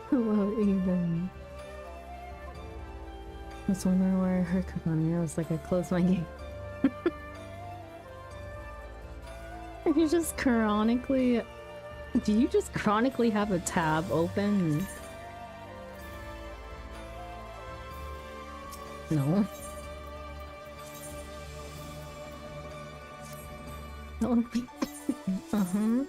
Hello, even. I was wondering where I heard Kagami. I was like, I closed my game. You just chronically... Do you just chronically have a tab open? No. That would be... Uh-huh.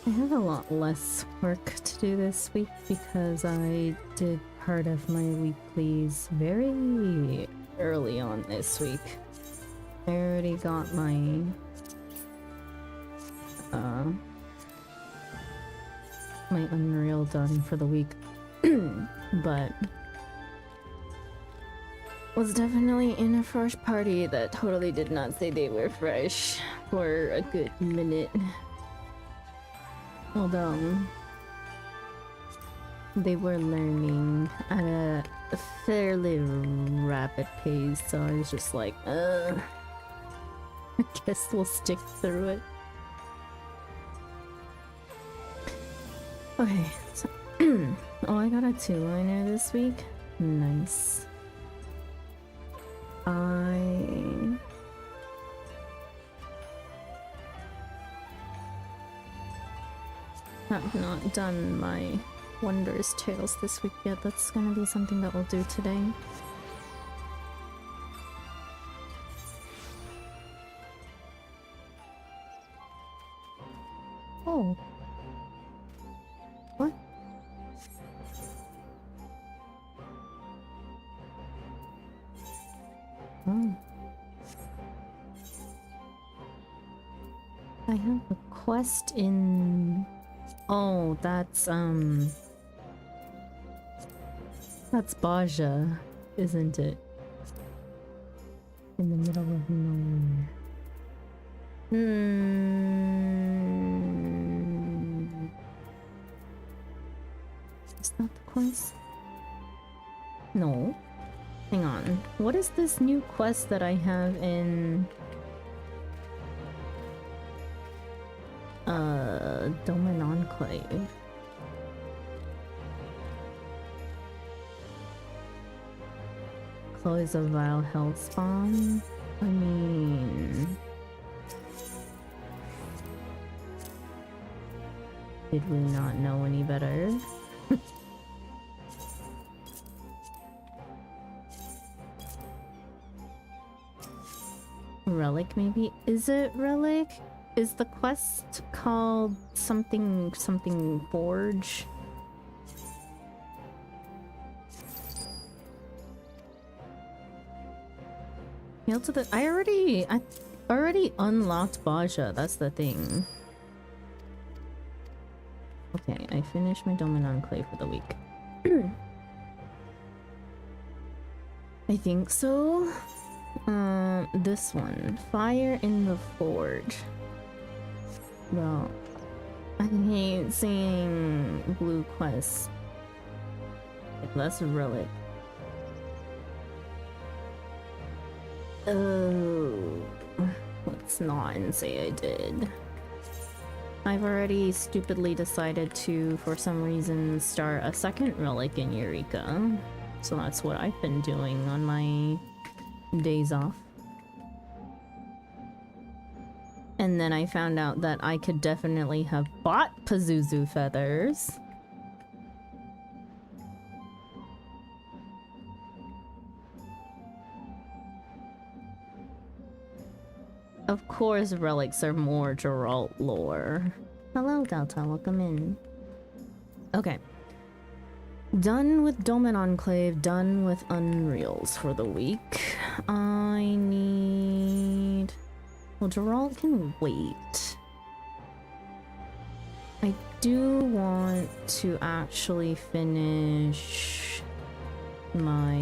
I have a lot less work to do this week because I did part of my weeklies very early on this week. I already got my my Unreal done for the week, but was definitely in a fresh party that totally did not say they were fresh for a good minute. Although they were learning at a fairly rapid pace, so I was just like, I guess we'll stick through it. Okay, so oh, I got a 2-liner this week. Nice. I have not done my Wondrous Tales this week yet. That's gonna be something that we'll do today. Oh. What? Oh. I have a quest in... Oh, that's Baja, isn't it? In the middle of nowhere. Is that the quest? No. Hang on. What is this new quest that I have in... Domain Enclave? Chloe's a vile hellspawn? I mean... Did we not know any better? Relic, maybe? Is it Relic? Is the quest called something Forge? Hail to the... I already unlocked Baja, that's the thing. Okay, I finished my Domain Enclave for the week. I think so. This one. Fire in the Forge. Well, I hate seeing blue quests. That's a relic. Oh, let's not and say I did. I've already stupidly decided to, for some reason, start a second relic in Eureka. So that's what I've been doing on my days off. And then I found out that I could definitely have bought Pazuzu feathers. Of course, relics are more Geralt lore. Hello, Delta. Welcome in. Okay. Done with Dolmen Enclave. Done with Unreals for the week. I need... Well, Geralt can wait. I do want to actually finish my...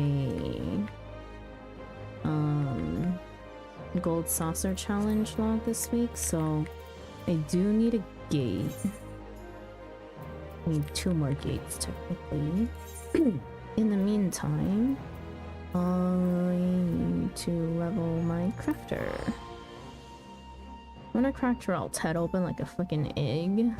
Gold Saucer Challenge log this week, so I do need a gate. I need 2 more gates, technically. In the meantime, I need to level my crafter. I'm gonna crack Geralt's head open like a fucking egg.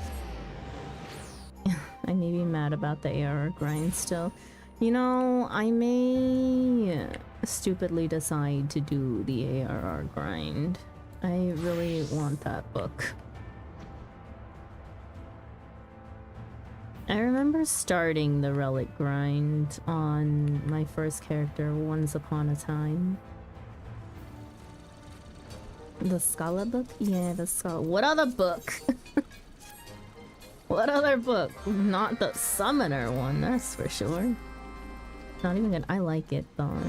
I may be mad about the ARR grind still. You know, I may stupidly decide to do the ARR grind. I really want that book. I remember starting the relic grind on my first character once upon a time. The Scala book? Yeah, the Scala. What other book? What other book? Not the Summoner one, that's for sure. Not even good. I like it though.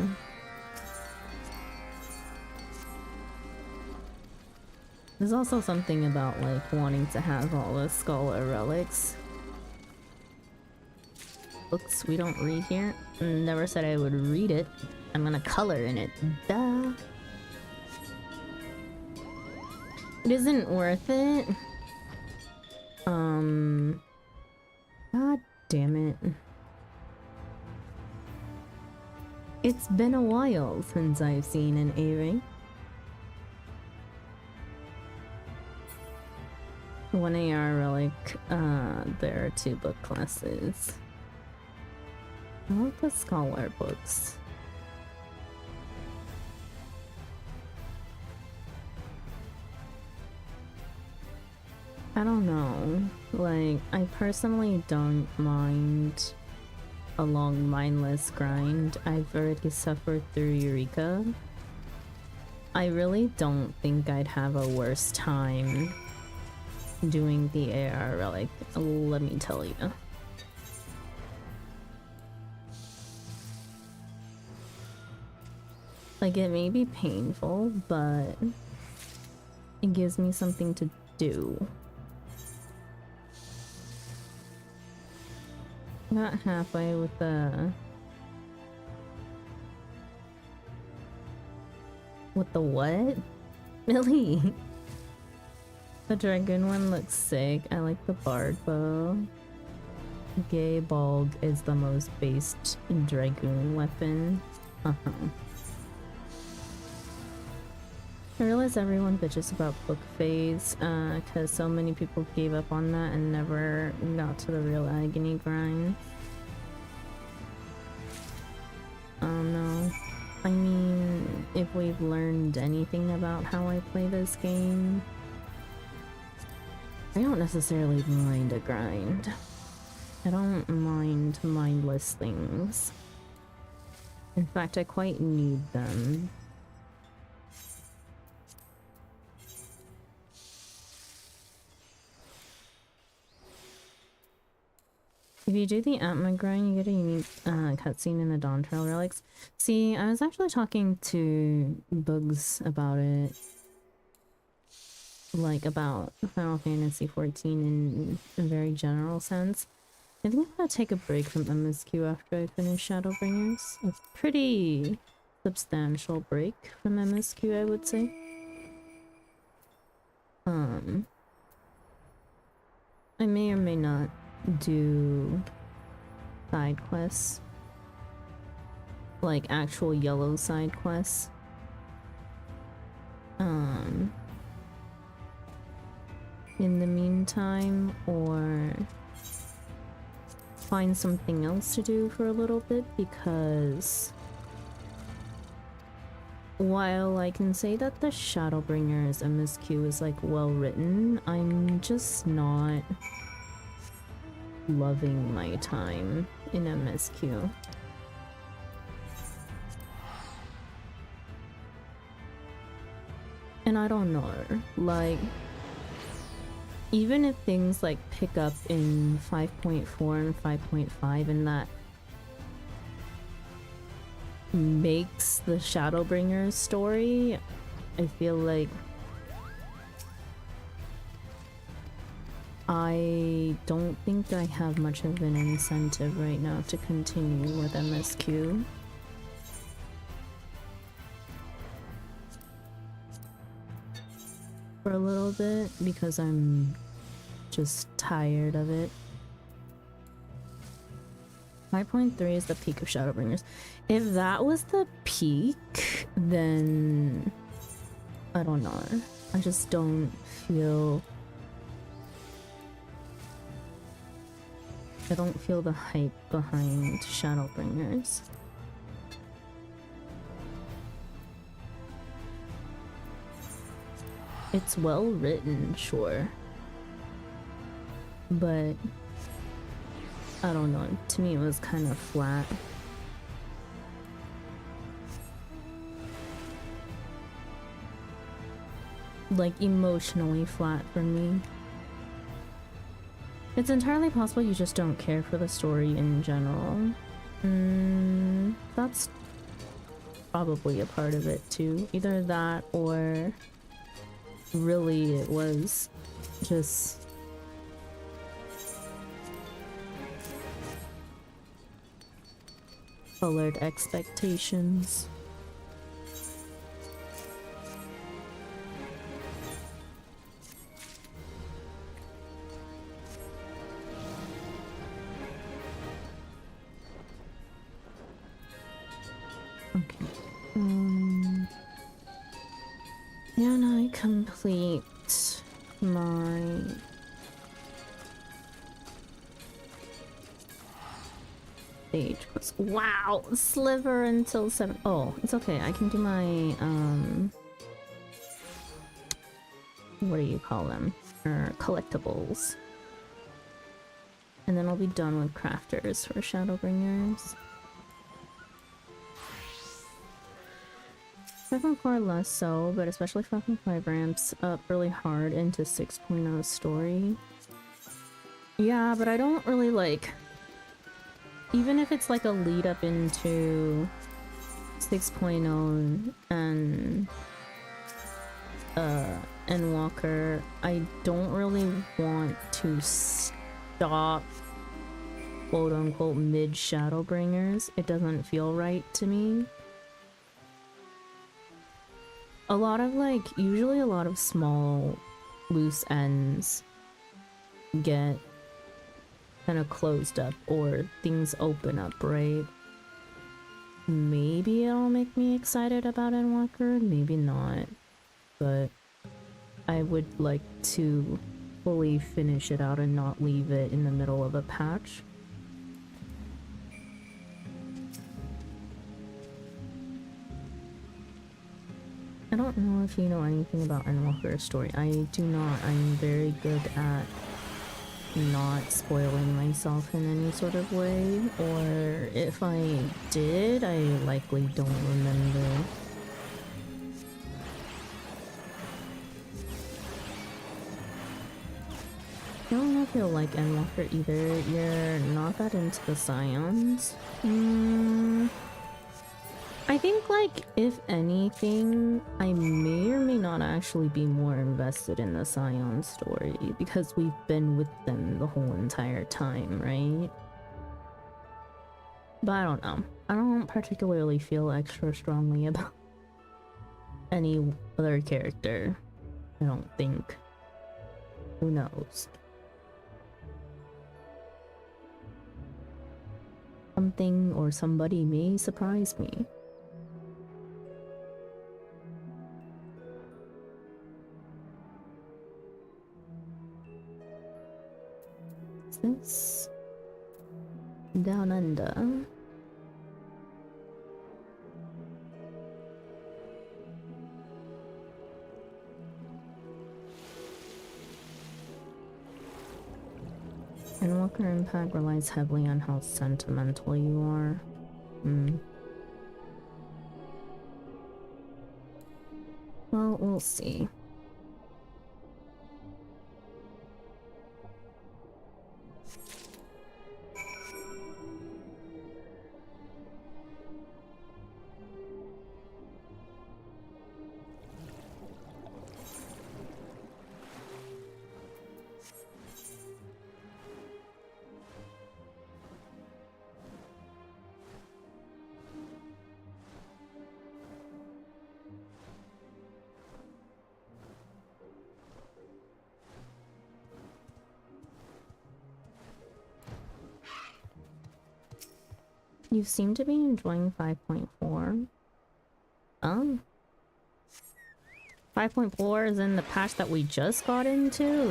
There's also something about like wanting to have all the Scala relics. Books we don't read here. Never said I would read it. I'm gonna color in it. Duh. It isn't worth it. God damn it. It's been a while since I've seen an A-ring. 1 AR relic, there are 2 book classes. I like the scholar books. I don't know. Like, I personally don't mind a long mindless grind. I've already suffered through Eureka. I really don't think I'd have a worse time doing the AR relic, let me tell you. Like, it may be painful, but it gives me something to do. Got halfway with the... With the what? Millie! The dragon one looks sick. I like the bard bow. Gay Bog is the most based dragoon weapon. I realize everyone bitches about book phase, cause so many people gave up on that and never got to the real agony grind. No. I mean, if we've learned anything about how I play this game, I don't necessarily mind a grind. I don't mind mindless things. In fact, I quite need them. If you do the Atma grind, you get a unique cutscene in the Dawn Trail relics. See, I was actually talking to Bugs about it. Like, about Final Fantasy XIV in a very general sense. I think I'm gonna take a break from MSQ after I finish Shadowbringers. A pretty substantial break from MSQ, I would say. I may or may not do side quests, like actual yellow side quests. In the meantime, or find something else to do for a little bit, because while I can say that the Shadowbringers MSQ is like well written, I'm just not loving my time in MSQ. And I don't know, like, even if things like pick up in 5.4 and 5.5 and that makes the Shadowbringers story, I feel like I don't think I have much of an incentive right now to continue with MSQ. For a little bit, because I'm just tired of it. 5.3 is the peak of Shadowbringers. If that was the peak, then I don't know. I just don't feel... I don't feel the hype behind Shadowbringers. It's well written, sure. But I don't know, to me it was kind of flat. Like emotionally flat for me. It's entirely possible you just don't care for the story in general. That's probably a part of it too. Either that or really it was just colored expectations. Okay. And I complete my stage quest. Wow, sliver until 7. Oh, it's okay. I can do my what do you call them? Collectibles. And then I'll be done with crafters for Shadowbringers. 5.4 less so, but especially 5.5 ramps up really hard into 6.0 story. Yeah, but I don't really like... Even if it's like a lead up into 6.0 and Walker, I don't really want to stop quote unquote mid Shadowbringers. It doesn't feel right to me. A lot of usually a lot of small loose ends get kind of closed up or things open up, right? Maybe it'll make me excited about Endwalker, maybe not, but I would like to fully finish it out and not leave it in the middle of a patch. I don't know if you know anything about Endwalker's story. I do not. I'm very good at not spoiling myself in any sort of way, or if I did, I likely don't remember. I don't know if you'll like Endwalker either. You're not that into the Scions. I think, if anything, I may or may not actually be more invested in the Scion story, because we've been with them the whole entire time, right? But I don't know. I don't particularly feel extra strongly about any other character. I don't think. Who knows? Something or somebody may surprise me. This Down under. And Walker Impact relies heavily on how sentimental you are. Well, we'll see. You seem to be enjoying 5.4. 5.4 is in the patch that we just got into.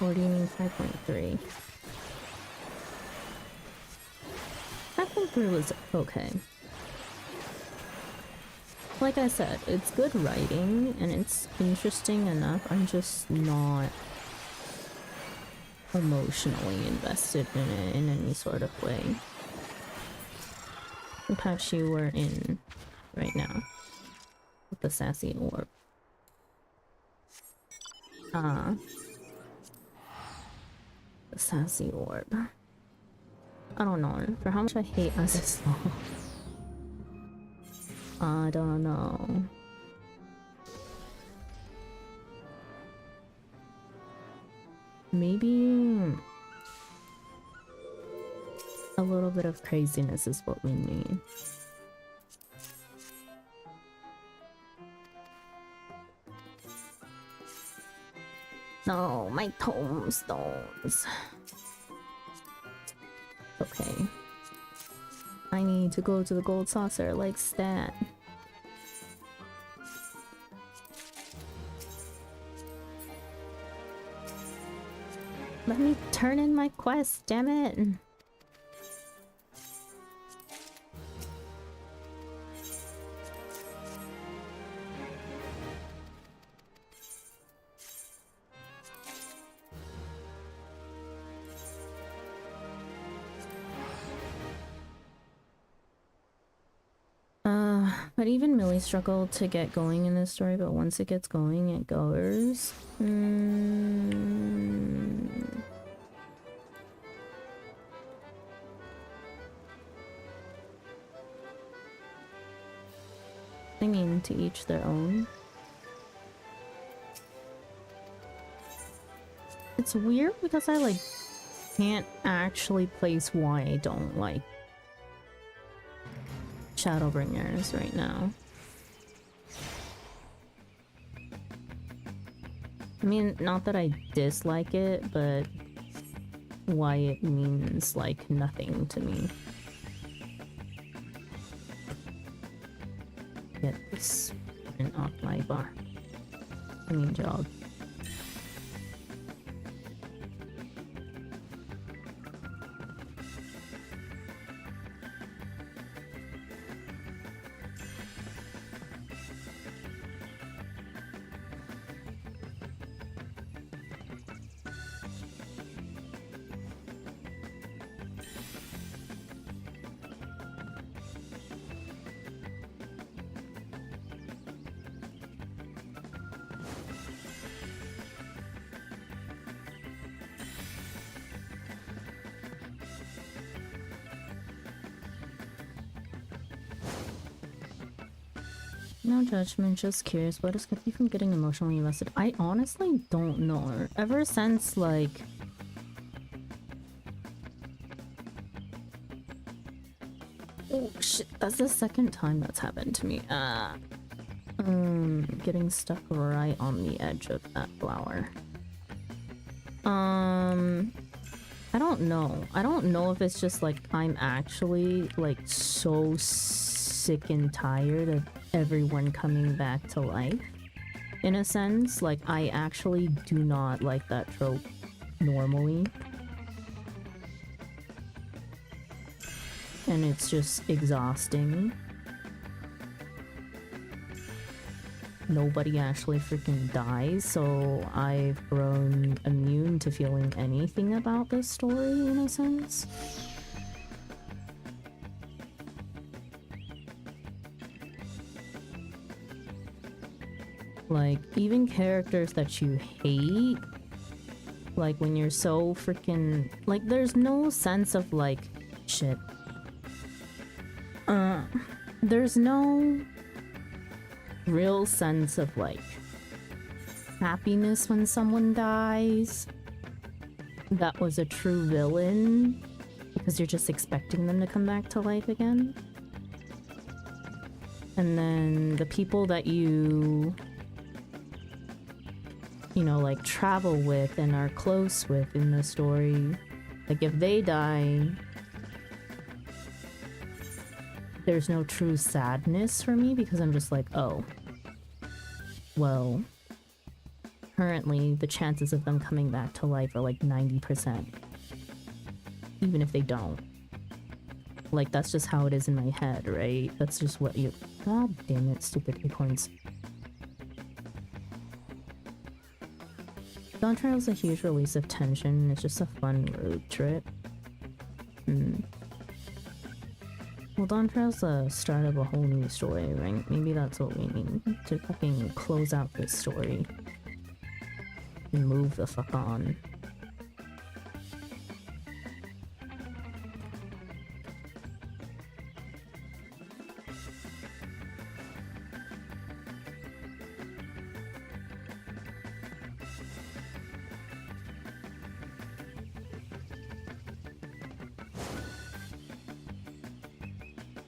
Or do you mean 5.3? 5.3 was okay. Like I said, it's good writing and it's interesting enough. I'm just not emotionally invested in it in any sort of way. The patch you were in right now with the sassy orb. The sassy orb. I don't know. For how much I hate Azislaw. I don't know. Maybe a little bit of craziness is what we need. No, my tombstones. Okay. I need to go to the gold saucer like stat. Let me turn in my quest, damn it! But even Millie struggled to get going in this story, but once it gets going, it goes. I mean, to each their own. It's weird because I, like, can't actually place why I don't like Shadowbringers right now. I mean, not that I dislike it, but why it means, like, nothing to me. Get this off my bar. I mean, job. No judgment, just curious. What has kept you from getting emotionally invested? I honestly don't know. Ever since, like... Oh shit, that's the second time that's happened to me. Getting stuck right on the edge of that flower. I don't know. I don't know if it's just like I'm actually like so sick and tired of everyone coming back to life. In a sense, like I actually do not like that trope normally. and it's just exhausting. Nobody actually freaking dies, so I've grown immune to feeling anything about this story in a sense. Like, even characters that you hate, like when you're so freaking, like, there's no sense of like, shit. There's no real sense of like happiness when someone dies that was a true villain, because you're just expecting them to come back to life again. And then the people that you know, like travel with and are close with in the story, like if they die, there's no true sadness for me, because I'm just like, oh, well, currently the chances of them coming back to life are like 90%. Even if they don't. Like, that's just how it is in my head, right? That's just what you... God damn it, stupid acorns. Dawn Trail's a huge release of tension. It's just a fun road trip. Well, Dawn Trail's the start of a whole new story, right? Maybe that's what we need to fucking close out this story and move the fuck on.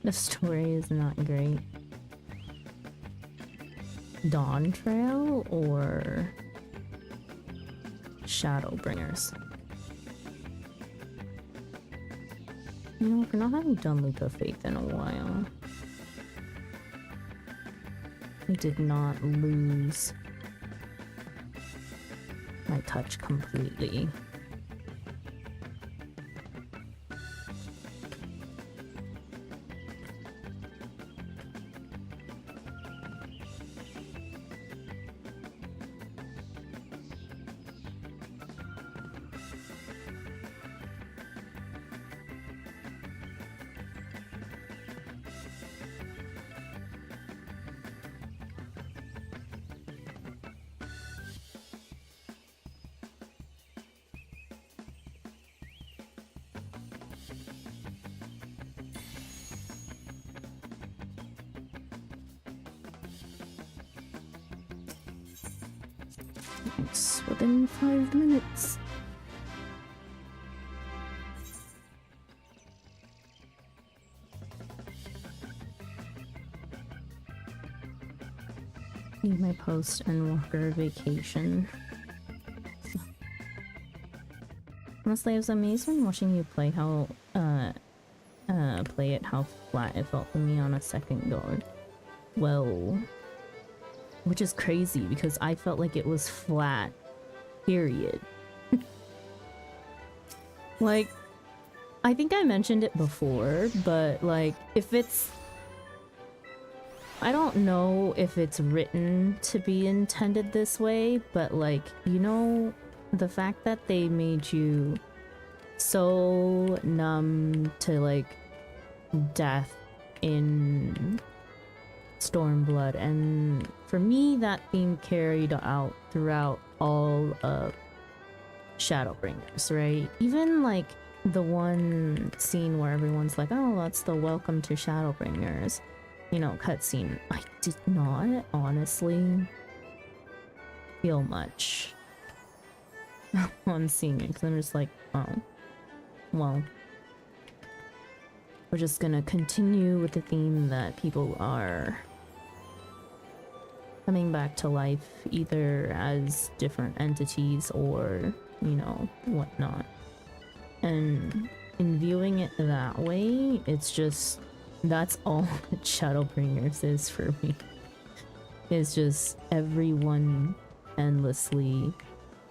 The story is not great. Dawn Trail or Shadowbringers? You know, for not having done Leap of Faith in a while, I did not lose my touch completely. It's within 5 minutes. Need my post and Walker vacation. Honestly, I was amazed when watching you play how how flat it felt for me on a second go. Well, which is crazy because I felt like it was flat, period. Like, I think I mentioned it before, but like, if it's... I don't know if it's written to be intended this way, but like, you know, the fact that they made you so numb to like death in Stormblood, and for me that theme carried out throughout all of Shadowbringers, right? Even like the one scene where everyone's like, oh, that's the welcome to Shadowbringers, you know, cutscene. I did not honestly feel much on seeing it, because I'm just like, oh, well, we're just gonna continue with the theme that people are coming back to life either as different entities or, you know, whatnot. And in viewing it that way, it's just, that's all that Shadowbringers is for me. It's just everyone endlessly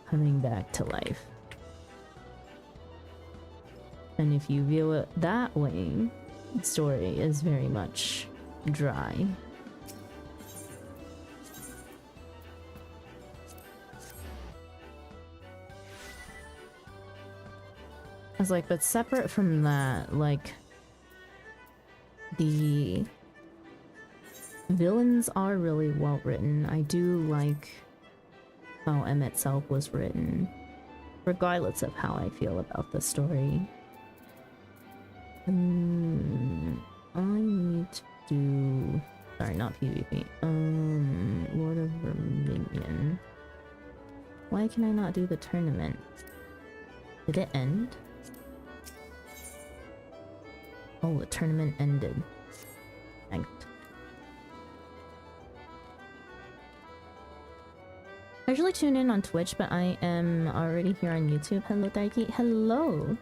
coming back to life. And if you view it that way, story is very much dry. I was like, but separate from that, like, the villains are really well written. I do like how M itself was written, regardless of how I feel about the story. I need to do... Sorry, not PvP. Lord of Verminion. Why can I not do the tournament? Did it end? Oh, the tournament ended. Thanked. I usually tune in on Twitch, but I am already here on YouTube. Hello, Darky. Hello!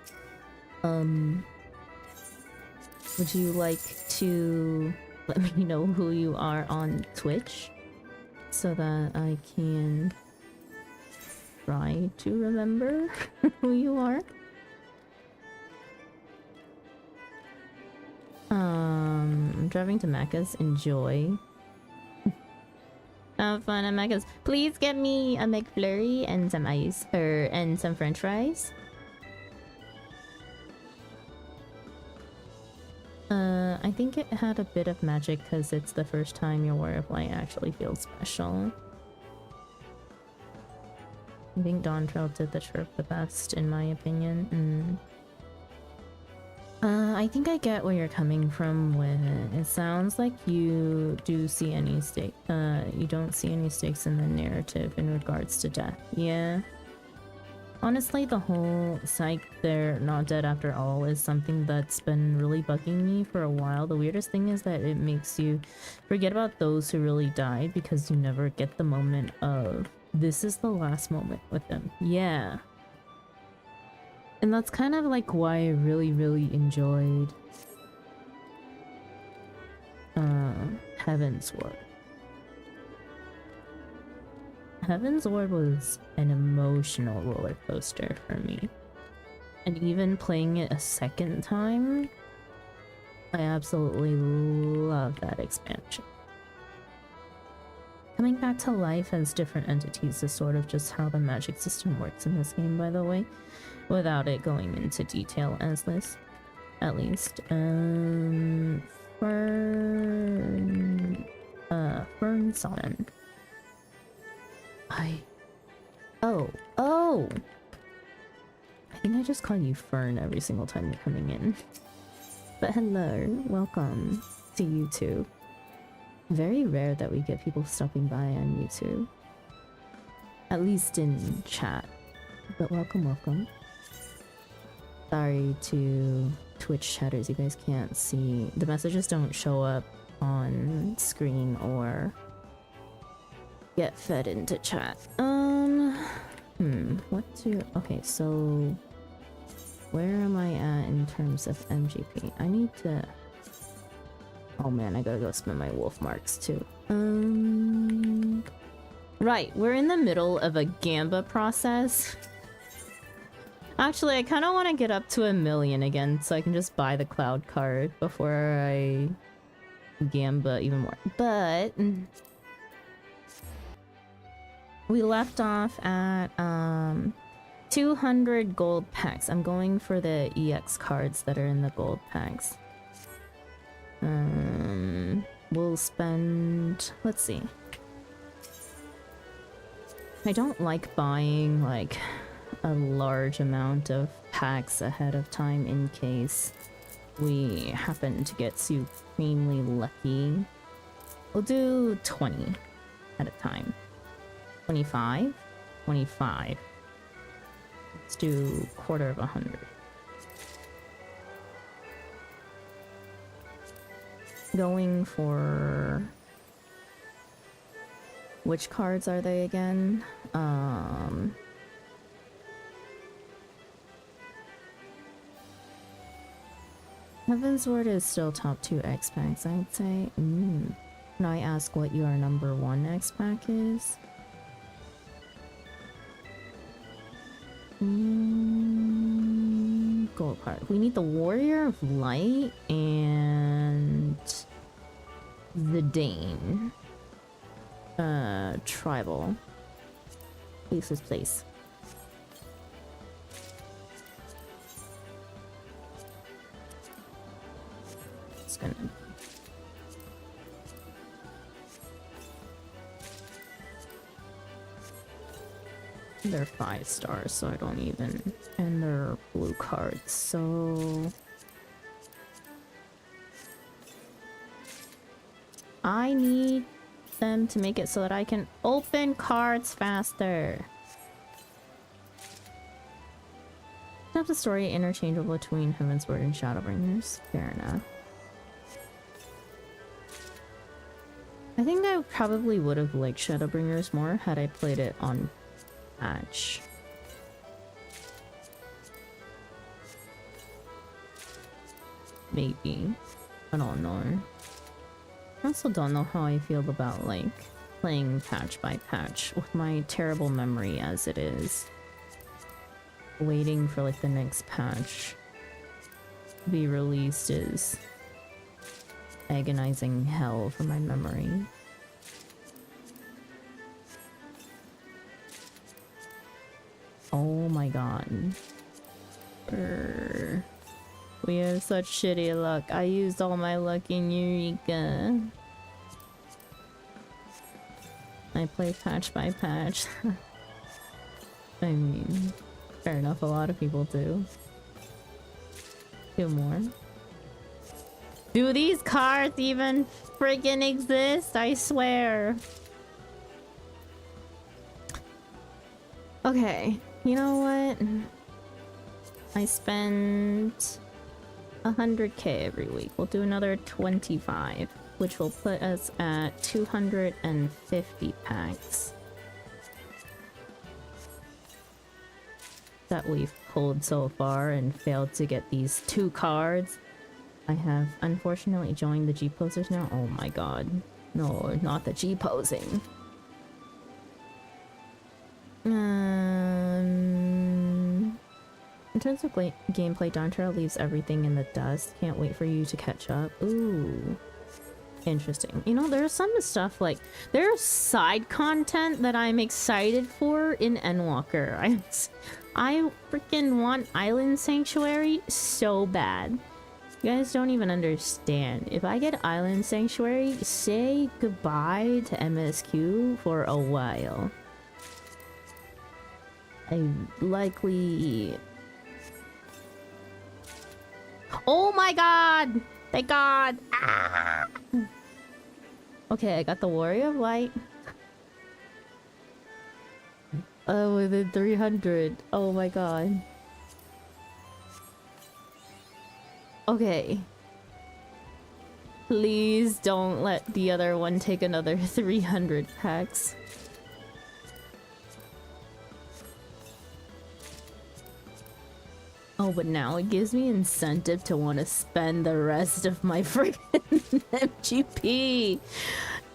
Would you like to let me know who you are on Twitch? So that I can try to remember who you are? I'm driving to Macca's. Enjoy. Have fun at Macca's. Please get me a McFlurry and some ice, and some French fries. I think it had a bit of magic because it's the first time your Warrior of Light actually feels special. I think Dawn Trail did the chirp the best, in my opinion. I think I get where you're coming from with it. It sounds like you do see any you don't see any stakes in the narrative in regards to death. Yeah. Honestly, the whole psych, they're not dead after all is something that's been really bugging me for a while. The weirdest thing is that it makes you forget about those who really died because you never get the moment of, this is the last moment with them. Yeah. And that's kind of like why I really, really enjoyed Heaven's Ward. Heaven's Ward was an emotional roller coaster for me. And even playing it a second time, I absolutely love that expansion. Coming back to life as different entities is sort of just how the magic system works in this game, by the way, without it going into detail as this, at least. Fern Summon. Oh! I think I just call you Fern every single time you're coming in. But hello, welcome to YouTube. Very rare that we get people stopping by on YouTube. At least in chat. But welcome. Sorry to Twitch chatters, you guys can't see. The messages don't show up on screen or get fed into chat. Okay, so where am I at in terms of MGP? I need to... Oh man, I gotta go spend my wolf marks too. Right, we're in the middle of a Gamba process. Actually, I kind of want to get up to 1 million again so I can just buy the cloud card before I Gamba even more. But we left off at 200 gold packs. I'm going for the EX cards that are in the gold packs. We'll spend... Let's see. I don't like buying, like, a large amount of packs ahead of time in case we happen to get supremely lucky. We'll do 20 at a time. 25? 25. Let's do 1/4. Going for... Which cards are they again? Heaven's Ward is still top 2 X packs, I'd say. Can I ask what your number 1 X pack is? gold card. We need the Warrior of Light and the Dane. Tribal. Please, place. It's gonna... They're 5 stars, so I don't even... And they're blue cards, so... I need them to make it so that I can open cards faster. Have the story interchangeable between Heavensward and Shadowbringers. Fair enough. I think I probably would have liked Shadowbringers more had I played it on patch. Maybe. I don't know. I also don't know how I feel about, like, playing patch by patch with my terrible memory as it is. Waiting for, like, the next patch to be released is agonizing hell for my memory. Oh my god. Brr. We have such shitty luck. I used all my luck in Eureka. I play patch by patch. I mean, fair enough, a lot of people do. 2 more. Do these cards even friggin' exist? I swear. Okay, you know what? I spend 100k every week. We'll do another 25, which will put us at 250 packs that we've pulled so far and failed to get these 2 cards. I have unfortunately joined the G-posers now. Oh my god. No, not the G-posing. In terms of gameplay, Dawntrail leaves everything in the dust. Can't wait for you to catch up. Ooh. Interesting. You know, there's some stuff like... There's side content that I'm excited for in Endwalker. I freaking want Island Sanctuary so bad. You guys don't even understand. If I get Island Sanctuary, say goodbye to MSQ for a while. I likely... Oh my god! Thank god! Ah! Okay, I got the Warrior of Light. Within 300. Oh my god. Okay. Please don't let the other one take another 300 packs. Oh, but now it gives me incentive to want to spend the rest of my freaking MGP.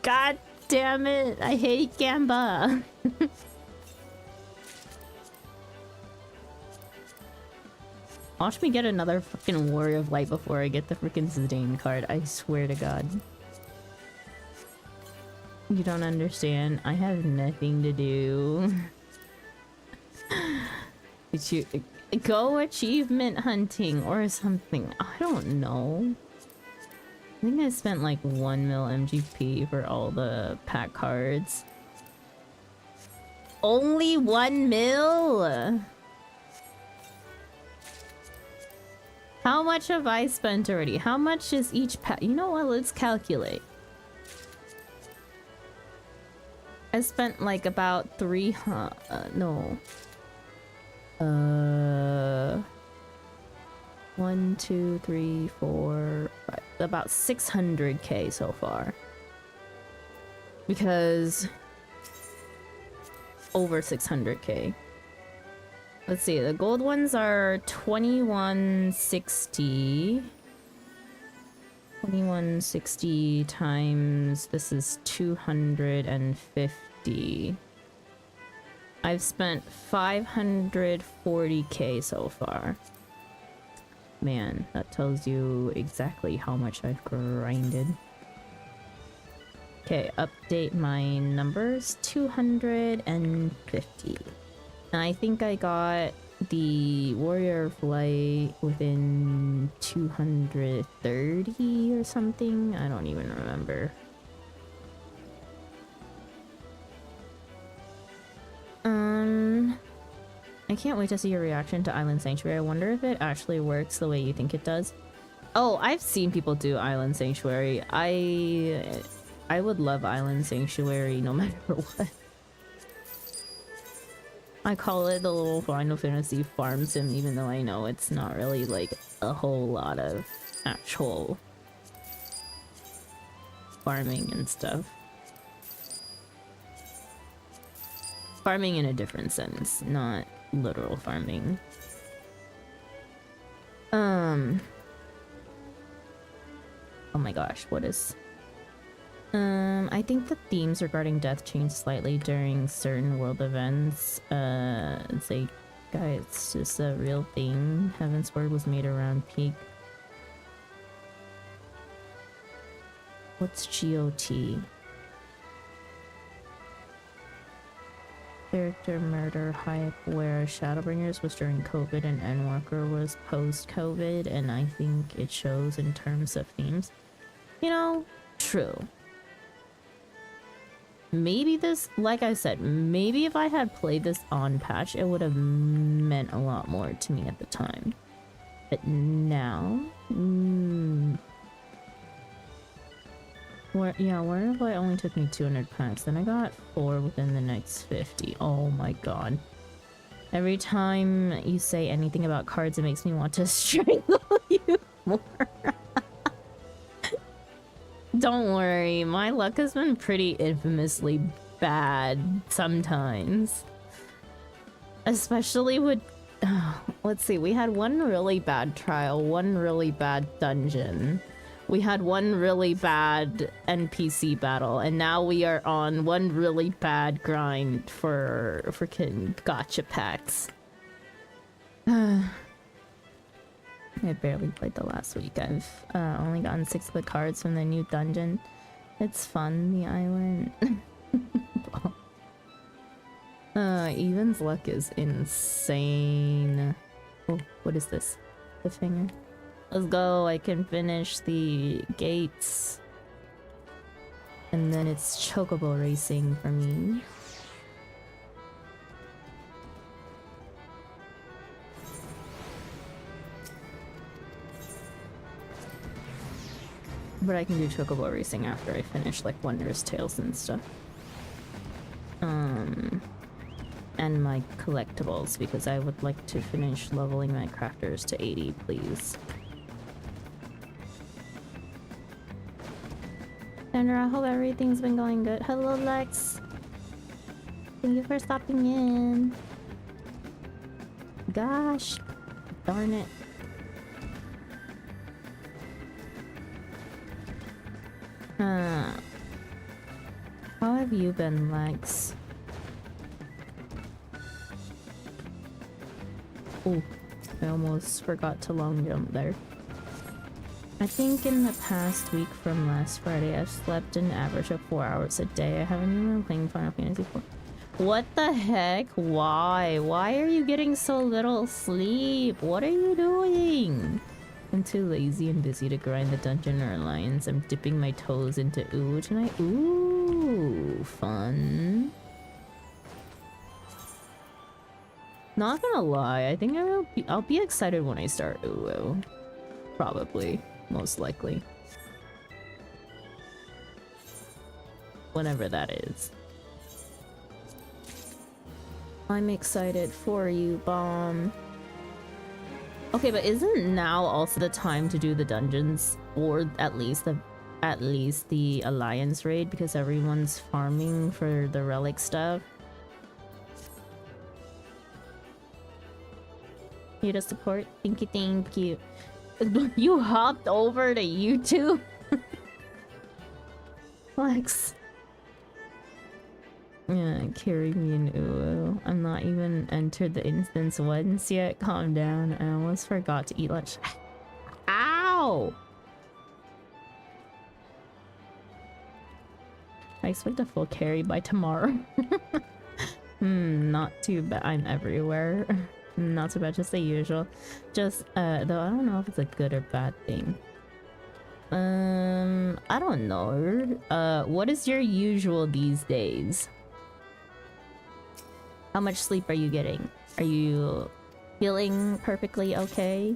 God damn it. I hate Gamba. Watch me get another freaking Warrior of Light before I get the freaking Zidane card. I swear to god. You don't understand. I have nothing to do. Did you... Go achievement hunting or something. I don't know. I think I spent like 1 mil MGP for all the pack cards. Only 1 mil? How much have I spent already? How much is each pack? You know what? Let's calculate. I spent like about 300. No. 1, 2, 3, 4, 5, about 600k so far. Because over 600k. Let's see, the gold ones are 2160. 2160 times this is 250. I've spent 540k so far. Man, that tells you exactly how much I've grinded. Okay, update my numbers. 250. And I think I got the Warrior of Light within 230 or something. I don't even remember. I can't wait to see your reaction to Island Sanctuary. I wonder if it actually works the way you think it does. Oh, I've seen people do Island Sanctuary. I would love Island Sanctuary no matter what. I call it the little Final Fantasy farm sim, even though I know it's not really like a whole lot of actual farming and stuff. Farming in a different sense, not literal farming. Oh my gosh, what is... I think the themes regarding death change slightly during certain world events. It's like, guys, it's just a real thing. Heaven's Word was made around peak. What's GOT? Character murder hype where Shadowbringers was during COVID and Endwalker was post-COVID, and I think it shows in terms of themes. You know, true. Maybe this, like I said, maybe if I had played this on patch, it would have meant a lot more to me at the time. But now... Warrior of Light only took me 200 packs, then I got 4 within the next 50. Oh my god. Every time you say anything about cards, it makes me want to strangle you more. Don't worry, my luck has been pretty infamously bad sometimes. Especially with... let's see, we had one really bad trial, one really bad dungeon. We had one really bad NPC battle, and now we are on one really bad grind for freaking gacha packs. I barely played the last week. I've only gotten 6 of the cards from the new dungeon. It's fun, the island. Evan's luck is insane. Oh, what is this? The finger. Let's go, I can finish the gates. And then it's chocobo racing for me. But I can do chocobo racing after I finish like Wondrous Tales and stuff. And my collectibles, because I would like to finish leveling my crafters to 80, please. Sandra, I hope everything's been going good. Hello, Lex. Thank you for stopping in. Gosh, darn it. How have you been, Lex? Oh, I almost forgot to long jump there. I think in the past week from last Friday, I've slept an average of 4 hours a day. I haven't even been playing Final Fantasy 4. What the heck? Why? Why are you getting so little sleep? What are you doing? I'm too lazy and busy to grind the dungeon or alliance. I'm dipping my toes into ooh tonight. Ooh, fun. Not gonna lie, I think I'll be excited when I start ooh. Probably. Most likely. Whenever that is. I'm excited for you, Bomb. Okay, but isn't now also the time to do the dungeons, or at least the alliance raid, because everyone's farming for the relic stuff? Here to support. Thank you, thank you. You hopped over to YouTube? Lex. Yeah, carry me in ooh. I'm not even entered the instance once yet. Calm down. I almost forgot to eat lunch. No! I expect a full carry by tomorrow. Not too bad. I'm everywhere. Not too bad, just the usual. Just, though I don't know if it's a good or bad thing. I don't know. What is your usual these days? How much sleep are you getting? Are you feeling perfectly okay?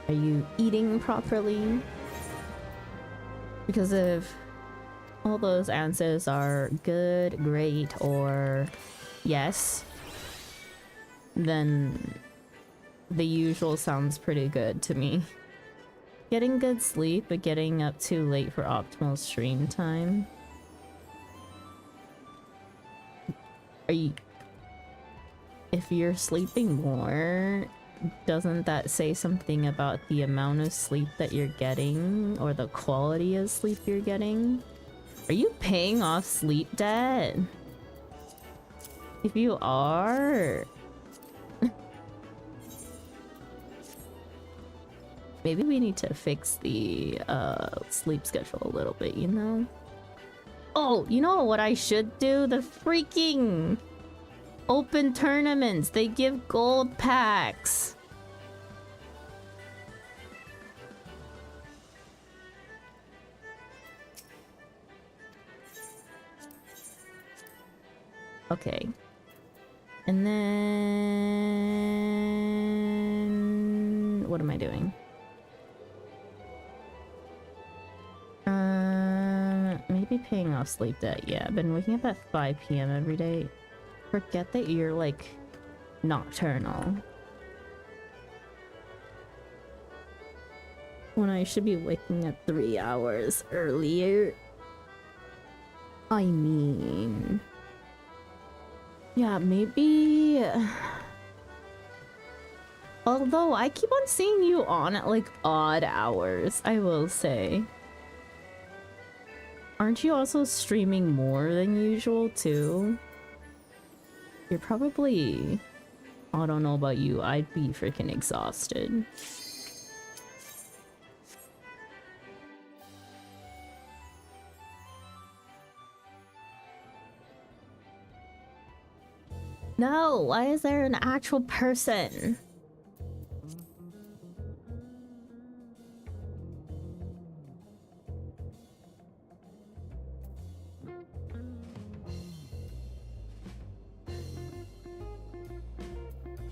Are you eating properly? Because if all those answers are good, great, or yes, then the usual sounds pretty good to me. Getting good sleep, but getting up too late for optimal stream time. Are you... If you're sleeping more, doesn't that say something about the amount of sleep that you're getting, or the quality of sleep you're getting? Are you paying off sleep debt? If you are... maybe we need to fix the sleep schedule a little bit, you know? Oh, you know what I should do? The freaking open tournaments, they give gold packs. Okay. And then... what am I doing? Maybe paying off sleep debt. Yeah, I've been waking up at 5 p.m. every day. Forget that you're, like, nocturnal. When I should be waking up 3 hours earlier. I mean... yeah, maybe... although, I keep on seeing you on at, like, odd hours, I will say. Aren't you also streaming more than usual, too? You're probably... I don't know about you, I'd be freaking exhausted. No, why is there an actual person?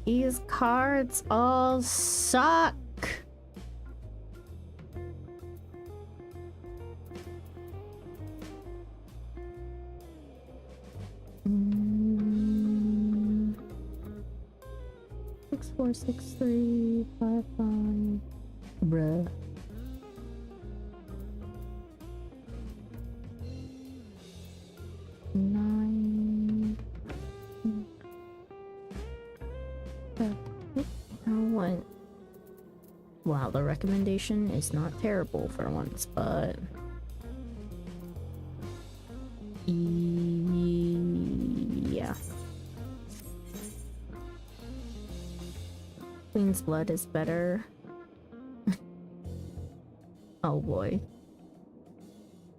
These cards all suck. Mm. 6, 4, 6, 3, 5, 5. Bruh. Nine. What? Wow, the recommendation is not terrible for once, but... yeah. Queen's Blood is better. Oh boy.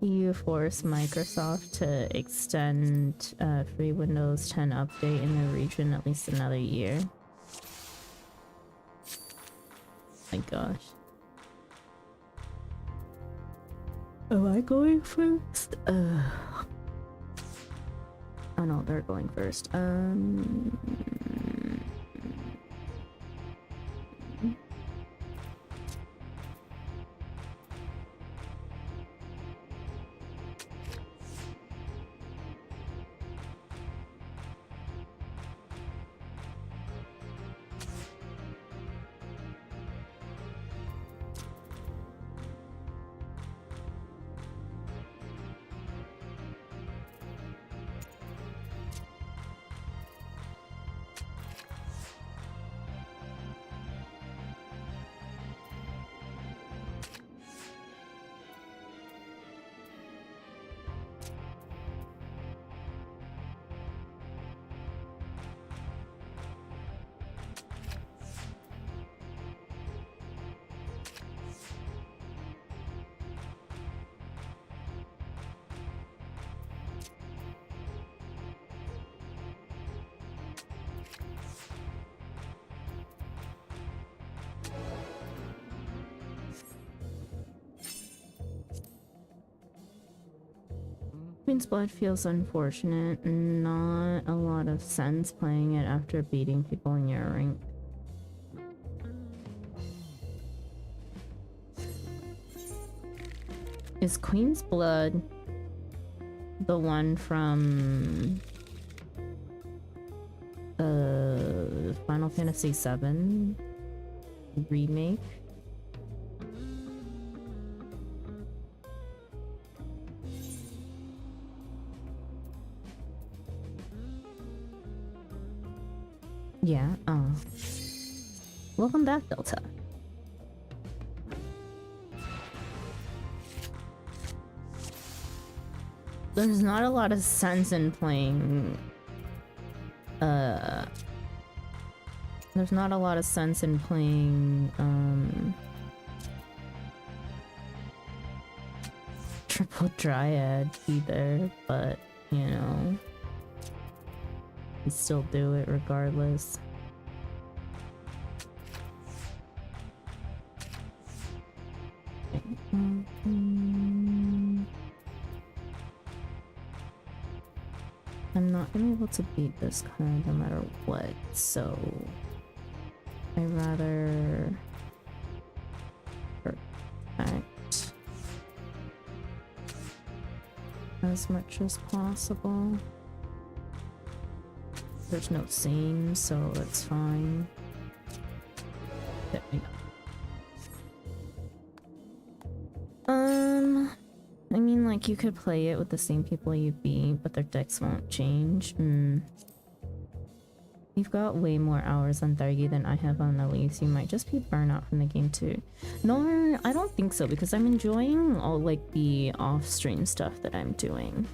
You force Microsoft to extend free Windows 10 update in the region at least another year. My gosh. Am I going first? Oh no, they're going first. Queen's Blood feels unfortunate, not a lot of sense playing it after beating people in your rank. Is Queen's Blood the one from Final Fantasy VII remake? Yeah, welcome back, Delta. There's not a lot of sense in playing, there's not a lot of sense in playing, Triple Dryad either, but, you know, you still do it regardless. I'm not gonna be able to beat this card no matter what, so I'd rather protect as much as possible. There's no same, so that's fine. There we go. I mean, like, you could play it with the same people you beat, but their decks won't change. You've got way more hours on Thargi than I have on Elise. You might just be burnt out from the game too. No, I don't think so, because I'm enjoying all, like, the off-stream stuff that I'm doing.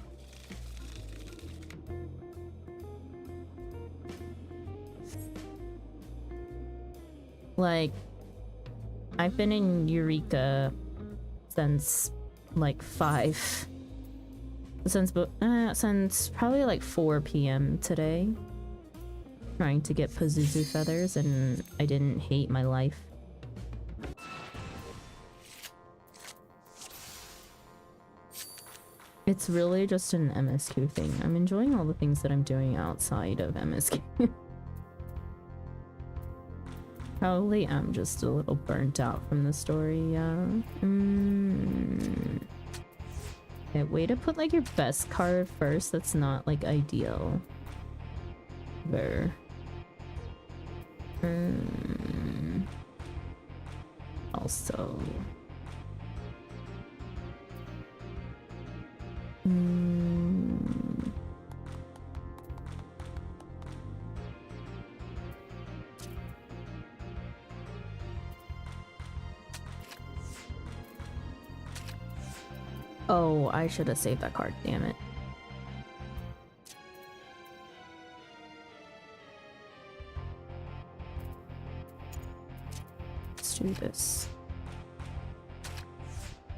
Like, I've been in Eureka since like 5, since probably like 4 p.m. today, trying to get Pazuzu feathers, and I didn't hate my life. It's really just an MSQ thing. I'm enjoying all the things that I'm doing outside of MSQ. Probably I'm just a little burnt out from the story, yeah. Okay, way to put like your best card first. That's not like ideal. There. Also. Oh, I should have saved that card, damn it. Let's do this.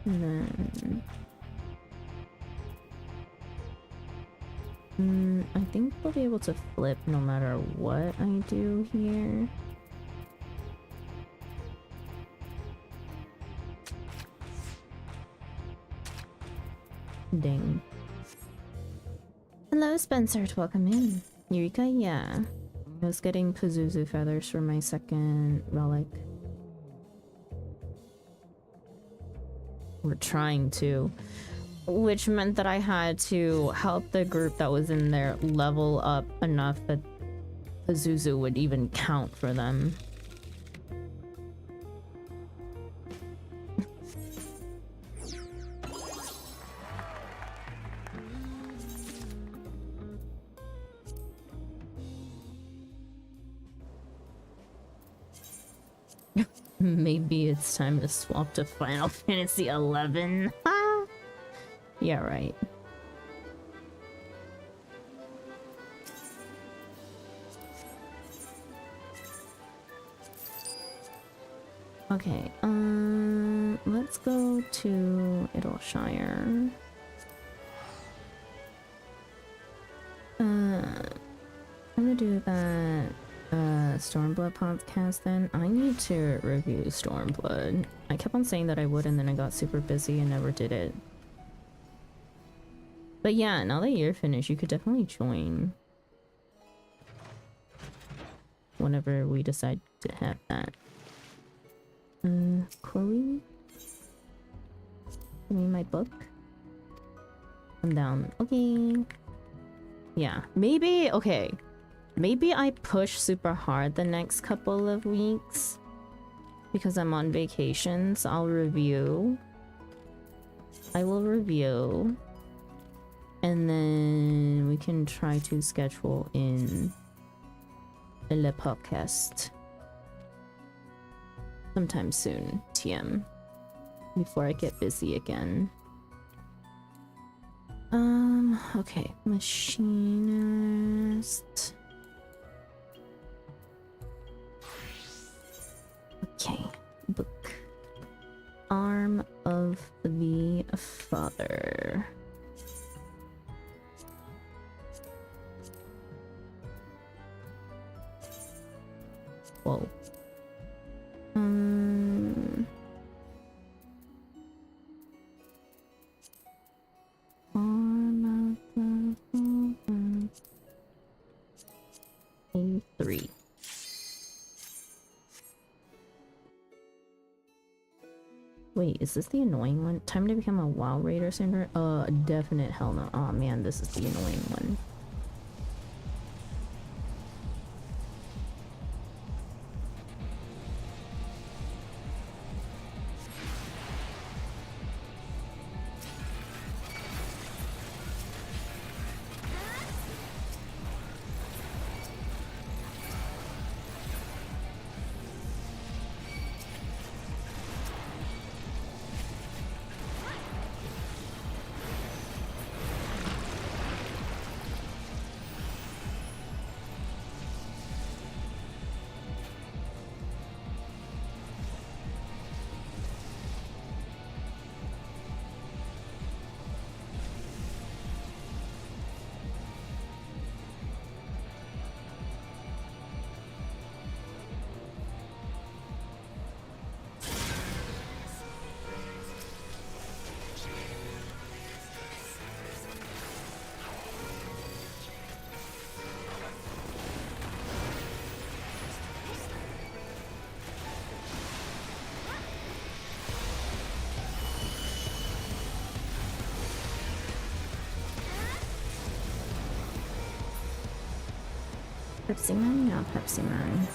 And then... I think we'll be able to flip no matter what I do here. Ding. Hello, Spencer. Welcome in. Eureka, yeah. I was getting Pazuzu feathers for my second relic. We're trying to. Which meant that I had to help the group that was in there level up enough that Pazuzu would even count for them. Maybe it's time to swap to Final Fantasy 11. Yeah, right. Okay, let's go to Idleshire. I'm gonna do that Stormblood podcast then. I need to review Stormblood. I kept on saying that I would, and then I got super busy and never did it. But yeah, now that you're finished, you could definitely join whenever we decide to have that. Chloe? Give me my book. I'm down. Okay. Yeah, maybe, okay. Maybe I push super hard the next couple of weeks because I'm on vacation, so I'll review. I will review. And then we can try to schedule in le podcast sometime soon, TM, before I get busy again. Okay, machinist. Okay, book. Arm of the Father. Whoa. Arm of the Father. A3. Wait, is this the annoying one? Time to become a WoW Raider Center? Definite hell no. Oh man, this is the annoying one. Pepsi Man? Yeah, Pepsi Man.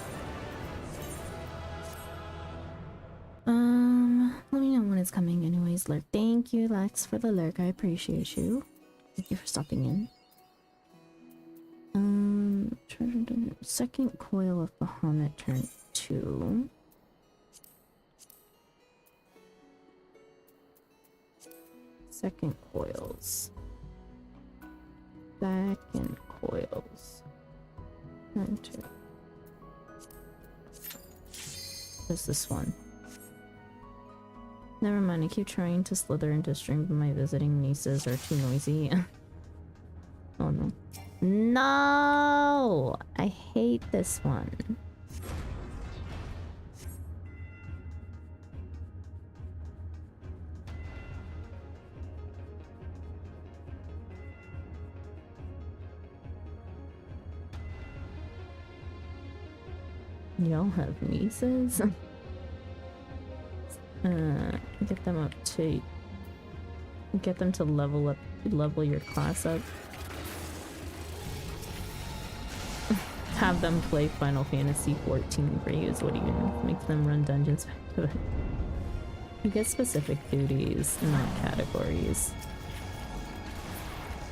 Let me know when it's coming anyways, Lurk. Thank you, Lex, for the lurk. I appreciate you. Thank you for stopping in. Second coil of Bahamut turn 2. Second coils. Second coils. Turn 2. What's this one? Never mind, I keep trying to slither into stream, but my visiting nieces are too noisy. Oh no. No! I hate this one. Y'all have nieces? Get them up to... Get them to level your class up. Have them play Final Fantasy 14 for you is what even makes them run dungeons back to it. You get specific duties, not categories.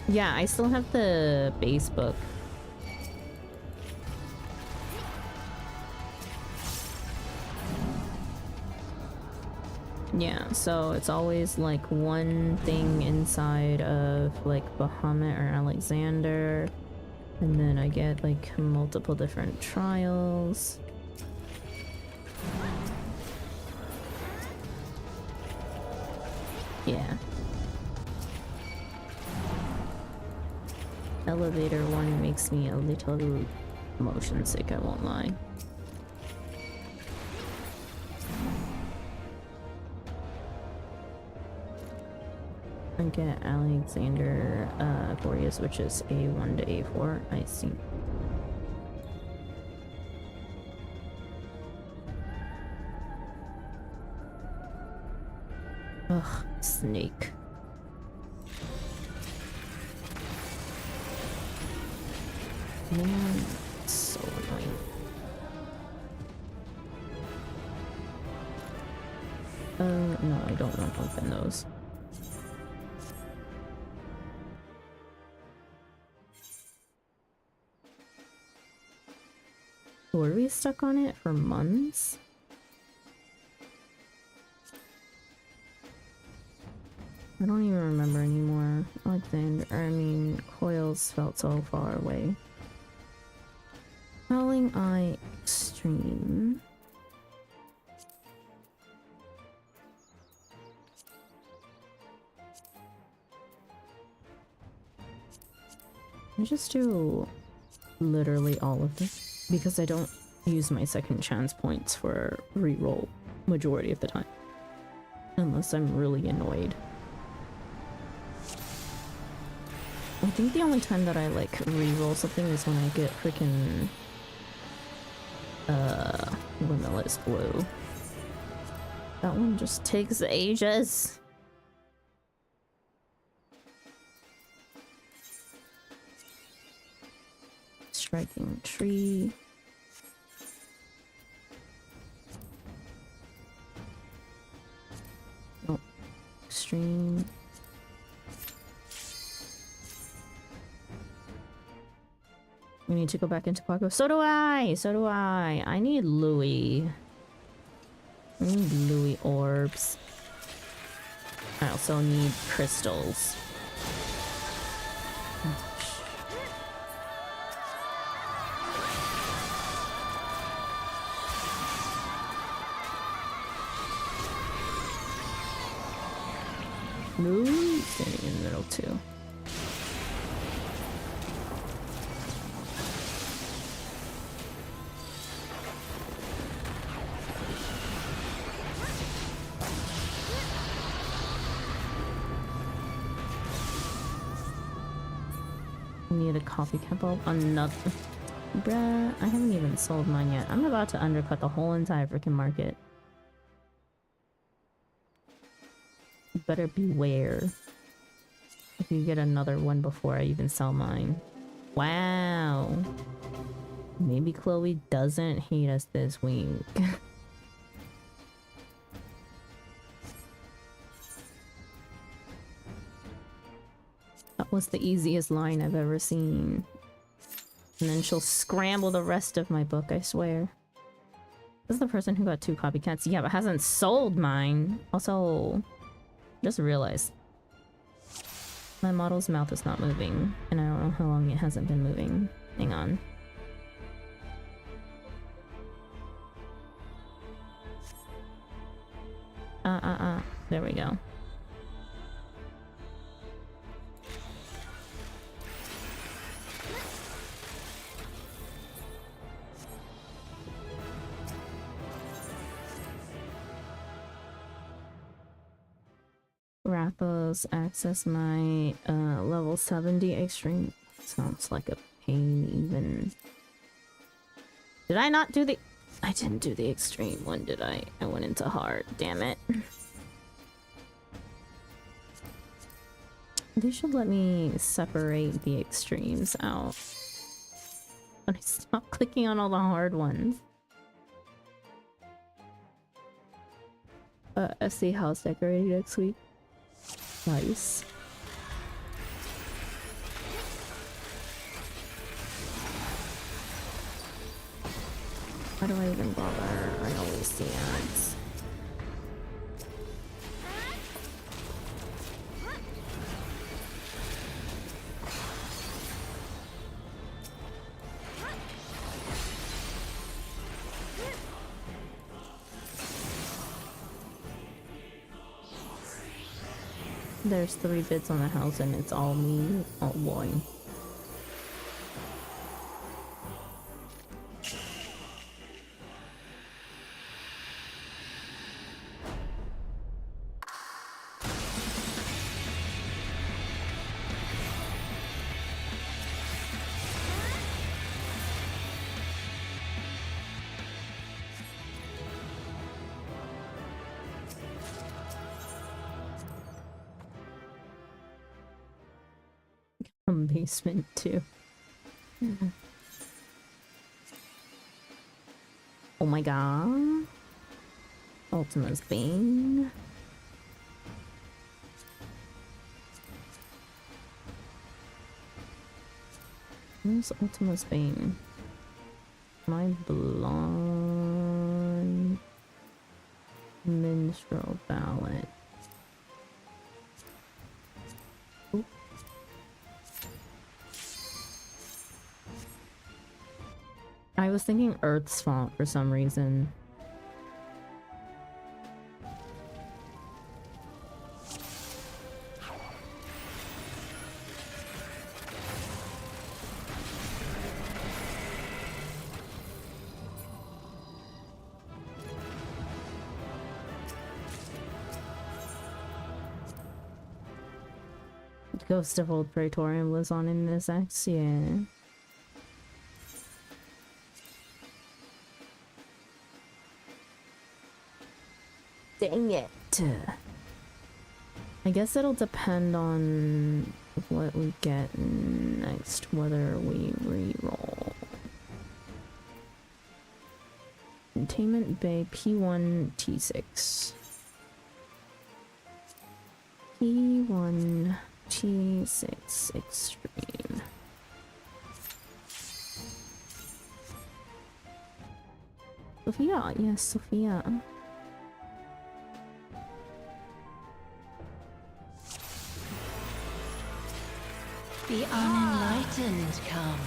Yeah, I still have the base book. Yeah, so it's always like one thing inside of like Bahamut or Alexander, and then I get like multiple different trials. Yeah. Elevator one makes me a little motion sick, I won't lie. I don't get Alexander Gordius, which is A1 to A4. I see. Ugh, snake. Man, it's so annoying. No, I don't want to open those. Were we stuck on it for months? I don't even remember anymore. Alexander, I mean, Coils felt so far away. Howling Eye Extreme. I just do literally all of this because I don't use my second chance points for reroll majority of the time. Unless I'm really annoyed. I think the only time that I like reroll something is when I get freaking Limitless Blue. That one just takes ages. Striking tree. Oh, extreme. We need to go back into Quaco. So do I! So do I! I need Louis. I need Louis orbs. I also need crystals. Louis standing in the middle too. Need a copycat bulb. Another. Bruh, I haven't even sold mine yet. I'm about to undercut the whole entire freaking market. Better beware. If you get another one before I even sell mine. Wow. Maybe Chloe doesn't hate us this week. That was the easiest line I've ever seen. And then she'll scramble the rest of my book, I swear. This is the person who got 2 copycats. Yeah, but hasn't sold mine. Also, just realized my model's mouth is not moving. And I don't know how long it hasn't been moving. Hang on. There we go. Rathos access my level 70 extreme. Sounds like a pain even. Did I not do the... I didn't do the extreme one, did I? I went into hard, damn it. They should let me separate the extremes out. But I stopped clicking on all the hard ones. FC house decorating next week. Nice. Why do I even bother? I always see ads. There's 3 bids on the house and it's all me. Oh boy. from basement too. Oh my god. Ultima's Bane. Where's Ultima's Bane? My blonde minstrel ballad. Oop. I was thinking Earth's font for some reason. Ghost of Old Praetorium lives on in this X, yeah. Dang it. I guess it'll depend on what we get next, whether we re-roll. Containment Bay P1 T6. P1 T6 Extreme. Sophia, yes, Sophia. The unenlightened come.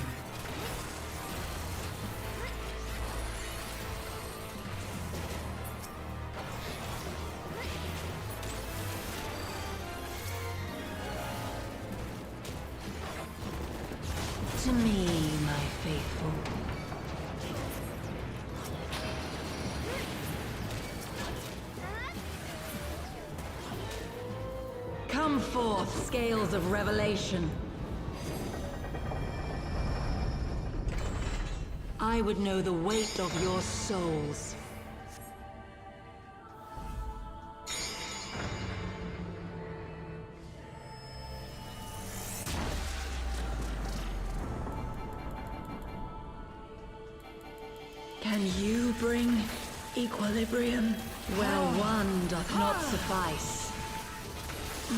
To me, my faithful. Come forth, scales of revelation. I would know the weight of your souls. Can you bring equilibrium where one doth not suffice?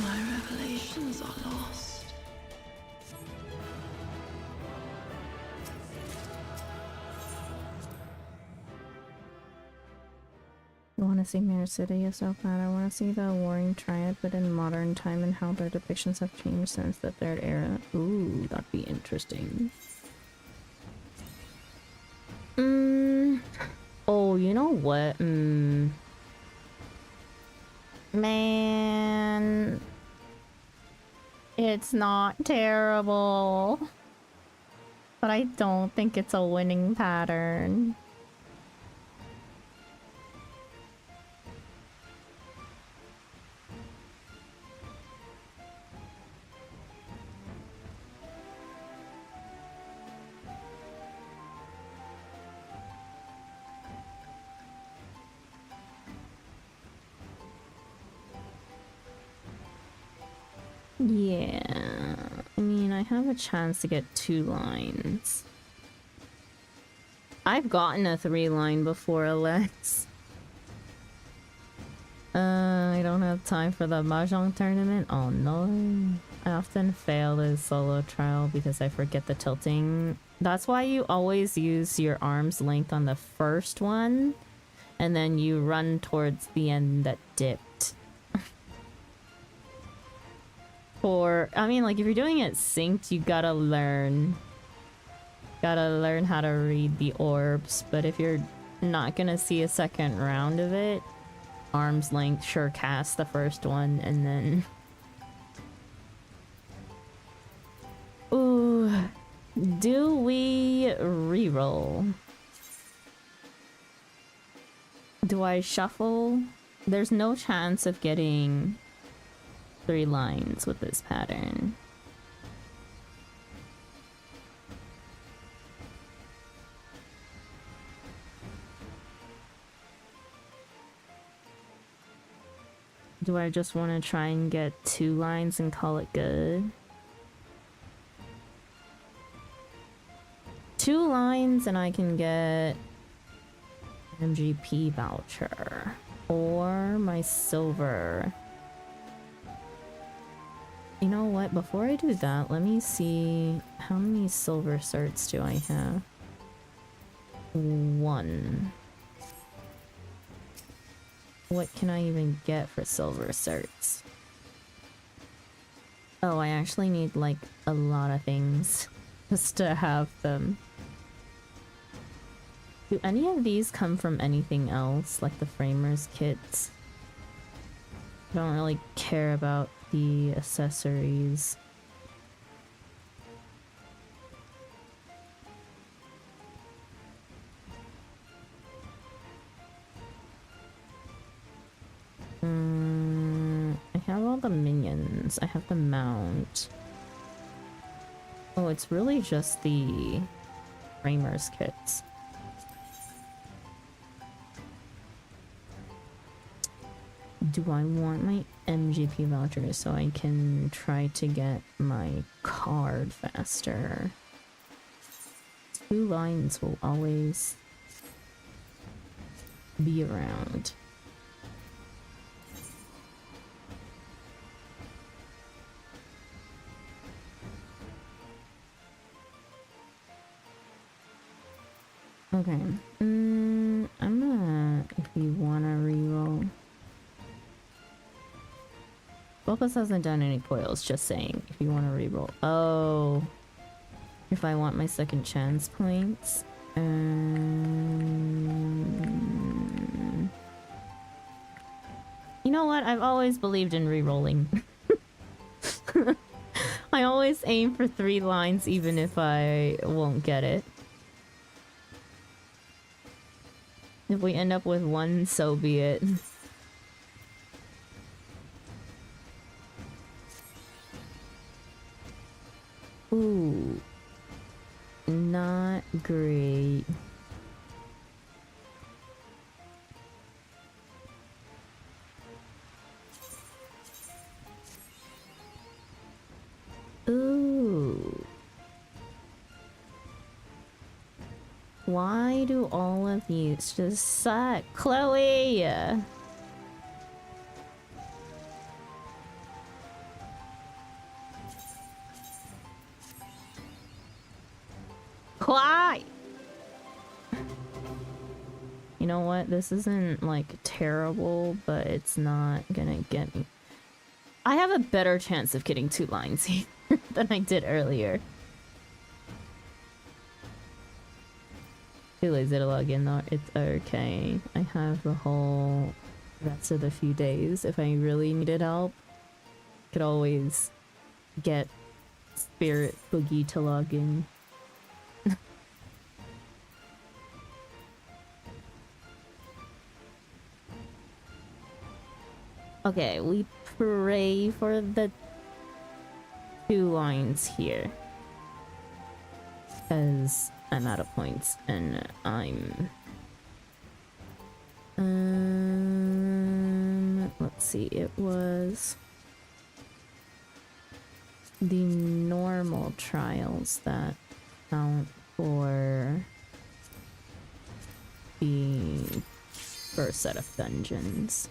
My revelations are lost. I want to see Mirror City so bad. I want to see the Warring Triad, but in modern time and how their depictions have changed since the Third Era. Ooh, that'd be interesting. Oh, you know what? Man. It's not terrible. But I don't think it's a winning pattern. Yeah, I mean, I have a chance to get 2 lines. I've gotten a 3 line before, Alex. I don't have time for the Mahjong tournament. Oh no. I often fail this solo trial because I forget the tilting. That's why you always use your arm's length on the first one, and then you run towards the end that dipped. I mean, like, if you're doing it synced, you gotta learn how to read the orbs, but if you're not gonna see a second round of it, arm's length, sure, cast the first one, and then... Ooh, do we reroll? Do I shuffle? There's no chance of getting 3 lines with this pattern. Do I just want to try and get 2 lines and call it good? 2 lines and I can get an MGP voucher. Or my silver. You know what? Before I do that, let me see how many silver certs do I have? 1. What can I even get for silver certs? Oh, I actually need like a lot of things just to have them. Do any of these come from anything else, like the framers kits? I don't really care about the accessories. I have all the minions. I have the mount. Oh, it's really just the framers kits. Do I want my MGP voucher so I can try to get my card faster? 2 lines will always be around. Okay. I'm gonna, if you wanna reroll. Focus hasn't done any coils, just saying, if you wanna reroll. Oh. If I want my second chance points. You know what? I've always believed in rerolling. I always aim for 3 lines even if I won't get it. If we end up with 1, so be it. Ooh. Not great. Ooh. Why do all of these just suck? Chloe! Why? You know what? This isn't like terrible, but it's not gonna get me. I have a better chance of getting 2 lines here than I did earlier. Too lazy to log in though. It's okay. I have the whole rest of the few days. If I really needed help, could always get Spirit Boogie to log in. Okay, we pray for the 2 lines here. Because I'm out of points and I'm... let's see, it was the normal trials that count for the first set of dungeons.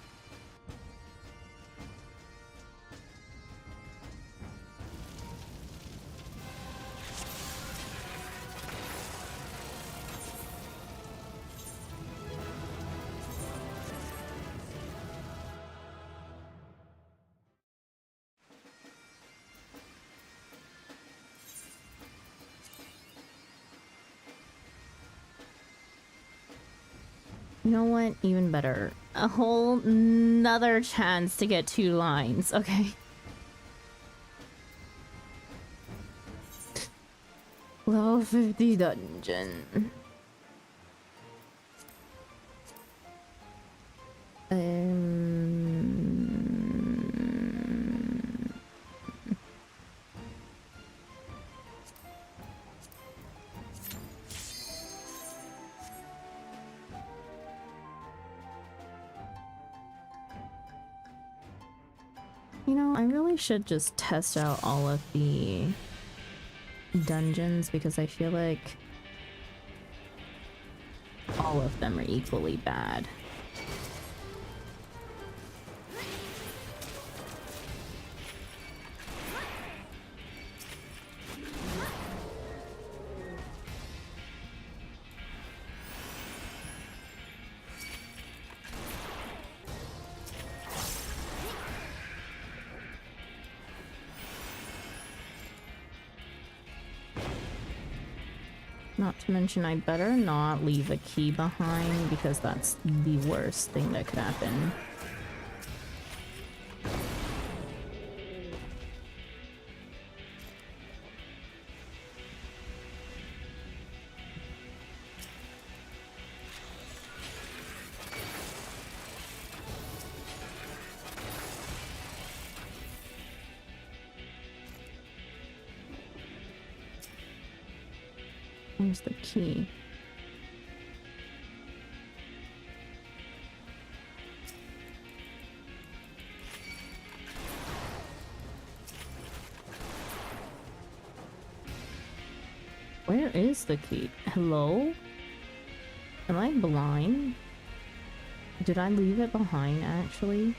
You know what? Even better. A whole nother chance to get 2 lines. Okay. Level 50 dungeon. You know, I really should just test out all of the dungeons because I feel like all of them are equally bad. Not to mention, I better not leave a key behind because that's the worst thing that could happen. Where's the key? Where is the key? Hello? Am I blind? Did I leave it behind, actually?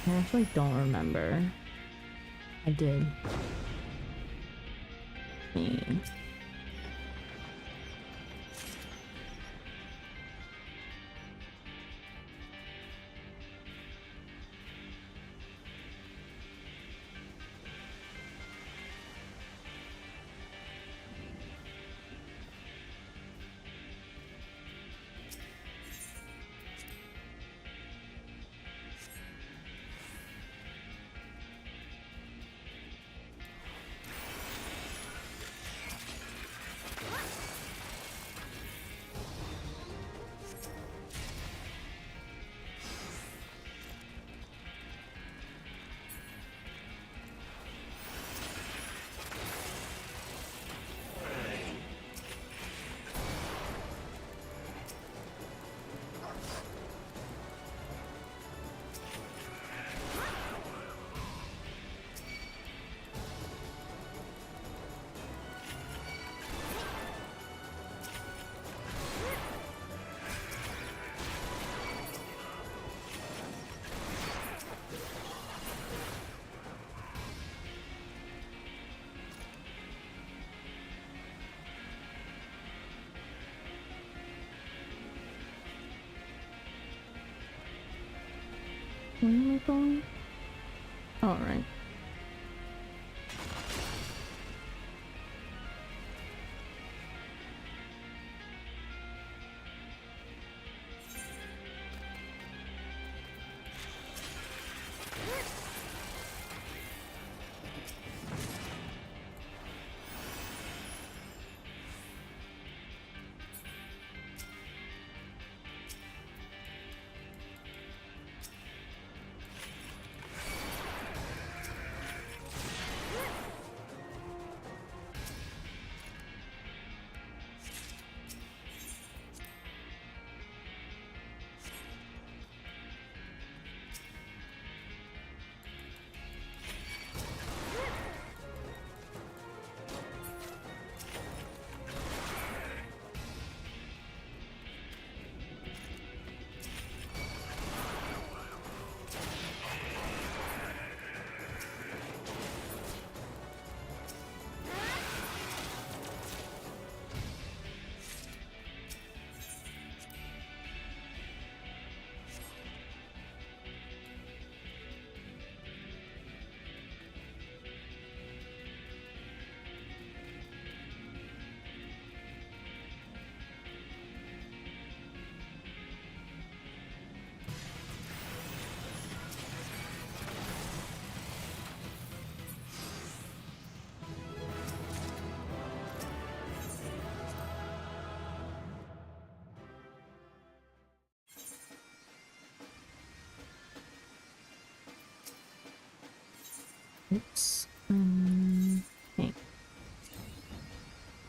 I actually don't remember. I did. Where am I going? All right. Oops. Okay.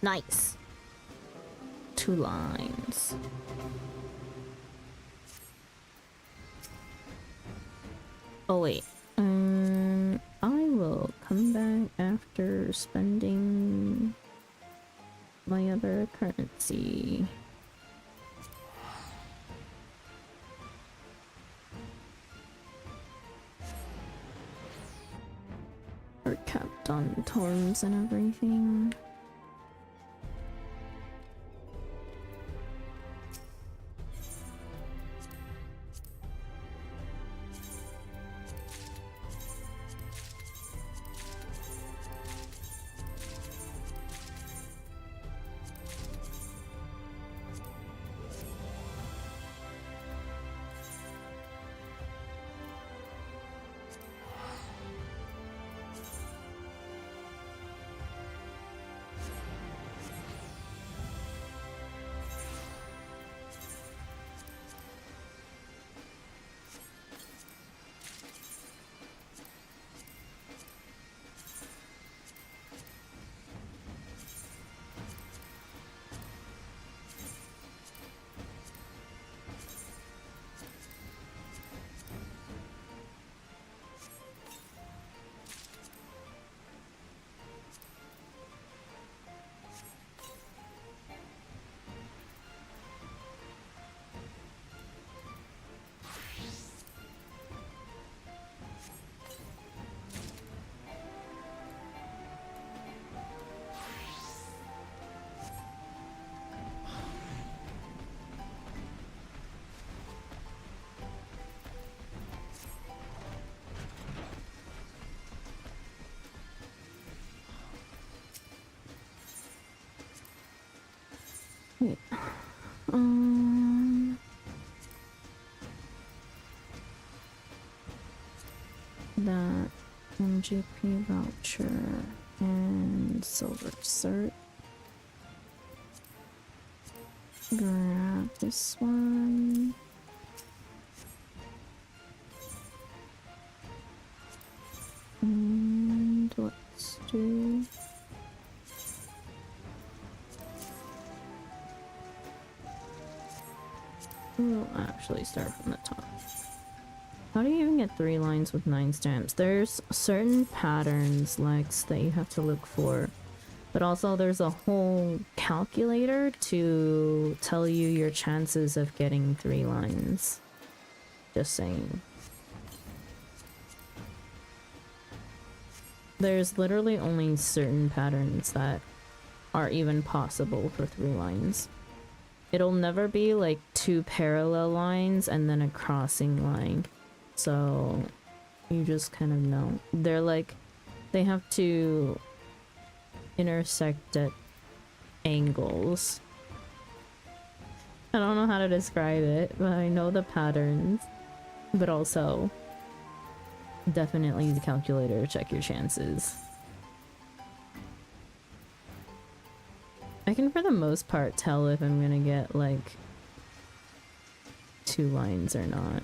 Nice. 2 lines. Oh wait. I will come back after spending my other currency. storms and everything. Wait. That MGP voucher and silver cert. Grab this one. And let's do... We'll actually start from the top. How do you even get 3 lines with 9 stamps? There's certain patterns, Lex, that you have to look for. But also there's a whole calculator to tell you your chances of getting 3 lines. Just saying. There's literally only certain patterns that are even possible for 3 lines. It'll never be like 2 parallel lines and then a crossing line. So you just kind of know. They're like, they have to intersect at angles. I don't know how to describe it, but I know the patterns. But also, definitely use the calculator to check your chances. I can for the most part tell if I'm gonna get like 2 lines or not.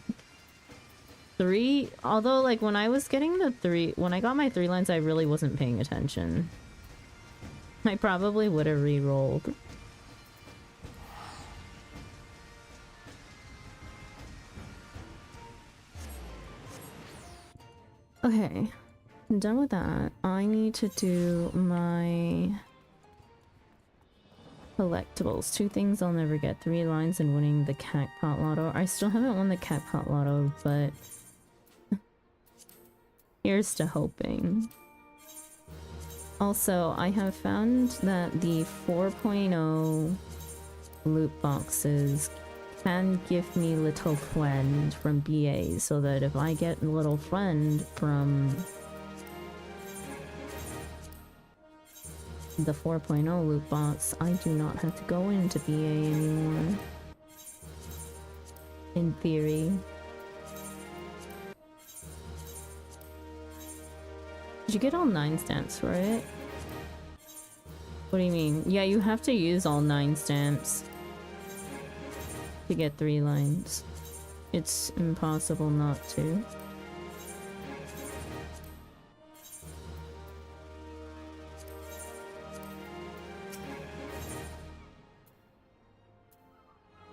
3, although like when I was getting the 3, when I got my 3 lines I really wasn't paying attention. I probably would have re-rolled. Okay, I'm done with that. I need to do my collectibles. 2 things I'll never get. 3 lines and winning the Cacpot Lotto. I still haven't won the Cacpot Lotto, but here's to hoping. Also, I have found that the 4.0 loot boxes can give me Little Friend from BA, so that if I get Little Friend from the 4.0 loot box, I do not have to go into BA anymore. In theory. Did you get all 9 stamps for it? What do you mean? Yeah, you have to use all 9 stamps to get 3 lines. It's impossible not to.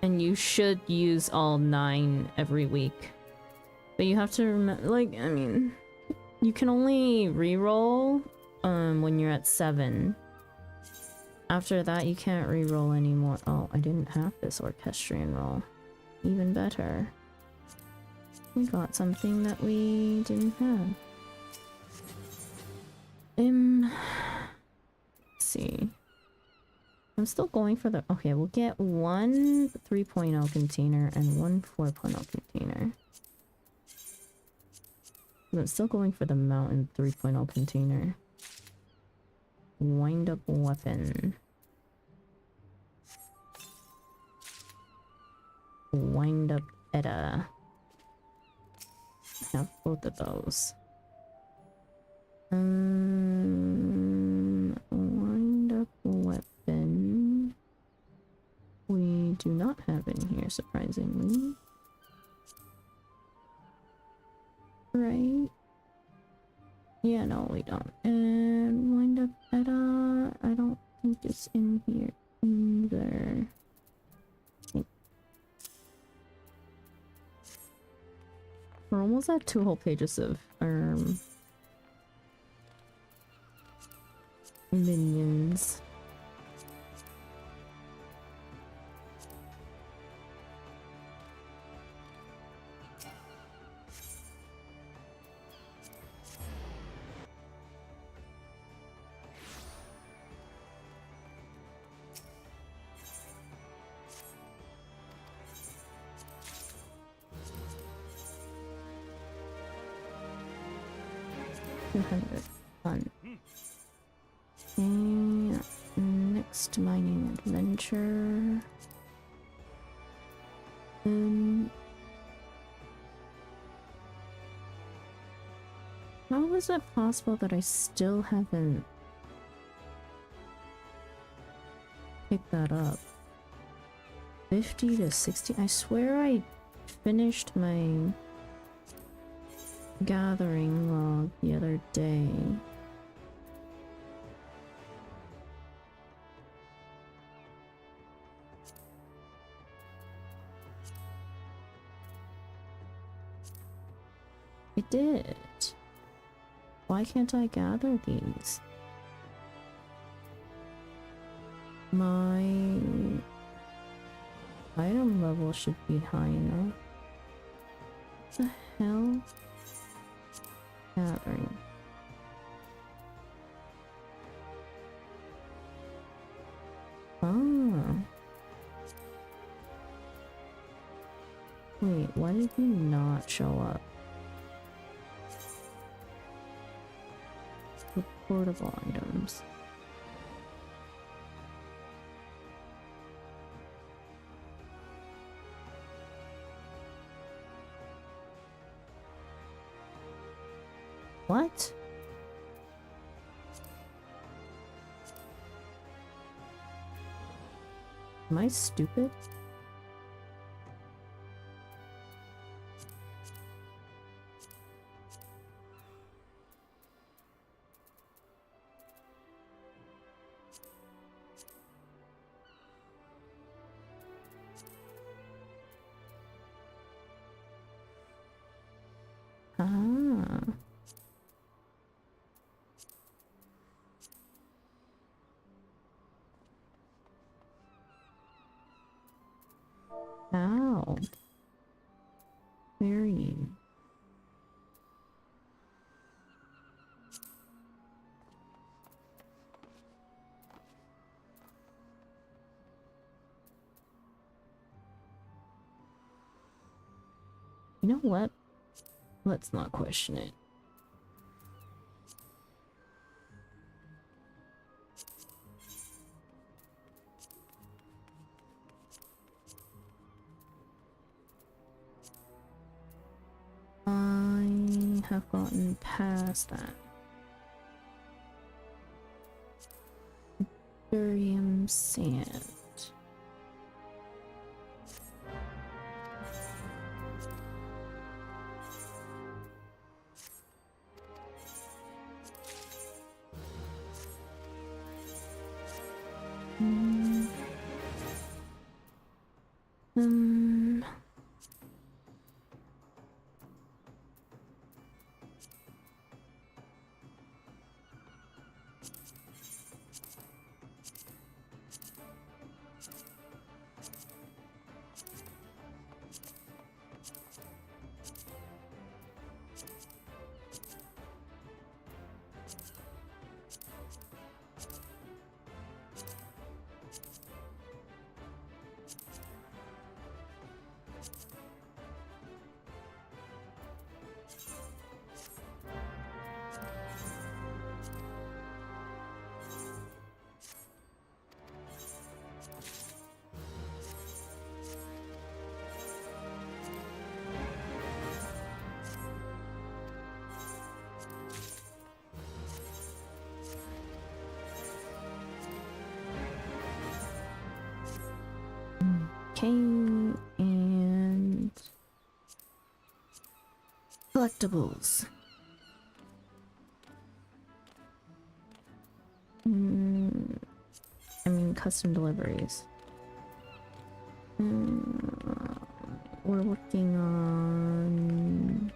And you should use all 9 every week. But you have to remember, like, I mean, you can only re-roll when you're at 7. After that, you can't re-roll anymore. Oh, I didn't have this orchestrion roll. Even better. We got something that we didn't have. let's see. I'm still going for the... Okay, we'll get one 3.0 container and one 4.0 container. I'm still going for the mountain 3.0 container. Wind up weapon. Wind up Edda. I have both of those. Wind up weapon. We do not have in here, surprisingly. Right? Yeah, no, we don't. And wind up Edda. I don't think it's in here either. We're almost at 2 whole pages of minions. Fun. And next mining adventure. How is it possible that I still haven't picked that up? 50 to 60? I swear I finished my gathering log the other day. I did. Why can't I gather these? My item level should be high enough. What the hell? Gathering. Ah. Wait, why did you not show up? Reportable items. What? Am I stupid? Ah. Ow. Very. You know what? Let's not question it. I have gotten past that. Barium sand. cane and collectibles. I mean, custom deliveries. We're working on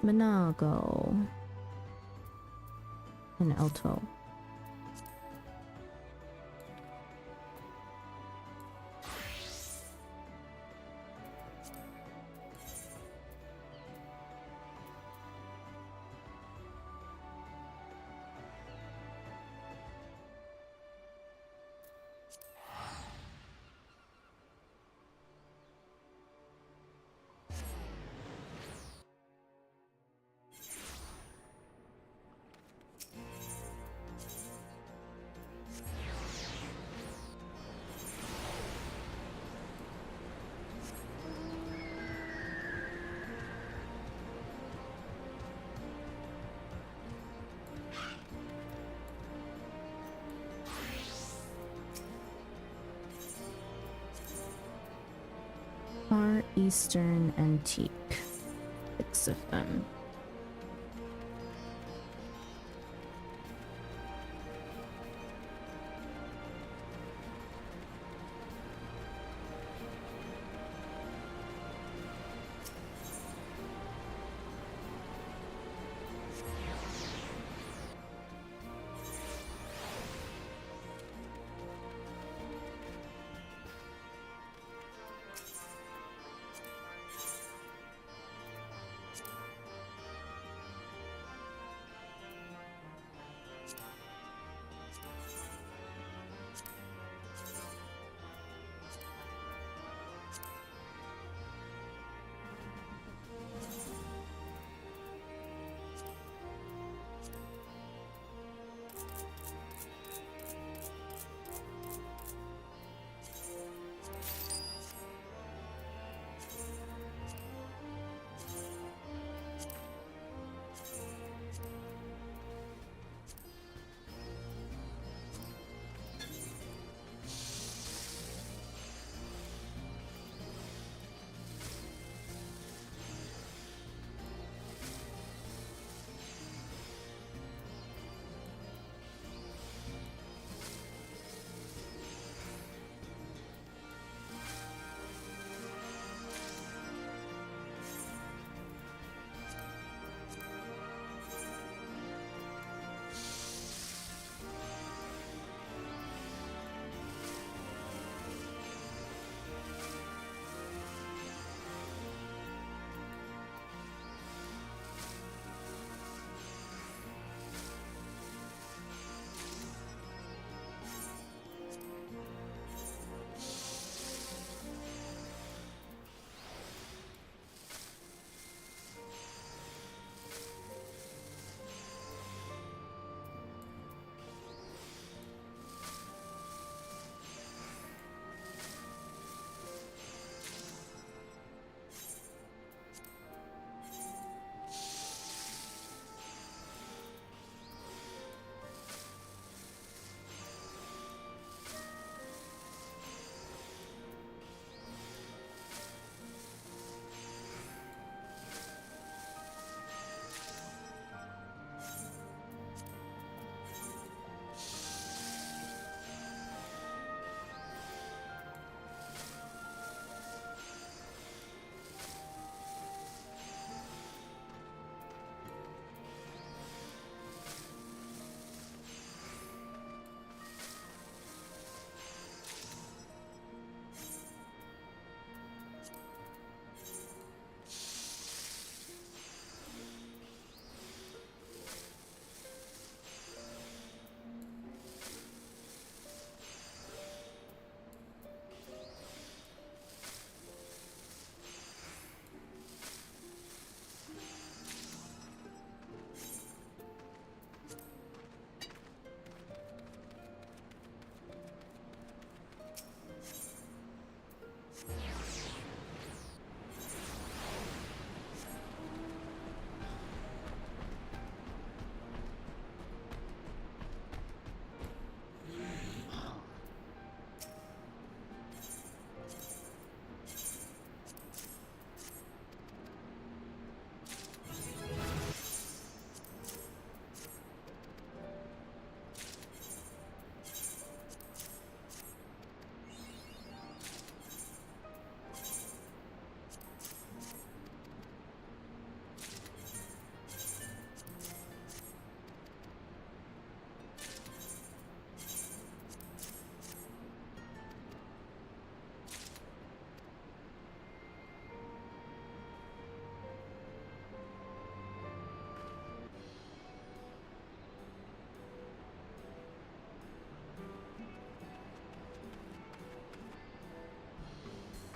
Monago and Alto. Far Eastern Antique. 6 of them.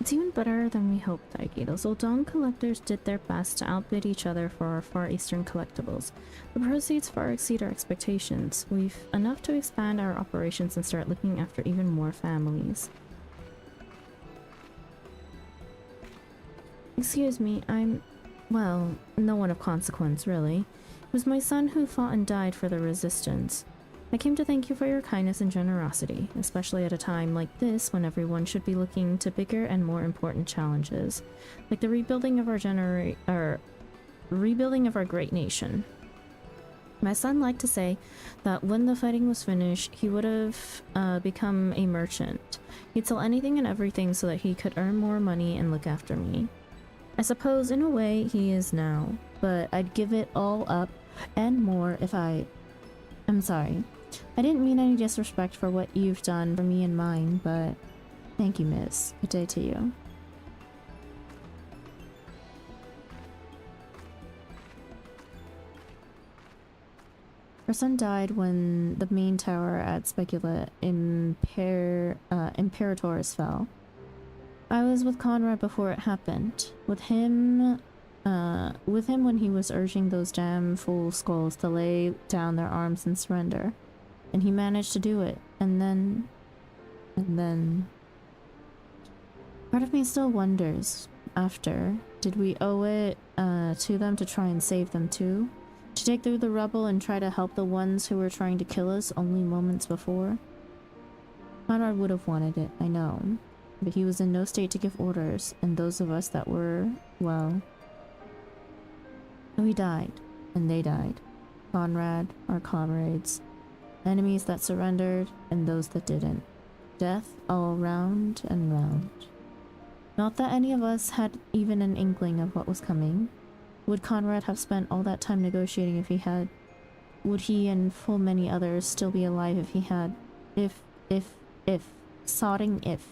It's even better than we hoped, Daiki. Those old Dawn collectors did their best to outbid each other for our Far Eastern collectibles. The proceeds far exceed our expectations. We've enough to expand our operations and start looking after even more families. Excuse me, well, no one of consequence, really. It was my son who fought and died for the Resistance. I came to thank you for your kindness and generosity, especially at a time like this when everyone should be looking to bigger and more important challenges, like the rebuilding of our great nation. My son liked to say that when the fighting was finished, he would have become a merchant. He'd sell anything and everything so that he could earn more money and look after me. I suppose in a way he is now, but I'd give it all up and more if I'm sorry. I didn't mean any disrespect for what you've done for me and mine, but thank you, miss. Good day to you. Her son died when the main tower at Specula Imperators fell. I was with Conrad before it happened. With him when he was urging those damn fool skulls to lay down their arms and surrender. And he managed to do it. And then... Part of me still wonders, after, did we owe it to them to try and save them too? To take through the rubble and try to help the ones who were trying to kill us only moments before? Conrad would have wanted it, I know. But he was in no state to give orders, and those of us that were, well... We died, and they died. Conrad, our comrades. Enemies that surrendered, and those that didn't. Death all round and round. Not that any of us had even an inkling of what was coming. Would Conrad have spent all that time negotiating if he had? Would he and full many others still be alive if he had? If. Sodding if.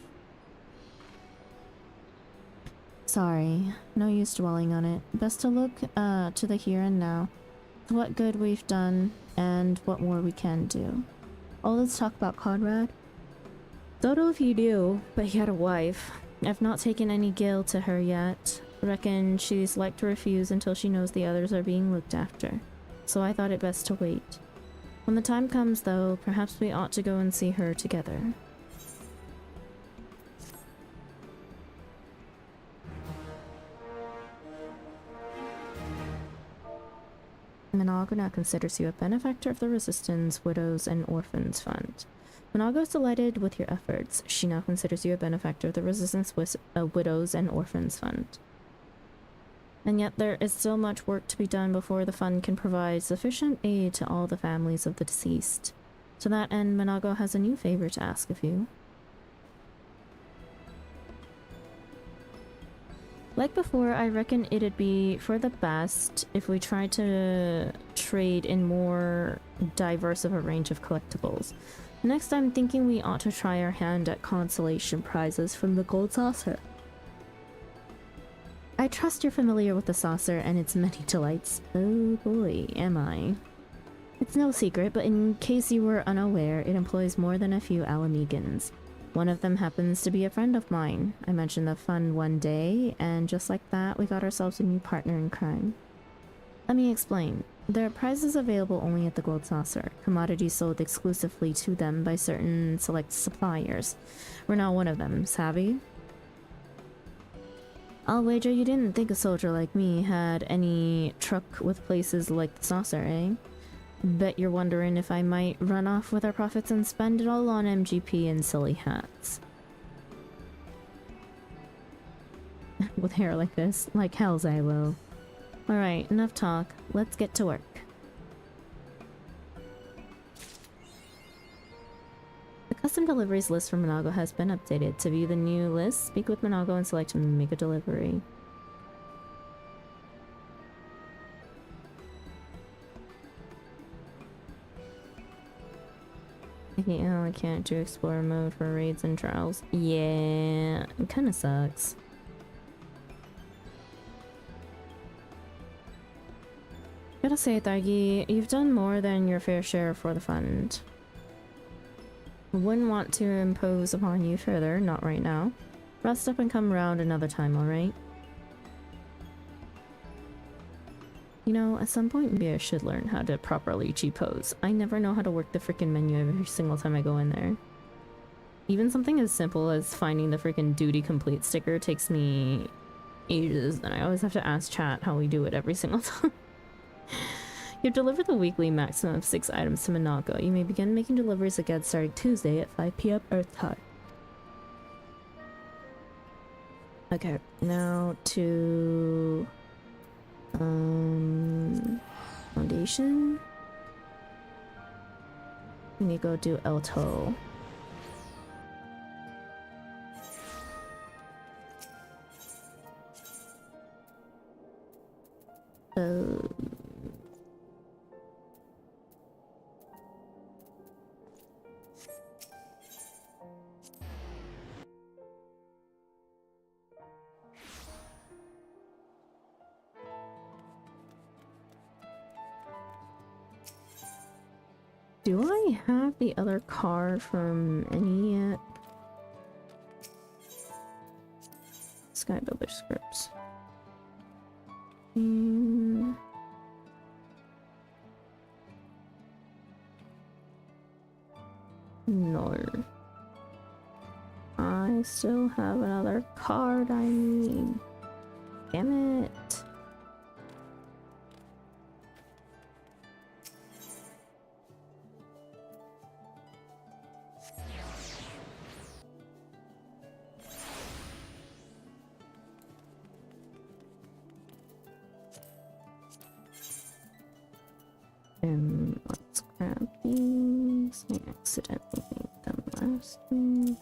Sorry, no use dwelling on it. Best to look to the here and now. What good we've done, and what more we can do. All this talk about Conrad? Don't know if you do, but he had a wife. I've not taken any guilt to her yet. Reckon she's like to refuse until she knows the others are being looked after. So I thought it best to wait. When the time comes, though, perhaps we ought to go and see her together. Minago now considers you a benefactor of the Resistance, Widows, and Orphans Fund. Minago is delighted with your efforts. She now considers you a benefactor of the Resistance, Widows, and Orphans Fund. And yet there is still much work to be done before the fund can provide sufficient aid to all the families of the deceased. To that end, Minago has a new favor to ask of you. Like before, I reckon it'd be for the best if we tried to trade in more diverse of a range of collectibles. Next, I'm thinking we ought to try our hand at consolation prizes from the Gold Saucer. I trust you're familiar with the saucer and its many delights. Oh boy, am I. It's no secret, but in case you were unaware, it employs more than a few Alamegans. One of them happens to be a friend of mine. I mentioned the fund one day, and just like that, we got ourselves a new partner in crime. Let me explain. There are prizes available only at the Gold Saucer, commodities sold exclusively to them by certain select suppliers. We're not one of them, savvy? I'll wager you didn't think a soldier like me had any truck with places like the Saucer, eh? Bet you're wondering if I might run off with our profits and spend it all on MGP and silly hats. With hair like this, like hells I will. Alright, enough talk. Let's get to work. The custom deliveries list for Minago has been updated. To view the new list, speak with Minago and select Make a Delivery. Yeah, I can't do Explorer mode for raids and trials. Yeah, it kinda sucks. Gotta say, Thargi, you've done more than your fair share for the fund. Wouldn't want to impose upon you further, not right now. Rest up and come around another time, alright? You know, at some point maybe I should learn how to properly G-pose. I never know how to work the freaking menu every single time I go in there. Even something as simple as finding the freaking duty complete sticker takes me ages, and I always have to ask chat how we do it every single time. You've delivered the weekly maximum of 6 items to Monaco. You may begin making deliveries again starting Tuesday at 5 PM Earth time. Okay, now to... Foundation? We need to go do Elto. Do I have the other card from any yet? Skybuilder scripts. No. I still have another card I need. Damn it. Let's grab these. I accidentally made them last week.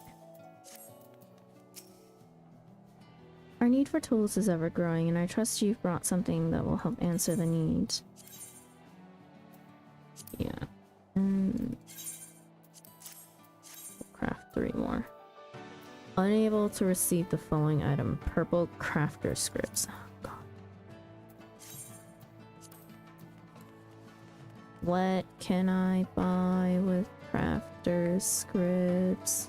Our need for tools is ever growing, and I trust you've brought something that will help answer the need. Yeah. We'll craft 3 more. Unable to receive the following item. Purple crafter scripts. Oh, God. What can I buy with crafter scripts?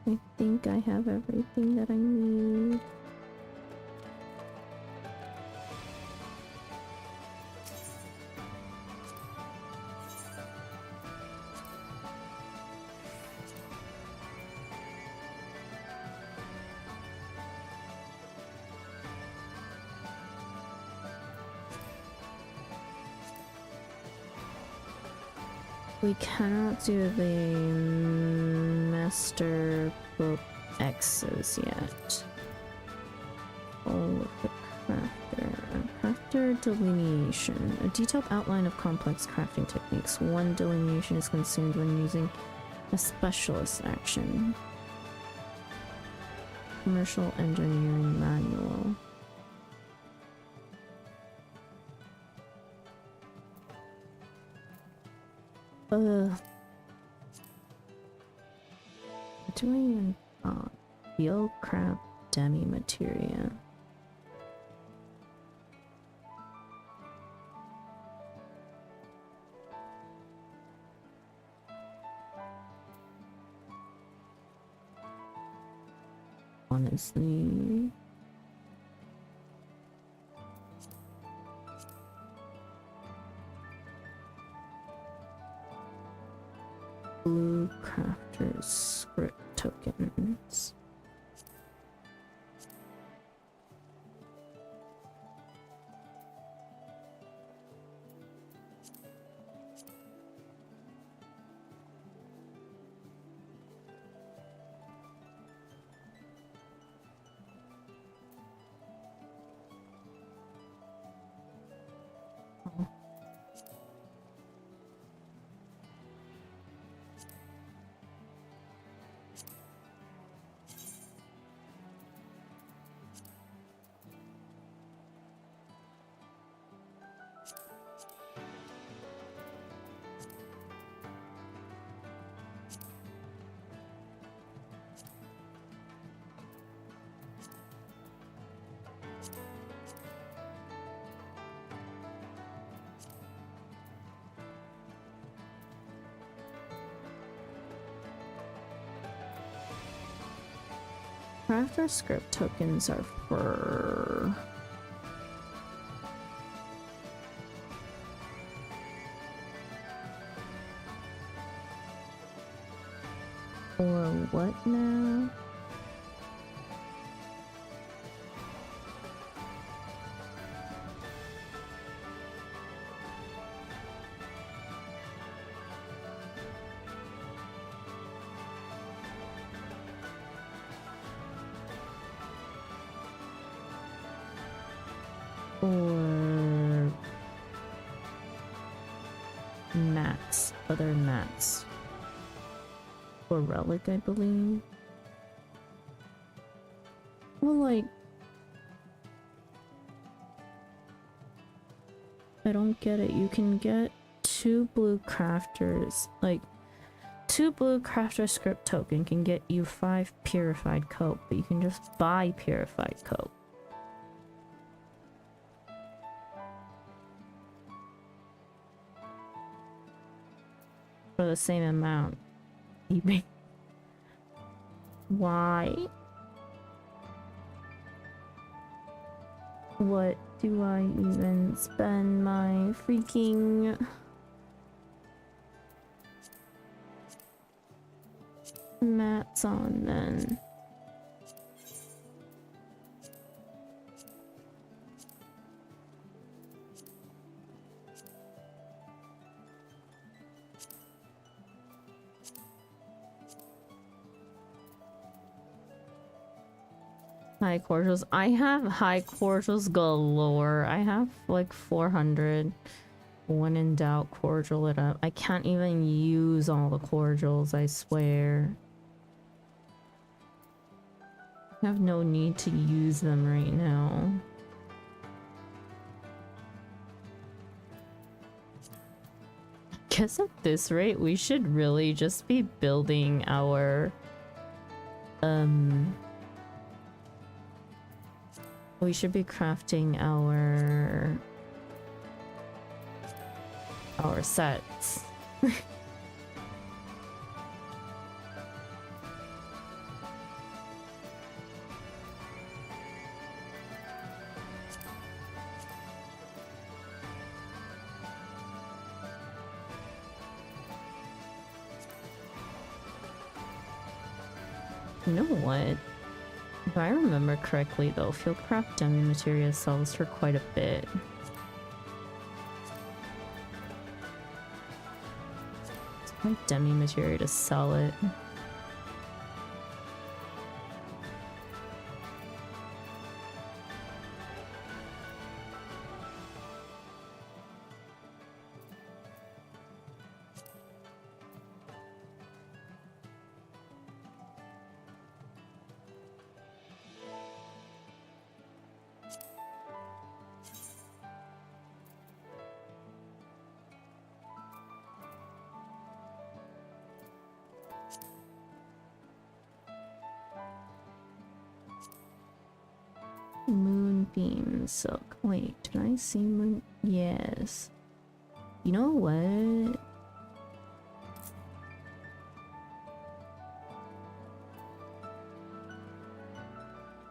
I think I have everything that I need. We cannot do the Master Book X's yet. Oh, the crafter. Crafter delineation. A detailed outline of complex crafting techniques. 1 delineation is consumed when using a specialist action. Commercial engineering manual. What do I even Steel crab demi materia. Honestly, blue crafters script tokens. Crafter script tokens are for... For what now? Or mats, other mats. Or relic, I believe. Well, like, I don't get it. You can get 2 blue crafters, like 2 blue crafter script token can get you 5 purified coke, but you can just buy purified coke. For the same amount. Why? What do I even spend my freaking mats on then? High cordials. I have high cordials galore. I have like 400. When in doubt, cordial it up. I can't even use all the cordials, I swear. I have no need to use them right now. Guess at this rate, we should really just be building our... We should be crafting our sets. You know what? If I remember correctly though, Fieldcraft demi materia sells for quite a bit. It's my demi materia to sell it. Moonbeam silk. Wait, did I see moon? Yes. You know what?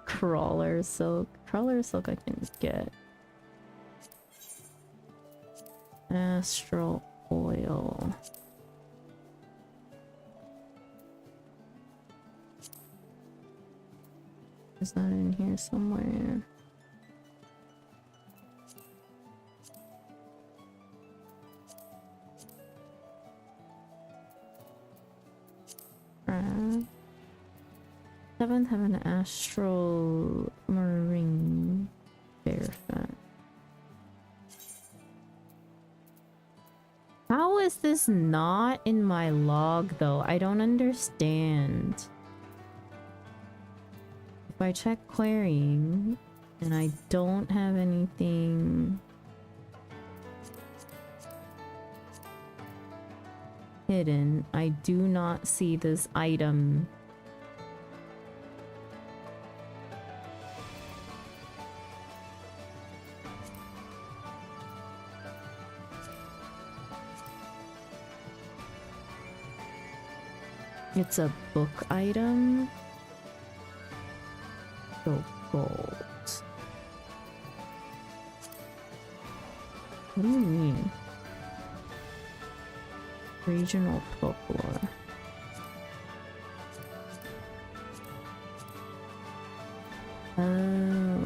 Crawler silk. Crawler silk I can get. Astral oil. Is that in here somewhere? Seventh have an astral marine bear fat. How is this not in my log though? I don't understand. If I check querying and I don't have anything hidden, I do not see this item. It's a book item. Go gold. What do you mean? Regional folklore. Oh.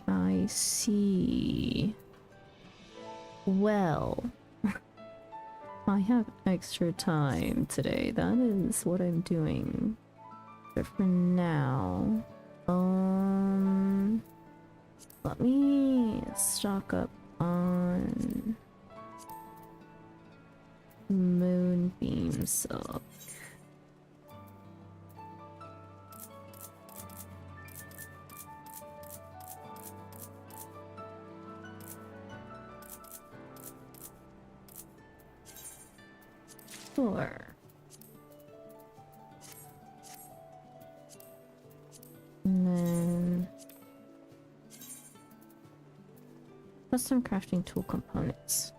I see. Well, I have extra time today. That is what I'm doing. But for now, let me stock up on moonbeam silk. Sure. And then custom crafting tool components.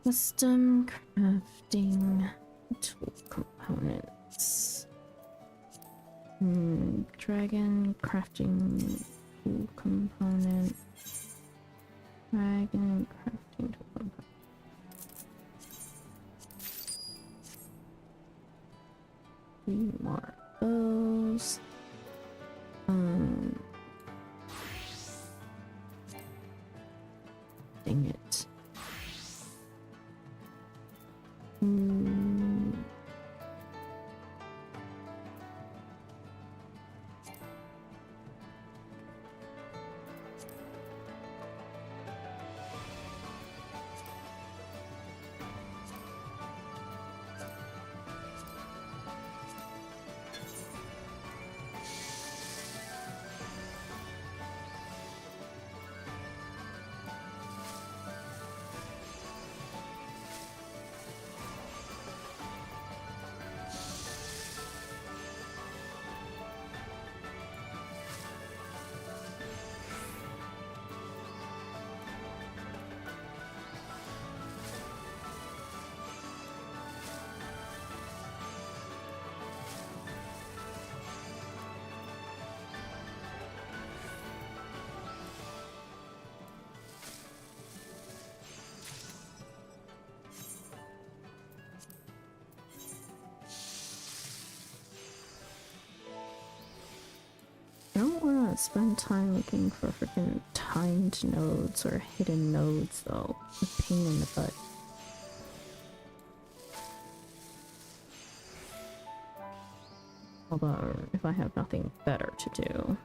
Custom crafting tool components. Dragon crafting tool component. Dragon crafting tool component. Three more of those. Dang it. I don't want to spend time looking for freaking timed nodes or hidden nodes, though. A pain in the butt. Although, if I have nothing better to do.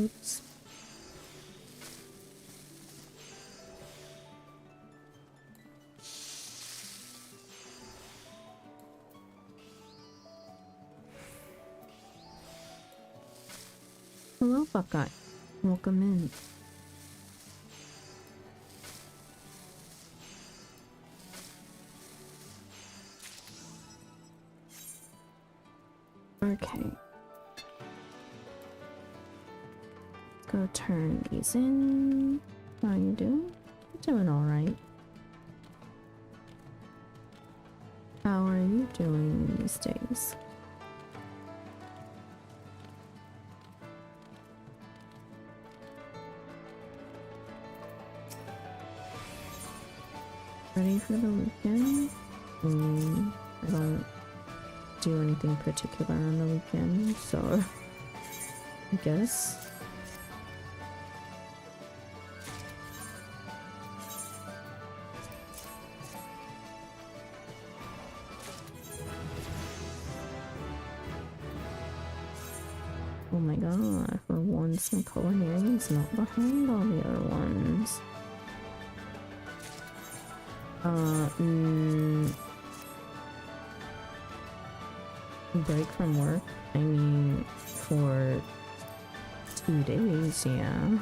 Oops. Hello, Buckeye. Welcome in. Okay. Go turn these in. How are you doing? Doing alright. How are you doing these days? Ready for the weekend? I don't do anything particular on the weekend, so I guess. Oh my god, for once my culinarian's not behind all the other ones. Break from work? I mean, for 2 days, yeah.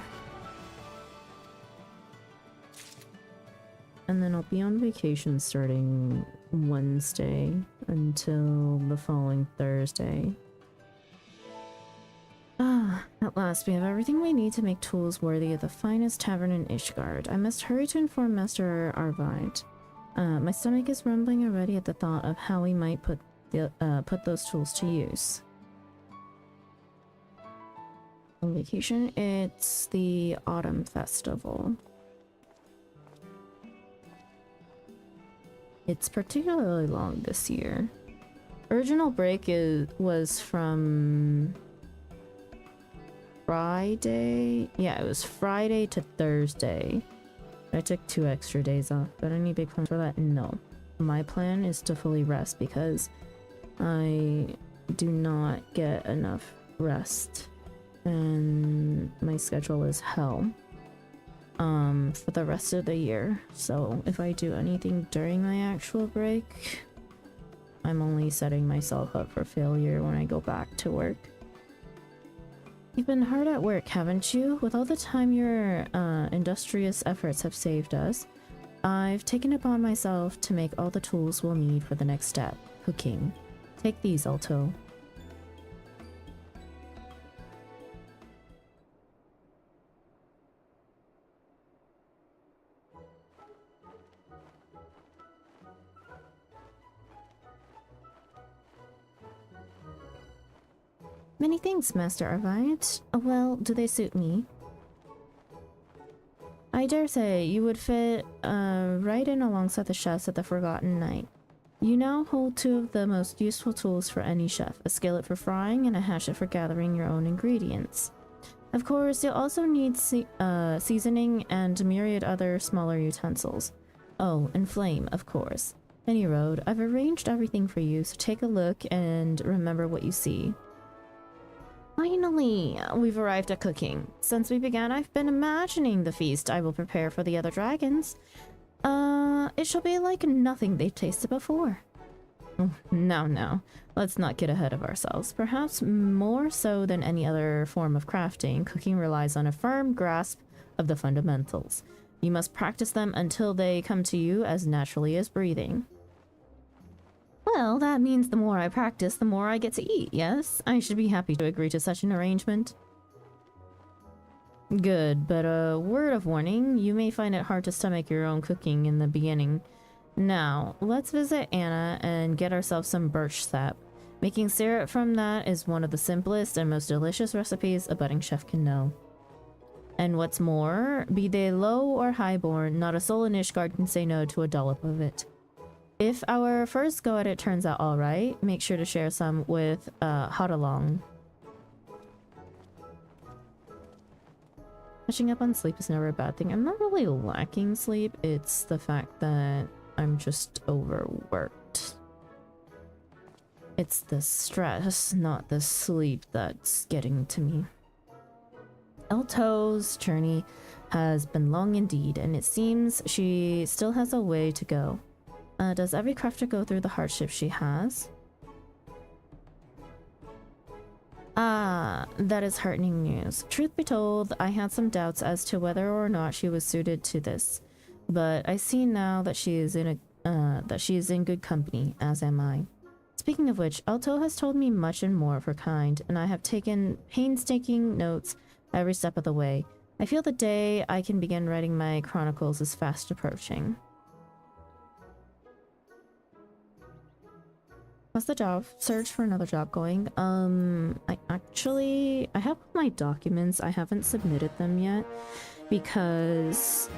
And then I'll be on vacation starting Wednesday until the following Thursday. Ah, at last we have everything we need to make tools worthy of the finest tavern in Ishgard. I must hurry to inform Master Arvide. My stomach is rumbling already at the thought of how we might put those tools to use. On vacation, it's the Autumn Festival. It's particularly long this year. Original break was from Friday. Yeah, it was Friday to Thursday. I took 2 extra days off, but any big plans for that? No. My plan is to fully rest because I do not get enough rest and my schedule is hell for the rest of the year. So if I do anything during my actual break, I'm only setting myself up for failure when I go back to work. You've been hard at work, haven't you? With all the time your industrious efforts have saved us, I've taken upon myself to make all the tools we'll need for the next step, cooking. Take these, Alto. Many thanks, Master Arvide. Well, do they suit me? I dare say you would fit right in alongside the chefs at the Forgotten Night. You now hold 2 of the most useful tools for any chef, a skillet for frying and a hatchet for gathering your own ingredients. Of course, you'll also need seasoning and myriad other smaller utensils. Oh, and flame, of course. Any road, I've arranged everything for you, so take a look and remember what you see. Finally, we've arrived at cooking. Since we began, I've been imagining the feast I will prepare for the other dragons. It shall be like nothing they've tasted before. No. Let's not get ahead of ourselves. Perhaps more so than any other form of crafting, cooking relies on a firm grasp of the fundamentals. You must practice them until they come to you as naturally as breathing. Well, that means the more I practice, the more I get to eat, yes? I should be happy to agree to such an arrangement. Good, but a word of warning, you may find it hard to stomach your own cooking in the beginning. Now, let's visit Anna and get ourselves some birch sap. Making syrup from that is one of the simplest and most delicious recipes a budding chef can know. And what's more, be they low or highborn, not a soul in Ishgard can say no to a dollop of it. If our first go at it turns out alright, make sure to share some with Hadalong. Catching up on sleep is never a bad thing. I'm not really lacking sleep, it's the fact that I'm just overworked. It's the stress, not the sleep, that's getting to me. Alto's journey has been long indeed, and it seems she still has a way to go. Does every crafter go through the hardships she has? Ah, that is heartening news. Truth be told, I had some doubts as to whether or not she was suited to this, but I see now that she is in good company, as am I. Speaking of which, Alto has told me much and more of her kind, and I have taken painstaking notes every step of the way. I feel the day I can begin writing my chronicles is fast approaching. How's the job search for another job going? I have my documents. I haven't submitted them yet because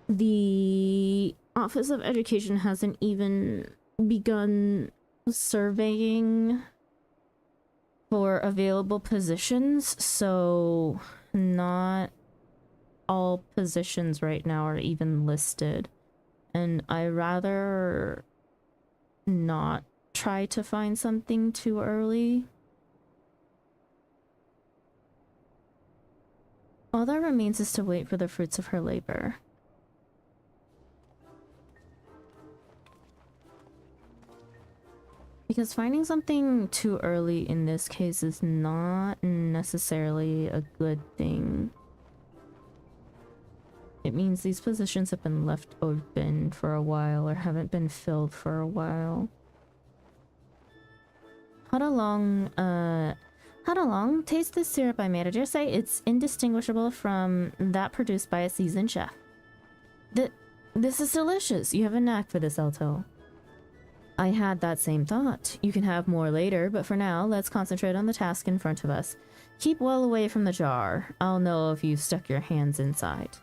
the Office of Education hasn't even begun surveying for available positions, so not all positions right now are even listed, and I rather not try to find something too early. All that remains is to wait for the fruits of her labor. Because finding something too early in this case is not necessarily a good thing. It means these positions have been left open for a while or haven't been filled for a while. How long? Taste this syrup I made. I dare say it's indistinguishable from that produced by a seasoned chef. This is delicious. You have a knack for this, Alto. I had that same thought. You can have more later, but for now, let's concentrate on the task in front of us. Keep well away from the jar. I'll know if you've stuck your hands inside.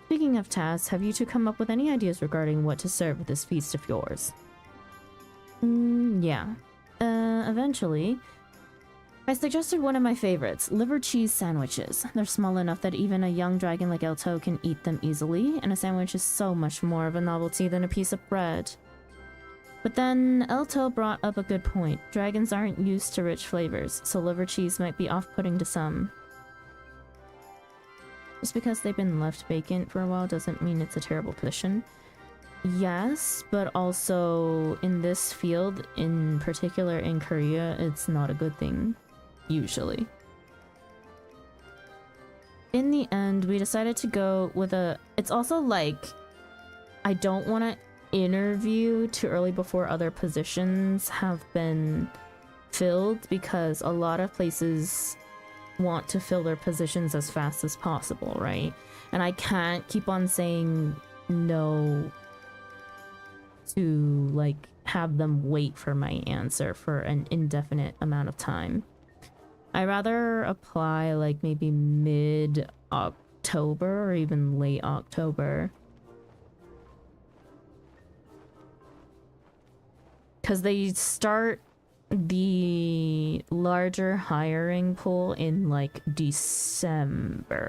Speaking of tasks, have you two come up with any ideas regarding what to serve at this feast of yours? Yeah. Eventually. I suggested one of my favorites, liver cheese sandwiches. They're small enough that even a young dragon like Elto can eat them easily, and a sandwich is so much more of a novelty than a piece of bread. But then Elto brought up a good point. Dragons aren't used to rich flavors, so liver cheese might be off-putting to some. Just because they've been left vacant for a while doesn't mean it's a terrible position. Yes, but also in this field, in particular in Korea, it's not a good thing. Usually. In the end, we decided to go with a... It's also like, I don't want to interview too early before other positions have been filled, because a lot of places want to fill their positions as fast as possible, right? And I can't keep on saying no to, like, have them wait for my answer for an indefinite amount of time. I rather apply like maybe mid-October or even late October. Because they start the larger hiring pool in like December.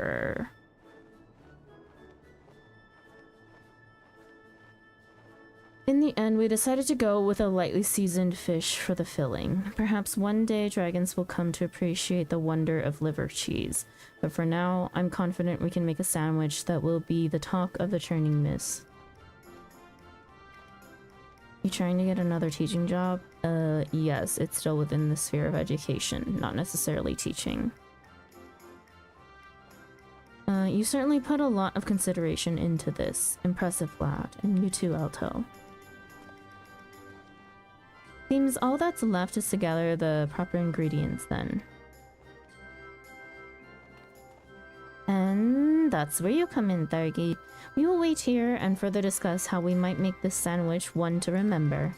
In the end, we decided to go with a lightly seasoned fish for the filling. Perhaps one day dragons will come to appreciate the wonder of liver cheese. But for now, I'm confident we can make a sandwich that will be the talk of the churning mist. You trying to get another teaching job? Yes, it's still within the sphere of education, not necessarily teaching. You certainly put a lot of consideration into this. Impressive, lad. And you too, Alto. Seems all that's left is to gather the proper ingredients then. And that's where you come in, Thargi. We will wait here and further discuss how we might make this sandwich one to remember.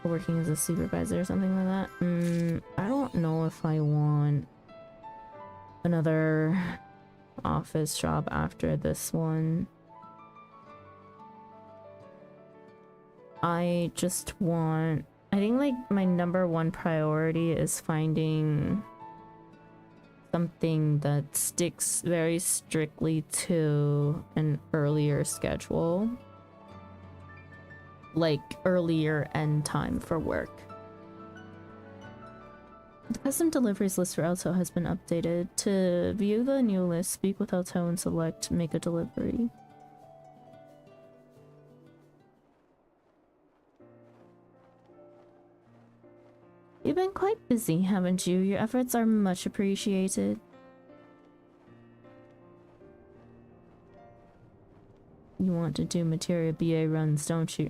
Working as a supervisor or something like that? I don't know if I want another office job after this one. I just want... I think like my #1 priority is finding something that sticks very strictly to an earlier schedule. Like earlier end time for work. The custom deliveries list for Alto has been updated. To view the new list, speak with Alto and select make a delivery. You've been quite busy, haven't you? Your efforts are much appreciated. You want to do materia BA runs, don't you?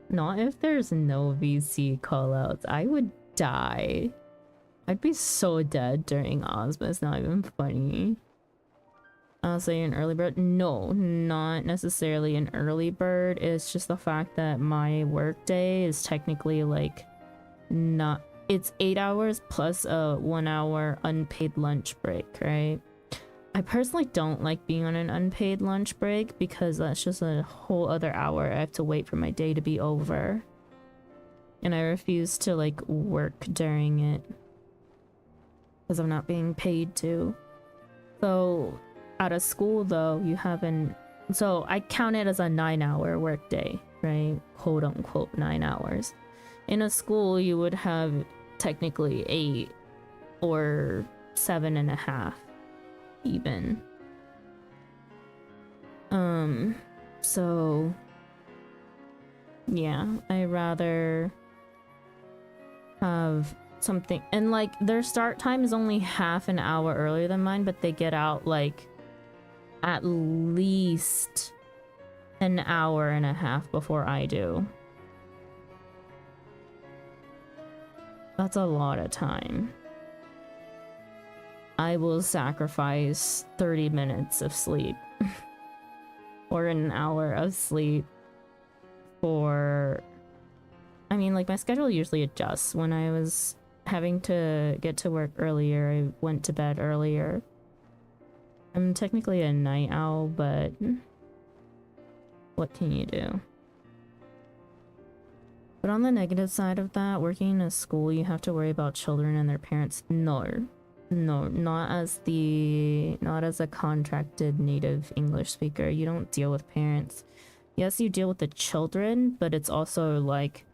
Not if there's no VC callouts. I would die. I'd be so dead during Oz, but it's not even funny. I'll say an early bird. No, not necessarily an early bird. It's just the fact that my work day is technically like not... It's 8 hours plus a 1 hour unpaid lunch break, right? I personally don't like being on an unpaid lunch break because that's just a whole other hour I have to wait for my day to be over. And I refuse to like work during it because I'm not being paid to. So out of school though, you have an... So I count it as a 9-hour work day, right? Quote unquote 9 hours. In a school, you would have technically 8 or 7.5 even. So yeah, I rather have something, and like their start time is only half an hour earlier than mine, but they get out like at least an hour and a half before I do. That's a lot of time. I will sacrifice 30 minutes of sleep or an hour of sleep for, I mean, like my schedule usually adjusts. When I was having to get to work earlier, I went to bed earlier. I'm technically a night owl, but what can you do? But on the negative side of that, working in a school, you have to worry about children and their parents. No, not as a contracted native English speaker. You don't deal with parents. Yes, you deal with the children, but it's also like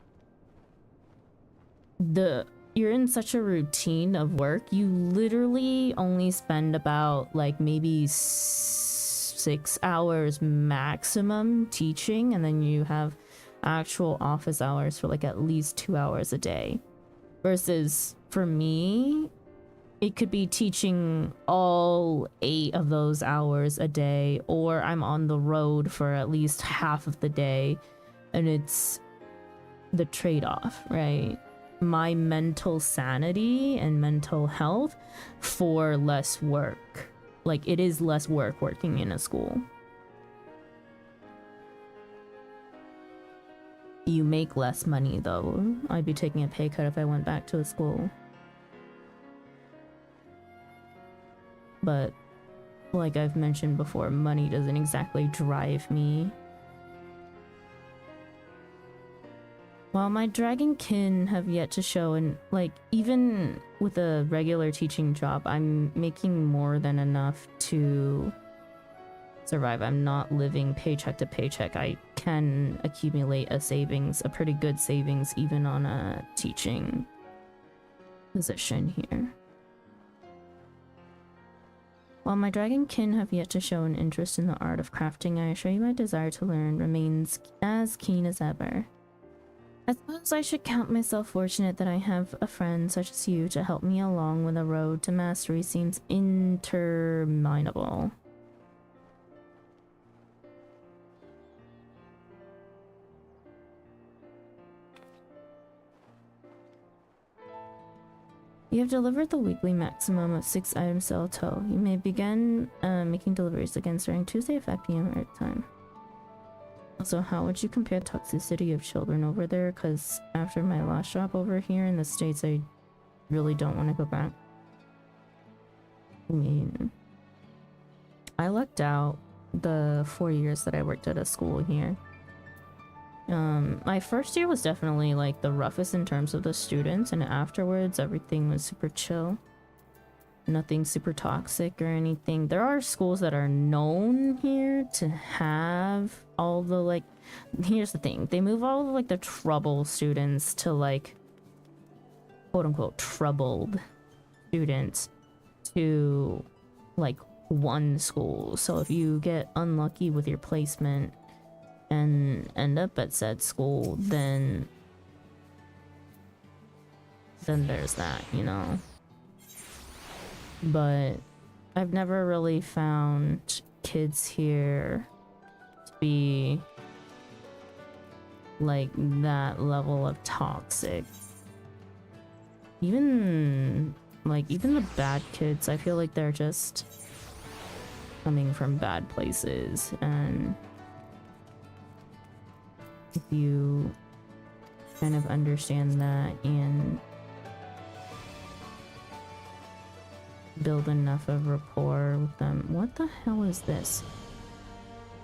you're in such a routine of work. You literally only spend about like maybe 6 hours maximum teaching, and then you have actual office hours for like at least 2 hours a day. Versus for me, it could be teaching all 8 of those hours a day, or I'm on the road for at least half of the day, and it's the trade-off, right? My mental sanity and mental health for less work. Like, it is less work working in a school. You make less money though. I'd be taking a pay cut if I went back to a school. But like I've mentioned before, money doesn't exactly drive me. While my dragon kin have yet to show, and like even with a regular teaching job, I'm making more than enough to survive. I'm not living paycheck to paycheck. I can accumulate a pretty good savings even on a teaching position here. While my dragon kin have yet to show an interest in the art of crafting, I assure you my desire to learn remains as keen as ever. I suppose I should count myself fortunate that I have a friend such as you to help me along when the road to mastery seems interminable. You have delivered the weekly maximum of 6 items to El Toe. You may begin making deliveries again starting Tuesday at 5 p.m. Earth time. Also, how would you compare toxicity of children over there? Because after my last job over here in the States, I really don't want to go back. I mean, I lucked out the 4 years that I worked at a school here. My first year was definitely like the roughest in terms of the students, and afterwards everything was super chill. Nothing super toxic or anything. There are schools that are known here to have all the like, here's the thing, they move all of like the trouble students to like quote unquote troubled students to like one school. So if you get unlucky with your placement and end up at said school, then there's that, you know. But I've never really found kids here to be like that level of toxic. Even the bad kids, I feel like they're just coming from bad places, and if you kind of understand that and build enough of rapport with them. What the hell is this?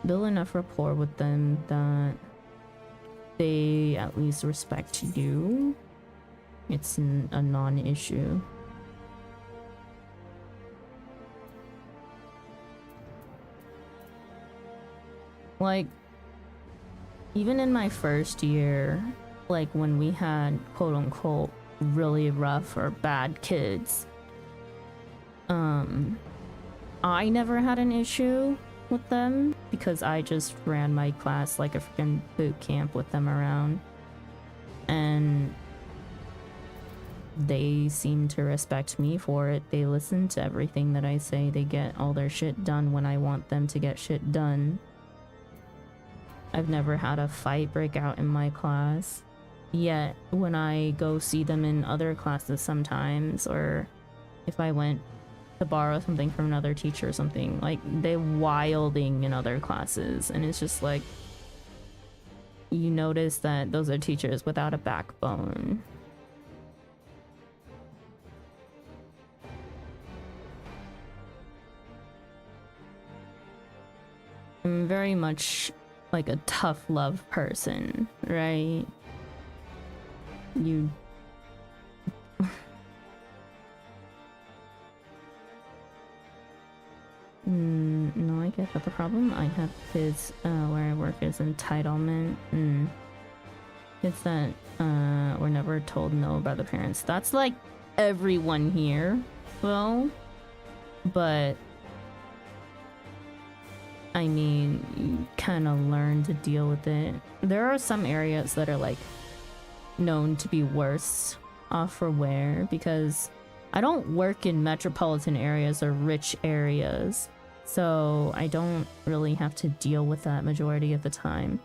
Build enough rapport with them that they at least respect you. It's a non-issue. Like, even in my first year, like when we had quote-unquote really rough or bad kids. I never had an issue with them because I just ran my class like a freaking boot camp with them around. And they seem to respect me for it. They listen to everything that I say. They get all their shit done when I want them to get shit done. I've never had a fight break out in my class. Yet, when I go see them in other classes sometimes, or if I went to borrow something from another teacher or something, like, they wilding in other classes, and it's just like, you notice that those are teachers without a backbone. I'm very much like a tough love person, right? You no, I get that. The problem I have kids where I work is entitlement. Kids that were never told no by the parents. That's like everyone here, well, but I mean, you kind of learn to deal with it. There are some areas that are like known to be worse off for wear because I don't work in metropolitan areas or rich areas, so I don't really have to deal with that majority of the time.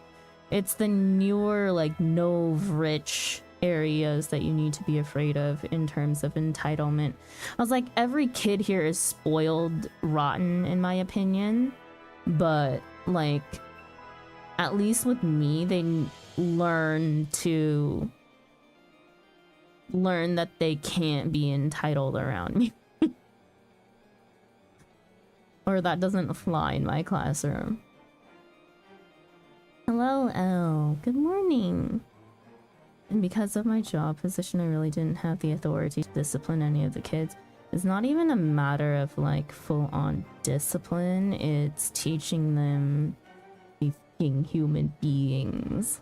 It's the newer, like, no-rich areas that you need to be afraid of in terms of entitlement. I was like, every kid here is spoiled rotten, in my opinion, but, like, at least with me, they learn that they can't be entitled around me. Or that doesn't fly in my classroom. Hello, Elle. Good morning. And because of my job position, I really didn't have the authority to discipline any of the kids. It's not even a matter of like full-on discipline. It's teaching them to be fucking human beings.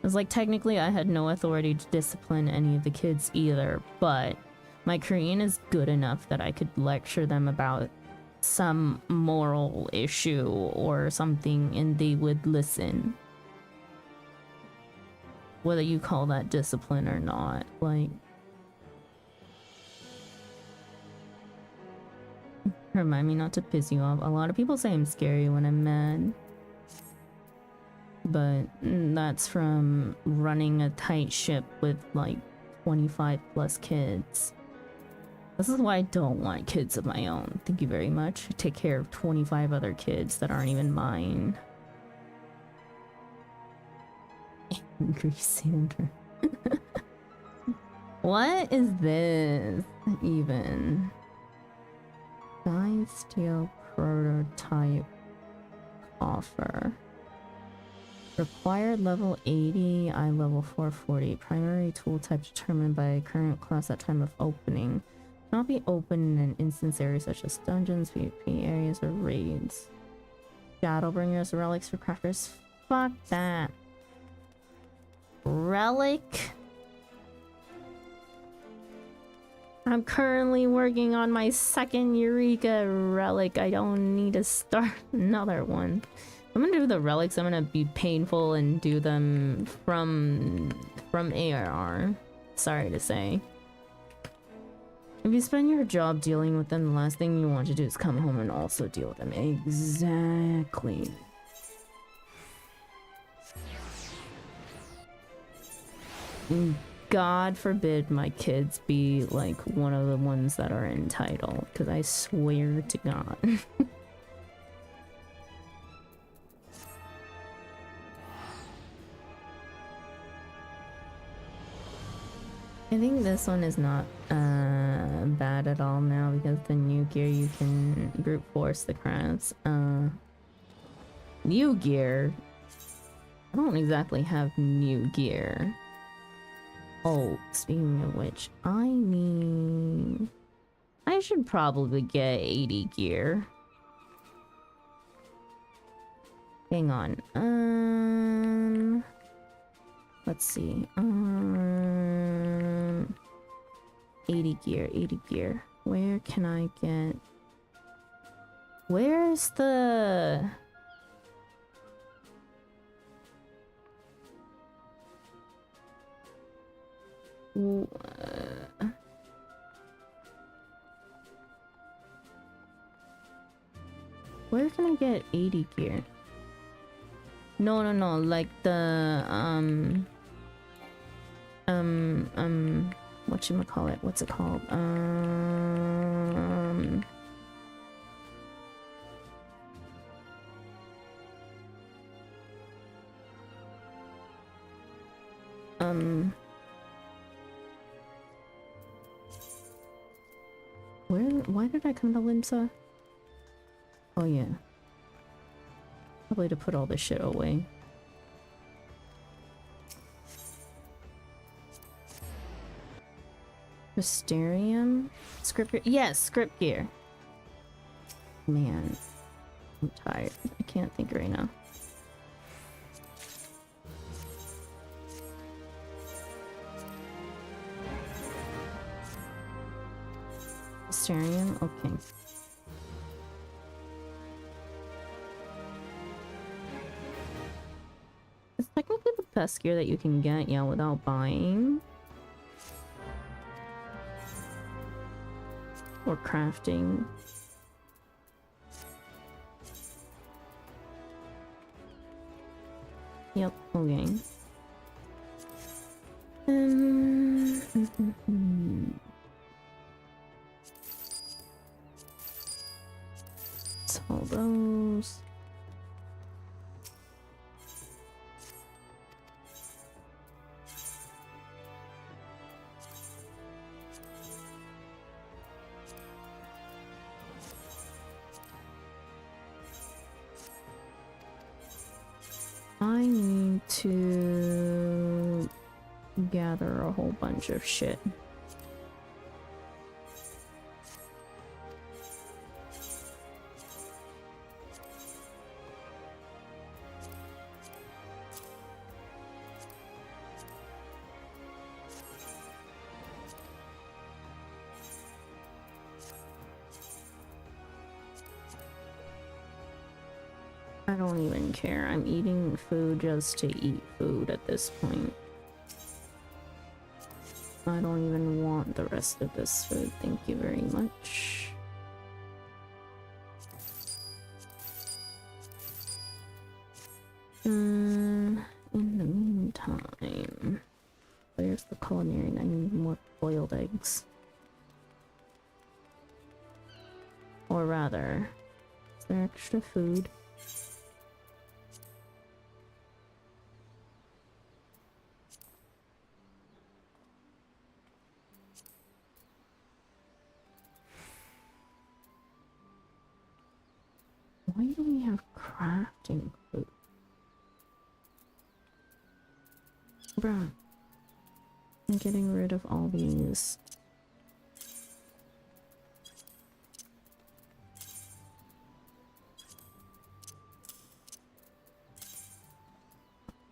It's like, technically I had no authority to discipline any of the kids either, but my Korean is good enough that I could lecture them about some moral issue or something and they would listen. Whether you call that discipline or not, like... Remind me not to piss you off. A lot of people say I'm scary when I'm mad. But that's from running a tight ship with like 25 plus kids. This is why I don't want kids of my own. Thank you very much. I take care of 25 other kids that aren't even mine. Angry Sandra. What is this even? Die steel prototype offer. Required level 80, eye level 440. Primary tool type determined by current class at time of opening. Cannot be opened in an instance area such as dungeons, PvP areas, or raids. Shadowbringers, relics for crafters. Fuck that. Relic? I'm currently working on my second Eureka relic. I don't need to start another one. I'm gonna do the relics. I'm gonna be painful and do them from ARR. Sorry to say. If you spend your job dealing with them, the last thing you want to do is come home and also deal with them. Exactly. God forbid my kids be like one of the ones that are entitled, because I swear to God. I think this one is not bad at all now because the new gear you can brute force the crafts. New gear? I don't exactly have new gear. Oh, speaking of which, I should probably get 80 gear. Hang on. Let's see. 80 gear, 80 gear. Where can I get... Where's the... Where can I get 80 gear? No, no, no, like the, whatchamacallit, what's it called? Why did I come to Limsa? Oh yeah. Probably to put all this shit away. Mysterium? Script gear? Yes, script gear. Man, I'm tired. I can't think right now. Mysterium? Okay. It's technically the best gear that you can get, yeah, without buying. Or crafting. Yep, okay. All those. I need to gather a whole bunch of shit. I don't even care. I'm eating food just to eat food at this point. I don't even want the rest of this food. Thank you very much. In the meantime, where's the culinary? I need more boiled eggs. Or rather, is there extra food? Why do we have crafting food? Bruh. I'm getting rid of all these.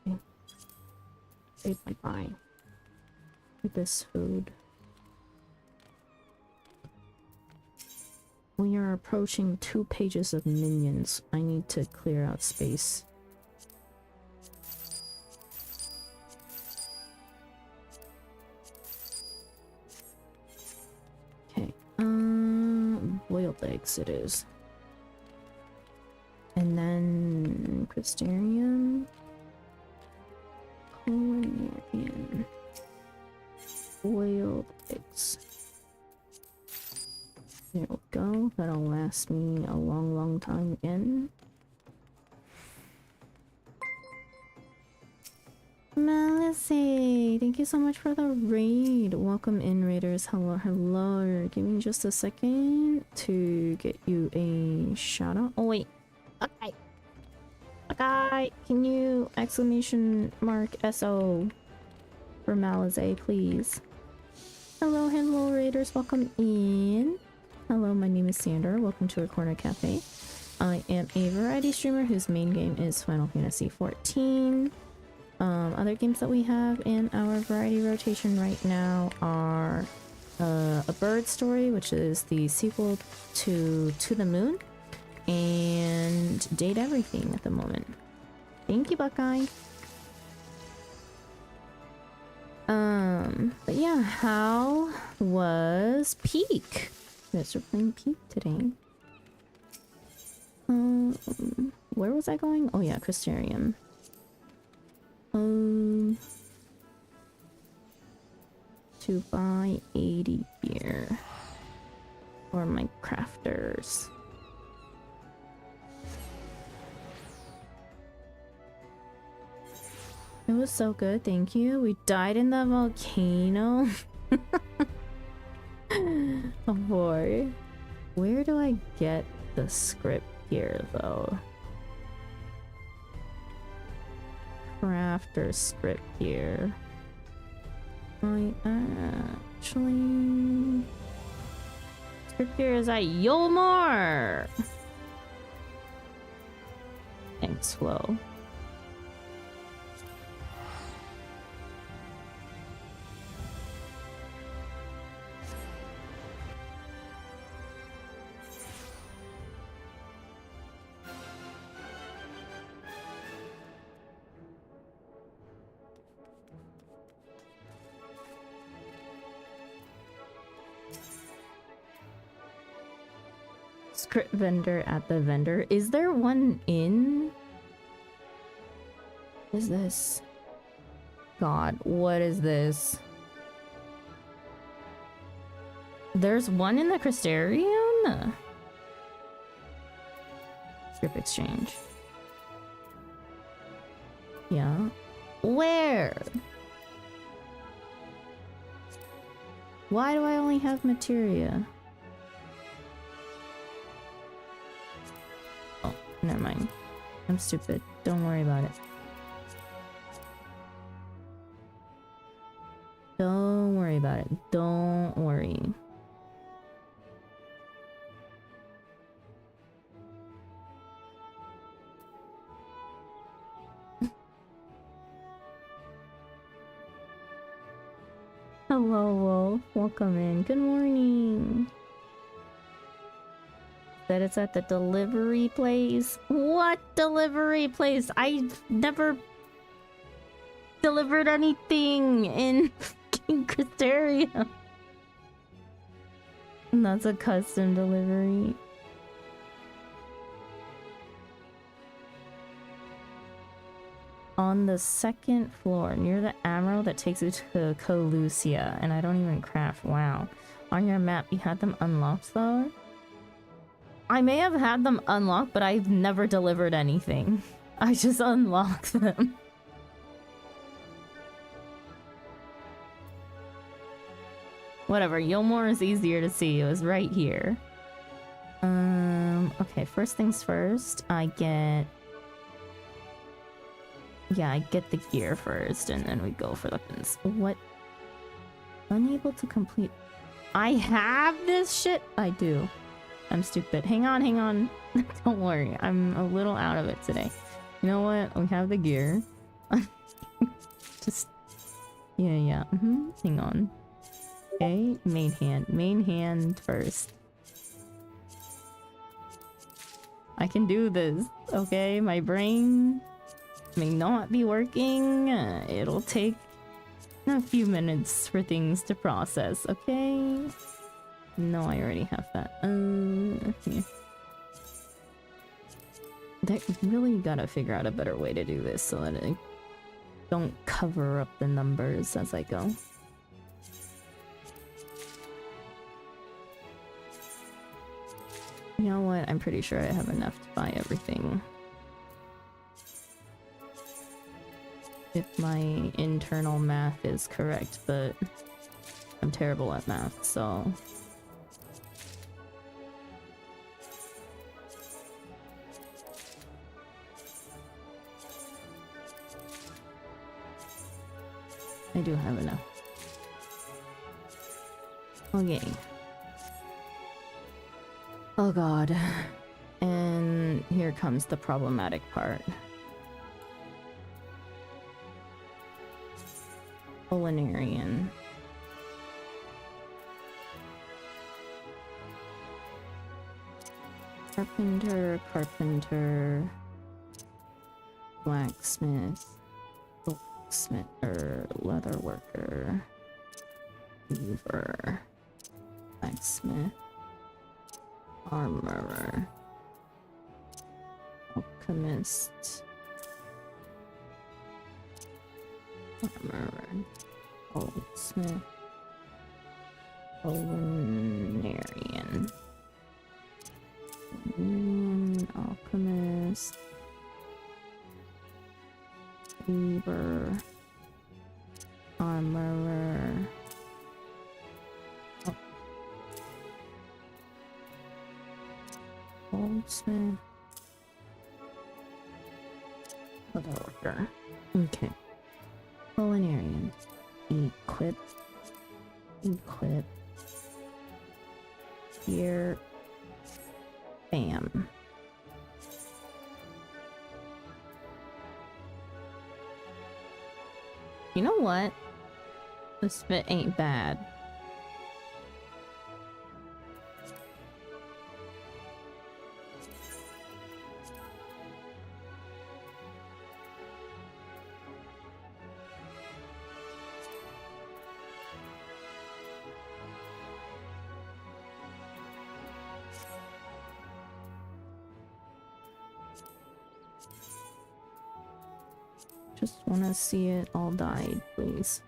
Okay. Say bye-bye. With this food. We are approaching 2 pages of minions. I need to clear out space. Okay, boiled eggs it is. And then Crystarium. Culinarian. Boiled eggs. There we go. That'll last me a long, long time again. Melissy, thank you so much for the raid. Welcome in, raiders. Hello, hello. Give me just a second to get you a shout out. Oh wait. Okay. Okay. Can you exclamation mark SO for Malazay, please? Hello, hello, raiders. Welcome in. Hello, my name is Sandra. Welcome to our corner cafe. I am a variety streamer whose main game is Final Fantasy XIV. Other games that we have in our variety rotation right now are A Bird Story, which is the sequel to the Moon, and Date Everything at the moment. Thank you, Buckeye. But yeah, how was Peak? You guys are playing Peak today. Where was I going? Oh yeah, Crystarium. To buy 80 gear for my crafters. It was so good, thank you. We died in the volcano. Oh boy. Where do I get the script here though? Crafter script here. I actually... Script here is at Yolmor! Thanks, Flo. Script vendor at the vendor. Is there one in? What is this? God, what is this? There's one in the Crystarium? Script exchange. Yeah. Where? Why do I only have materia? Oh, never mind. I'm stupid. Don't worry about it. Don't worry about it. Don't worry. Hello, Wolf. Welcome in. Good morning. That it's at the delivery place. What delivery place? I never delivered anything in fucking Crystarium. And that's a custom delivery. On the second floor, near the arrow that takes you to Colucia, and I don't even craft. Wow. On your map, you had them unlocked though? I may have had them unlocked, but I've never delivered anything. I just unlocked them. Whatever, Yolmor is easier to see. It was right here. Okay, first things first, I get the gear first, and then we go for weapons. What? Unable to complete... I have this shit? I do. I'm stupid. Hang on, hang on. Don't worry, I'm a little out of it today. You know what? We have the gear. Just... Yeah. Hang on. Okay, main hand. Main hand first. I can do this, okay? My brain may not be working. It'll take a few minutes for things to process, okay? No, I already have that. Here. They really gotta figure out a better way to do this so that I don't cover up the numbers as I go. You know what? I'm pretty sure I have enough to buy everything. If my internal math is correct, but I'm terrible at math, so... I do have enough. Okay. Oh god. And here comes the problematic part. Culinarian. Carpenter, blacksmith, leather worker, weaver, blacksmith, armorer, alchemist, armorer, goldsmith, culinarian. Alchemist, weaver, armorer, goldsmith, leather worker. Okay. Culinarian. Equip. Here. Bam. You know what? This fit ain't bad. Just want to see it all dyed, please.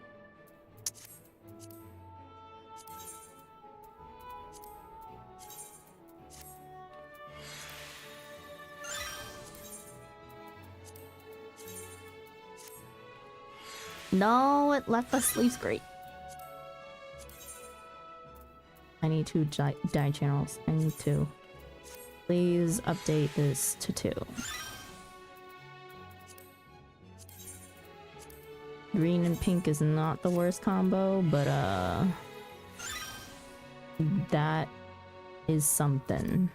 No, it left the sleeves great. I need 2 dye channels. I need 2. Please update this to 2. Green and pink is not the worst combo, but that is something.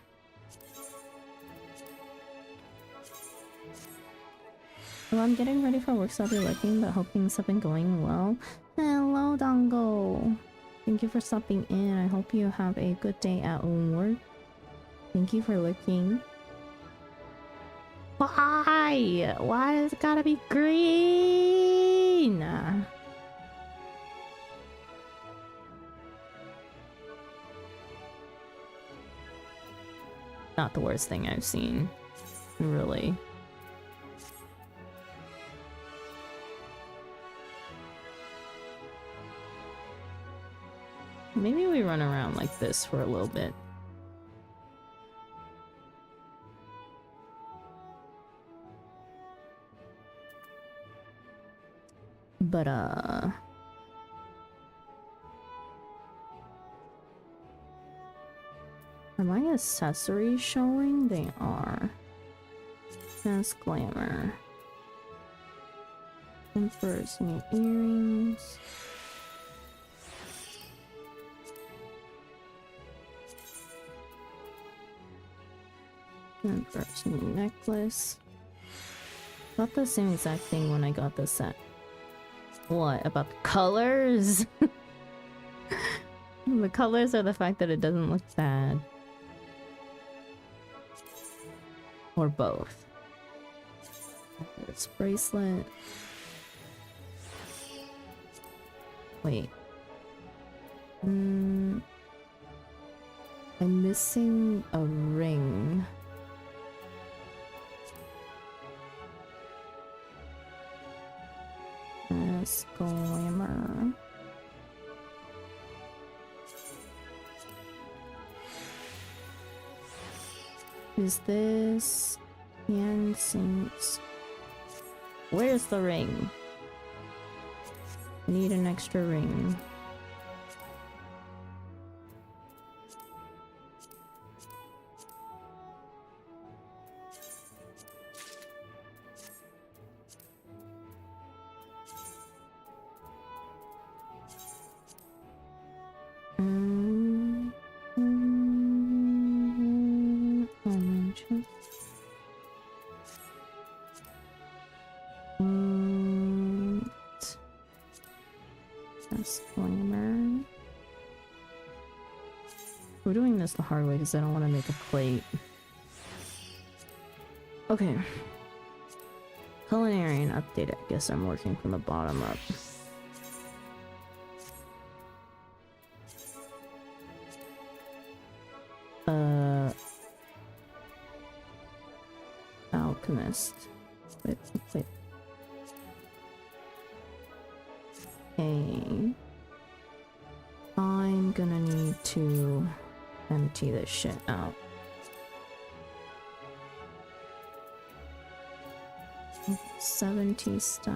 Well, I'm getting ready for work, so I'll be lurking, but hoping things have been going well. Hello, Dongo! Thank you for stopping in. I hope you have a good day at work. Thank you for looking. Why? Why has it gotta be green? Not the worst thing I've seen, really. Maybe we run around like this for a little bit. But are my accessories showing? They are. That's glamour. Embarrassing earrings. Embarrassing necklace. Got the same exact thing when I got the set. What? About the colors? The colors or the fact that it doesn't look bad? Or both? This bracelet. Wait. I'm missing a ring. Glamour. Is this Yansing's? Where's the ring? I need an extra ring. disclaimer. We're doing this the hard way because I don't want to make a plate. Okay. Culinary and update. I guess I'm working from the bottom up. Alchemist. Wait. Okay. I'm gonna need to empty this shit out. $70 stuff.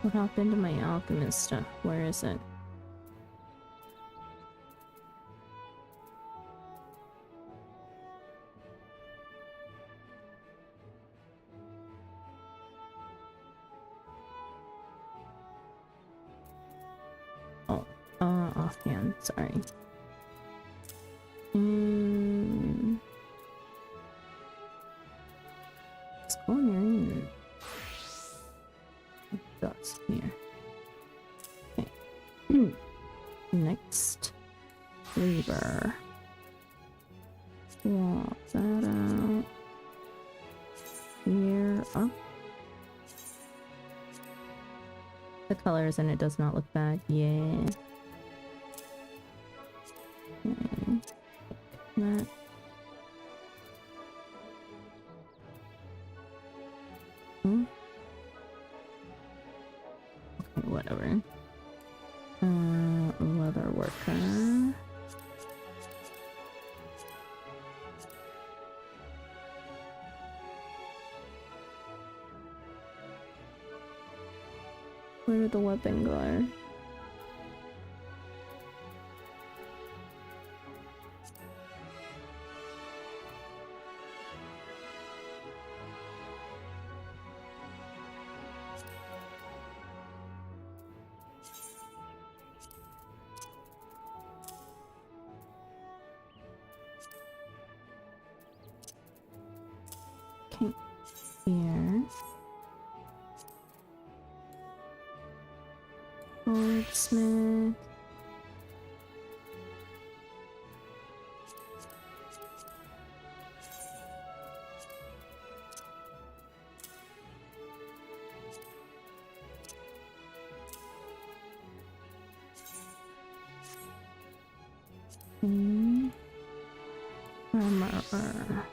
What happened to my alchemist stuff? Where is it? Oh, offhand, sorry. Let's go in. That's here. Okay. Next flavor. Swap that out. Here up. The colors and it does not look bad. Yeah. Okay. That. Okay, whatever. Leather worker. Where did the weapon go? Okay, here. Goldsmith. Armor.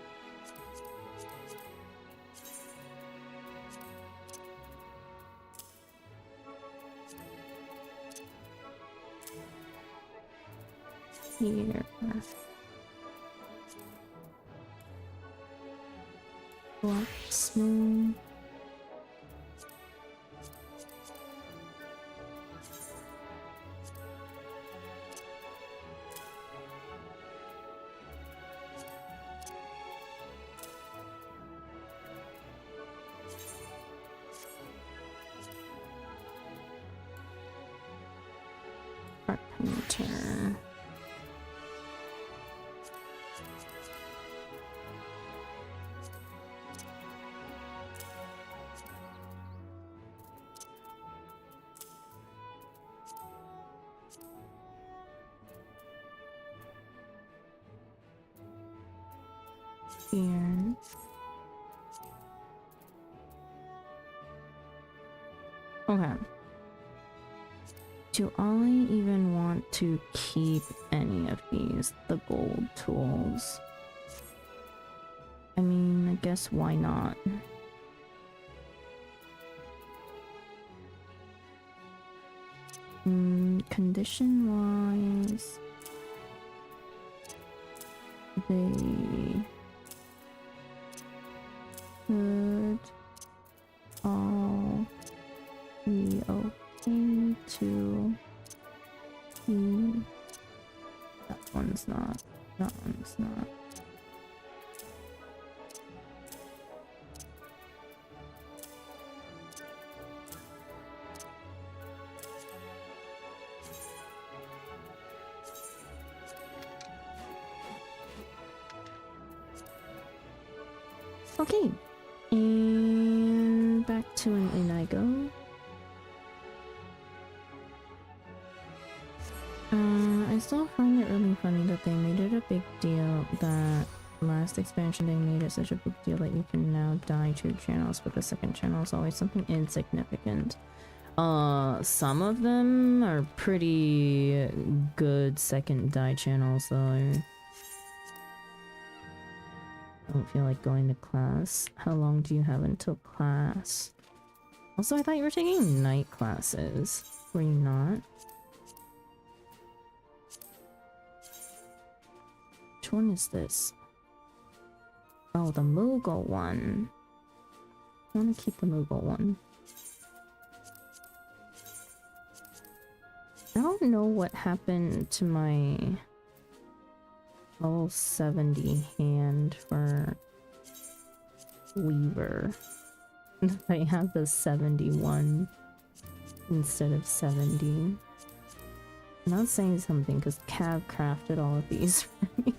Here. Blacksmith. Carpenter. Here. Okay. Do I even want to keep any of these, the gold tools? I mean, I guess why not? Condition-wise, they could all be okay to be. That one's not. That one's not. Okay. And back to an inn I go. I still find it really funny that they made it a big deal that last expansion they made it such a big deal that you can now dye 2 channels, but the second channel is always something insignificant. Some of them are pretty good second dye channels though. I don't feel like going to class. How long do you have until class? Also, I thought you were taking night classes. Were you not? Which one is this? Oh, the Moogle one. I want to keep the Moogle one. I don't know what happened to my level 70 hand for Weaver. I have the 71 instead of 70. I'm not saying something because Cav crafted all of these for me.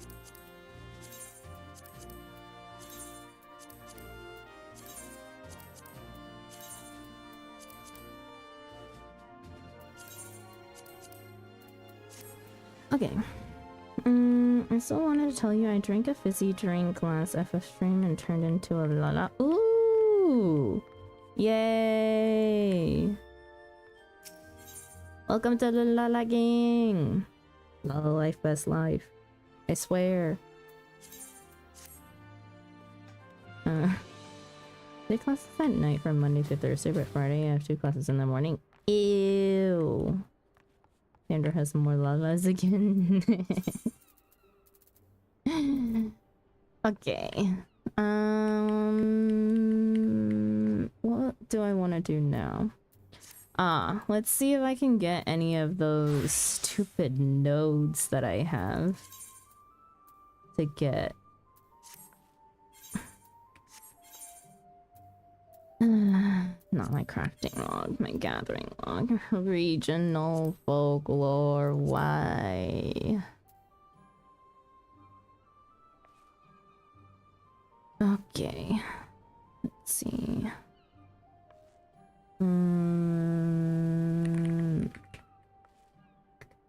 Okay. I still wanted to tell you I drank a fizzy drink last FF stream and turned into a lala. Ooh! Yay! Welcome to the Lala Gang! Lala life, best life. I swear. They classes at night from Monday to Thursday, but Friday I have 2 classes in the morning. Ew! Sandra has more lalas again. Okay. What do I want to do now? Let's see if I can get any of those stupid nodes that I have to get. Not my crafting log, my gathering log. Regional folklore, why? Okay, let's see.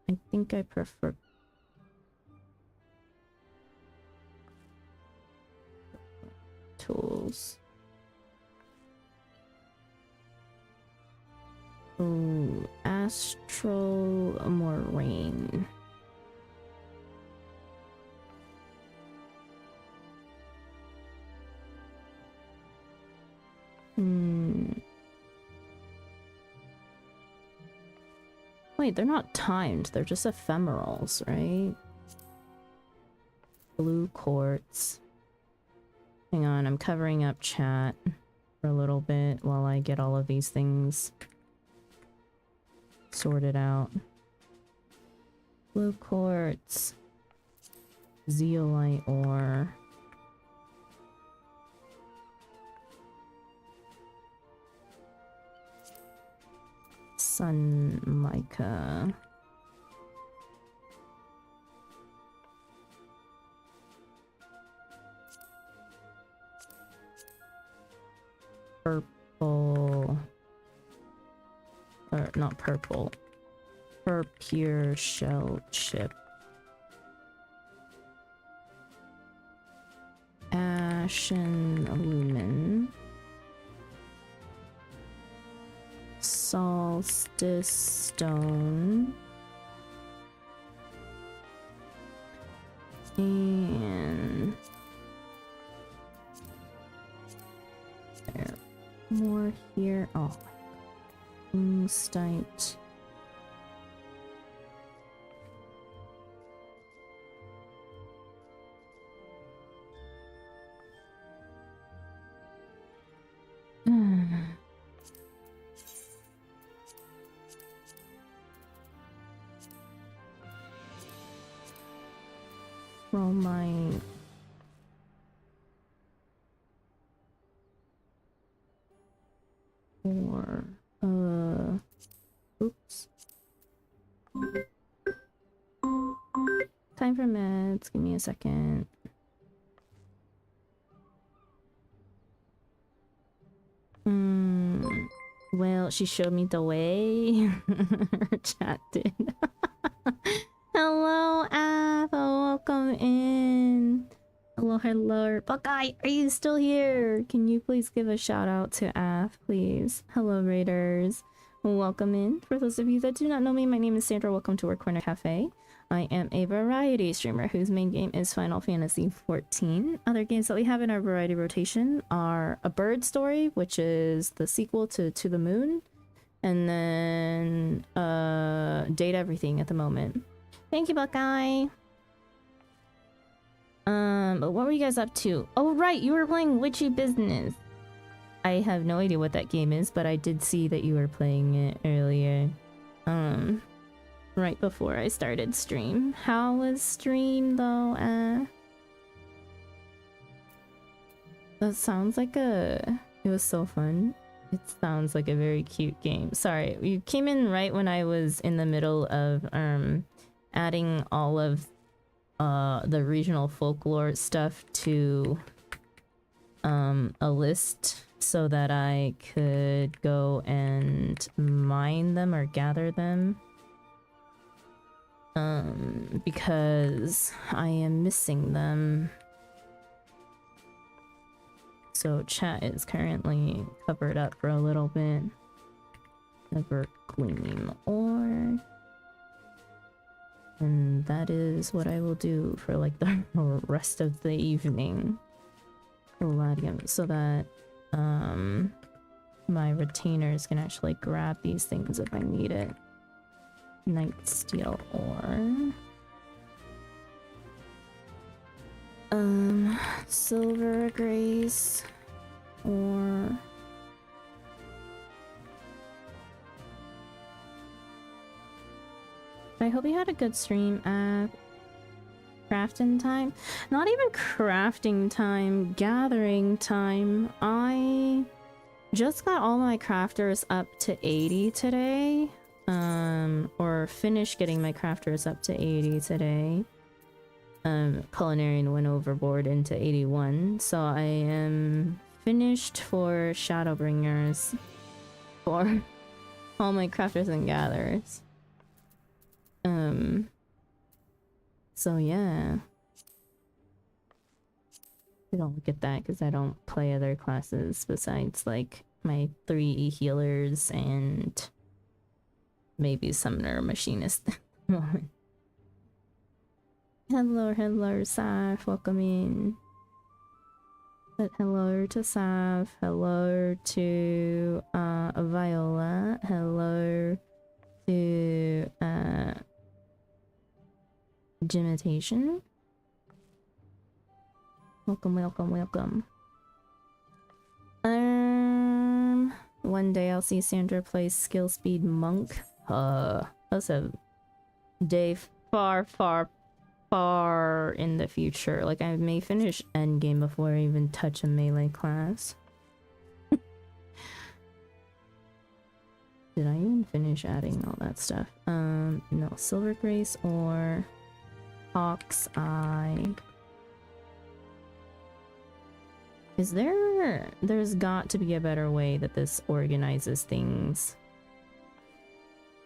I think I prefer tools. Ooh, astral moraine. Wait, they're not timed, they're just ephemerals, right? Blue quartz. Hang on, I'm covering up chat for a little bit while I get all of these things sorted out. Blue quartz. Zeolite ore. Sun mica. Purple. Or not purple. Pure shell chip. Ashen lumen. Solstice stone. And there. More here. Oh, Moonstite. Chromite. Or oops. Time for meds. Give me a second. Well, she showed me the way. Her chat did. Hello, Av. Welcome in. Hello, hello. Buckeye, are you still here? Can you please give a shout out to Av, please? Hello, Raiders. Welcome in. For those of you that do not know me, my name is Sandra. Welcome to our Corner Cafe. I am a variety streamer whose main game is Final Fantasy XIV. Other games that we have in our variety rotation are A Bird Story, which is the sequel to the Moon, and then Date Everything at the moment. Thank you, Buckeye. But what were you guys up to? Oh right, you were playing Witchy Business. I have no idea what that game is, but I did see that you were playing it earlier. Right before I started stream. How was stream though? That sounds like it was so fun. It sounds like a very cute game. Sorry, you came in right when I was in the middle of adding all of the regional folklore stuff to a list so that I could go and mine them or gather them. Because I am missing them. So chat is currently covered up for a little bit. Never gleam ore. And that is what I will do for like the rest of the evening. Palladium, so that my retainers can actually grab these things if I need it. Night steel ore. Silver grace or I hope you had a good stream at crafting time. Not even crafting time, gathering time. I just got all my crafters up to 80 today. Or finished getting my crafters up to 80 today. Culinarian went overboard into 81, so I am finished for Shadowbringers for all my crafters and gatherers. So yeah. I don't look at that because I don't play other classes besides like my 3 healers and maybe summoner machinist at the moment. Hello, Saf, welcome in. But hello to Saf, hello to Viola, hello to Gimitation. Welcome, welcome, welcome. One day I'll see Sandra play Skill Speed Monk. That's a day far, far, far in the future. Like, I may finish endgame before I even touch a melee class. Did I even finish adding all that stuff? No. Silver Grace or Hawk's Eye. Is there's got to be a better way that this organizes things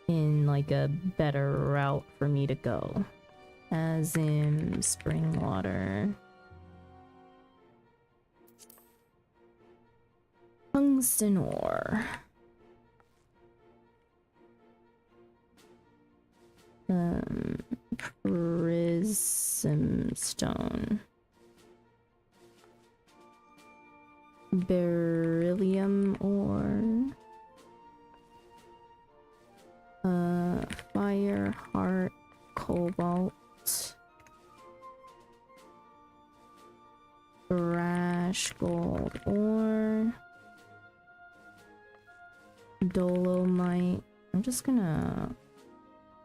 in like a better route for me to go. As in spring water. Tungsten ore. Prism stone. Beryllium ore. Fire heart cobalt. Brash gold ore. Dolomite. I'm just gonna...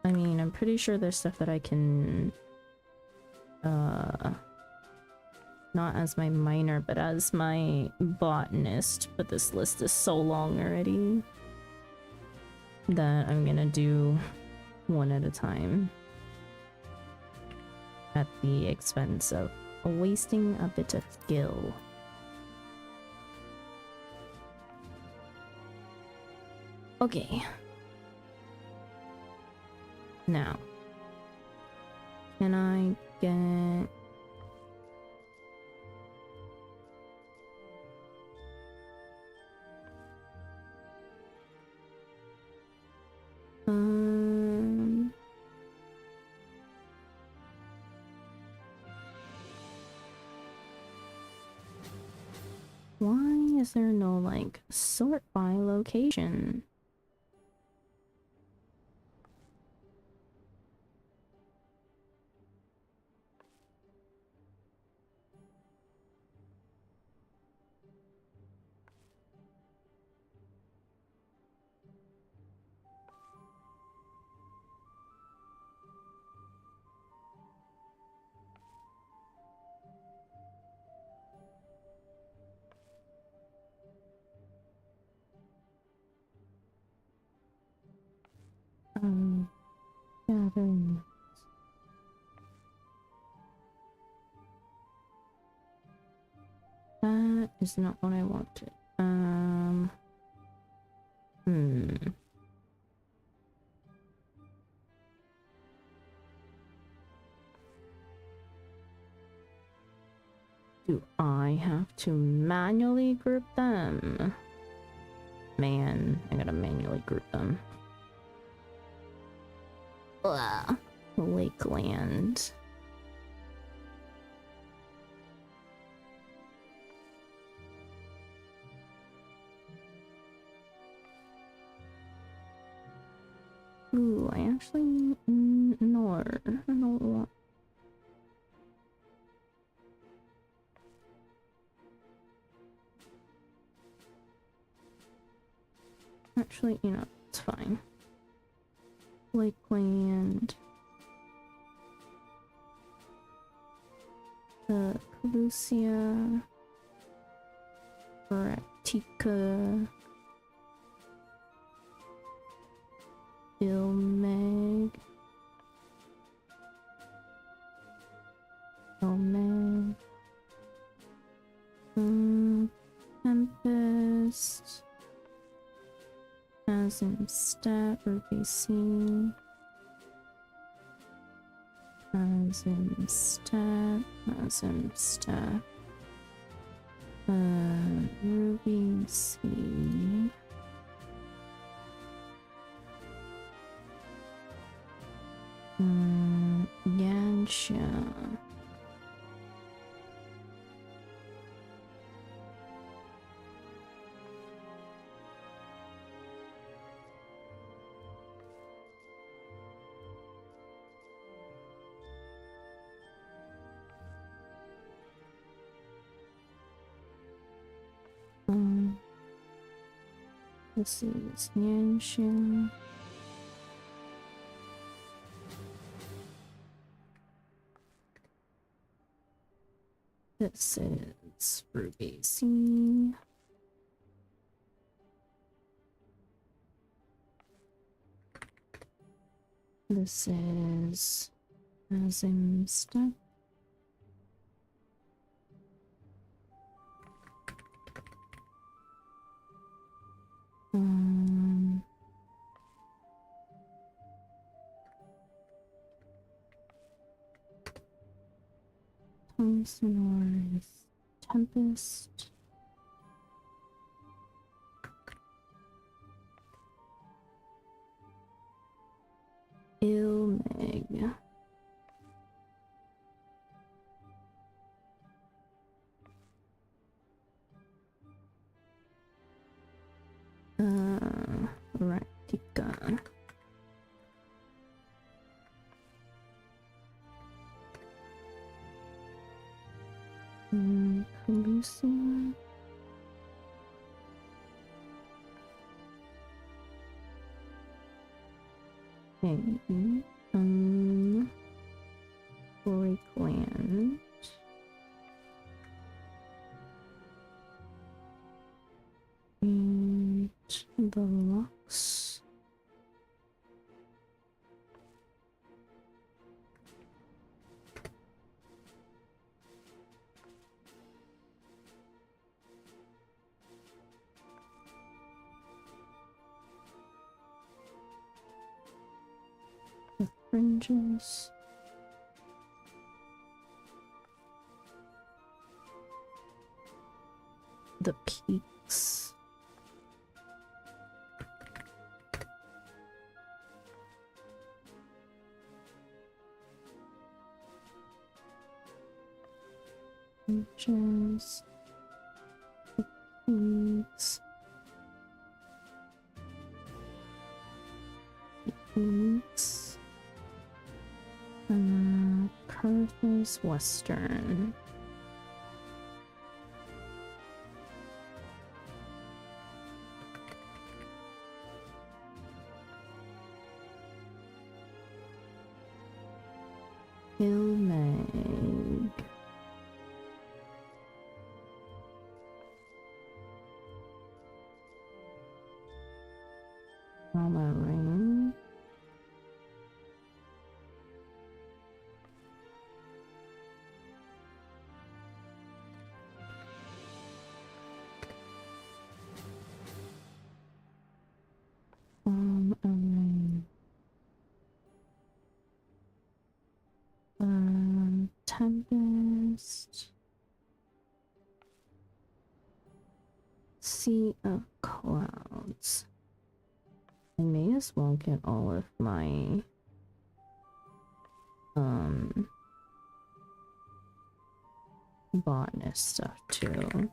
I mean, I'm pretty sure there's stuff that I can... not as my miner, but as my botanist. But this list is so long already that I'm gonna do one at a time. At the expense of wasting a bit of skill. Okay. Now, can I get... Why is there no, like, sort by location? Gathering. That is not what I wanted. Do I have to manually group them? Man, I gotta manually group them. Ugh. Lakeland. Ooh, I actually no, I don't want. Actually, you know, it's fine. Lakeland. Pelusia. Praktika. Ilmeg. Ilmeg. Tempest. Azimstat, RBC. Azimstat. Ruby C. Yansha. This is Yansha. This is Ruby C. This is Azimstat. Thompson Tempest. Ilmeg. Praktika. Pelusia. Okay. Lakeland. And the Lux. fringes. The peaks. Fringes. The peaks. Peaks. Perth is western. Ilmag. Ring. Ring. Tempest. Sea of Clouds. I may as well get all of my botanist stuff too.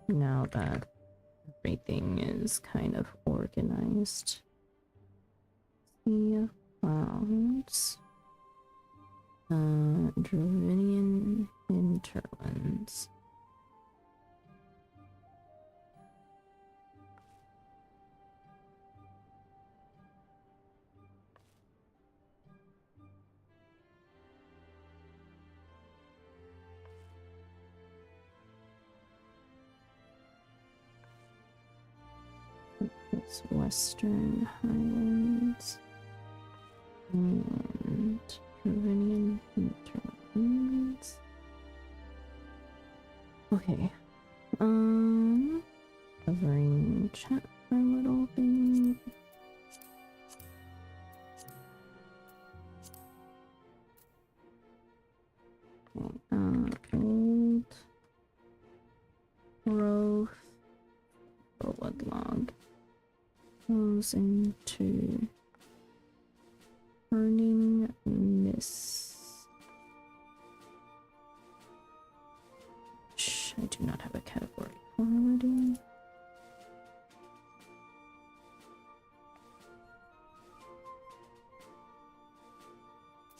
Now that everything is kind of organized. Sea of Clouds. Dravidian hinterlands. It's Western Highlands and Dravidian hinterlands. Okay. Covering chat for a little bit. Old growth or woodlog goes into burning mist. I do not have a category already.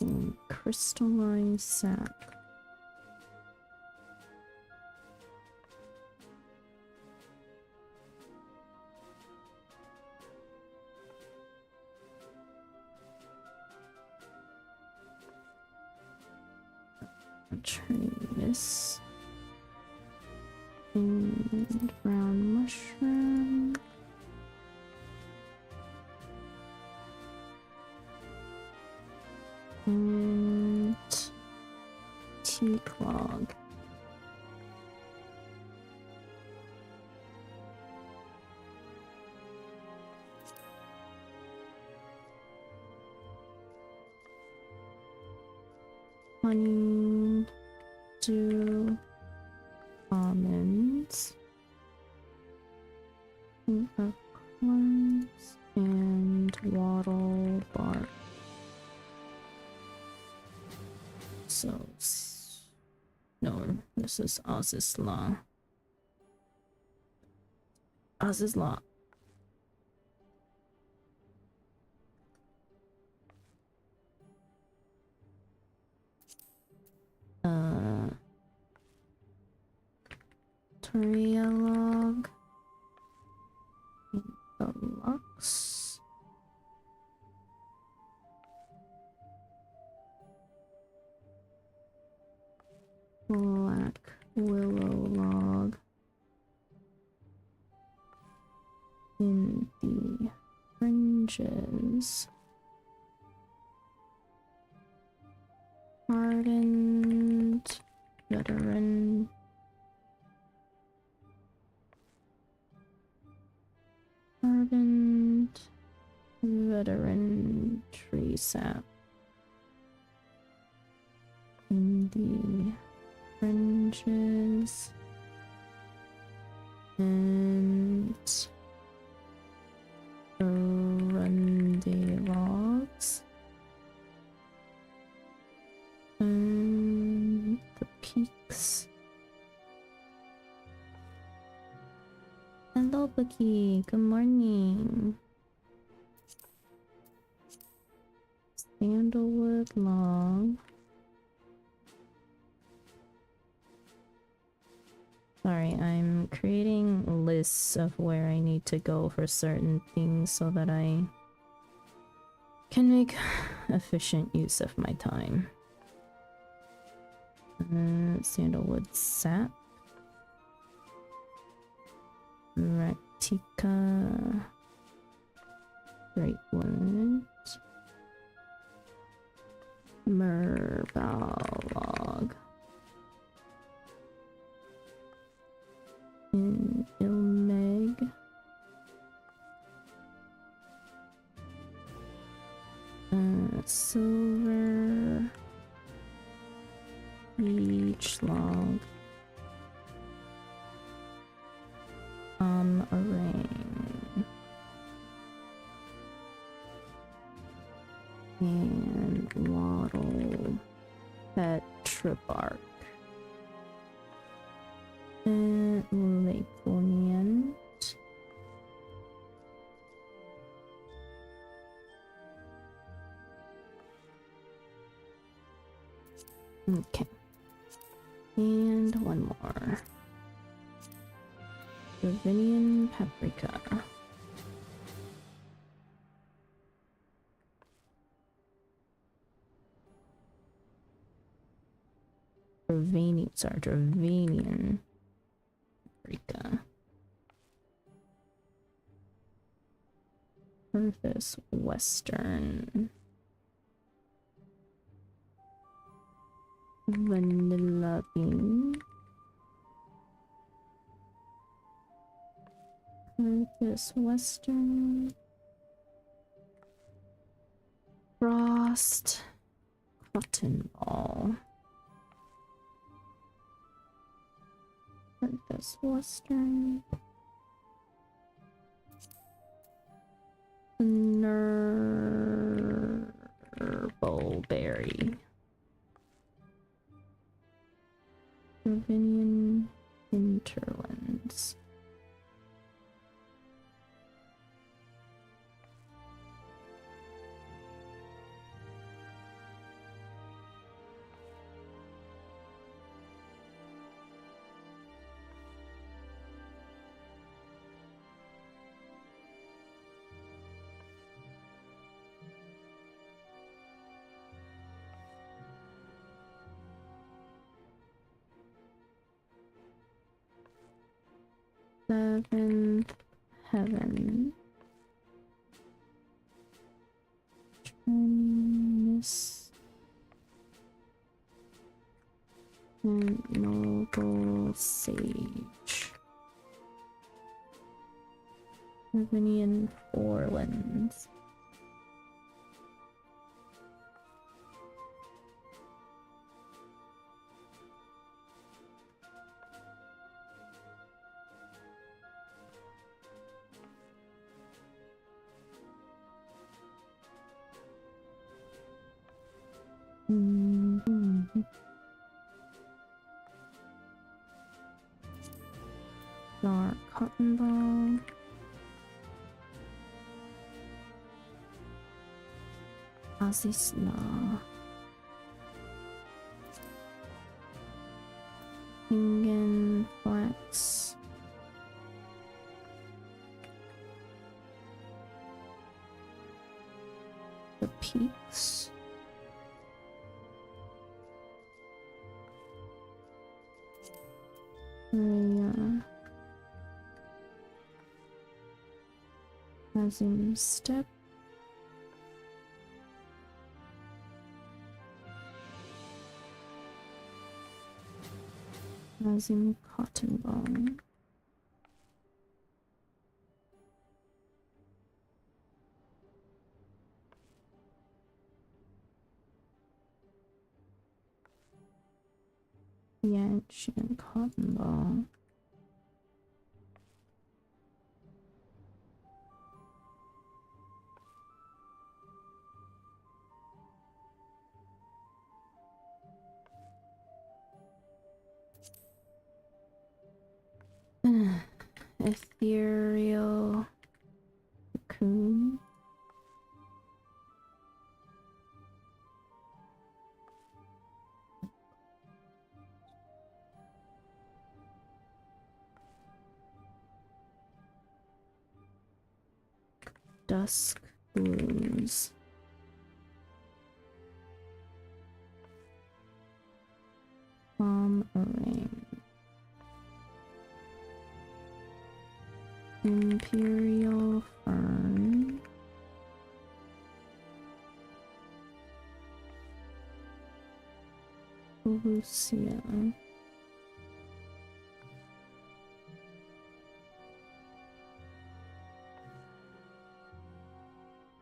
And crystallized sap. Turning this and brown mushroom. And tea clog. Honey, dew, almonds, acorns, and wattle bark. So, no, this is Oz's Law. Oz's Law. Trialog Deluxe. Black willow log in the fringes. Hardened veteran. Hardened veteran tree sap in the fringes and Rundy logs and the peaks. Hello, Bucky. Good morning. Sandalwood log. Sorry, I'm creating lists of where I need to go for certain things so that I can make efficient use of my time. Sandalwood sap. Ratica. Greatwood. Myrbow log. In Ilmeg. Silver. Beach log. Arraign. And wattle. Petribark. And Lakeland. Okay. And one more. Ravinian paprika. Dravanian paprika. Purpose Western. Vanilla bean. Purpose Western. Frost. Cotton ball. Purpose Western. Nerbalberry. Ravinian hinterlands. Seventh heaven. Trinius and noble sage. Ravinian forelands. Dark cotton ball. Azisla. Ingen flax. The peaks. Rhea. Azim step. Azim cotton ball. Ancient cotton ball. Ethereal cocoon. Dusk blooms. Ring. Imperial fern. Lucia.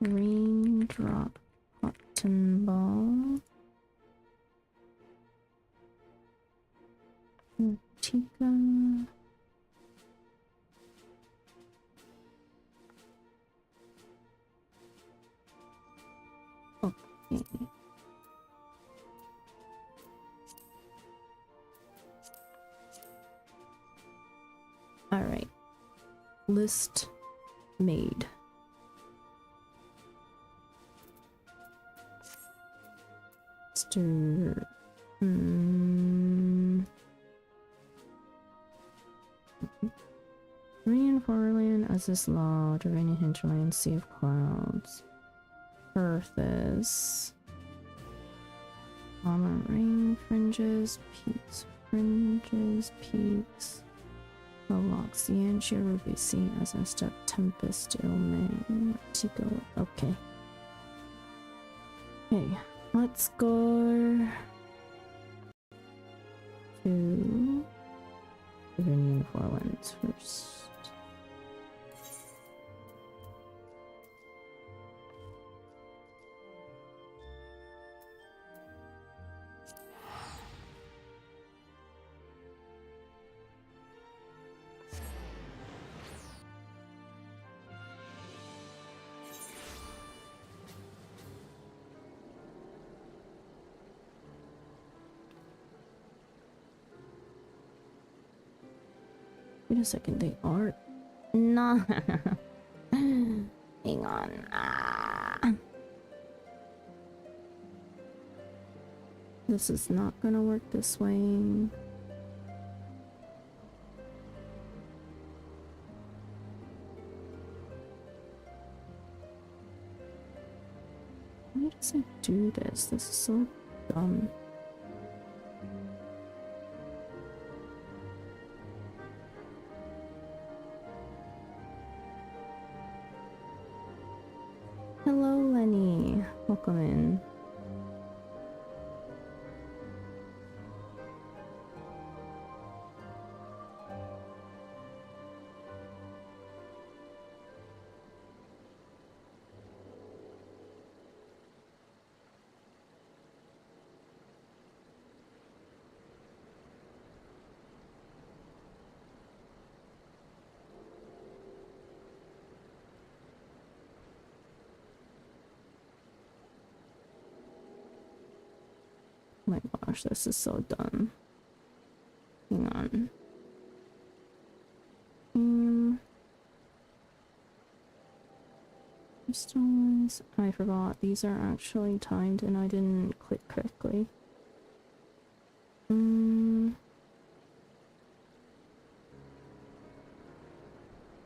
Raindrop cotton ball. Tika. Okay. All right. List made. Stir. Rain Forland, as is law, Dravinia hinterland, sea of clouds. Earth is. Rain fringes, peaks, peaks. The locks, the Yanshir will be seen as a step tempest illuminating Tico. Okay. Okay, let's go to Dravinia Forlands first. Wait a second, they are. No. Hang on. This is not gonna work this way. Why does it do this? This is so dumb. Hello, Lenny. Welcome in. Oh my gosh, this is so dumb. Hang on. Crystals. I forgot. These are actually timed and I didn't click correctly.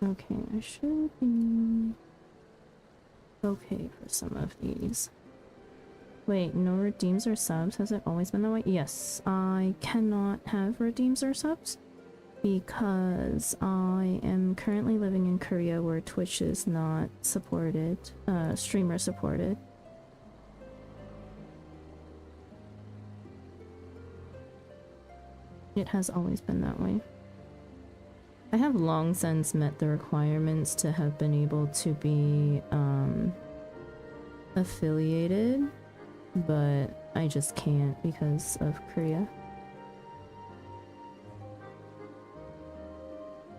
Okay, I should be okay for some of these. Wait, no redeems or subs? Has it always been that way? Yes, I cannot have redeems or subs because I am currently living in Korea where Twitch is not supported, streamer supported. It has always been that way. I have long since met the requirements to have been able to be affiliated, but I just can't because of Korea.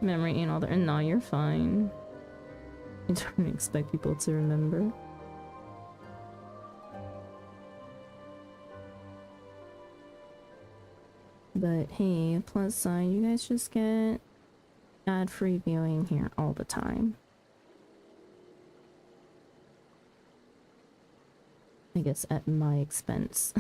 memory and all that. And no, you're fine. I don't expect people to remember. But hey, plus side, you guys just get ad-free viewing here all the time. I guess at my expense.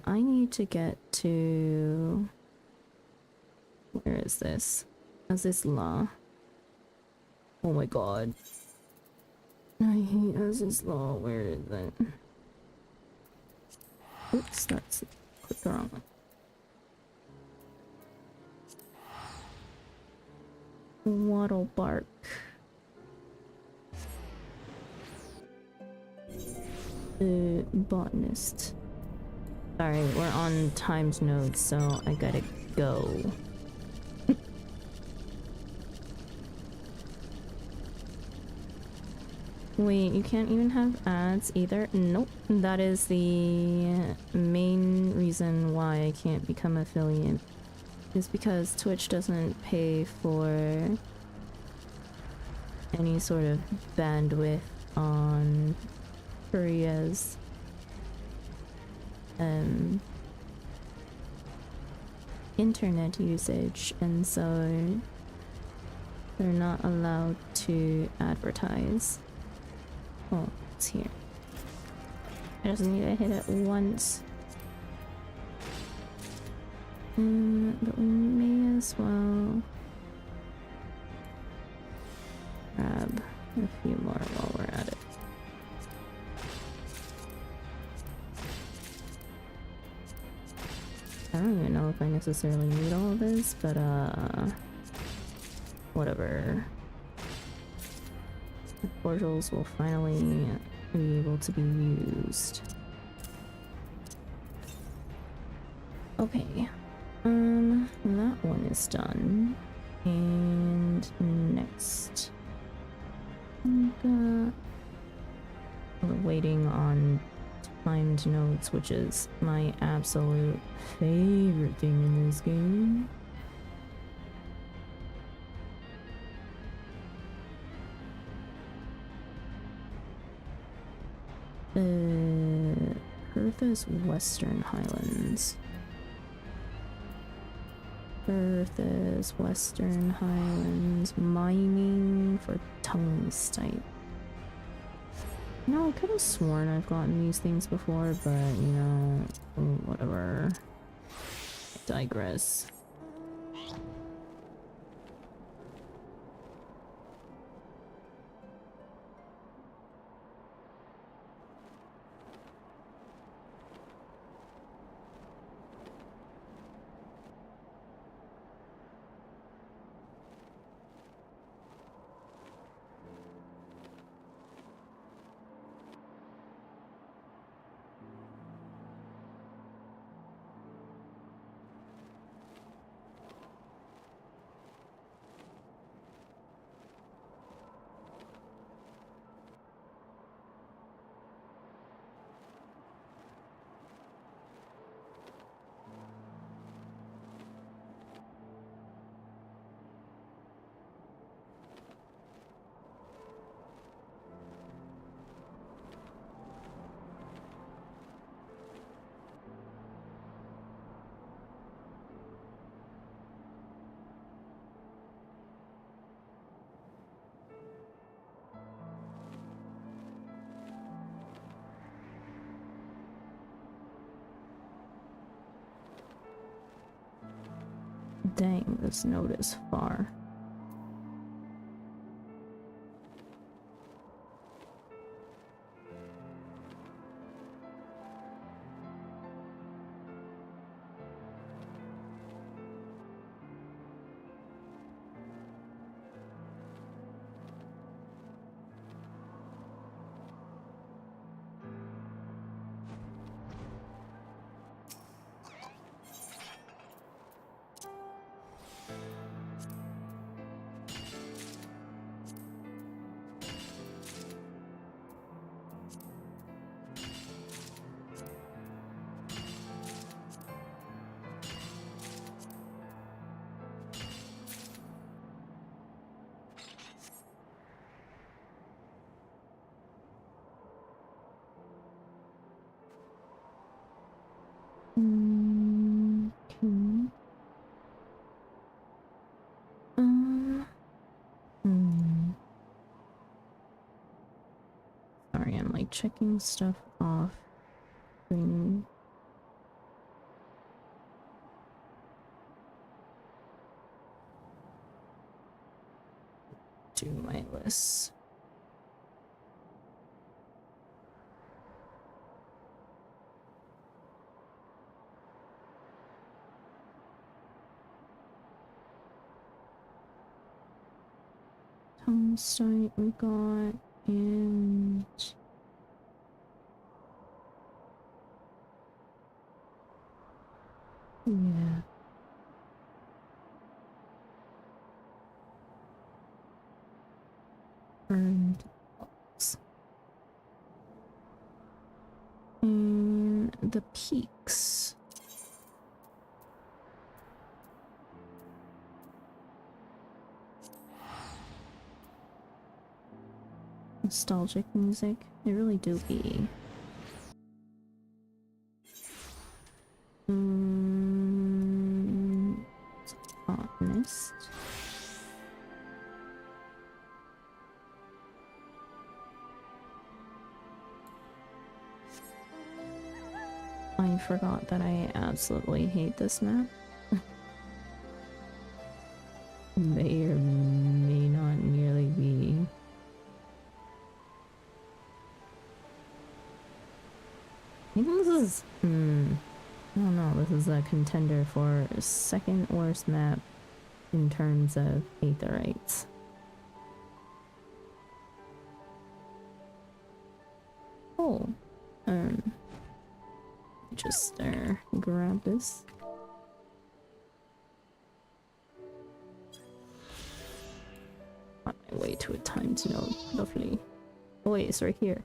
I need to get to... Where is this? Azizla. Oh my god. I hate Azizla. Where is it? Oops, that's... Clicked the wrong one. Wattle bark. Botanist. Sorry, we're on timed nodes, so I gotta go. Wait, you can't even have ads either? Nope. That is the main reason why I can't become affiliate. Is because Twitch doesn't pay for any sort of bandwidth on Korea's internet usage, and so they're not allowed to advertise. Oh, it's here. I just need to hit it once. But we may as well grab a few more while we're at it. I don't even know if I necessarily need all of this, but whatever. The cordials will finally be able to be used. Okay. That one is done. And next. We're waiting on timed nodes, which is my absolute favorite thing in this game. Perth's Western Highlands. Perth's Western Highlands. Mining for tungstite. No, I could have sworn I've gotten these things before, but you know, whatever. I digress. Dang, this node is far. Sorry, I'm like checking stuff off. Do my list. Site we got, and yeah. Burned box. And the peaks. Nostalgic music, they really do be. Botanist. I forgot that I absolutely hate this map. May or may not nearly be. I think this is, I don't know, this is a contender for second worst map in terms of aetherites. Oh, just grab this. On my way to a timed node, lovely. Oh wait, it's right here.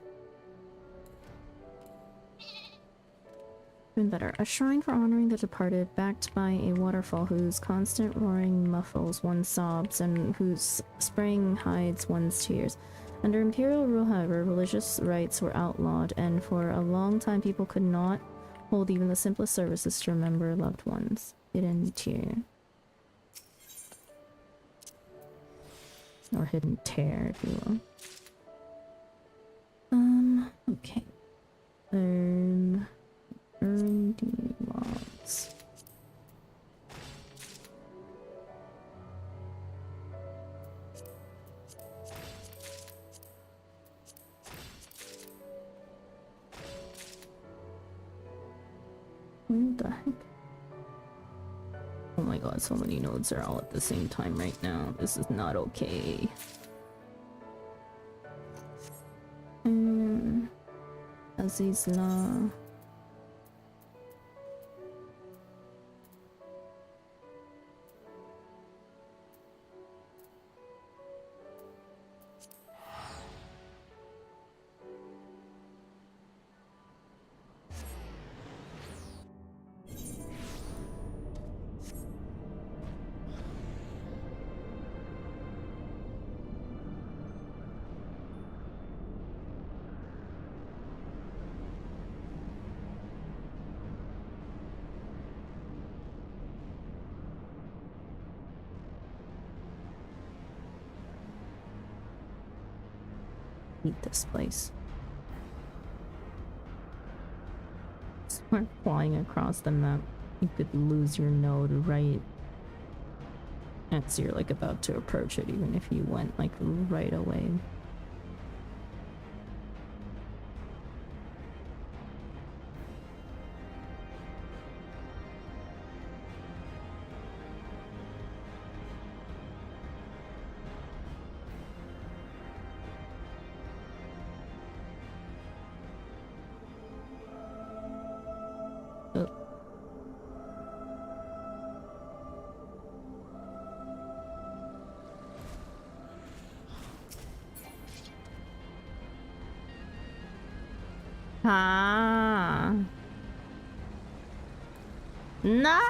Even better. A shrine for honoring the departed, backed by a waterfall whose constant roaring muffles one's sobs and whose spraying hides one's tears. Under imperial rule, however, religious rites were outlawed, and for a long time people could not hold even the simplest services to remember loved ones. Hidden tear. Or hidden tear, if you will. Okay. R&D logs. Where the heck? Oh my god, so many nodes are all at the same time right now. This is not okay. Azizla. Eat this place. Start flying across the map. You could lose your node right as you're like about to approach it, even if you went like right away. Ah. No!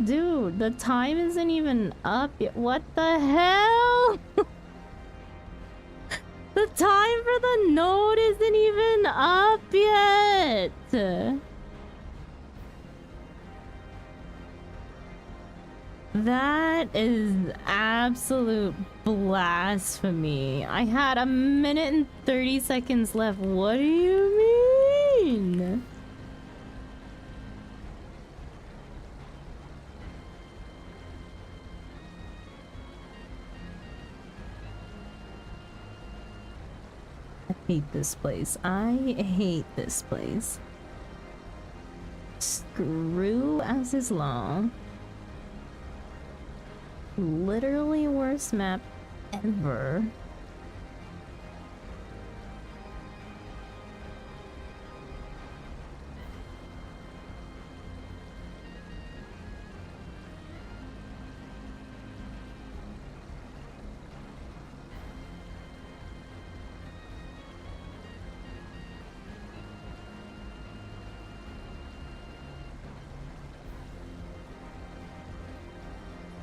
Dude, the time isn't even up yet. What the hell? The time for the node isn't even up yet. That is absolute blasphemy. I had 1 minute and 30 seconds left. What do you mean? I hate this place. I hate this place. Screw as is law. Literally worst map ever.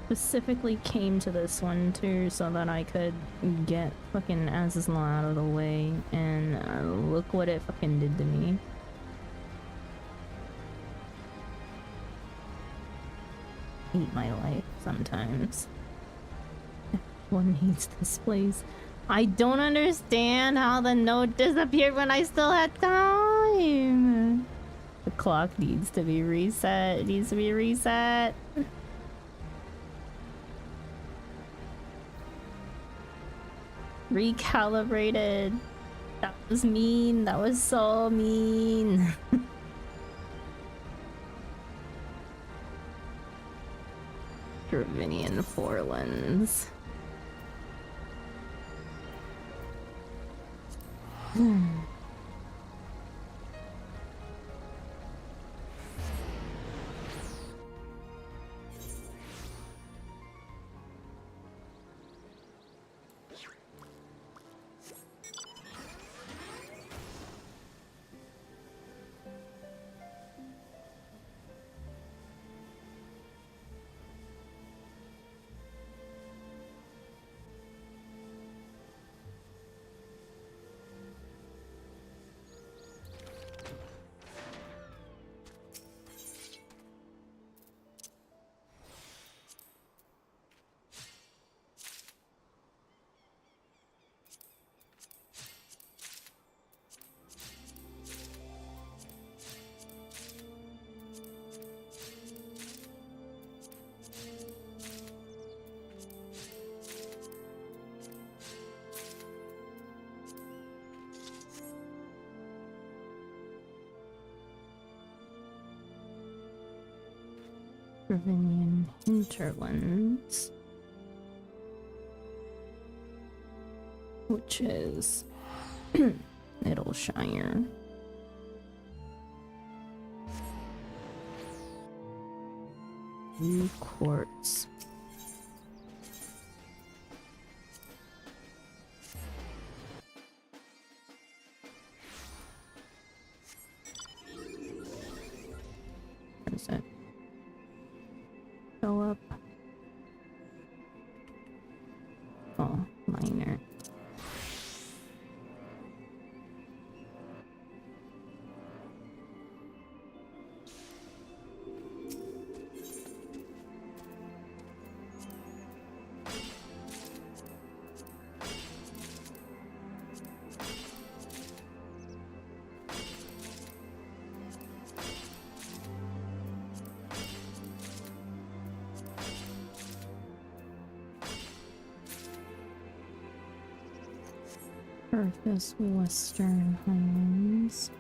Specifically came to this one too so that I could get fucking Azizla out of the way, and look what it fucking did to me. Hate my life sometimes. Everyone hates this place. I don't understand how the note disappeared when I still had time. The clock needs to be reset. It needs to be reset. Recalibrated. That was mean. That was so mean. Dravinian Forlands. Dravinian Hinterlands, which is Middleshire. Blue quartz. Where's it? Go up. Oh, minor. Purpose Western Highlands.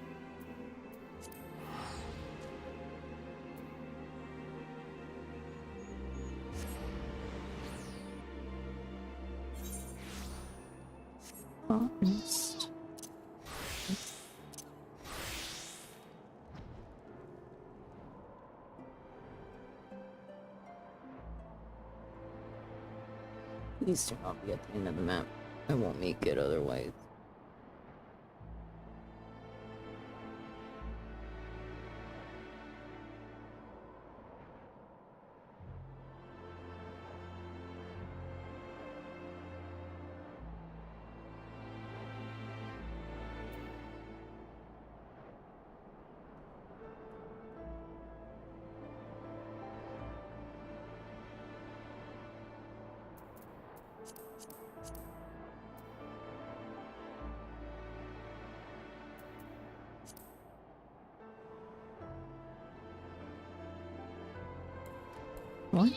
Botanist. Please do not be at the end of the map. I won't make it otherwise. What?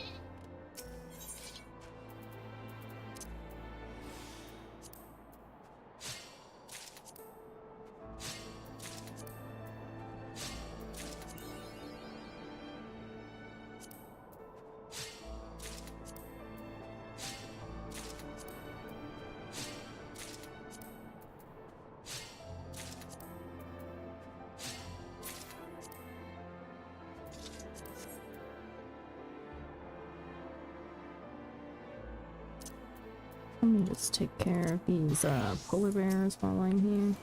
Let me just take care of these polar bears while I'm here.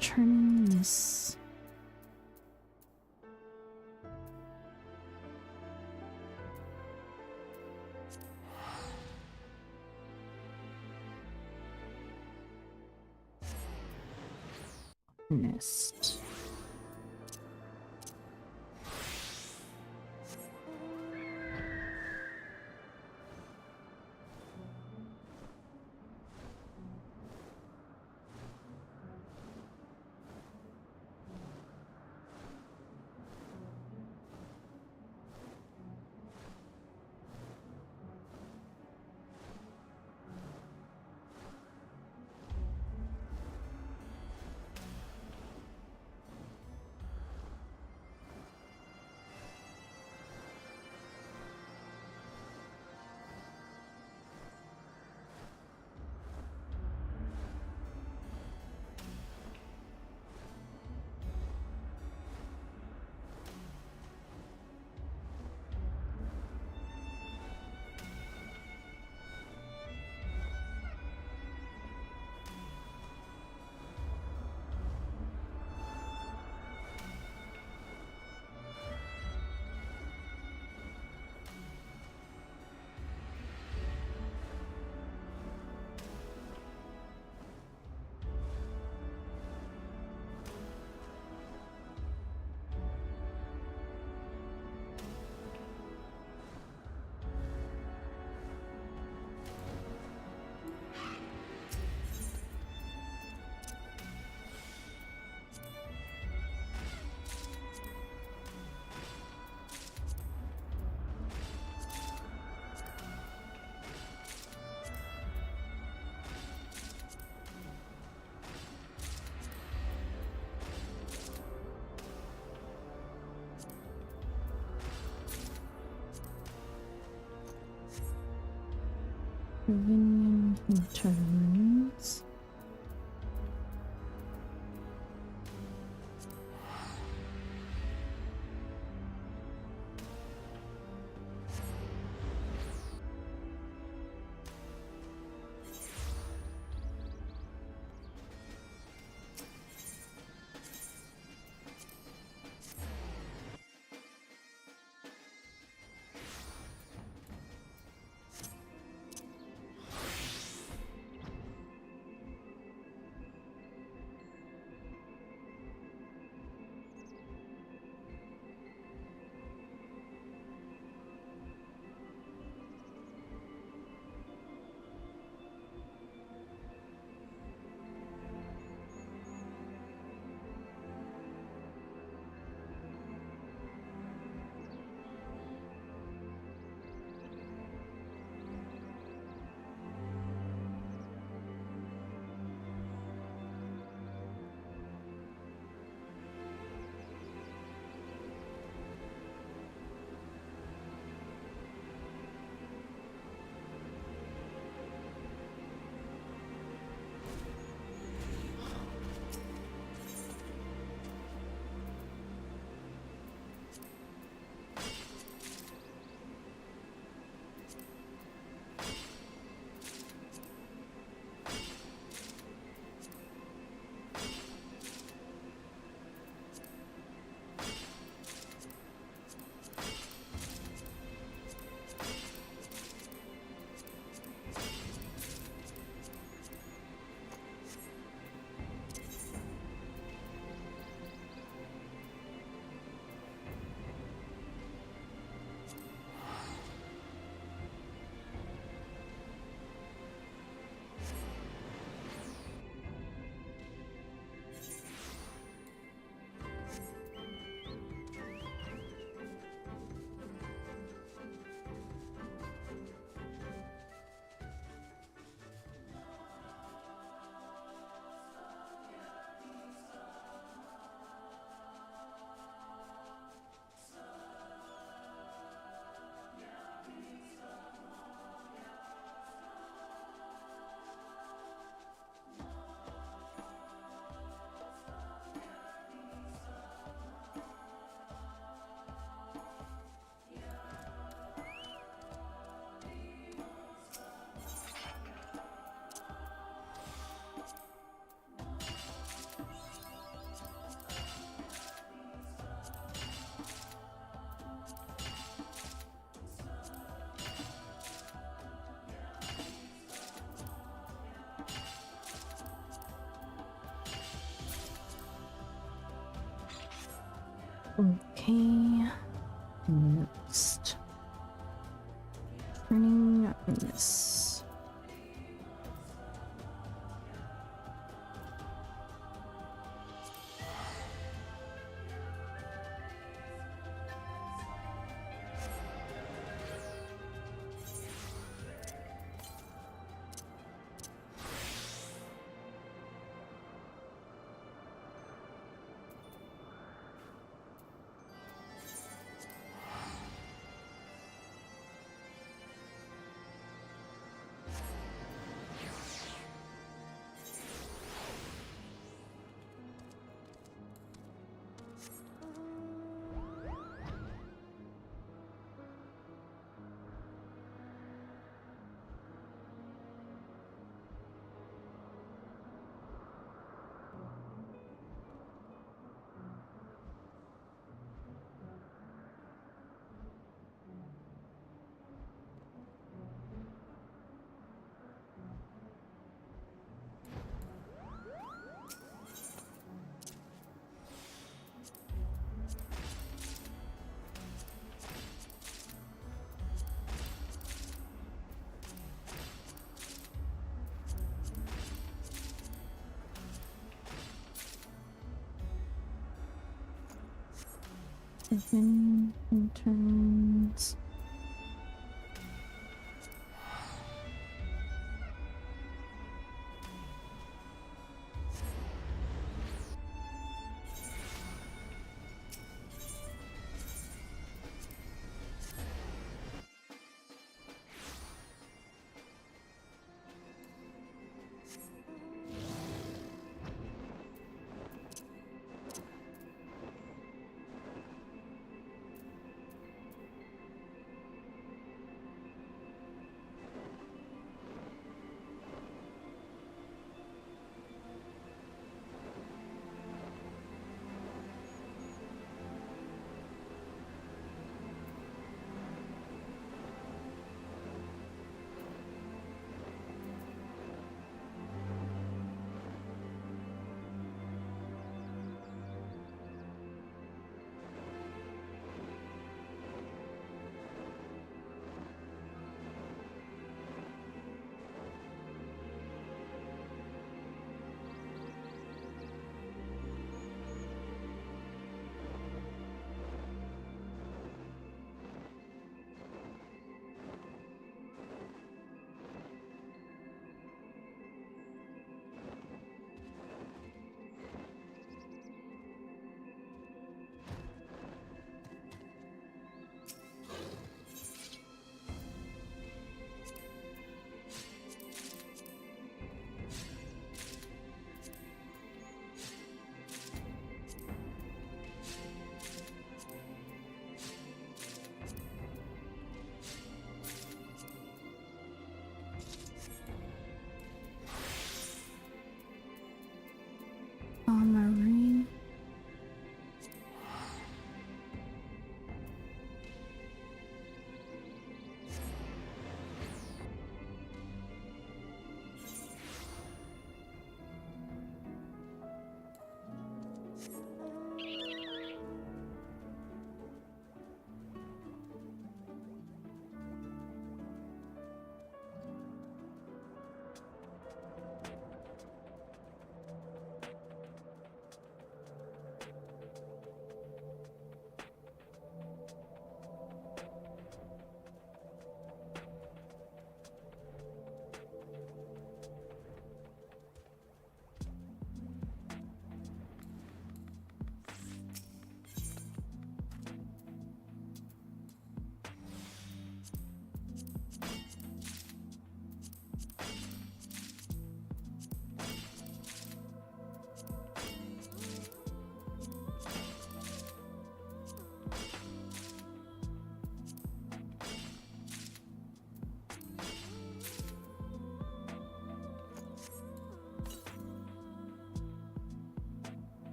Turning this. Nest. Pavilion returns. Okay. Next. Turning this. Seven turns.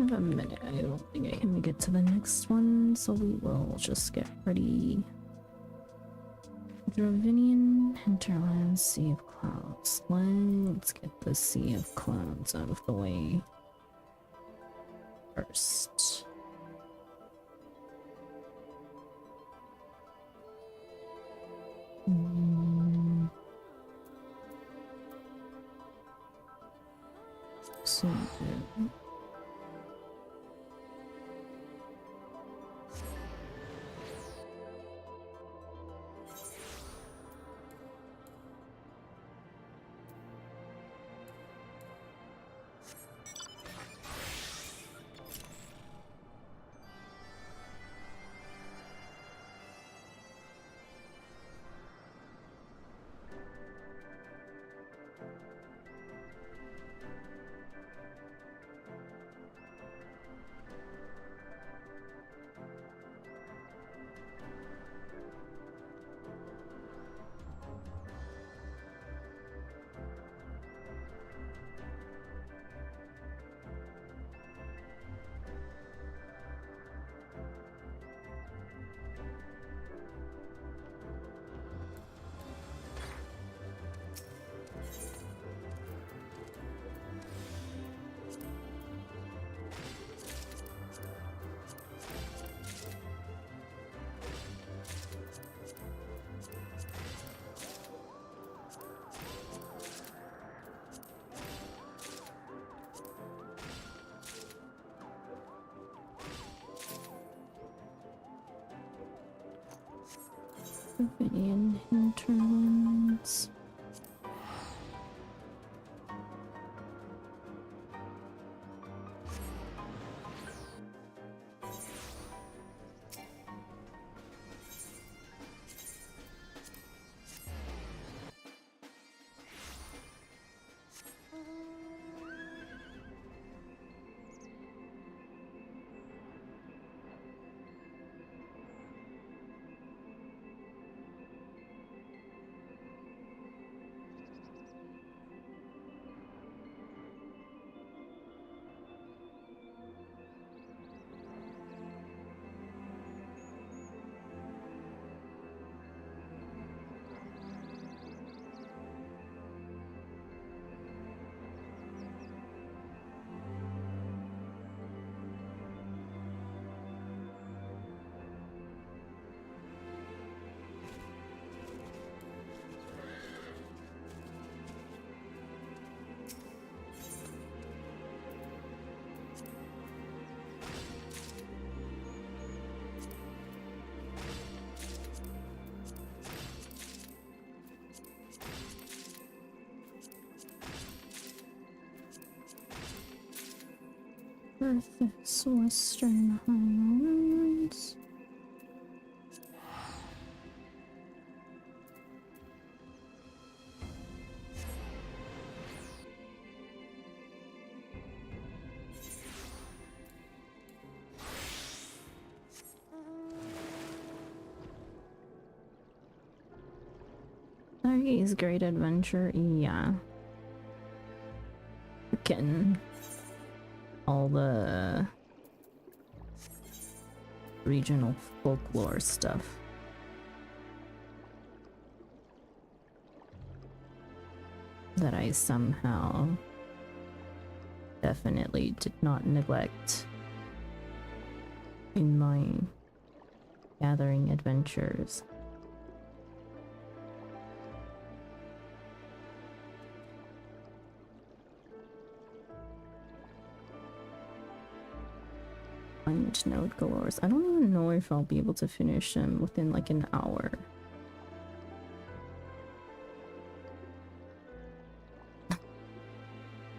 have a minute. I don't think I can get to the next one, so we will just get ready. Dravinian hinterlands, Sea of Clouds. Let's get the Sea of Clouds out of the way first. So good. Dravinian hinterlands. Earth's Western Highlands. Dailies Great Adventure, yeah. Freaking all the regional folklore stuff. That I somehow definitely did not neglect in my gathering adventures. Find node galores. I don't even know if I'll be able to finish them within like an hour.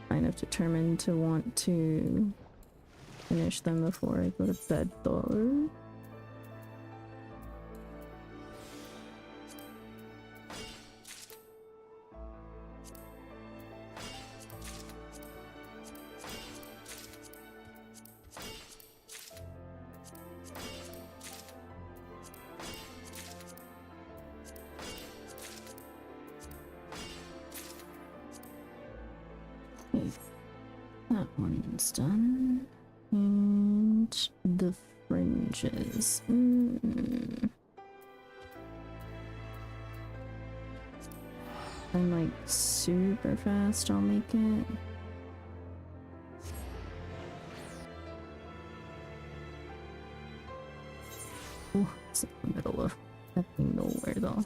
Kind of determined to want to finish them before I go to bed though. That one's done. And the fringes. I'm like super fast, I'll make it. Oh, it's in the middle of nothing nowhere though.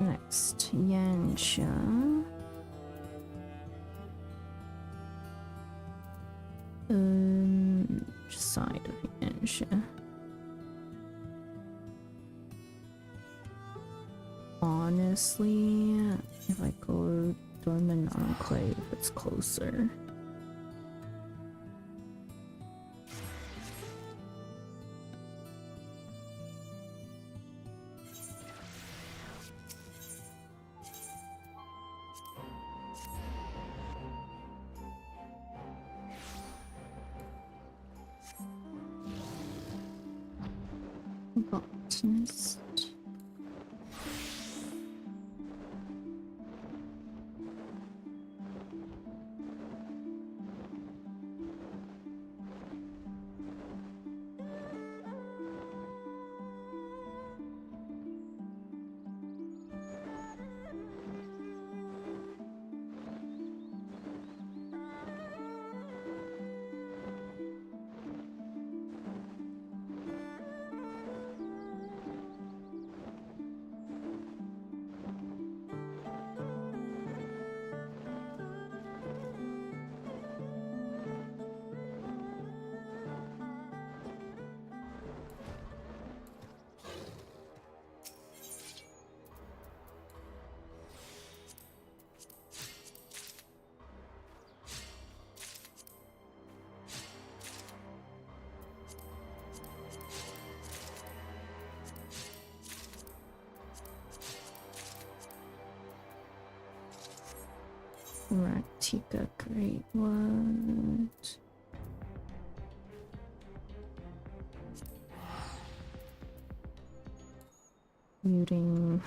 Next, Yansha. Side of Yansha. Honestly, if I go Dormant Enclave, it's closer. Botanist. Raktika Great Wood. Muting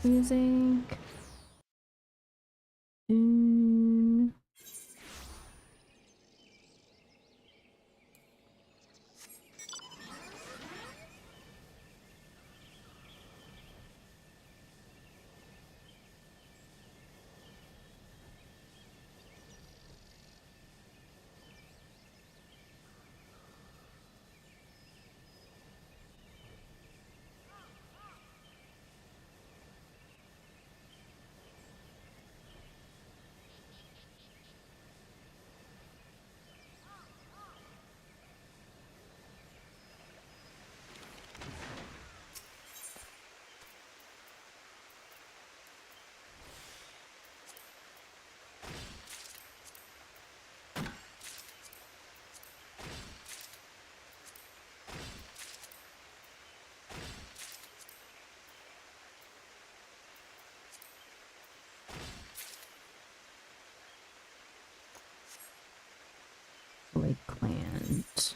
music. Lakeland.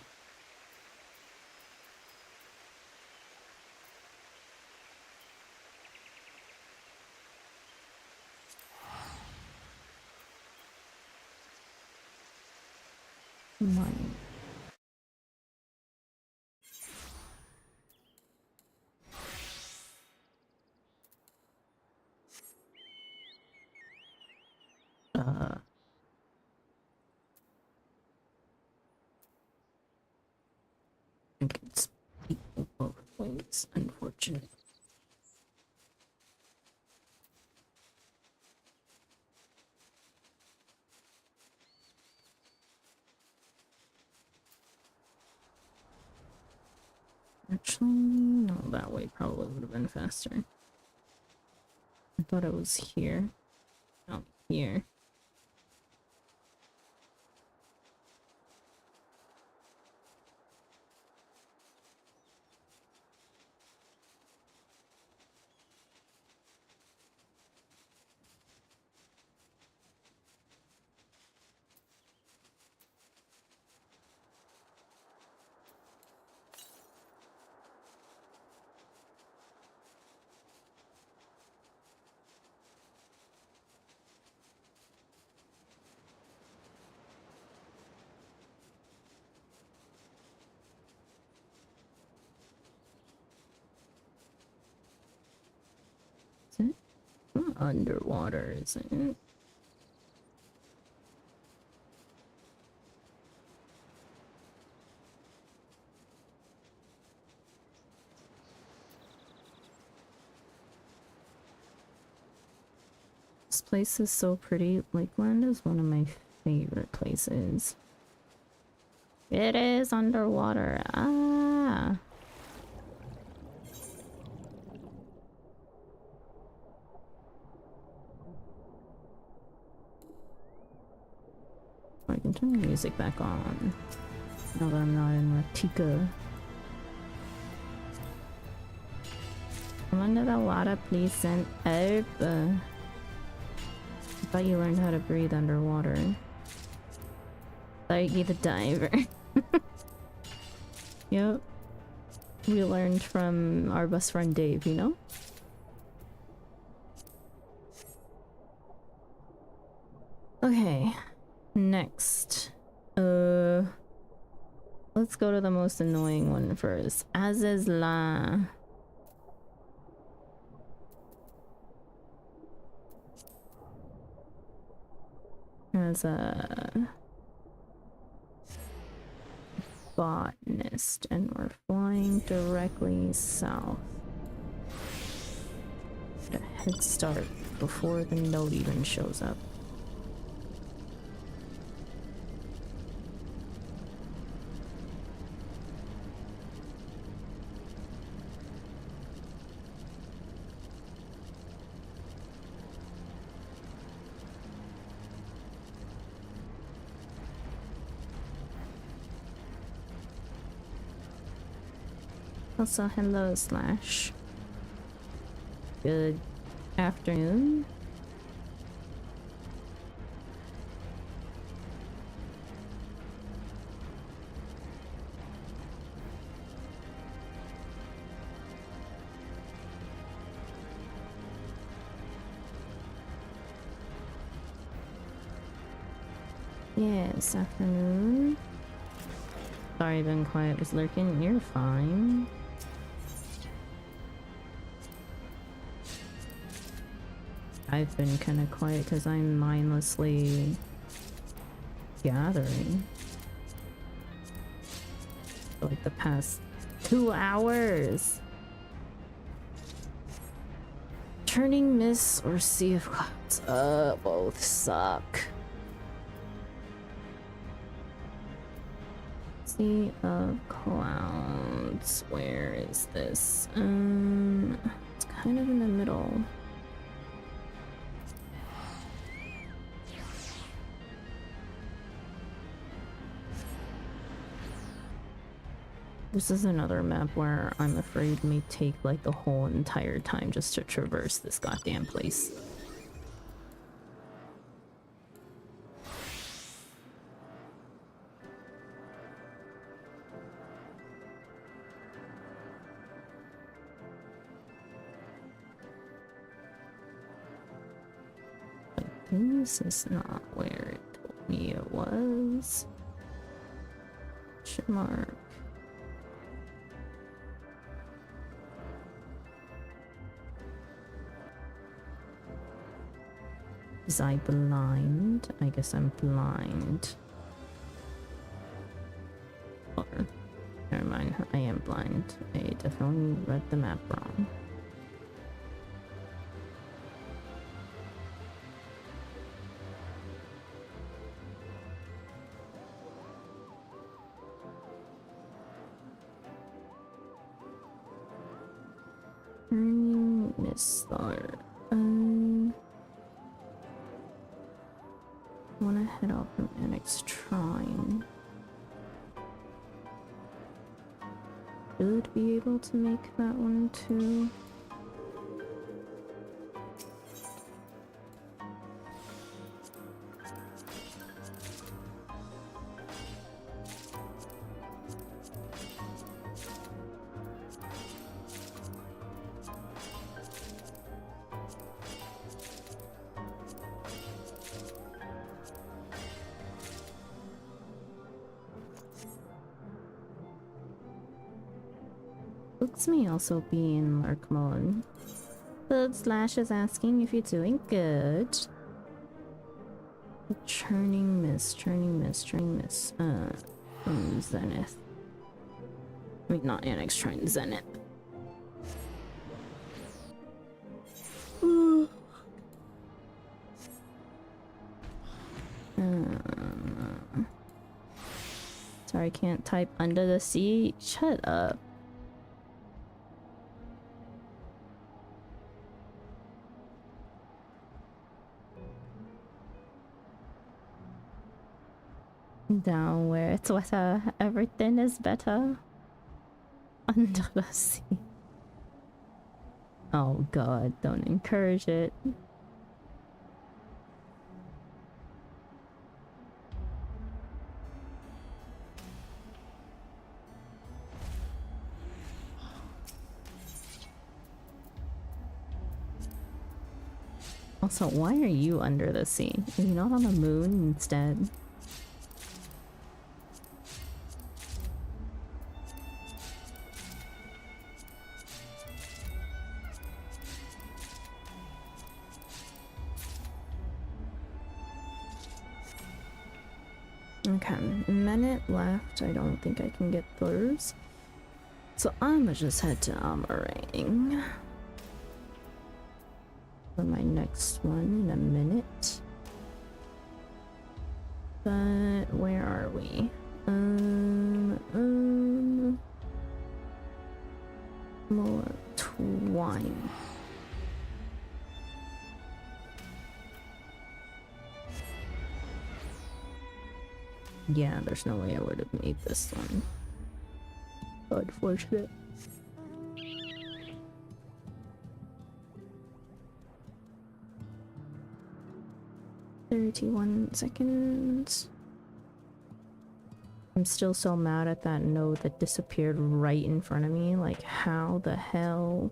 Mine. I can speak both ways, unfortunately. Actually, no, that way probably would have been faster. I thought it was here. Not here. Is it? Not underwater, is it? This place is so pretty. Lakeland is one of my favorite places. It is underwater. Ah. I can turn the music back on. Now that I'm not in Ratika. I'm under the water, please send help. I thought you learned how to breathe underwater. Thought you the diver. Yep. We learned from our best friend Dave, you know? Okay. Next. Let's go to the most annoying one first. Azizla. As a botanist, and we're flying directly south. Get a head start before the note even shows up. Also, hello, Slash. Good afternoon. Yes, afternoon. Sorry, I've been quiet. Was lurking. You're fine. I've been kind of quiet because I'm mindlessly gathering for like the past 2 hours. Turning Mist or Sea of Clouds? Both suck. Sea of Clouds. Where is this? It's kind of in the middle. This is another map where I'm afraid may take like the whole entire time just to traverse this goddamn place. This is not where it told me it was. Question mark. Is I blind? I guess I'm blind. Or, never mind, I blind. I definitely read the map wrong. Turning Mistlar. I wanna head off from Annex Shrine. Should be able to make that one too. Books may also be in Mark Mullen. Blood Slash is asking if you're doing good. Churning Mist. From Zenith. I mean, not Annex Shrine, Zenith. Sorry, I can't type under the sea. Shut up. Down where it's wetter, everything is better. Under the sea. Oh god, don't encourage it. Also, why are you under the sea? Are you not on the moon instead? Okay, minute left. I don't think I can get those. So I'ma just head to Amarang for my next one in a minute. But where are we? More twine. Yeah, there's no way I would have made this one. Unfortunate. "31 seconds. I'm still so mad at that node that disappeared right in front of me. Like, how the hell?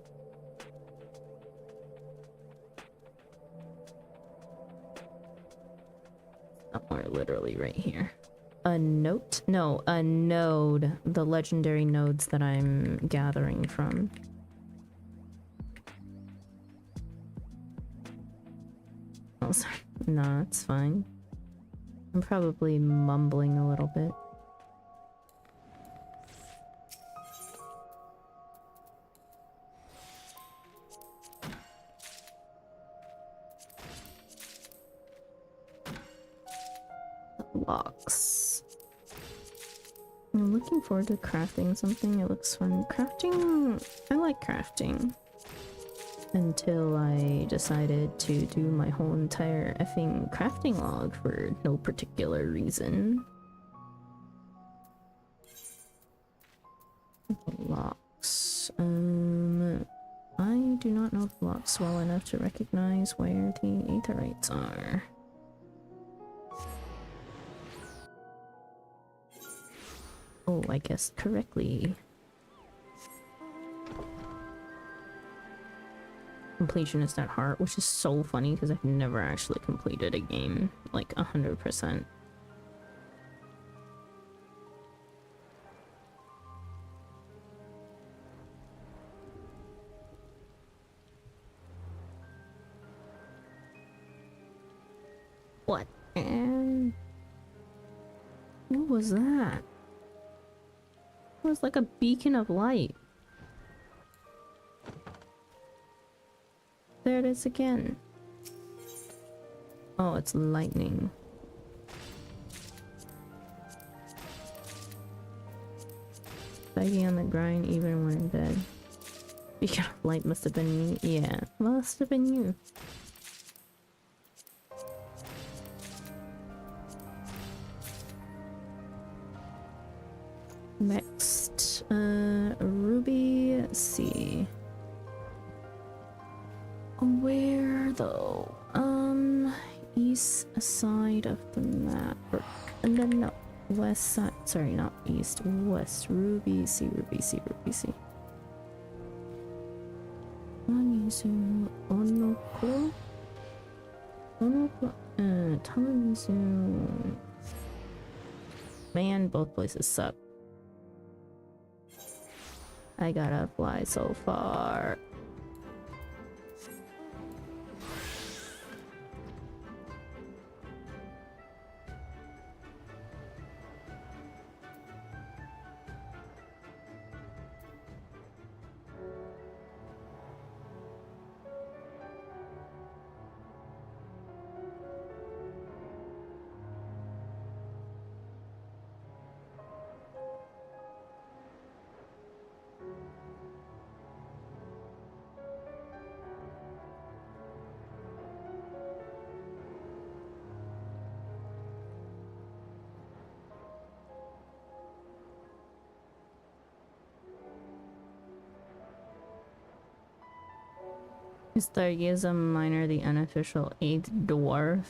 Somewhere literally right here. A note? No, a node. The legendary nodes that I'm gathering from. Oh, sorry. Nah, it's fine. I'm probably mumbling a little bit. Locks. I'm looking forward to crafting something. It looks fun. Crafting... I like crafting. Until I decided to do my whole entire effing crafting log for no particular reason. Locks. I do not know the locks well enough to recognize where the aetherites are. Oh, I guessed correctly. Completionist at heart, which is so funny because I've never actually completed a game like 100%. What? What was that? It was like a beacon of light. There it is again. Oh, it's lightning. Spiky on the grind even when in bed. Beacon of light must have been me. Yeah, must have been you. Next, Ruby C. Where though? East side of the map. And then no, west side. Sorry, not east. West. Ruby C. Ruby C. Ruby C. Tamamizu Onoko. Onoko. Tamamizu. Man, both places suck. I gotta fly so far. Is Thargism Minor the unofficial 8th dwarf?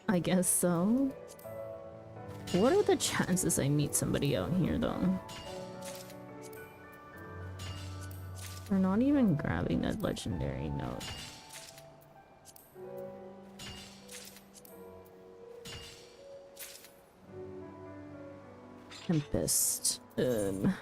I guess so. What are the chances I meet somebody out here though? We're not even grabbing that legendary note. Tempest. Tempest.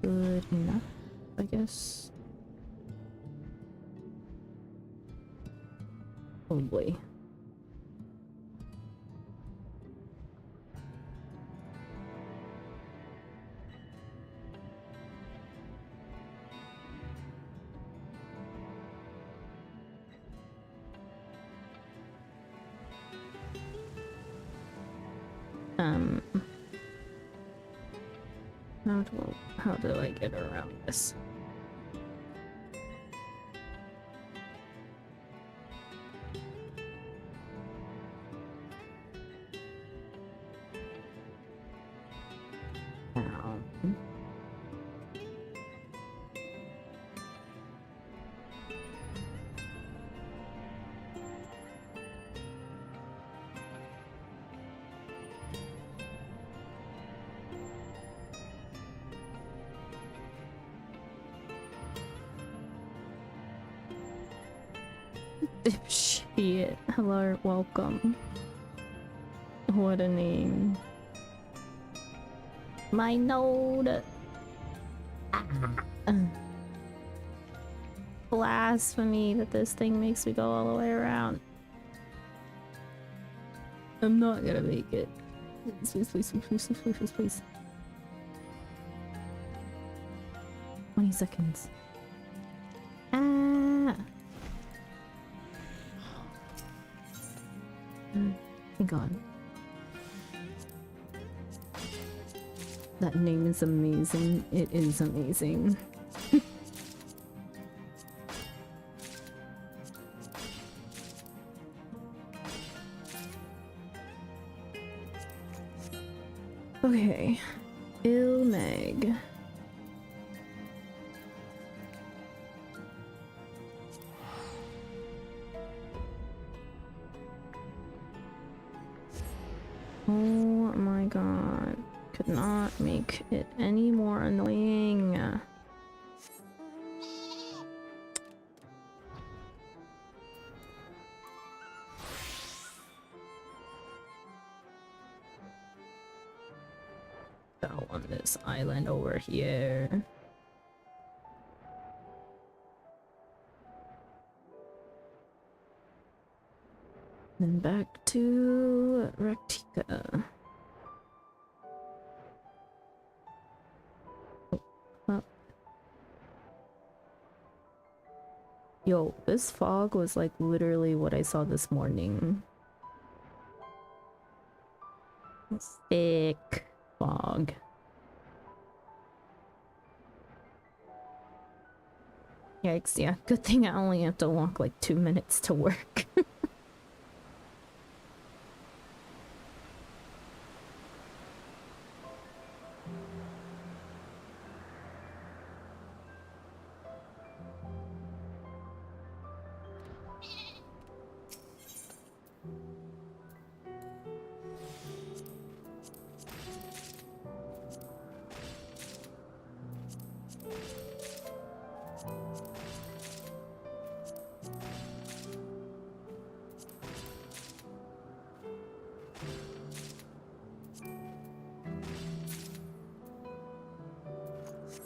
Good enough, I guess. Oh boy. How do I get around this? Ow. Dipshit. Hello, welcome. What a name. My node. Blasphemy that this thing makes me go all the way around. I'm not gonna make it. Please. 20 seconds. Thank God. That name is amazing. It is amazing. Okay. Ilmeg. Oh my god. Could not make it any more annoying. go on this island over here. Then back to Rectica. Oh, yo, this fog was like literally what I saw this morning. Thick fog. Yikes, yeah. Good thing I only have to walk like 2 minutes to work.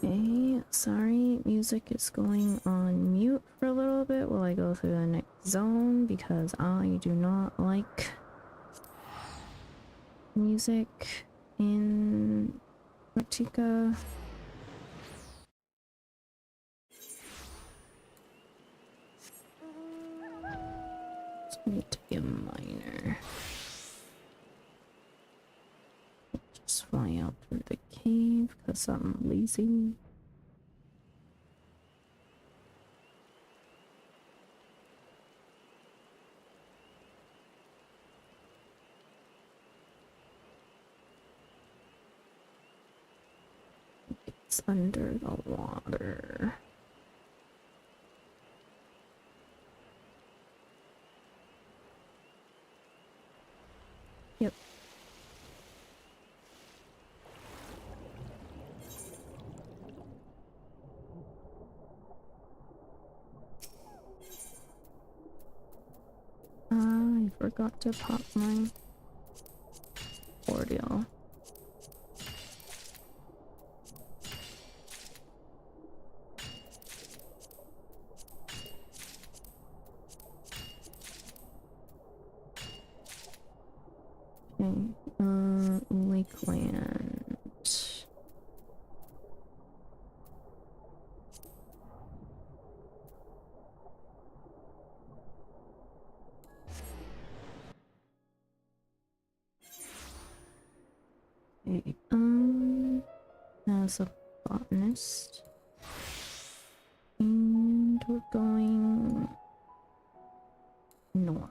Okay, sorry, music is going on mute for a little bit while I go through the next zone because I do not like music in Rectica. Just need to be a minor. Just fly out through the cave because I'm lazy. It's under the water. Yep. I forgot to pop my ordeal. Okay, Lakeland. Okay, as a botanist. And we're going north.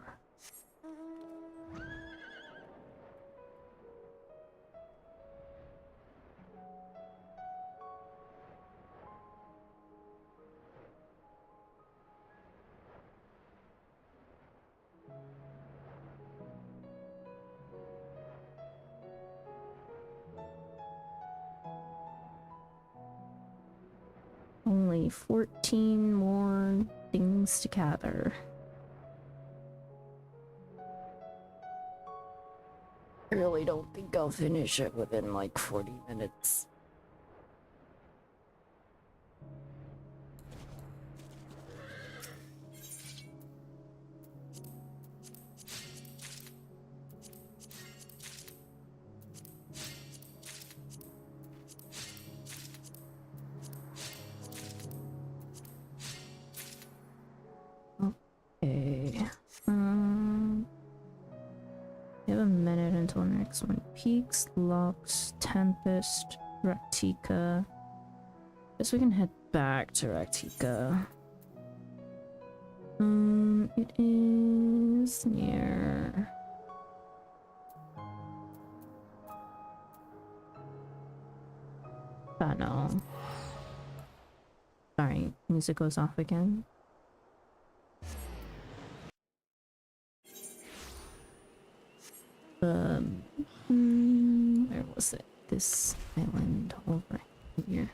Only 14 more things to gather. I really don't think I'll finish it within like 40 minutes. Okay. We have a minute until next one. Peaks, Lux, Tempest, Rectica. Guess we can head back to Rectica. It is near. Oh no. Sorry, music goes off again. Where was it? This island over here.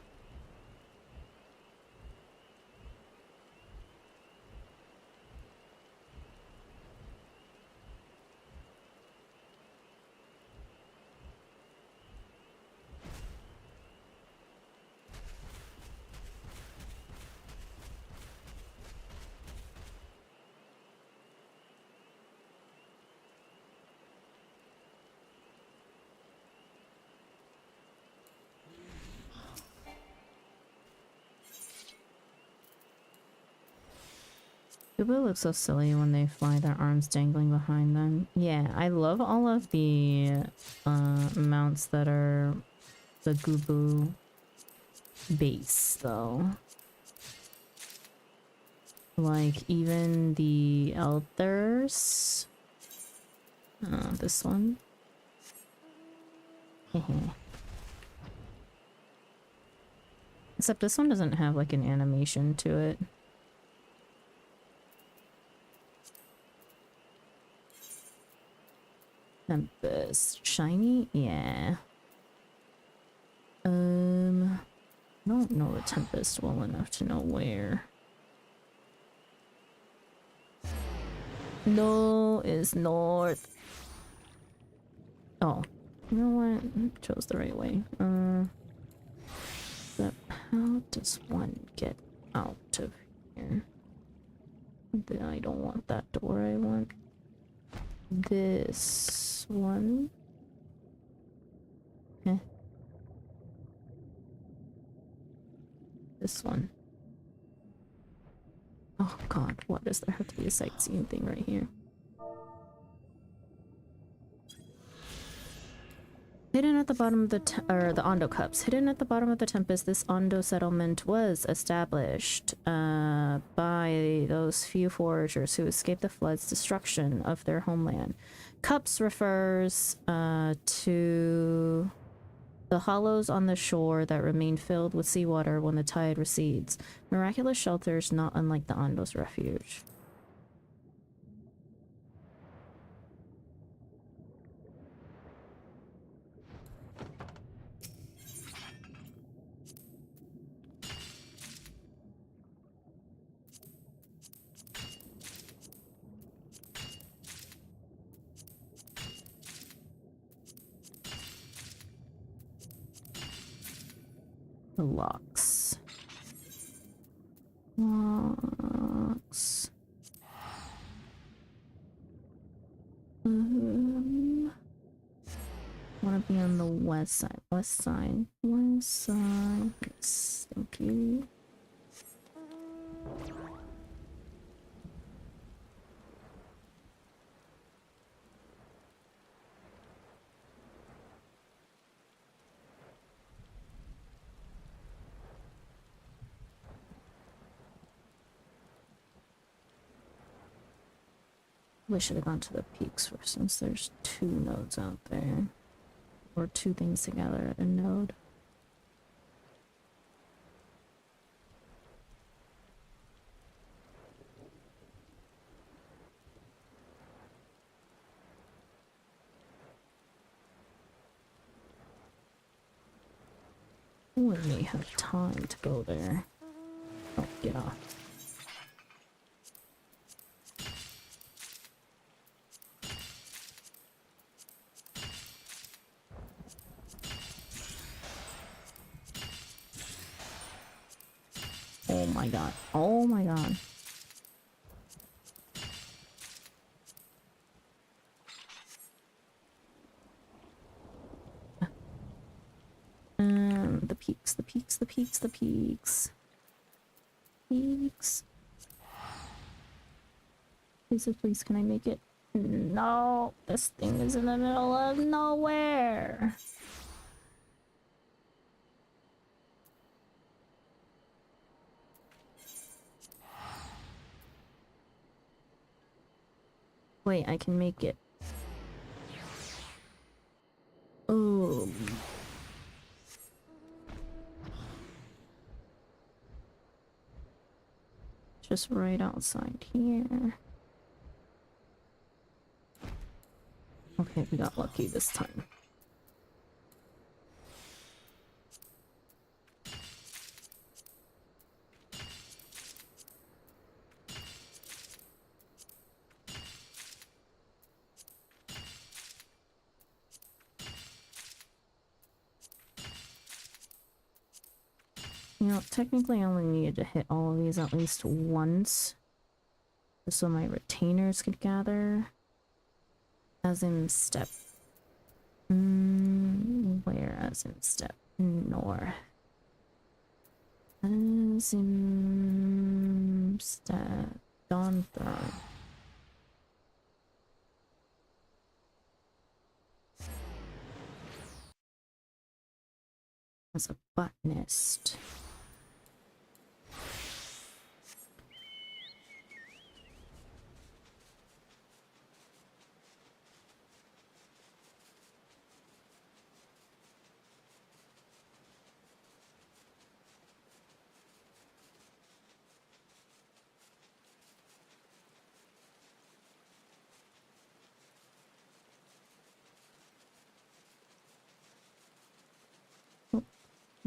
People look so silly when they fly, their arms dangling behind them. Yeah, I love all of the mounts that are the Gubu base, though. Like, even the Elders. This one. Except this one doesn't have, like, an animation to it. Tempest. Shiny? Yeah. I don't know the Tempest well enough to know where. No is north. Oh, you know what? Chose the right way. But how does one get out of here? I don't want that door. I want this one. Eh. This one. Oh god, why does there have to be a sightseeing thing right here? Hidden at the bottom of the the Ondo Cups. Hidden at the bottom of the Tempest, this Ondo settlement was established by those few foragers who escaped the flood's destruction of their homeland. Cups refers to the hollows on the shore that remain filled with seawater when the tide recedes. Miraculous shelters not unlike the Ondo's refuge. The locks. Locks. Want to be on the west side. West side. West side. Yes, thank you. We should have gone to the peaks first, since there's 2 nodes out there. Or 2 things together at a node. We may have time to go there. Oh, get off. Oh my god. Oh my god. The peaks, the peaks, the peaks, the peaks. Peaks. Please, please, can I make it? No, this thing is in the middle of nowhere. Wait, I can make it. Oh. Just right outside here. Okay, we got lucky this time. You know, technically I only needed to hit all of these at least once. Just so my retainers could gather. As in step. Where as in step? North. As in step Dawn Throne. As a botanist.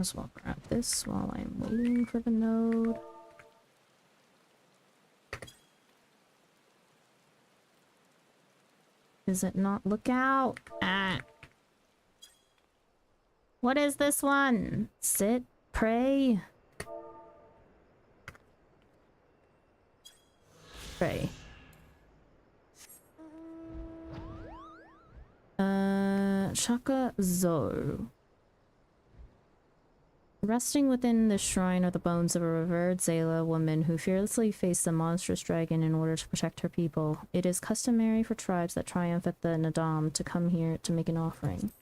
As well grab this while I'm waiting for the node. Is it not? Look out! Ah. What is this one? Sit? Pray? Pray. Shaka Zo. Resting within the shrine are the bones of a revered Zayla woman who fearlessly faced the monstrous dragon in order to protect her people. It is customary for tribes that triumph at the Nadam to come here to make an offering.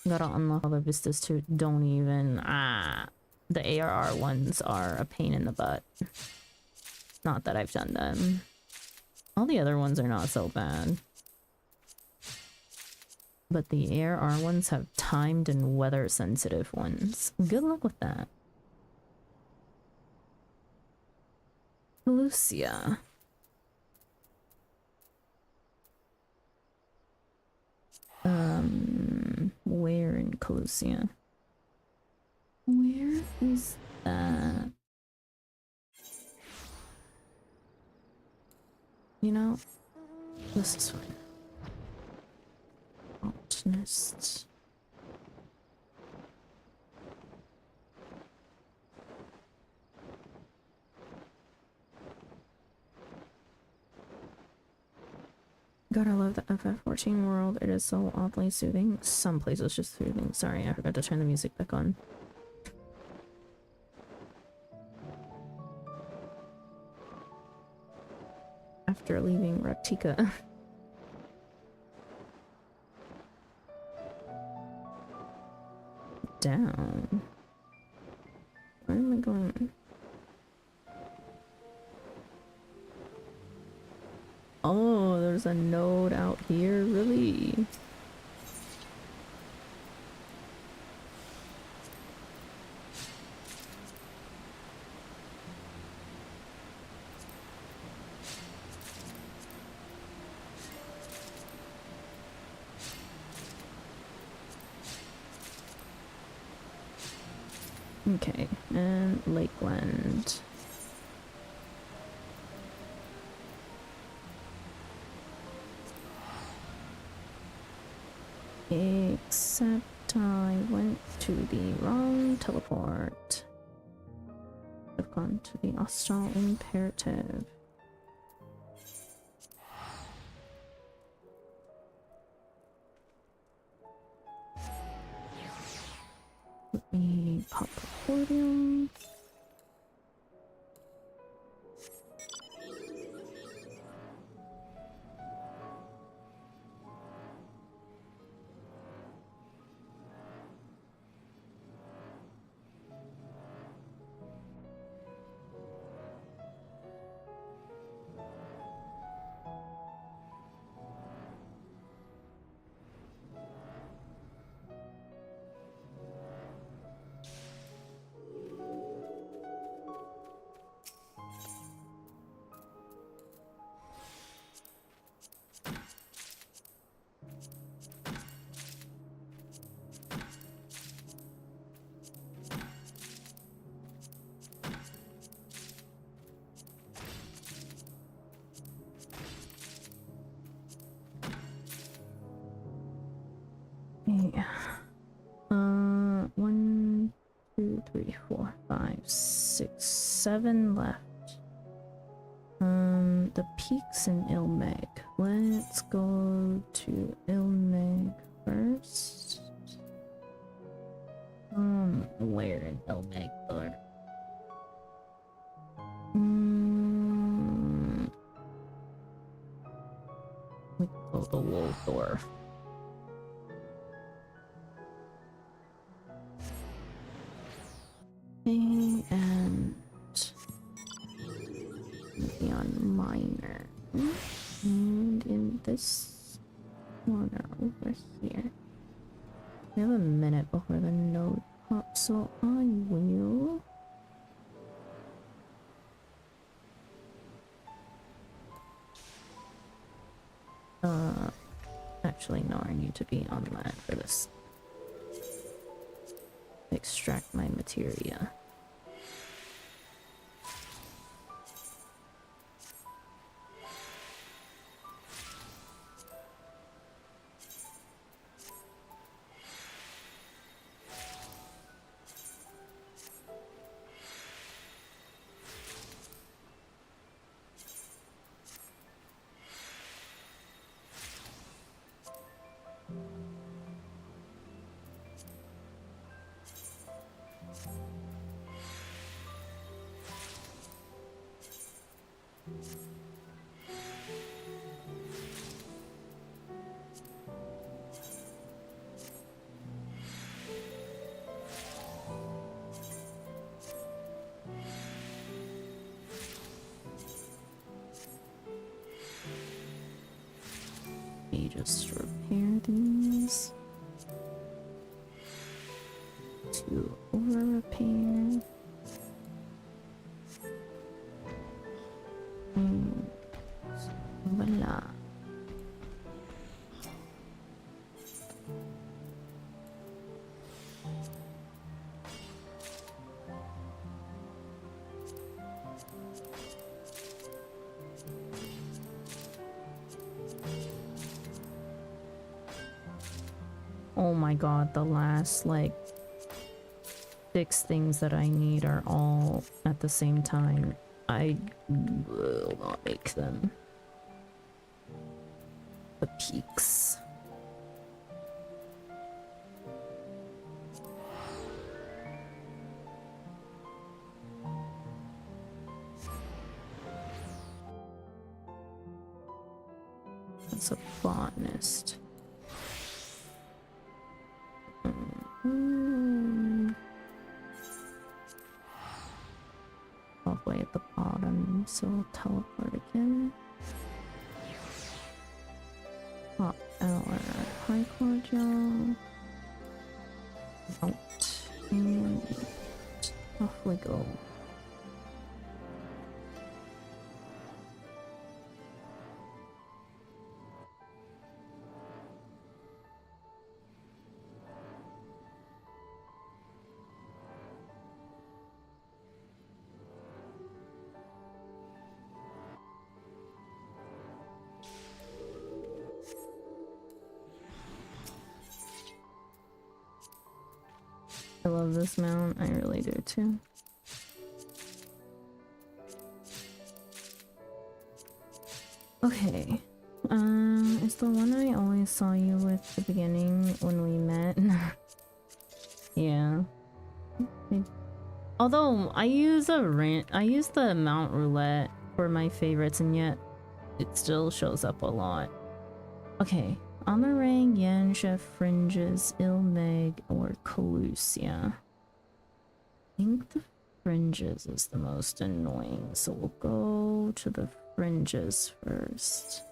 Gotta unlock all the vistas too. Don't even. The ARR ones are a pain in the butt. Not that I've done them. All the other ones are not so bad. But the ARR ones have timed and weather sensitive ones. Good luck with that. Lucia. Where in Colusia? Where is that? You know, this is fine. Botanist. God, I love the FF14 world. It is so oddly soothing. Some places just soothing. Sorry, I forgot to turn the music back on. After leaving Raktika. Down. Where am I going? Oh, there's a node out here, really? Okay, and Lakeland. Except I went to the wrong teleport. I've gone to the Austral Imperative. Let me pop a podium. Yeah. 1, 2, 3, 4, 5, 6, 7 left. The peaks in Ilmeg. Let's go to Ilmeg first. Where in Ilmeg, Lord? dwarf. Okay, and maybe on minor. And in this corner over here. We have a minute before the node pops, so I will. Actually, no, I need to be on land for this. Extract my materia. me just repair these. To over repair. Voila. Oh my god, the last like 6 things that I need are all at the same time. I will not make them. The peaks. That's a botanist. Halfway at the bottom, so I'll teleport again. Pop our high cordial out and off we go. I love this mount, I really do too. Okay, it's the one I always saw you with at the beginning when we met. Yeah. Although I use the Mount Roulette for my favorites, and yet it still shows up a lot. Okay. Amarang, Yansha, Fringes, Ilmeg, or Calusia. I think the Fringes is the most annoying, so we'll go to the Fringes first.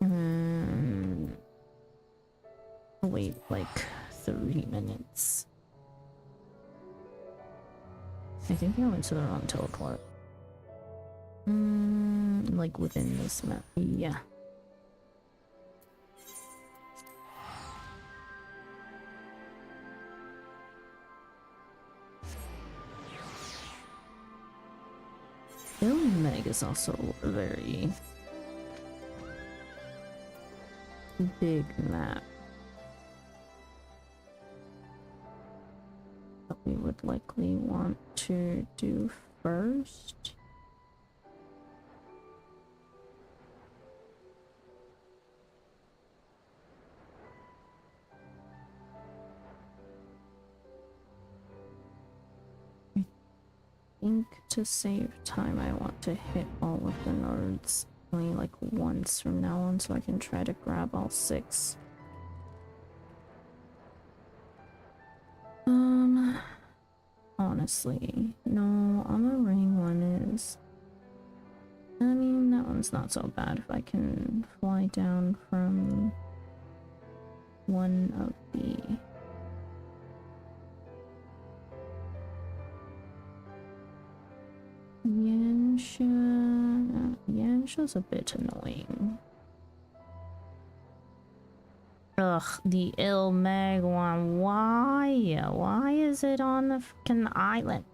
I'll wait like 3 minutes. I think I went to the wrong teleport. Like within this map. Yeah. Ilmeg is also a very big map that we would likely want to do first. I think to save time I want to hit all of the nodes only like once from now on so I can try to grab all 6. Honestly, no, I'm a ring one is. I mean, that one's not so bad if I can fly down from one of the Yansha. Yansha's a bit annoying. Ugh, the ill mag one. Why? Why is it on the freaking island?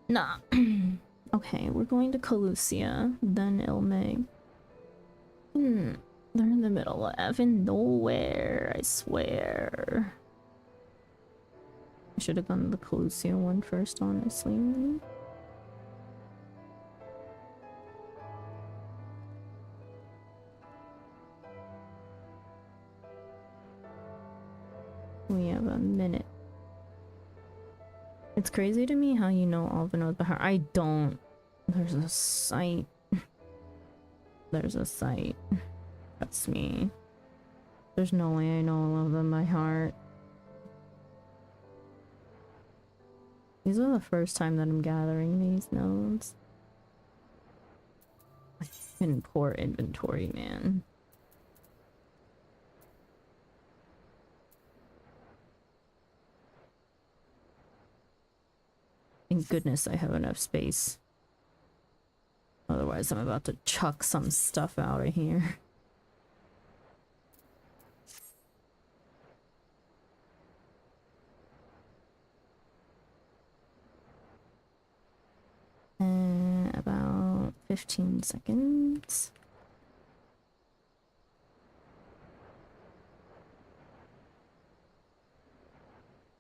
Nah. Okay, we're going to Calusia, then Ilmeg. They're in the middle of effing nowhere, I swear. I should have gone to the Calusia one first, honestly. We have a minute. It's crazy to me how you know all the nodes by heart. I don't. There's a site. There's a site. That's me. There's no way I know all of them by heart. These are the first time that I'm gathering these nodes. In poor inventory, man. Thank goodness I have enough space. Otherwise, I'm about to chuck some stuff out of here. About 15 seconds.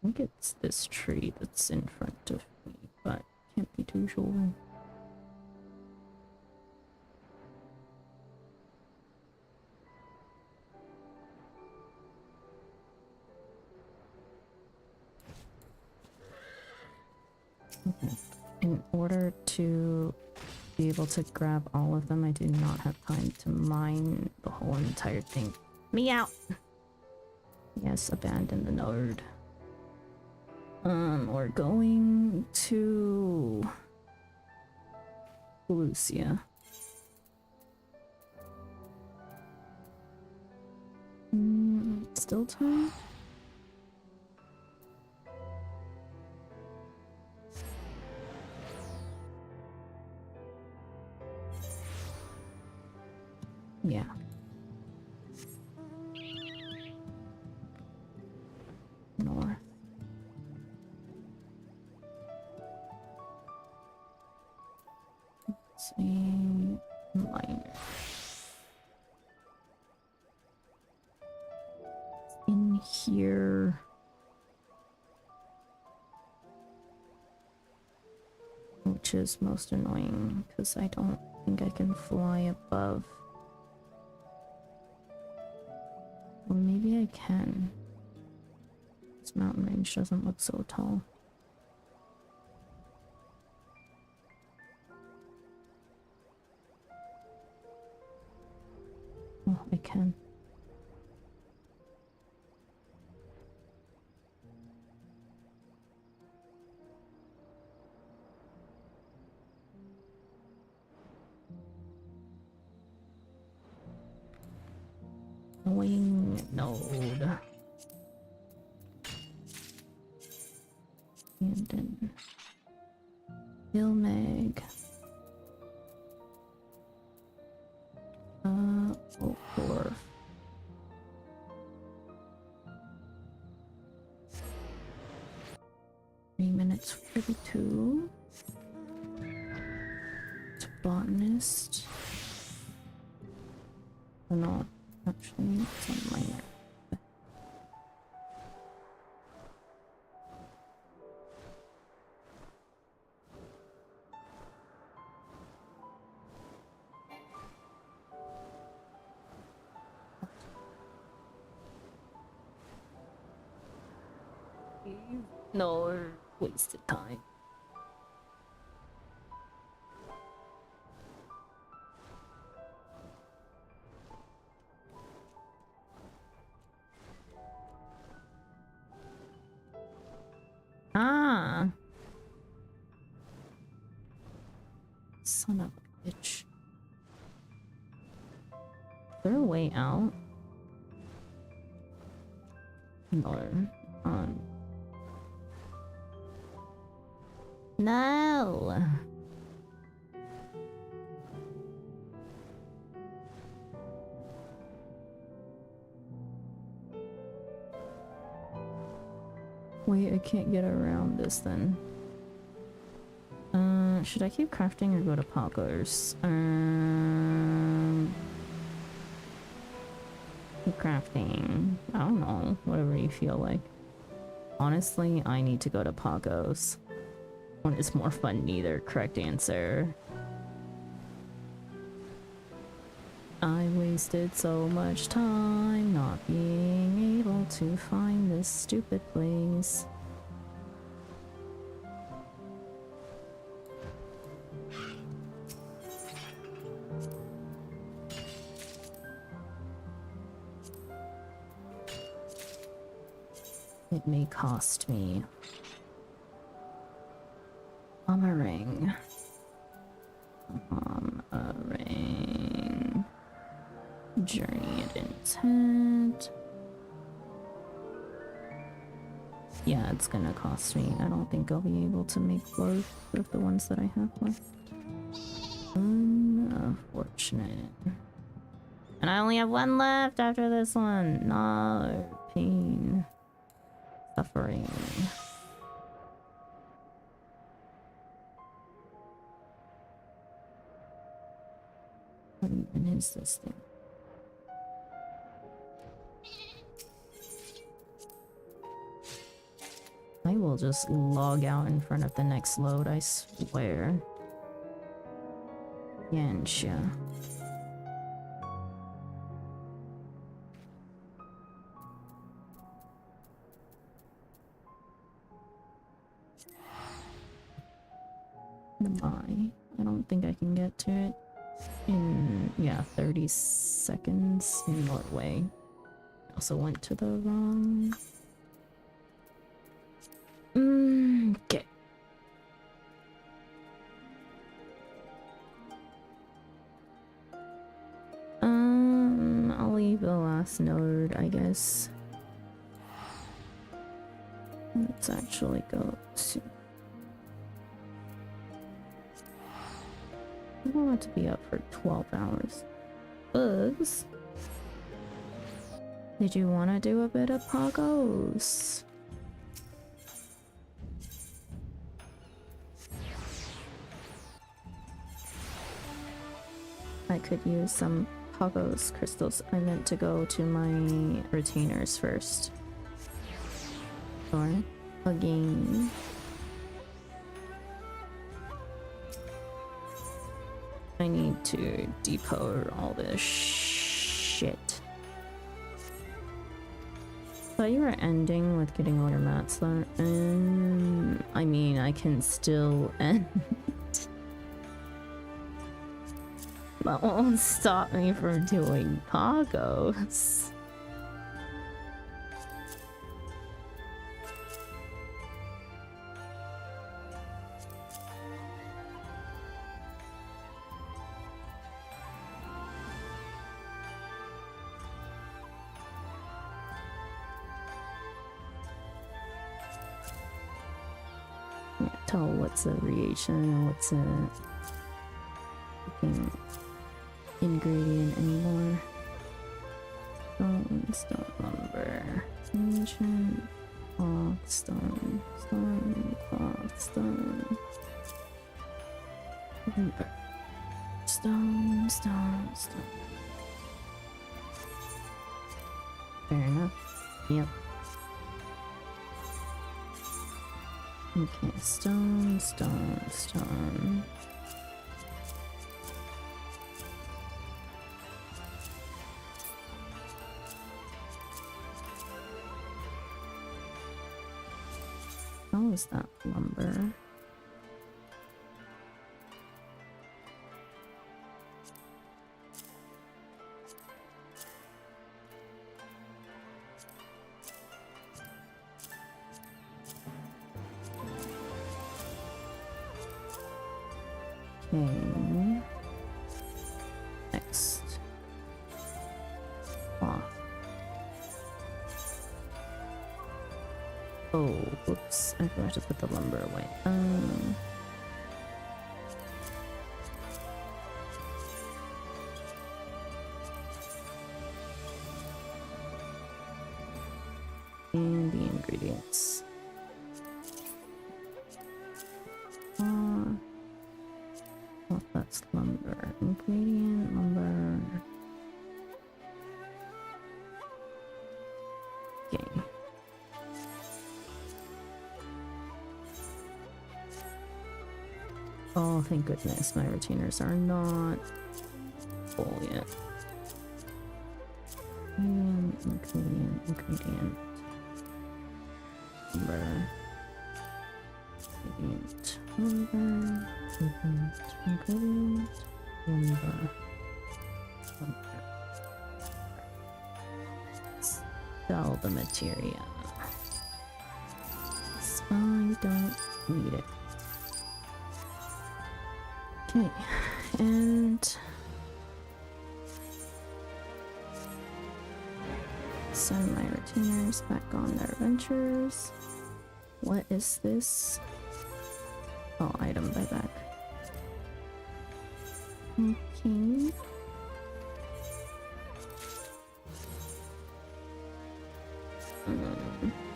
I think it's this tree that's in front of me, but can't be too sure. Okay. In order to be able to grab all of them, I do not have time to mine the whole entire thing. Me out! Yes, abandon the node. We're going to Lucia. Still time? Yeah. North. Let's see. Minor. In here. Which is most annoying because I don't think I can fly above. Or maybe I can. This mountain range doesn't look so tall. Oh, I can. Wing node. And then Ilmeg. Oh, poor. Minutes 42. It's a botanist. Oh no, actually, it's a minor. No wasted time. there a way out? Or, no! Wait, I can't get around this then. Should I keep crafting or go to Paco's? Keep crafting. I don't know. Whatever you feel like. Honestly, I need to go to Paco's. One is more fun, neither. Correct answer. I wasted so much time not being able to find this stupid place. It may cost me a ring. A ring. Journey and intent. Yeah, it's gonna cost me. I don't think I'll be able to make both of the ones that I have left. Unfortunate. And I only have one left after this one. No pain. Suffering. What even is this thing? I will just log out in front of the next load, I swear. Yansha. I don't think I can get to it in, yeah, 30 seconds in Norway. I also went to the wrong... okay. I'll leave the last node, I guess. Let's actually go to... I don't want it to be up for 12 hours. Bugs? Did you want to do a bit of poggos? I could use some poggos crystals. I meant to go to my retainers first. Or again. I need to depot all this shit. Thought you were ending with getting all your mats there. I mean, I can still end. That won't stop me from doing poggos. Tell what's a reagent and what's a fucking ingredient anymore. Stone lumber. Ancient cloth stone. Stone cloth stone. Lumber. Stone. Fair enough. Yep. Okay, stone. How is that lumber? Okay. Next. Oh, whoops. I forgot to put the lumber away. And the ingredients. Oh, that's lumber. Ingredient, lumber. Okay. Oh, thank goodness my retainers are not full yet. Ingredient. Lumber. Ingredient. Lumber. Ingredient. Lumber. Sell the material. I don't need it. Okay, and send my retainers back on their adventures. What is this? Oh, item buyback. Okay.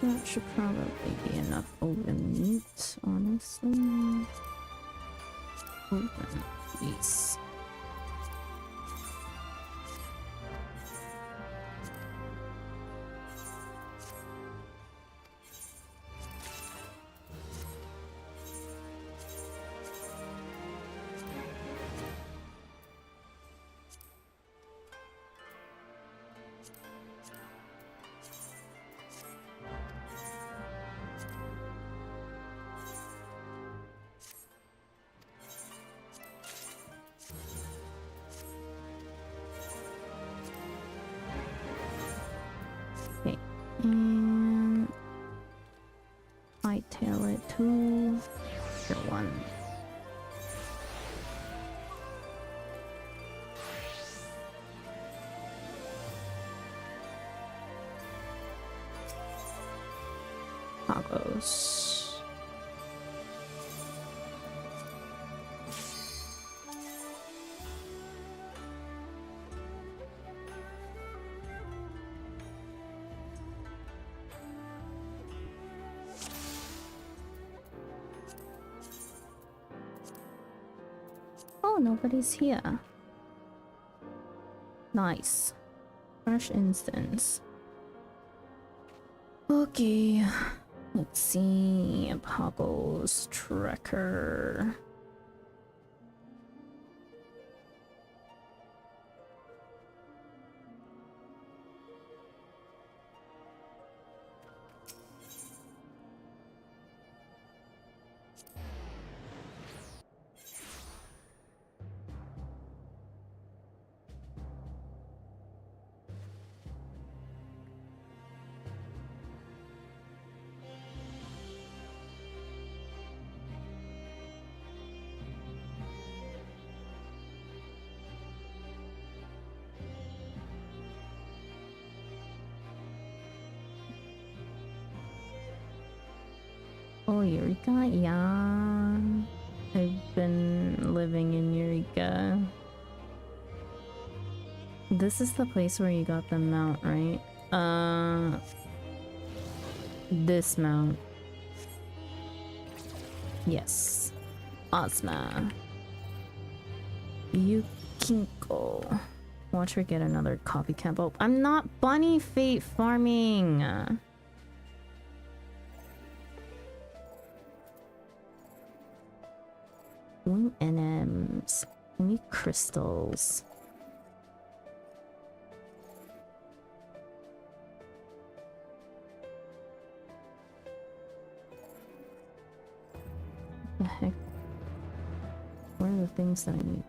That should probably be enough open meat, honestly. Open piece. Okay, and hightail it to tier 1. Tacos. Oh, nobody's here. Nice. Fresh instance. Okay. Let's see. Pago's tracker. Oh, Eureka? Yeah. I've been living in Eureka. This is the place where you got the mount, right? This mount. Yes. Ozma. Yukinko. Watch her get another copycat bulb. I'm not bunny fate farming! Wing NMs. I need crystals. What the heck? What are the things that I need?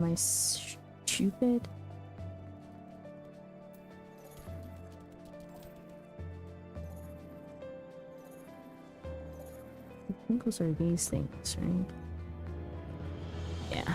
Am I stupid? I think those are these things, right? Yeah.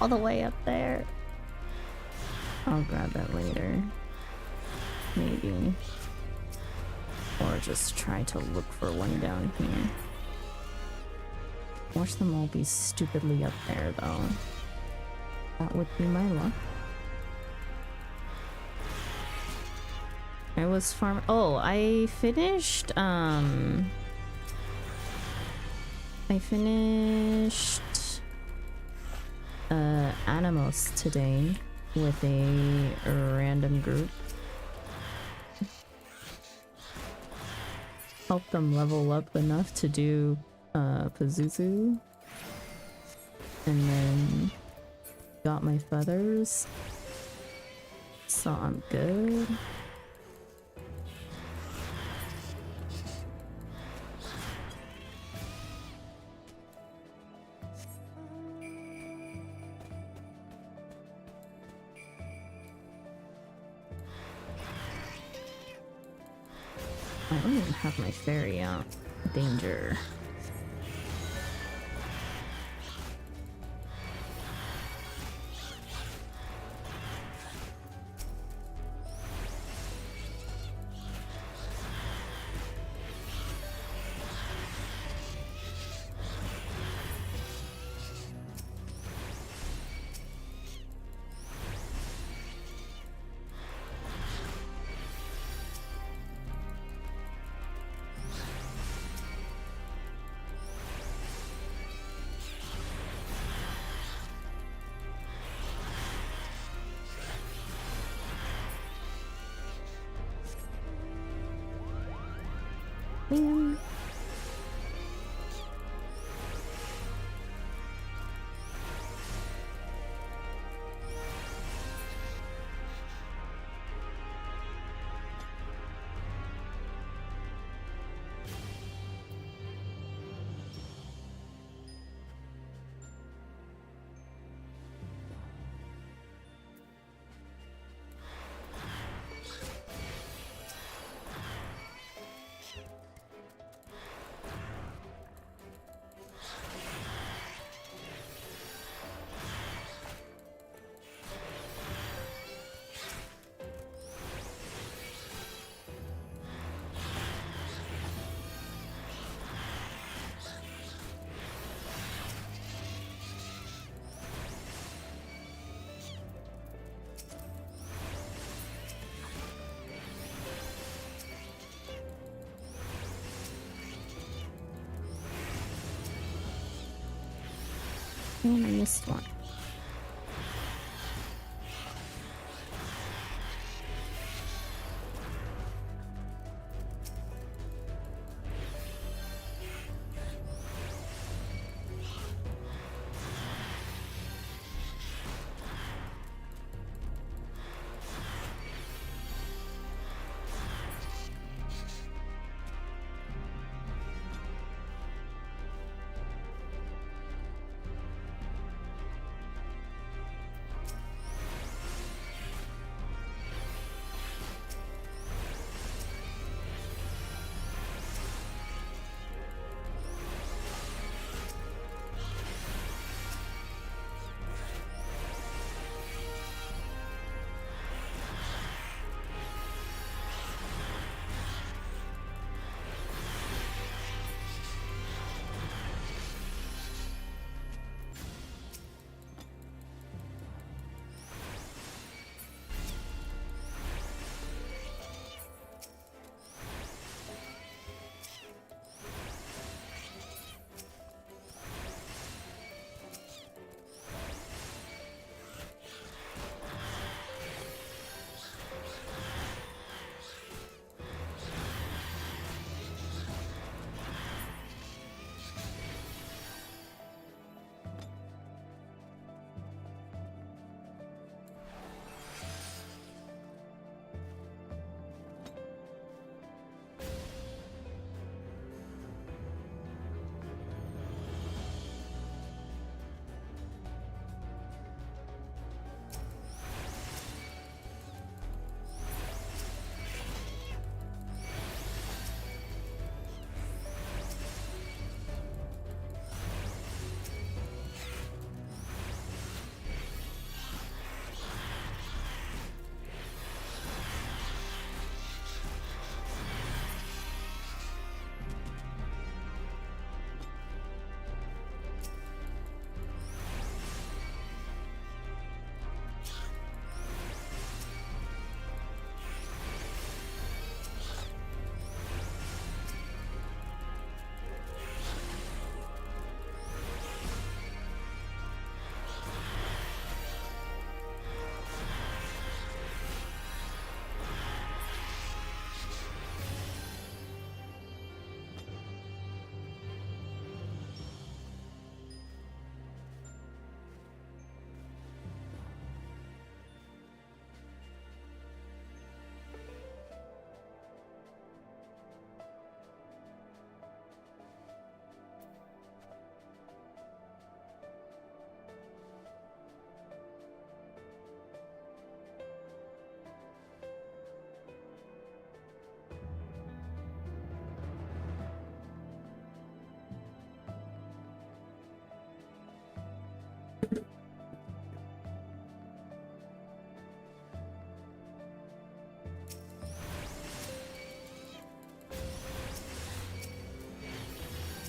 all the way up there. I'll grab that later. Maybe. Or just try to look for one down here. Watch them all be stupidly up there, though. That would be my luck. I was oh, I finished, Animos today with a random group. Help them level up enough to do Pazuzu, and then got my feathers, so I'm good. I don't even have my fairy out. Danger. Man. And I missed one.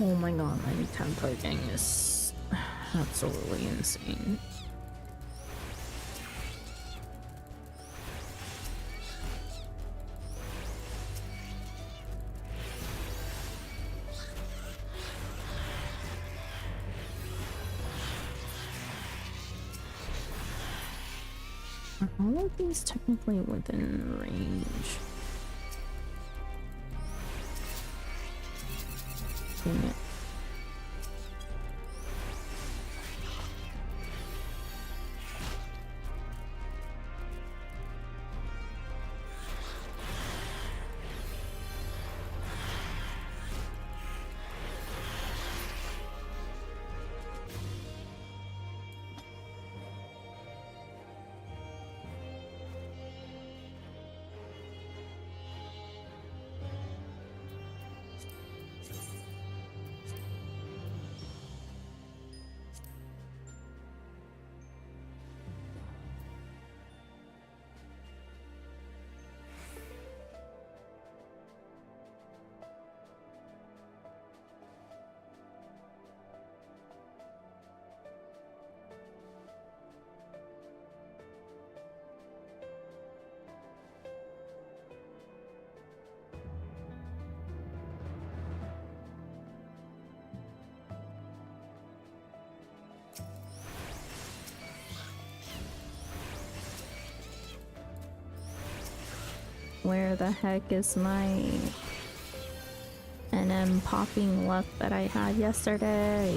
Oh my god, my temp typing is absolutely insane. Are all of these technically within range? Dang it. Where the heck is my NM popping luck that I had yesterday?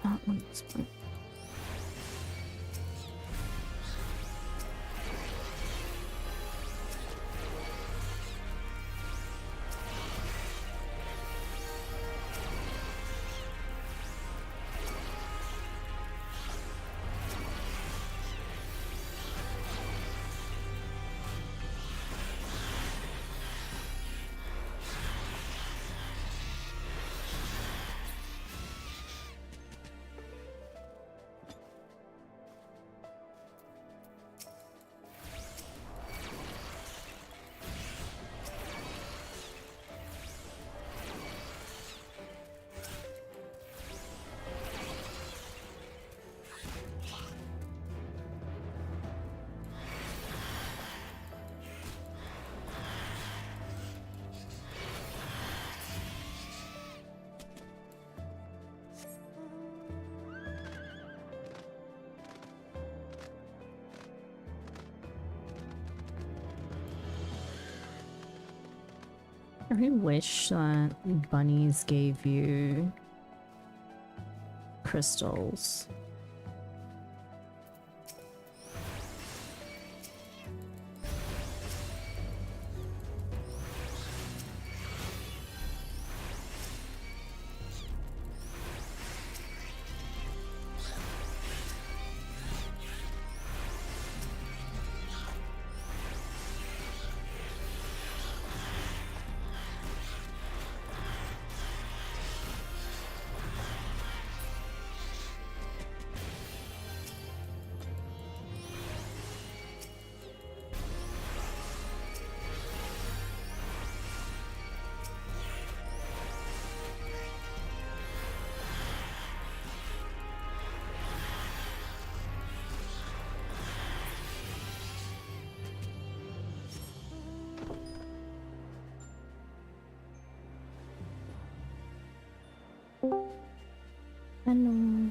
That one's fine. I wish that bunnies gave you crystals. Hello.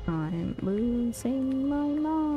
I'm losing my mind.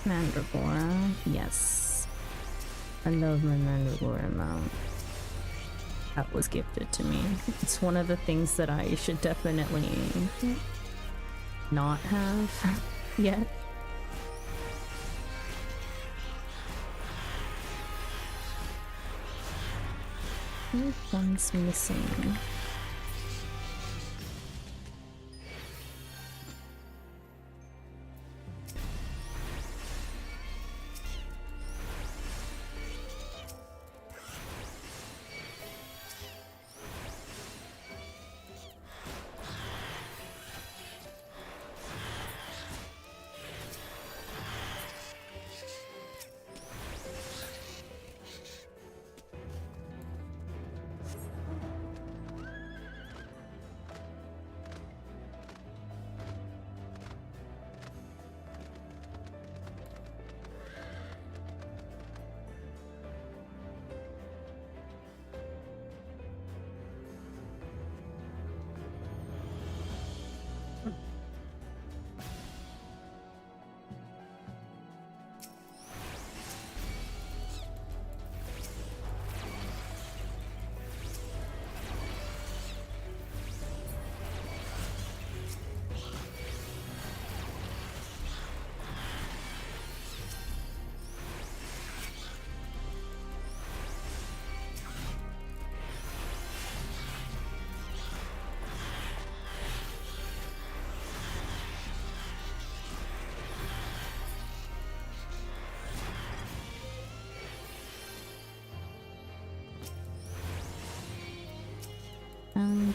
Mandragora, yes. I love my Mandragora mount. That was gifted to me. It's one of the things that I should definitely not have yet. Which one's missing?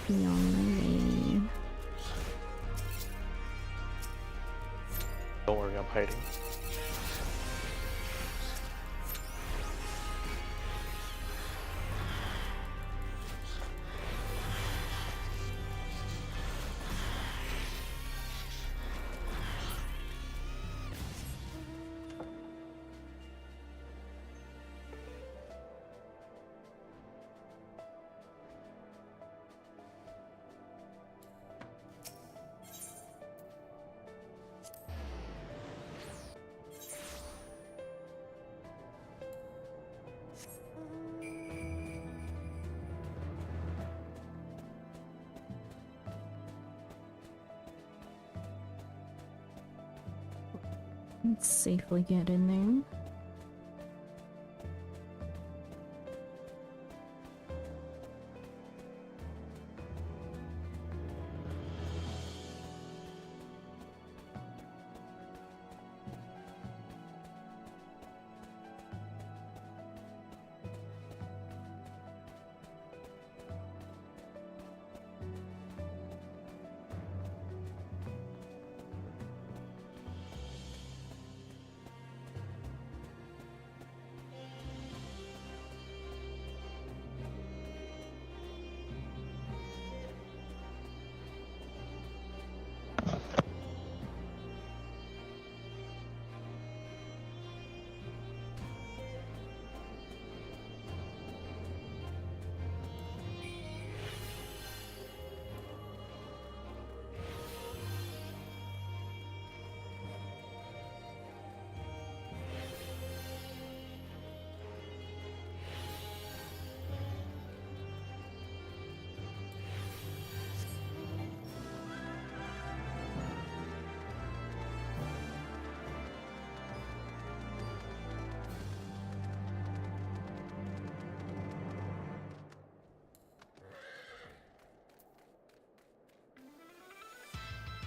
be on my way. Don't worry, I'm hiding. Let's safely get in there.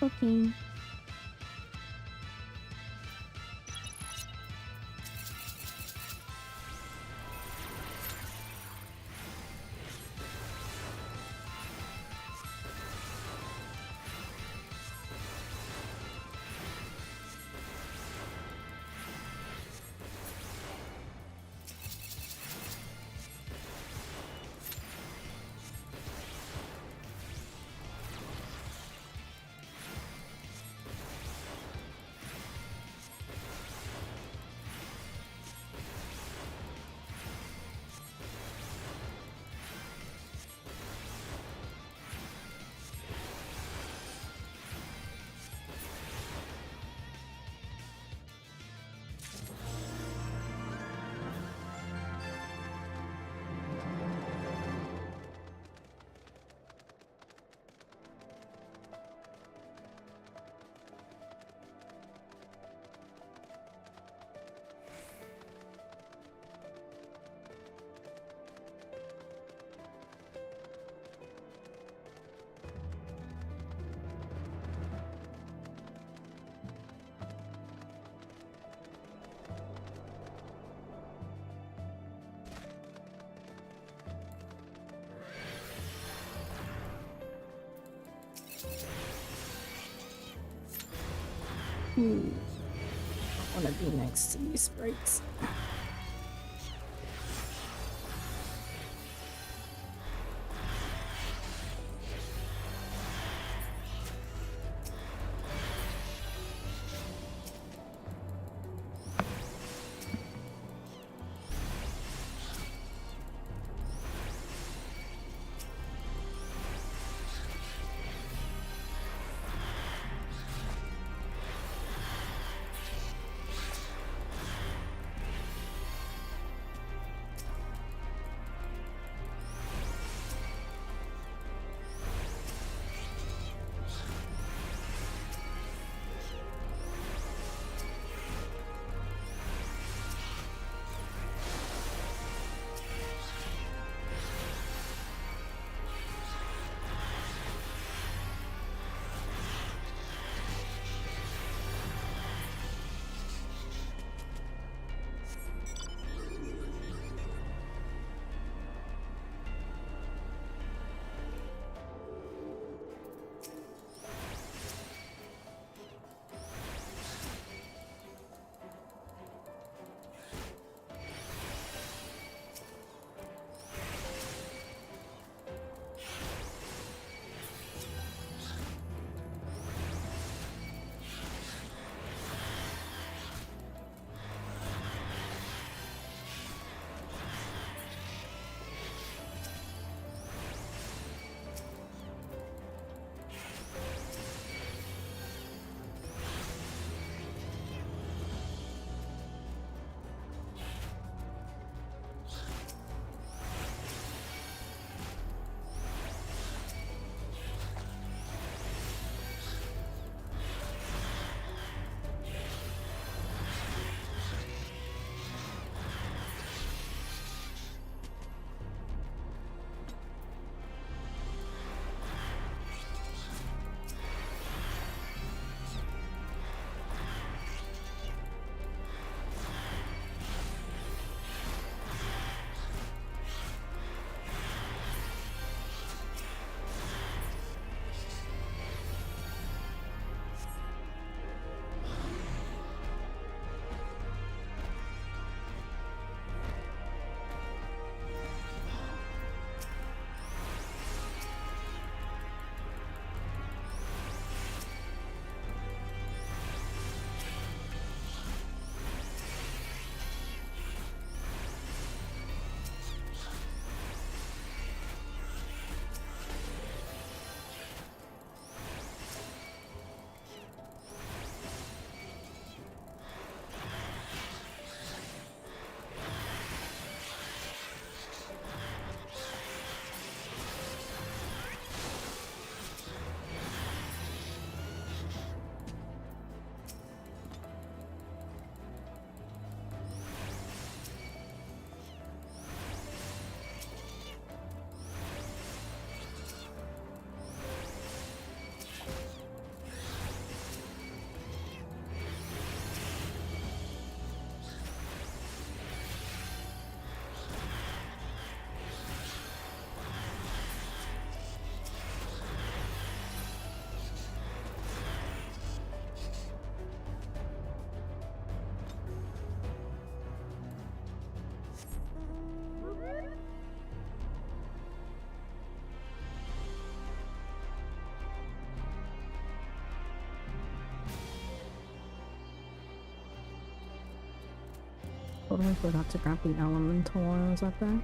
Okay. I want to be next to these sprites. totally forgot to grab the elemental while I was up there.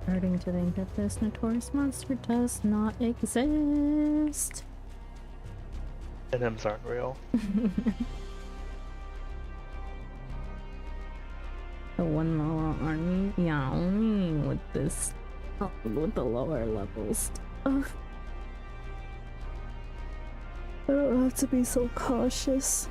Starting to think that this notorious monster does not exist. Venoms aren't real. The 1 lower army? Yeah, only with this, with the lower level stuff. I don't have to be so cautious.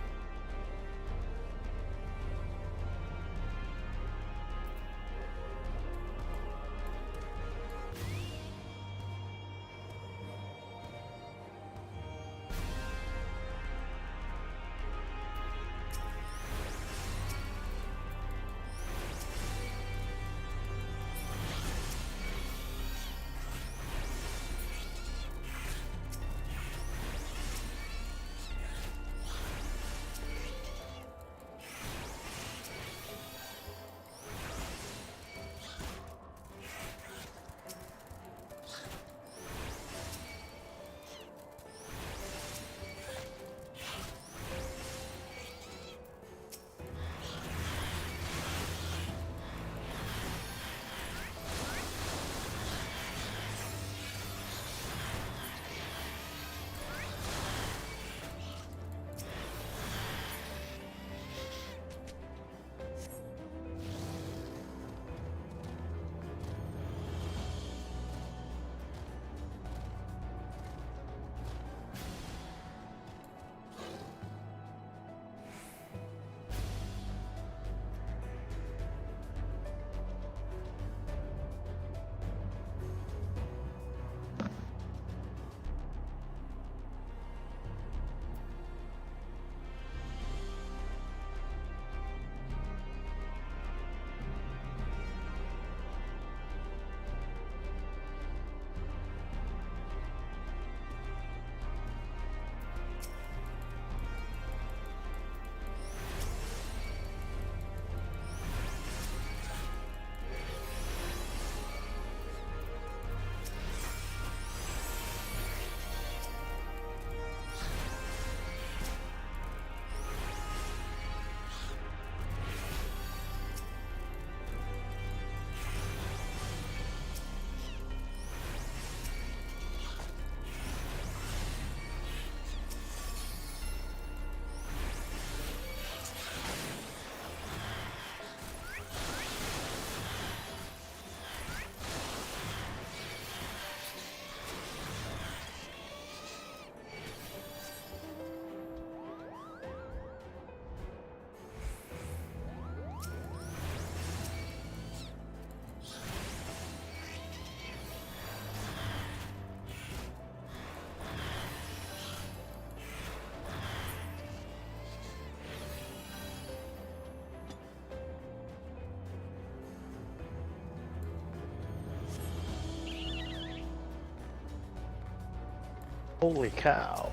Holy cow.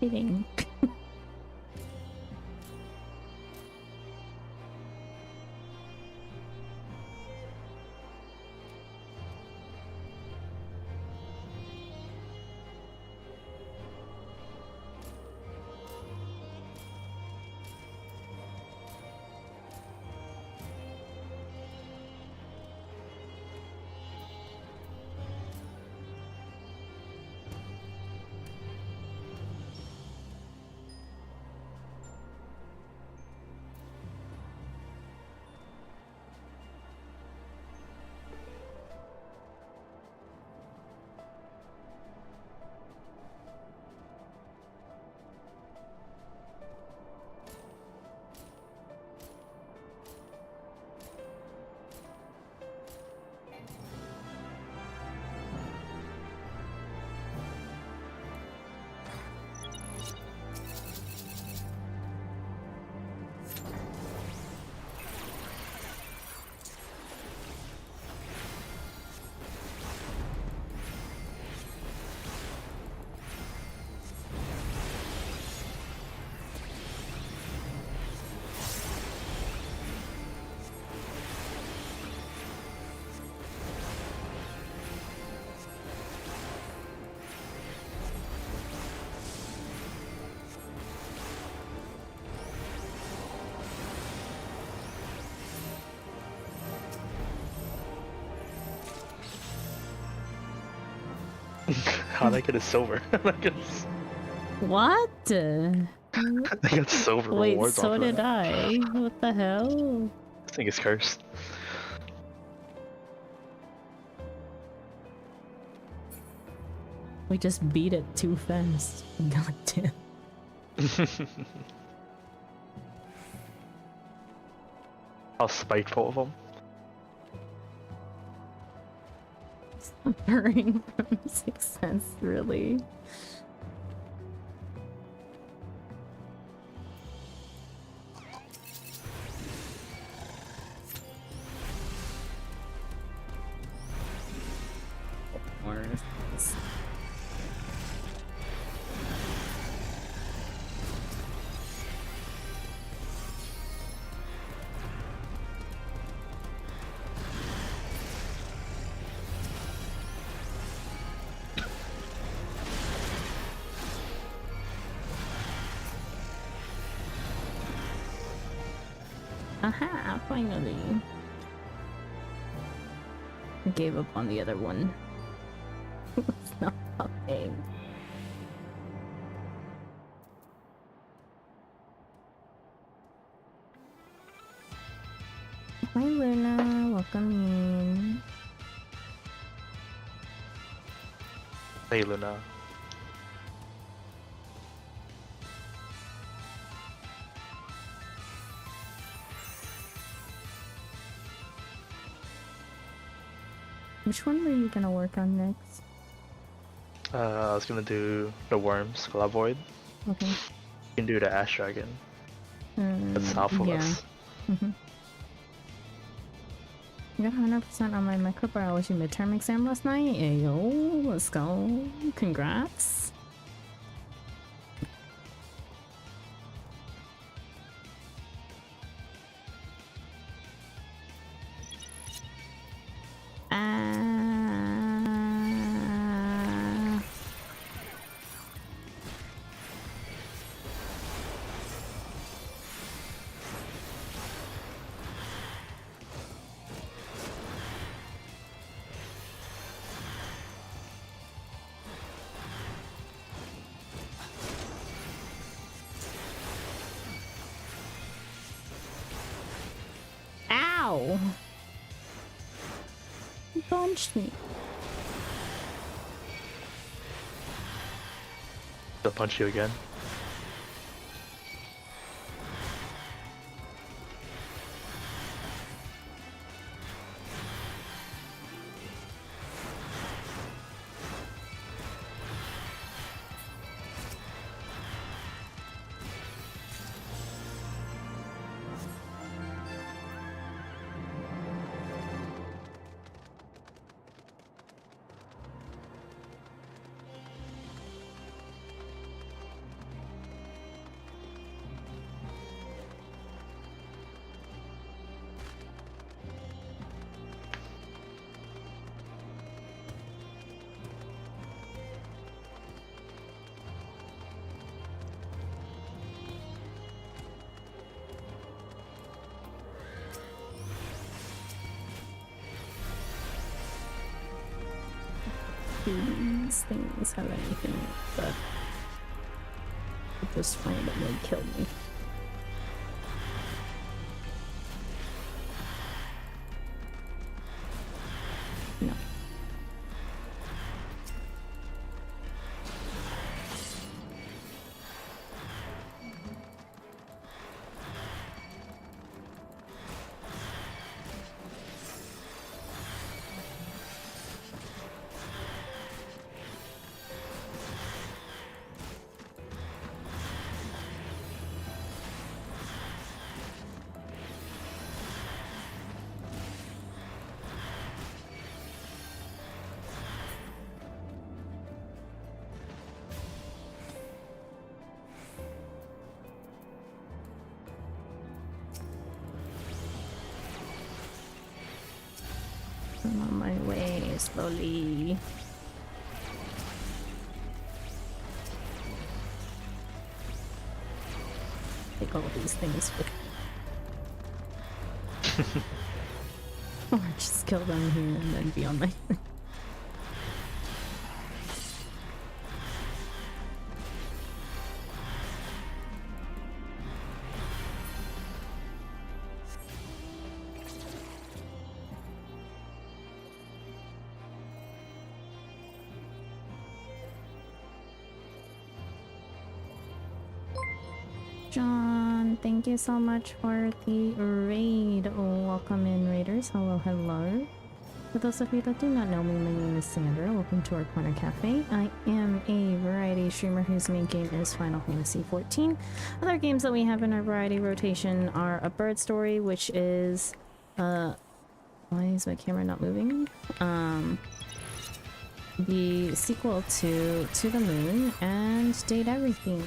Kidding. How'd I get a silver? I What? got silver Wait, rewards so off did that. I. What the hell? This thing is cursed. We just beat it too fast. God damn. How spiteful of them. Suffering from success, really. More of this. Aha, finally. I gave up on the other one. It's not helping. Hi Luna, welcome in. Hey Luna. Which one were you gonna work on next? I was gonna do the worms, Glavoid. Okay. You can do the Ash Dragon. That's south of yeah. us. I got 100% on my microbiology midterm exam last night. Ayo, let's go. Congrats. Ow! You punched me. They'll punch you again. These things have anything but just randomly kill me. No. I'm on my way slowly. Take all these things with or just kill them here and then be on my John, thank you so much for the raid. Oh, welcome in, raiders. Hello, hello. For those of you that do not know me, my name is Sandra. Welcome to our Corner Cafe. I am a variety streamer whose main game is Final Fantasy XIV. Other games that we have in our variety rotation are A Bird Story, which is why is my camera not moving? The sequel to the Moon, and Date Everything.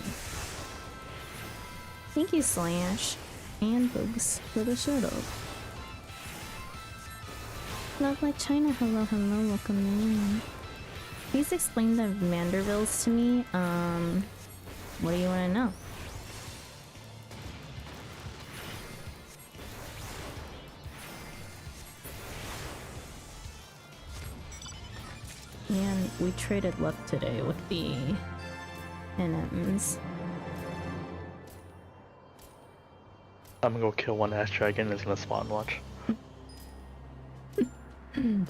Thank you, Slash and Bugs, for the shout out. Love like China, hello, hello, welcome in. Please explain the Mandervilles to me. What do you want to know? And we traded luck today with the NMs. I'm gonna go kill one ash dragon and it's gonna spawn, watch. You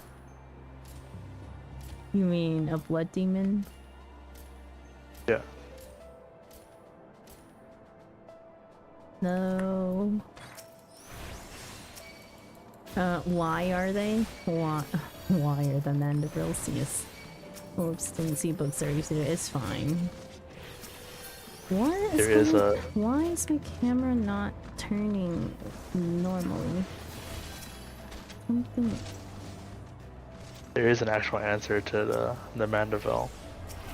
mean a blood demon? Yeah. No. Why are they? Why are the Mandervilles? Yes. Oops, didn't see books are used to it. It's fine. What is why is my camera not turning normally? Something. There is an actual answer to the Mandeville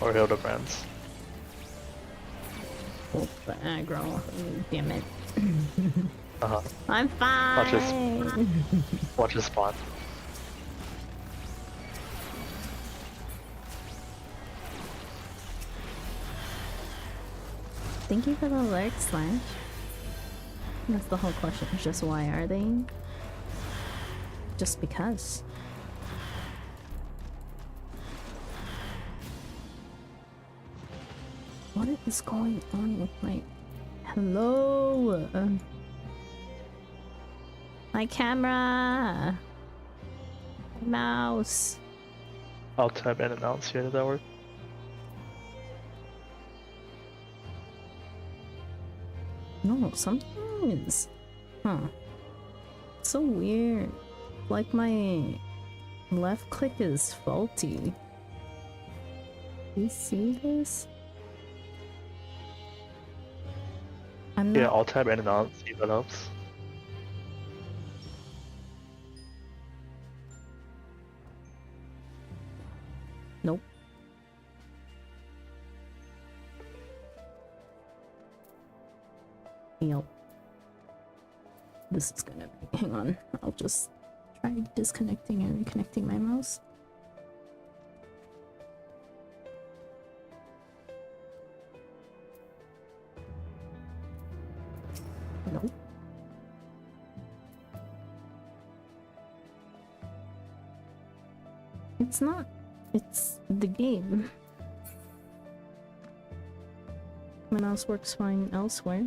or Hildebrands. Oh, the aggro. Damn it. Uh-huh. I'm fine! Watch his spawn. Thank you for the alert, Slash. That's the whole question. It's just why are they? Just because. What is going on with my... Hello? My camera! Mouse! I'll type in and out, see how that work. No, something is... Huh. It's so weird. Like my left click is faulty. You see this? I'm not... Yeah, I'll type in and out, see if that helps. Nope. Yep. This is gonna be... Hang on. I'll just try disconnecting and reconnecting my mouse. Nope. It's not. It's the game. My mouse works fine elsewhere.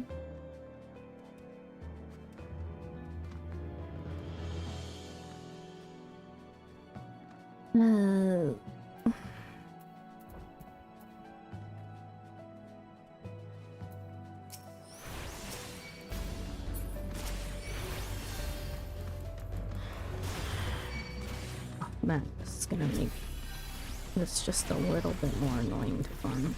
That's gonna make this just a little bit more annoying to farm.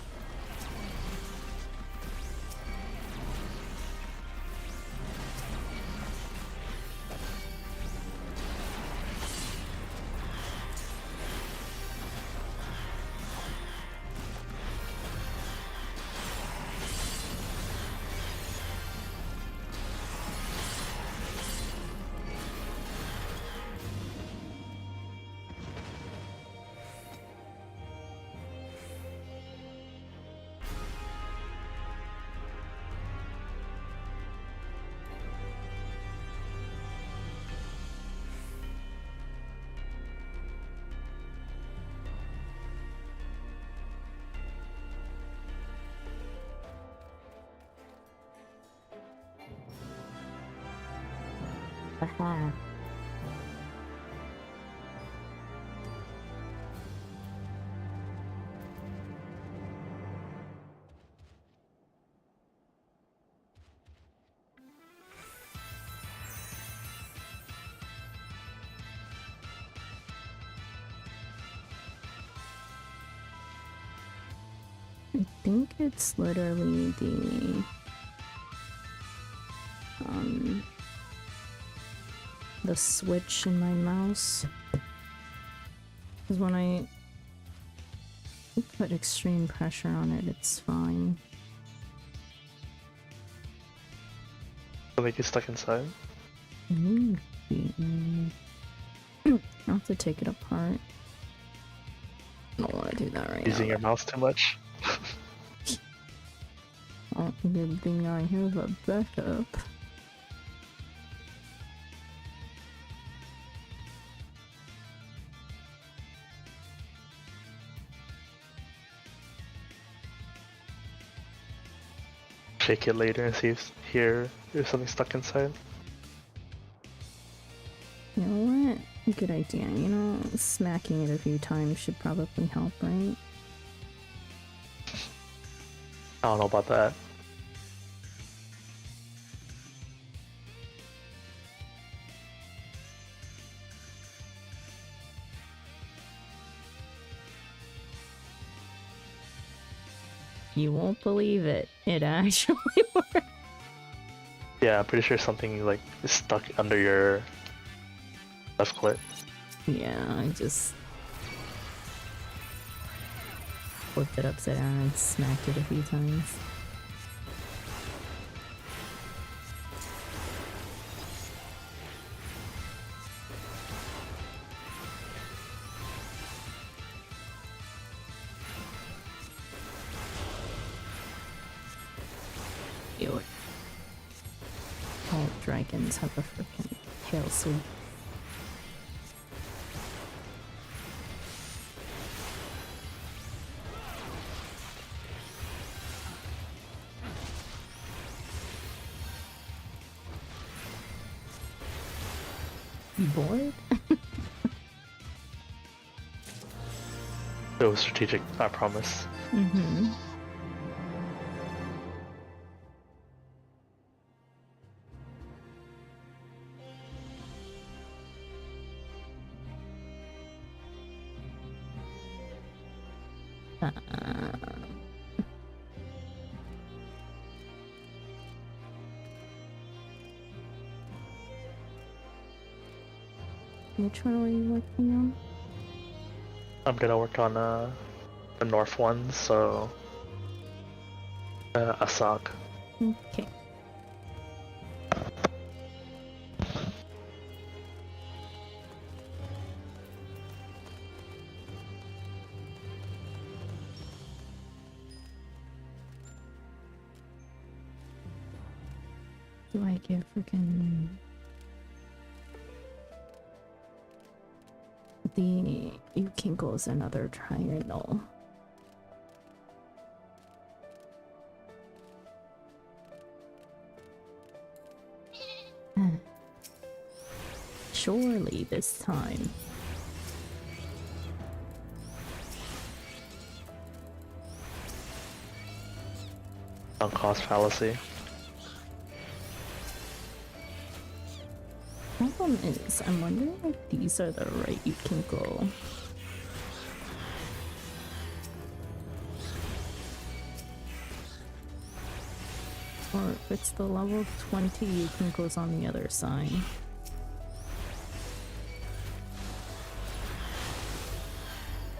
Aha. think it's literally the switch in my mouse. Because when I put extreme pressure on it, it's fine. Will make you stuck inside? Maybe. I'll have to take it apart. I don't want to do that right now. Using your mouse too much? Oh, good thing I have a backup. Shake it later and see if here there's something stuck inside. You know what? Good idea. You know, smacking it a few times should probably help, right? I don't know about that. You won't believe it. It actually works. Yeah, I'm pretty sure something like is stuck under your left click. Yeah, I just flipped it upside down and smacked it a few times. Ew. All dragons have a freaking tail sweep. You bored? It was strategic, I promise. Mm-hmm. Which one were you working on? I'm gonna work on the north one, so Asag. Okay. Do I get freaking the Yukinko is another triangle. Surely this time. Sunk cost fallacy. Problem is, I'm wondering if these are the right Yukinko. Or if it's the level 20 Yukinkos on the other side.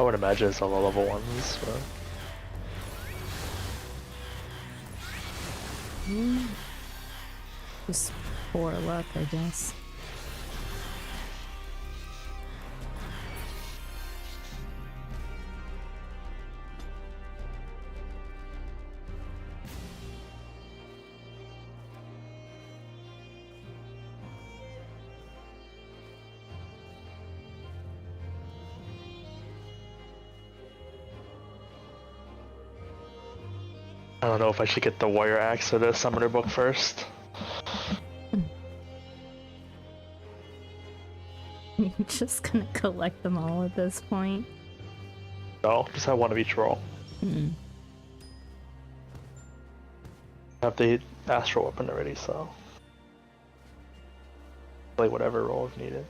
I would imagine it's all the level ones, but Just poor luck, I guess. I don't know if I should get the warrior axe or the summoner book first. You're just gonna collect them all at this point. No, just have one of each roll. Hmm. I have the astral weapon already, so play whatever roll is needed.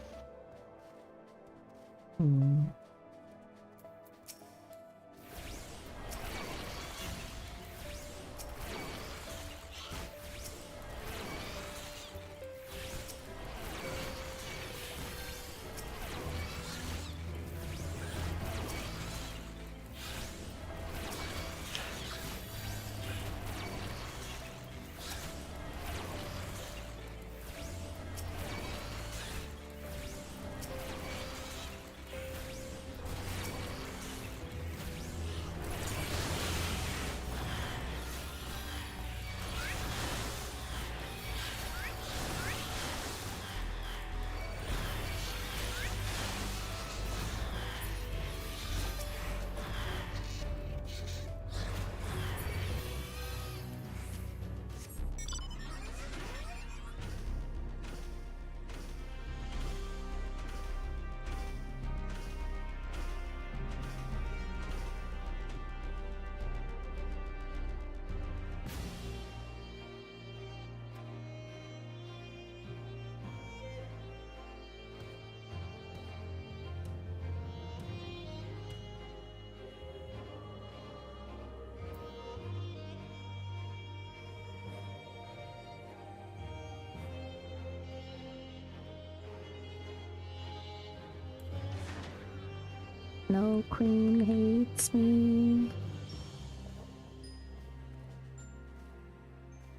No queen hates me.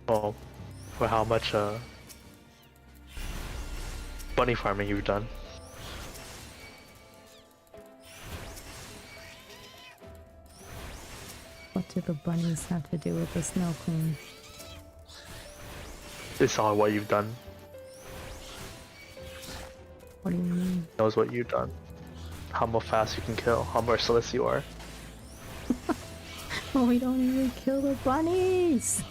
Well, for how much bunny farming you've done. What do the bunnies have to do with the Snow Queen? They saw what you've done. What do you mean? Knows what you've done. How fast you can kill. How merciless you are. We don't even kill the bunnies!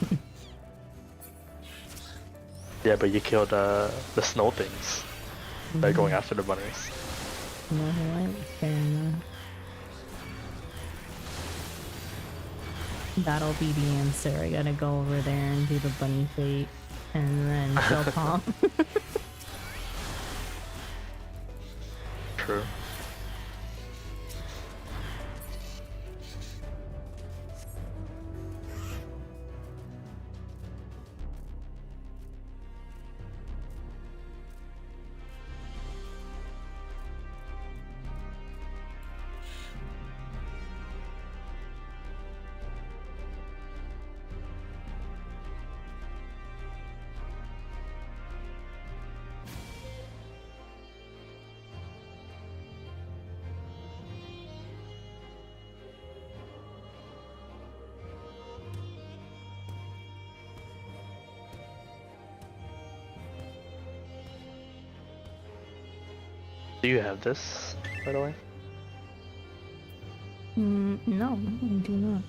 Yeah, but you killed the snow things. They're going after the bunnies. Alright, fair enough. That'll be the answer. I gotta go over there and do the bunny fate and then kill Tom. True. Do you have this, by the way? No, I do not.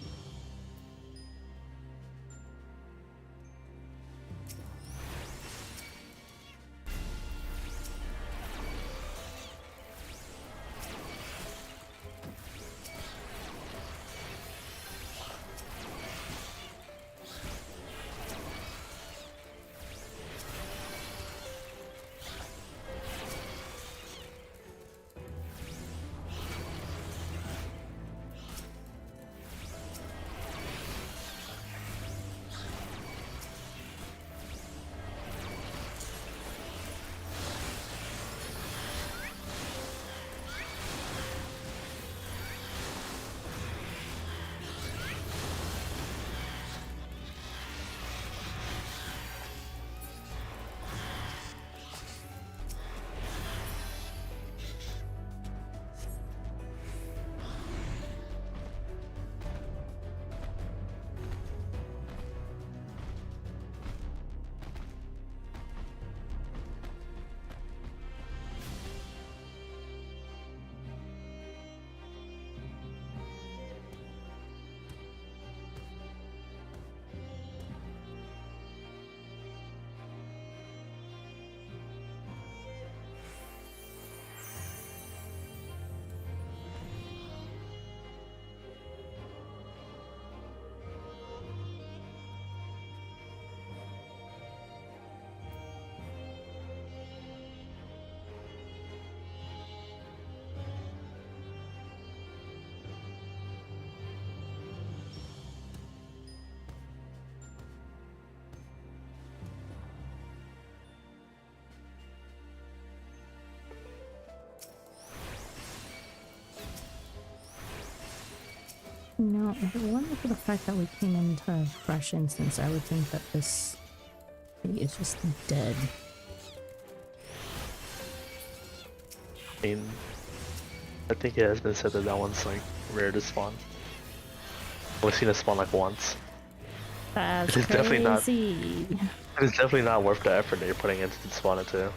No, if it wasn't for the fact that we came into a fresh instance, I would think that this thing is just dead. I mean, I think it has been said that that one's like rare to spawn. I've seen it spawn like once. That's It's crazy. definitely not. It's definitely not worth the effort that you're putting into to spawn it too.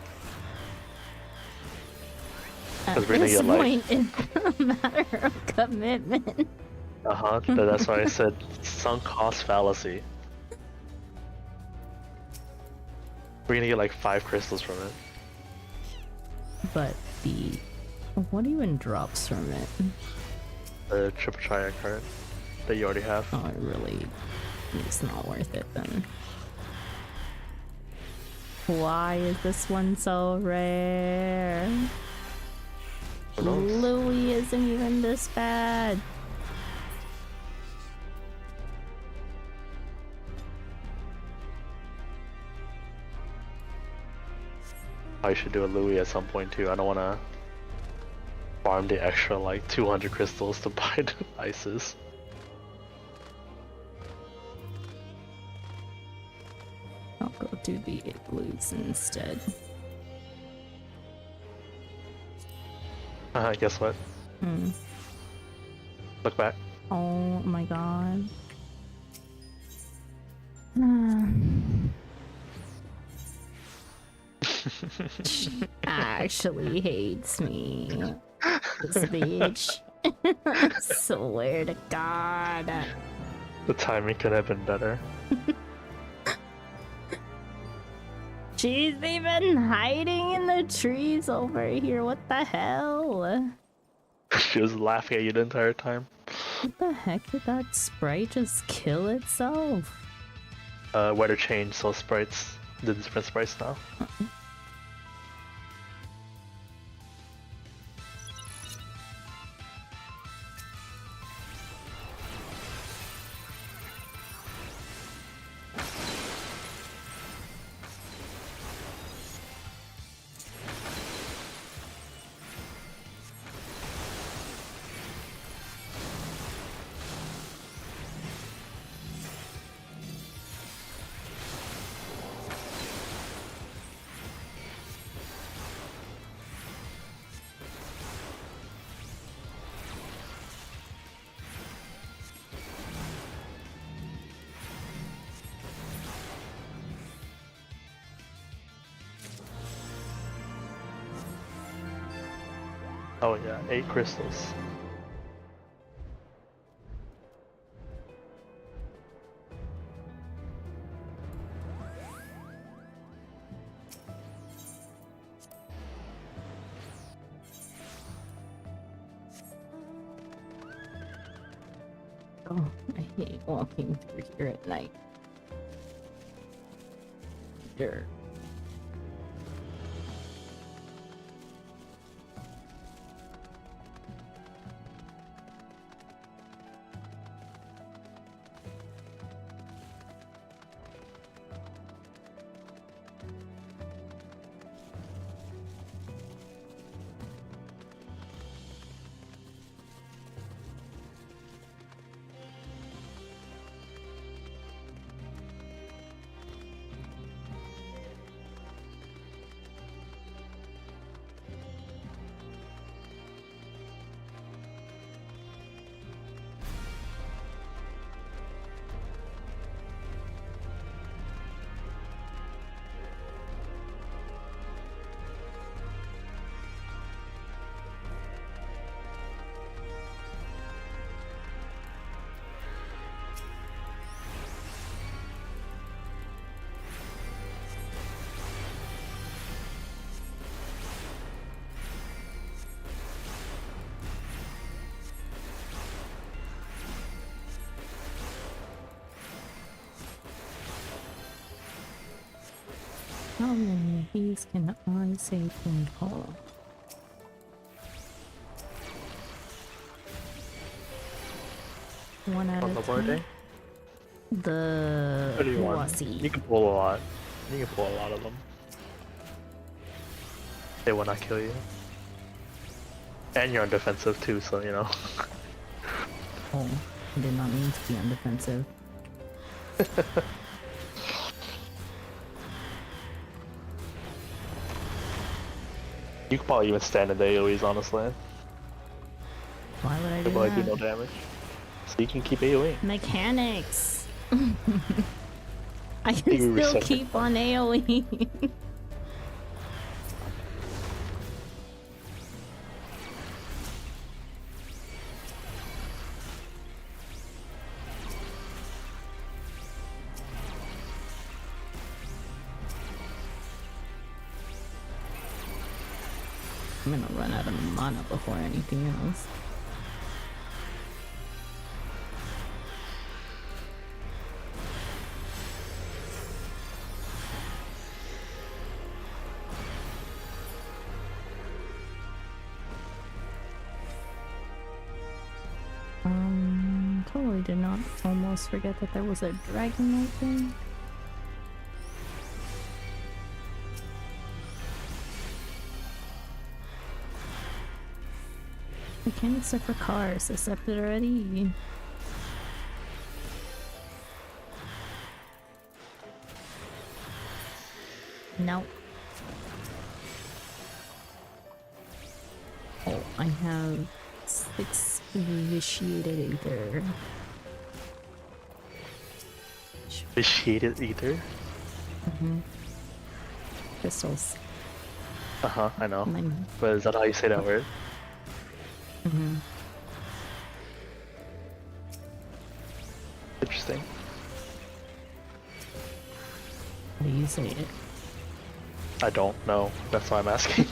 At 'Cause we're gonna this get, like- point, it's a matter of commitment. That's why I said sunk cost fallacy. We're gonna get like 5 crystals from it. But the... what even drops from it? The triple triad card that you already have. Oh, it really... it's not worth it then. Why is this one so rare? Who knows? Louis isn't even this bad. I should do a Louis at some point too. I don't wanna farm the extra like 200 crystals to buy the ices. I'll go do the igloos instead. Guess what? Look back. Oh my god. She actually hates me. This bitch. I swear to God. The timing could have been better. She's even hiding in the trees over here. What the hell? She was laughing at you the entire time. What the heck did that sprite just kill itself? Weather change, so sprites, the different sprites now. Oh yeah, 8 crystals. Oh, I hate walking through here at night. Dirt. How many of these can I safely call? One out On the of board 10. day? The 31. Huasi. You can pull a lot. You can pull a lot of them. They will not kill you. And you're on defensive too, so you know. Oh, I did not mean to be on defensive. You could probably even stand in the AoEs, honestly. Why would I They do probably do that? no damage. So you can keep AoE. Mechanics! I You can still reset keep on AoE. I'm gonna run out of mana before anything else. Totally did not almost forget that there was a dragon right there. Mechanics are for cars. Accepted already. No. Oh, I have 6 vitiated ether. Vitiated ether? Crystals. Uh-huh, I know. And then, But is that how you say that word? Interesting. how do you say it? I don't know. That's why I'm asking.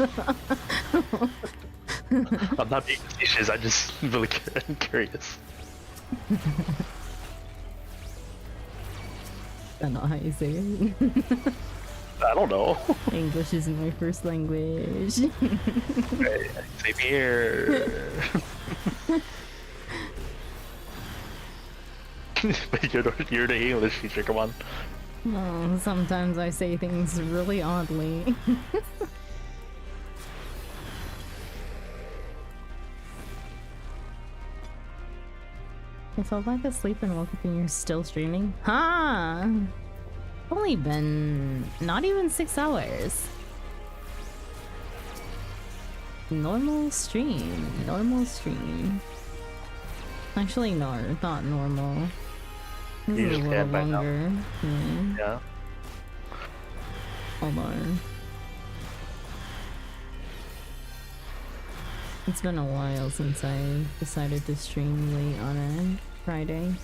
I'm not being facetious, I'm just really curious. That's not how you say it. I don't know. English is my first language. Hey, same here. But you're the English teacher, come on. Oh, sometimes I say things really oddly. I fell back asleep and woke up and you're still streaming? Huh? Only been not even 6 hours. Normal stream. Normal stream. Actually, no, not normal. This You is a just little can by now. longer. Yeah. Hold on. It's been a while since I decided to stream late on a Friday.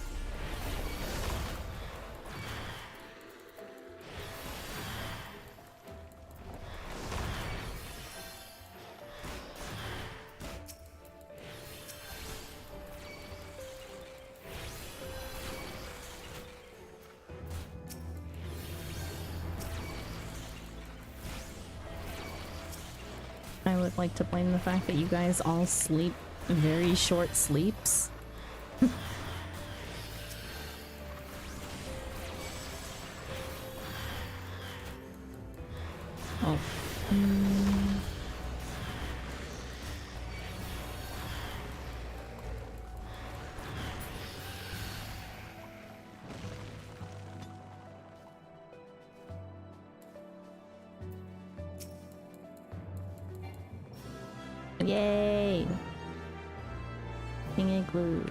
I would like to blame the fact that you guys all sleep very short sleeps. Oh. Yay! King Igloo.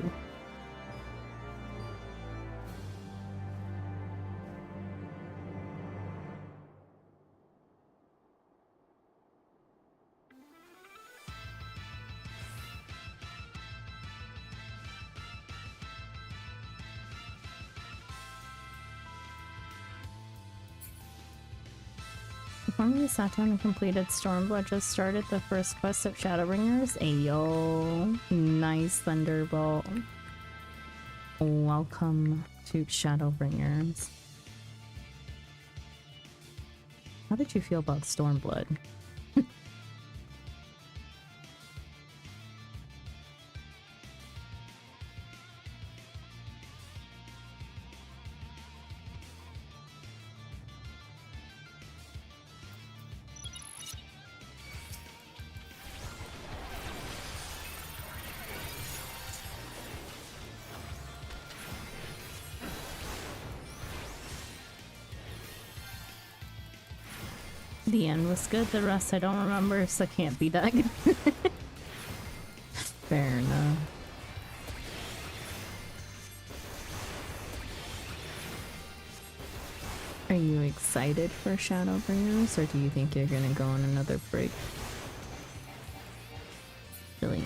Finally sat down and completed Stormblood. Just started the first quest of Shadowbringers. Ayo. Nice, Thunderbolt. Welcome to Shadowbringers. How did you feel about Stormblood? The end was good, the rest I don't remember, so can't be that good. Fair enough. Are you excited for Shadowbringers, or do you think you're gonna go on another break? Really?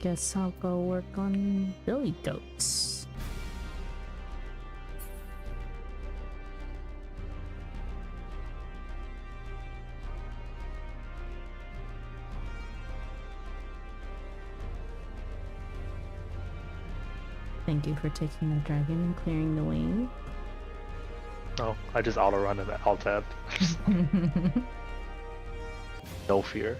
Guess I'll go work on Billy Goats. Thank you for taking the dragon and clearing the way. Oh, I just auto run and alt tab. No fear.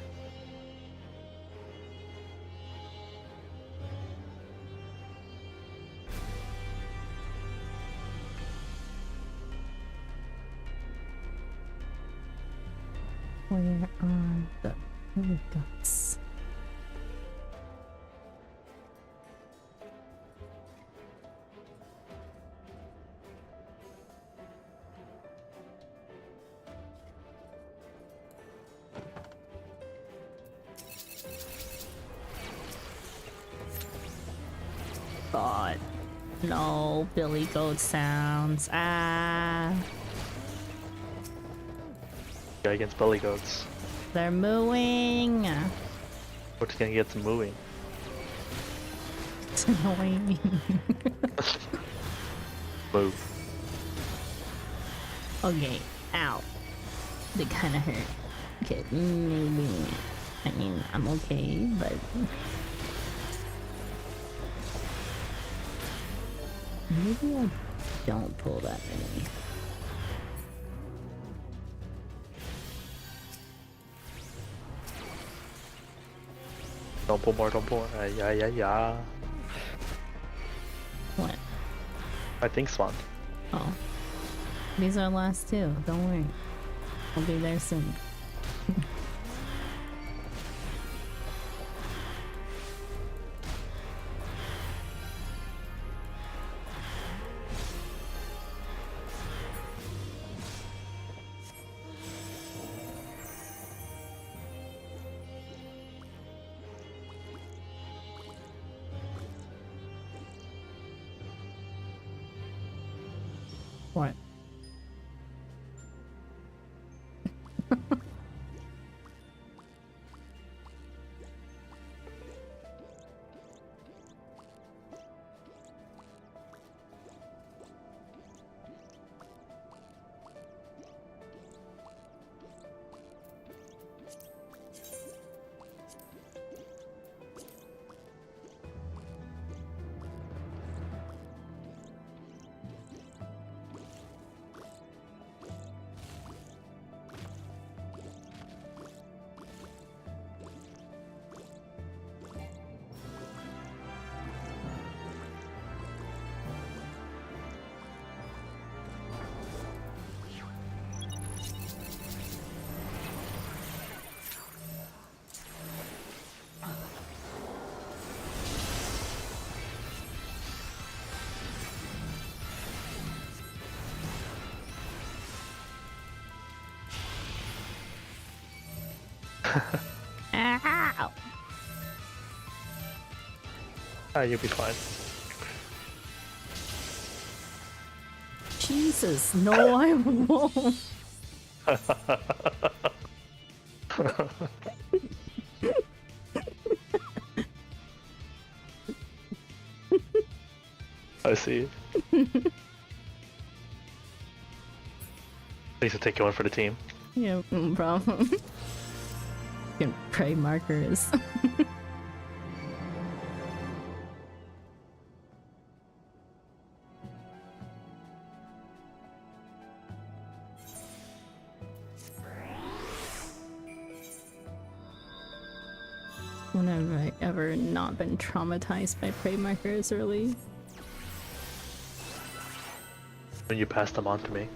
Where are the really guts? God. No, Billy Goat sounds. Ah. Yeah, against belly goats. They're mooing. We're just gonna get some moving. It's annoying. Move. Okay. Ow. They kind of hurt. Okay, maybe. I mean, I'm okay, but. Maybe I don't pull that many. Don't pull more, don't pull more. Yeah. What? I think spawned. Oh. These are last two. Don't worry. I'll be there soon. What? Ow! Ah, you'll be fine. Jesus, no, I won't. I see. Thanks for taking one for the team. Yeah, no problem. Can pray markers. When have I ever not been traumatized by prey markers early? When you pass them on to me.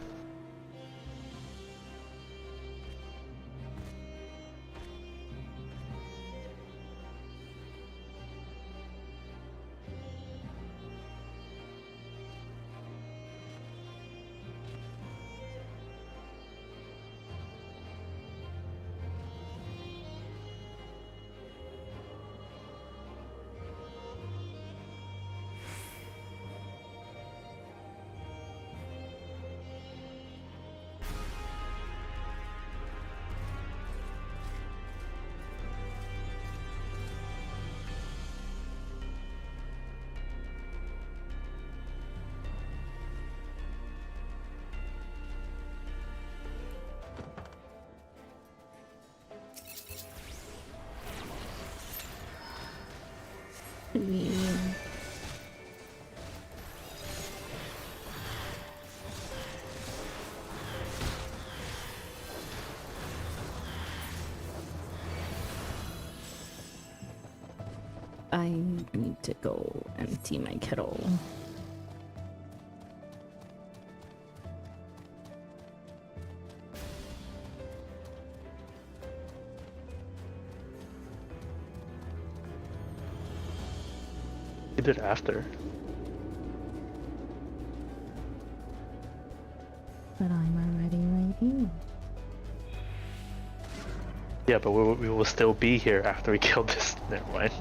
I need to go empty my kettle. You did after. But I'm already right here. Yeah, but we will still be here after we kill this. Never mind.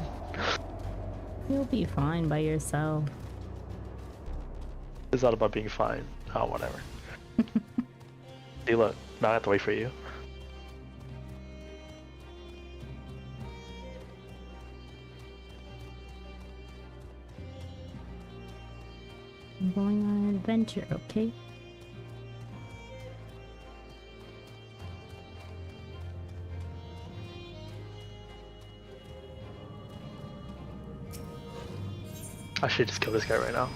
You'll be fine by yourself. It's not about being fine. Oh, whatever. See, look, now I have to wait for you. I'm going on an adventure, okay? I should just kill this guy right now.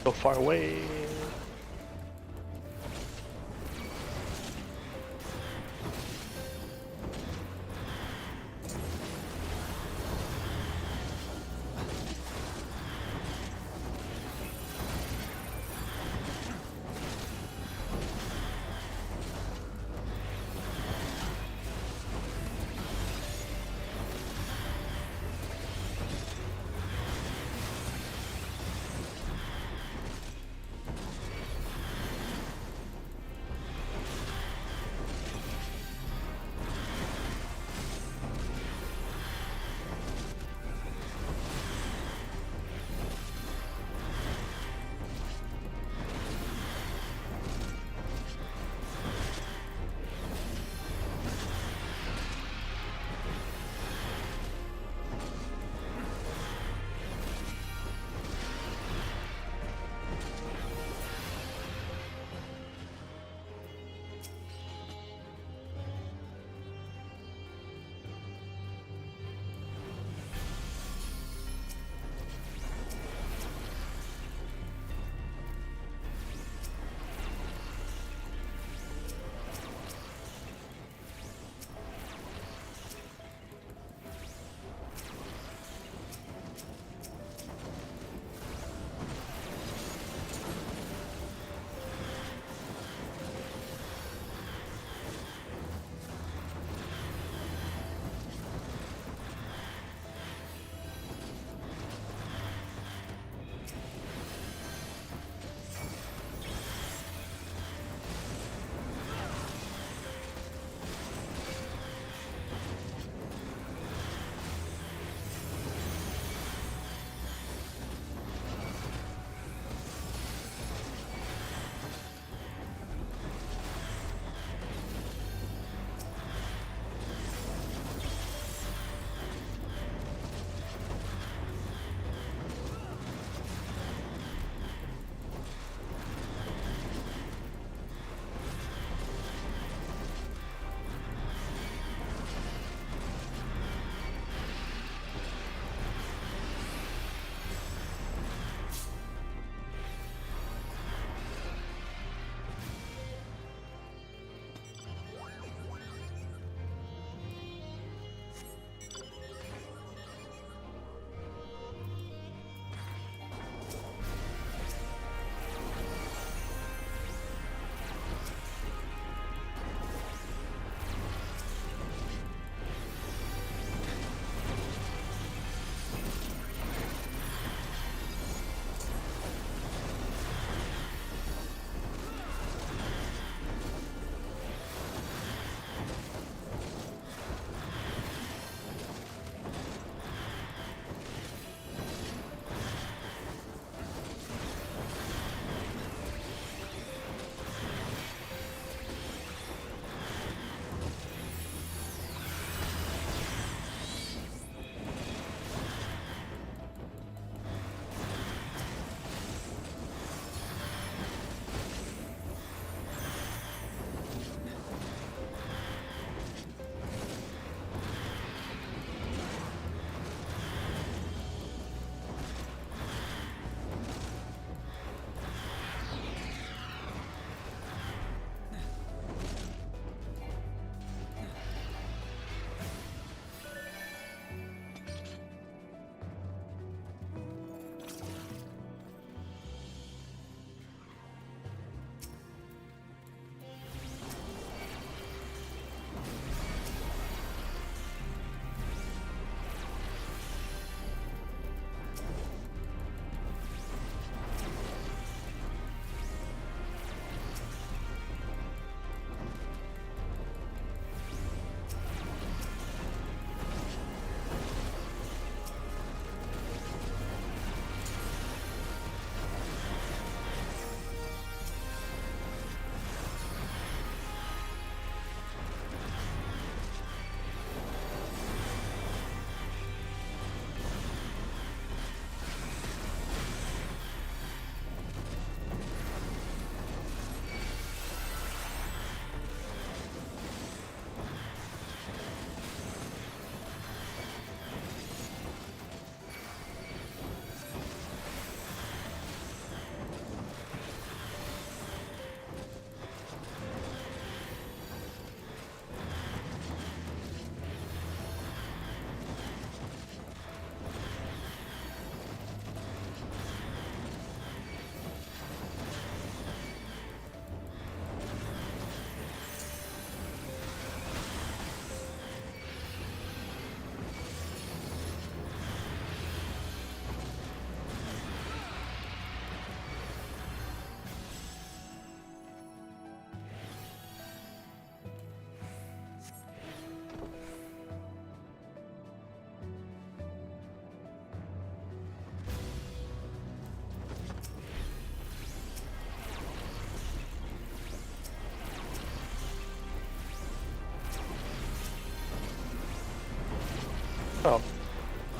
So far away.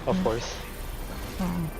Of course. Oh.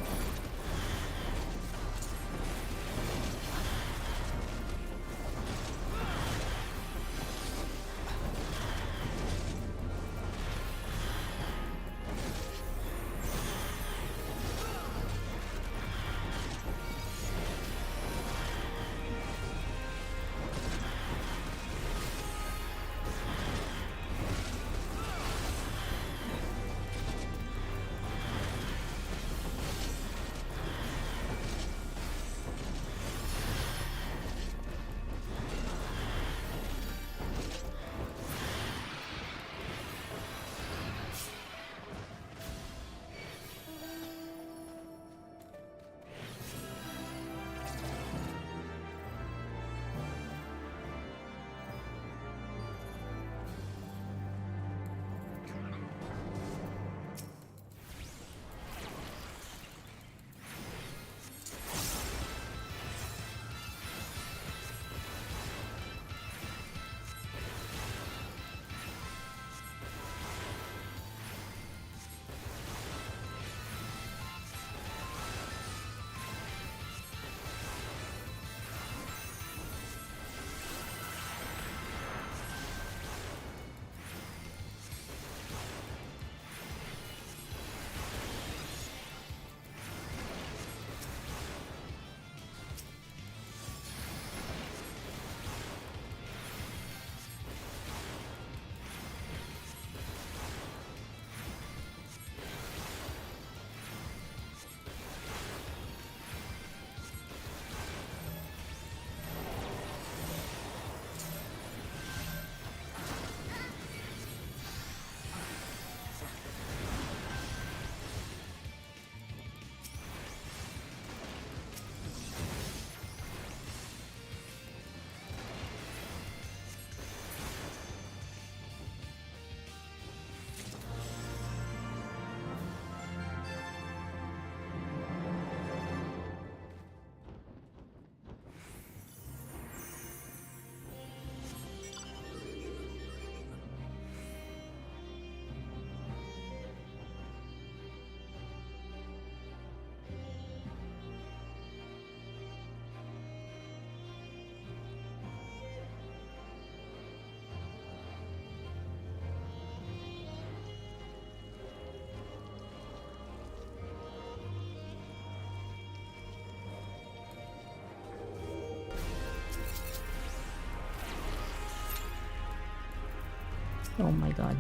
Oh my god.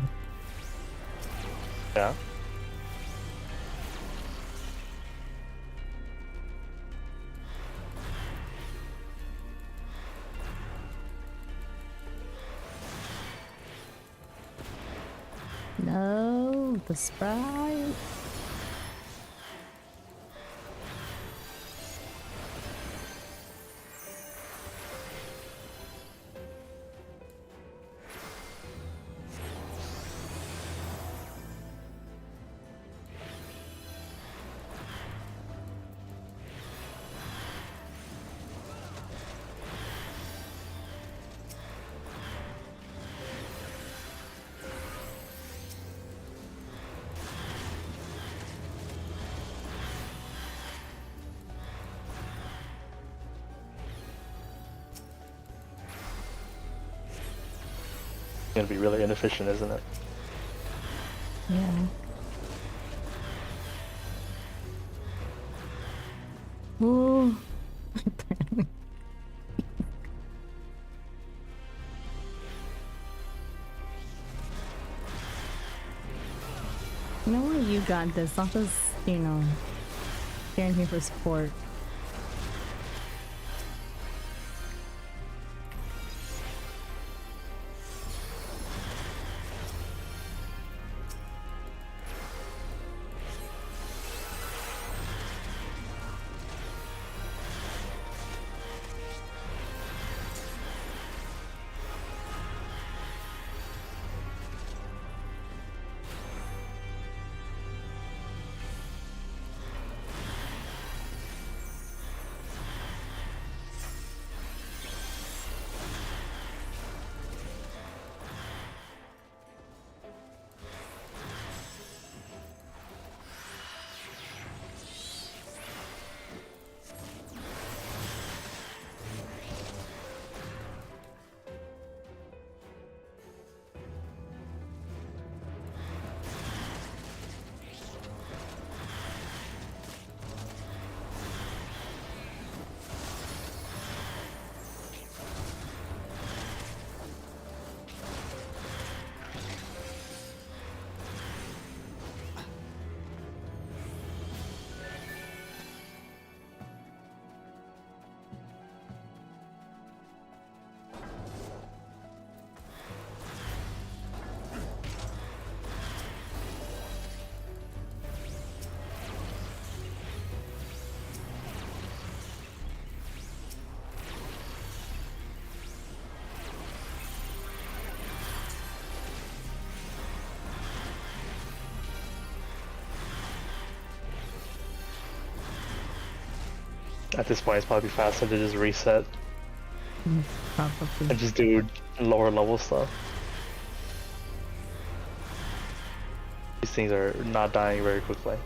Yeah. No, the sprite. Gonna be really inefficient, isn't it? Yeah. Oh. You know what? You got this. I'll just, stand here for support. At this point, it's probably faster to just reset Probably. and just do lower level stuff. These things are not dying very quickly.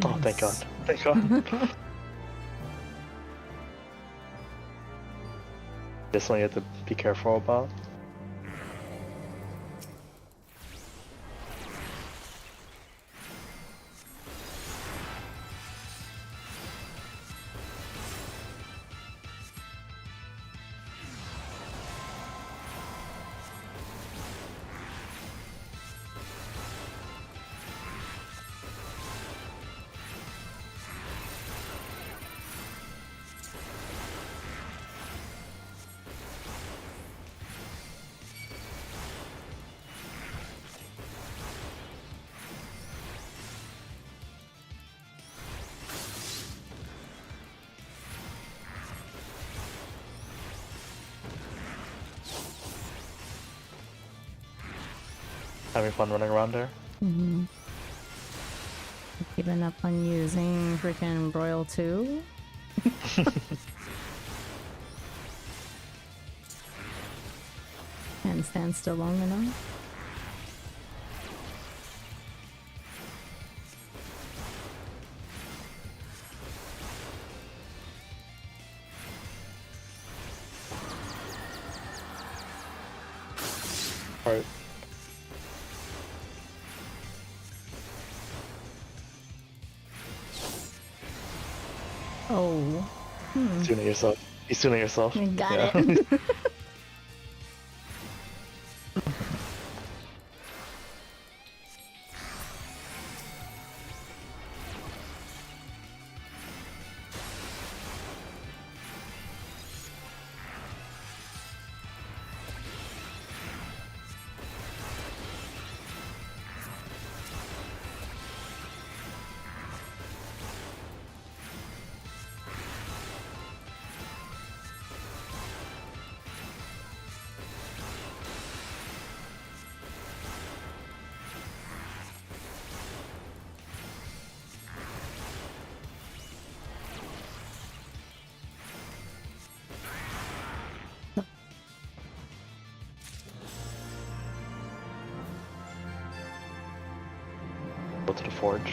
Oh, thank God. Nice. Thank God. This one you have to be careful about. Having fun running around there. Mm-hmm. Keeping up on using freaking Broil 2. Can't stand still long enough. Hmm. Tune it yourself. He's tuning yourself. Got Yeah. it. Go to the forge.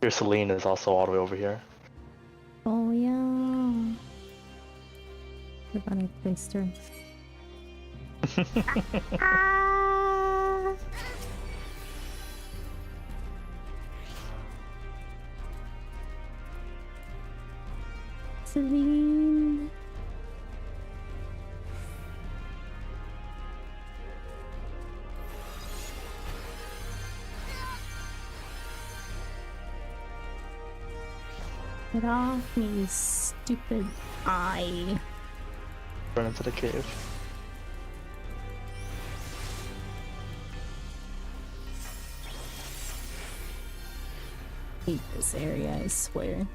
Your Celine is also all the way over here. Oh yeah. Forgot I placed her. Ah! Celine. Get off me, stupid eye. Run into the cave. Hate this area, I swear.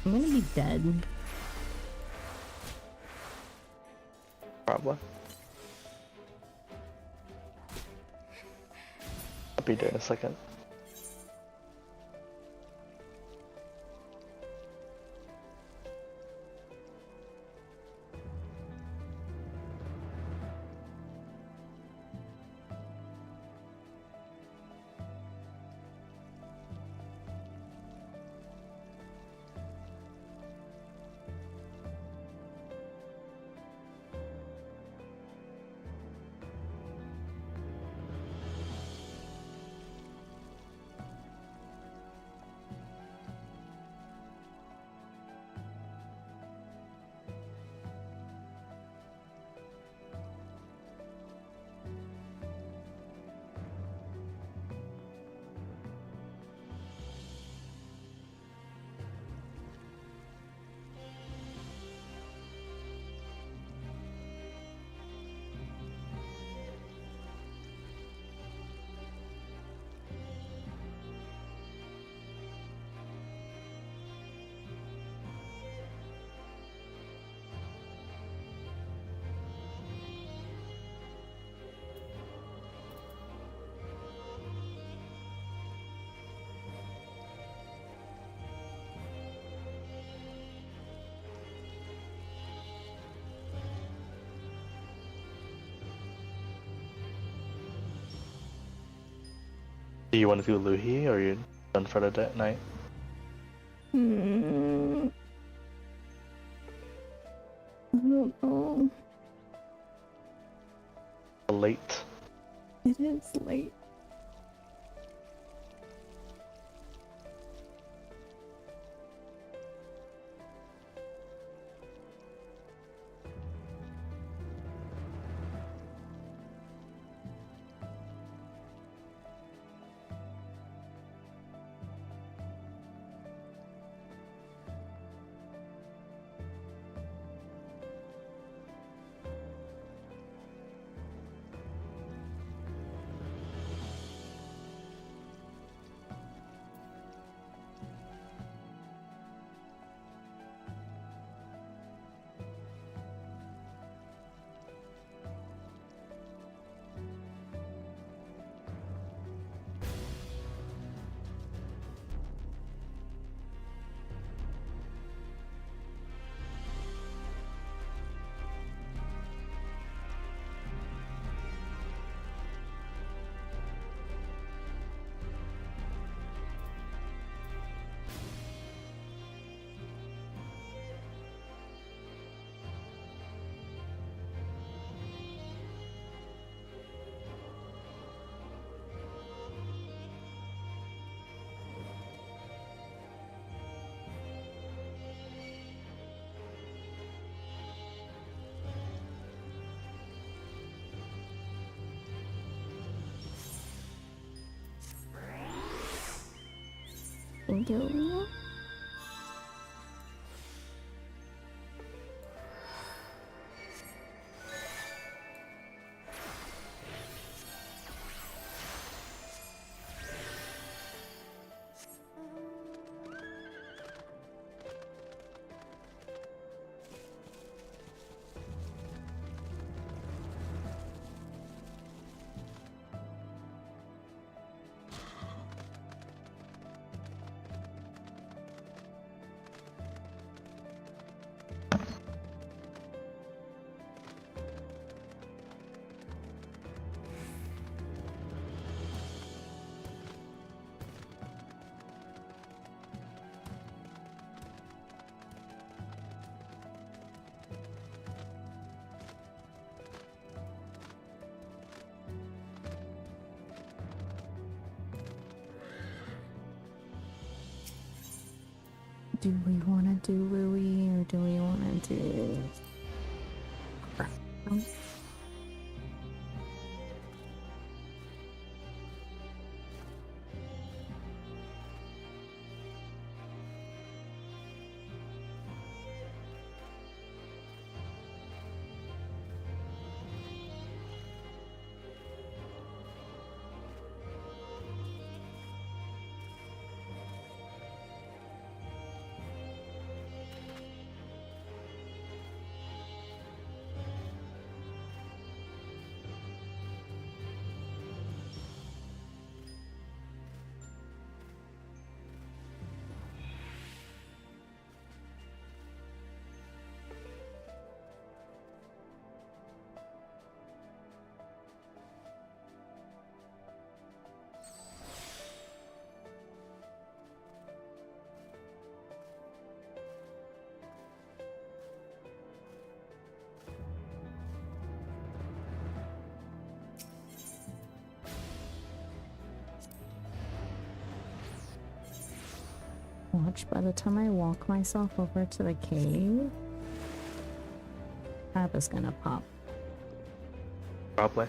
I'm gonna be dead. Probably. I'll be dead in a second. Do you want to do Luhi or are you done for the night? Hmm. I don't know. Late. It is late. Thank you. Do we want to do Louis or do we want to do... Watch, by the time I walk myself over to the cave, Tab is gonna pop. Probably.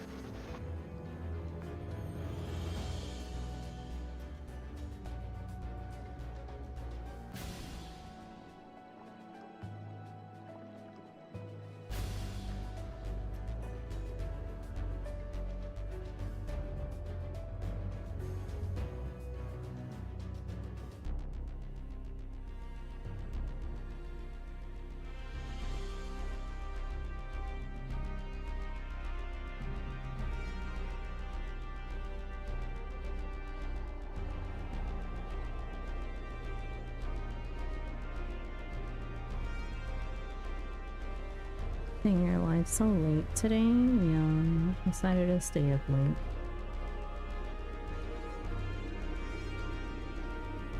Your life so late today? Yeah, I decided to stay up late.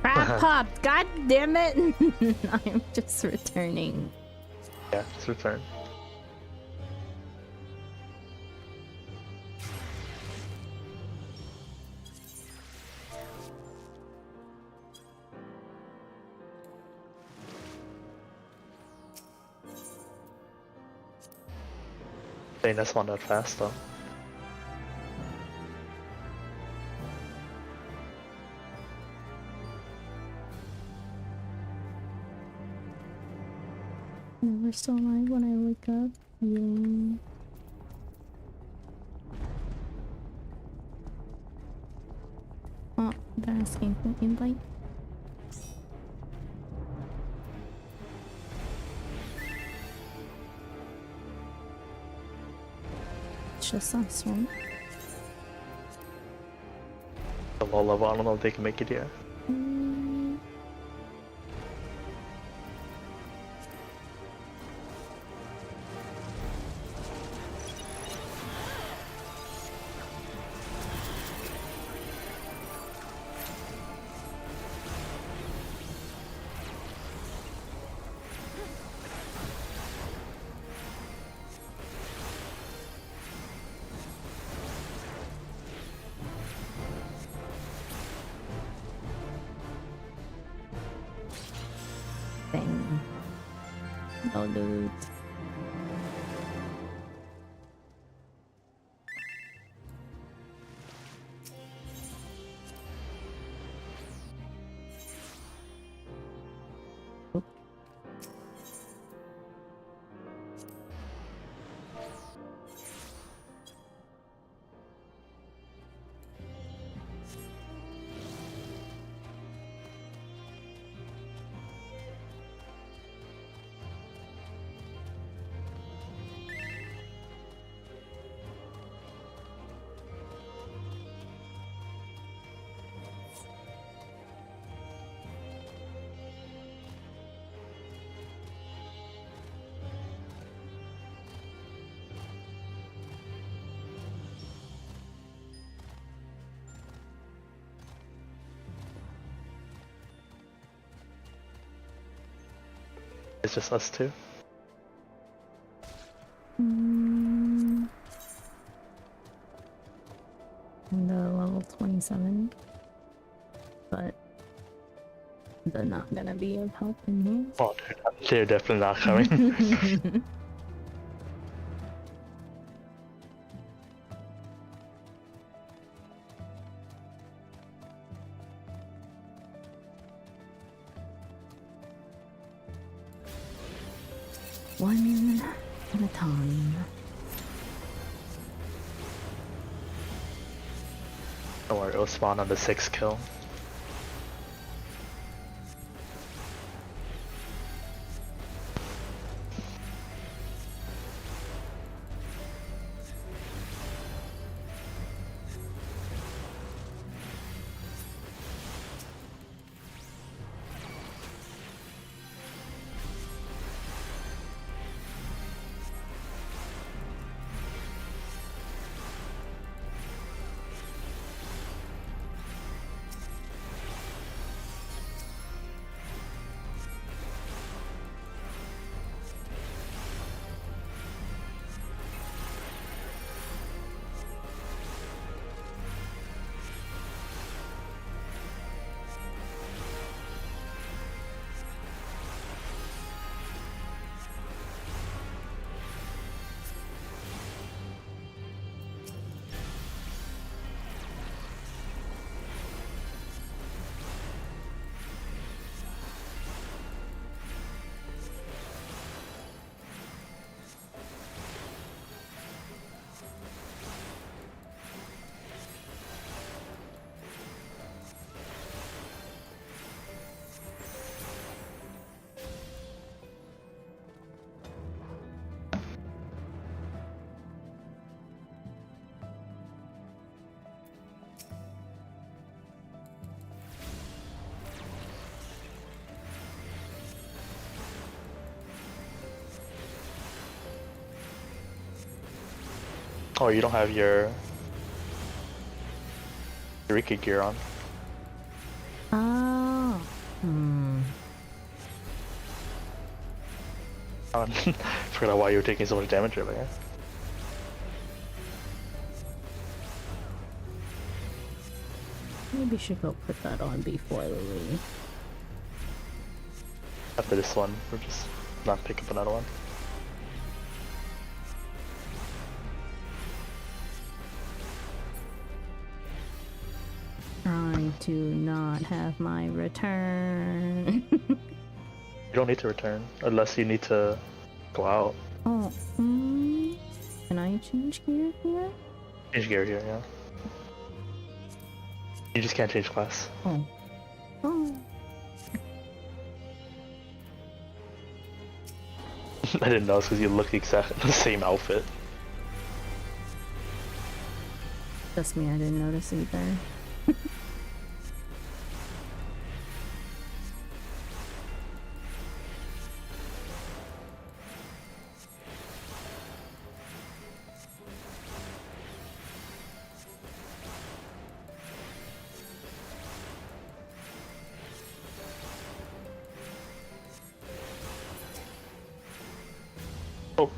Crap popped! God damn it! I'm just returning. Yeah, it's return. Dang, that's not that fast though. We're still alive when I wake up. Yay. Oh, they're asking for invite. It's just us, right? The low level, I don't know if they can make it yet. Dang. No loot. It's just us two. Mm. And level 27. But they're not gonna be of help in here. Oh, they're definitely not coming. One at a time. Don't worry, it'll spawn on the 6th kill. Oh, you don't have your Eureka gear on. Oh. Forgot why you were taking so much damage earlier. Maybe should go put that on before we leave. After this one, we'll just not pick up another one. Trying to not have my return. You don't need to return unless you need to go out. Oh, can I change gear here? Change gear here, yeah. You just can't change class. Oh. Oh. I didn't notice because you look exactly the same outfit. Trust me, I didn't notice either. Oh.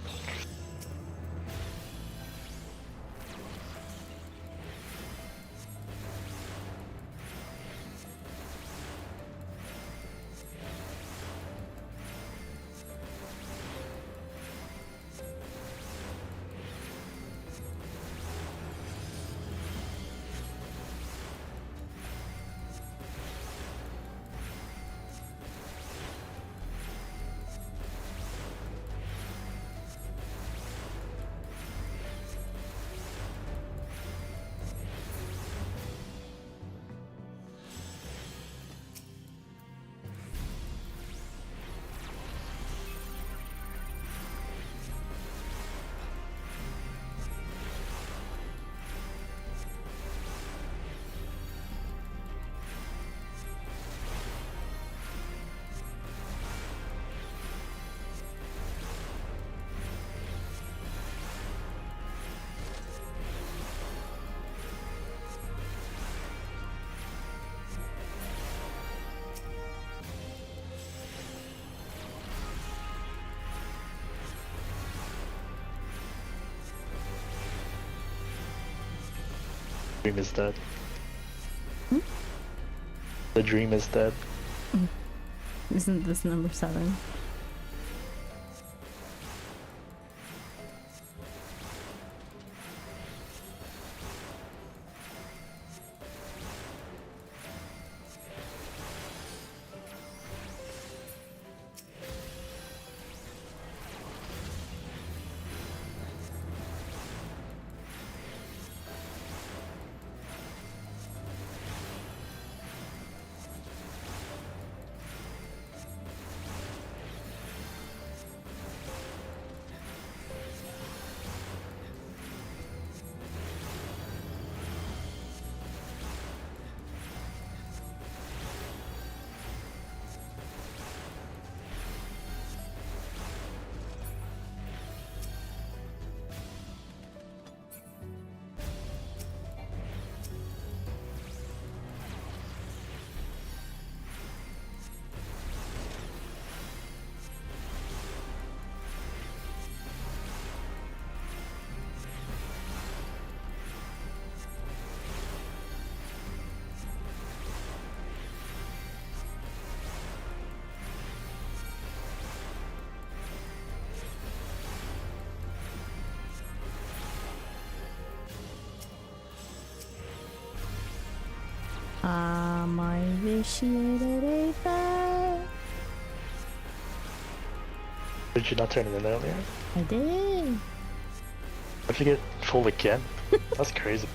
Dream is dead. Hmm? The dream is dead. Isn't this number 7? I initiated a bet. Did you not turn it in earlier? I did. How'd you get full again? That's crazy.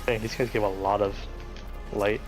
Dang, these guys give a lot of light.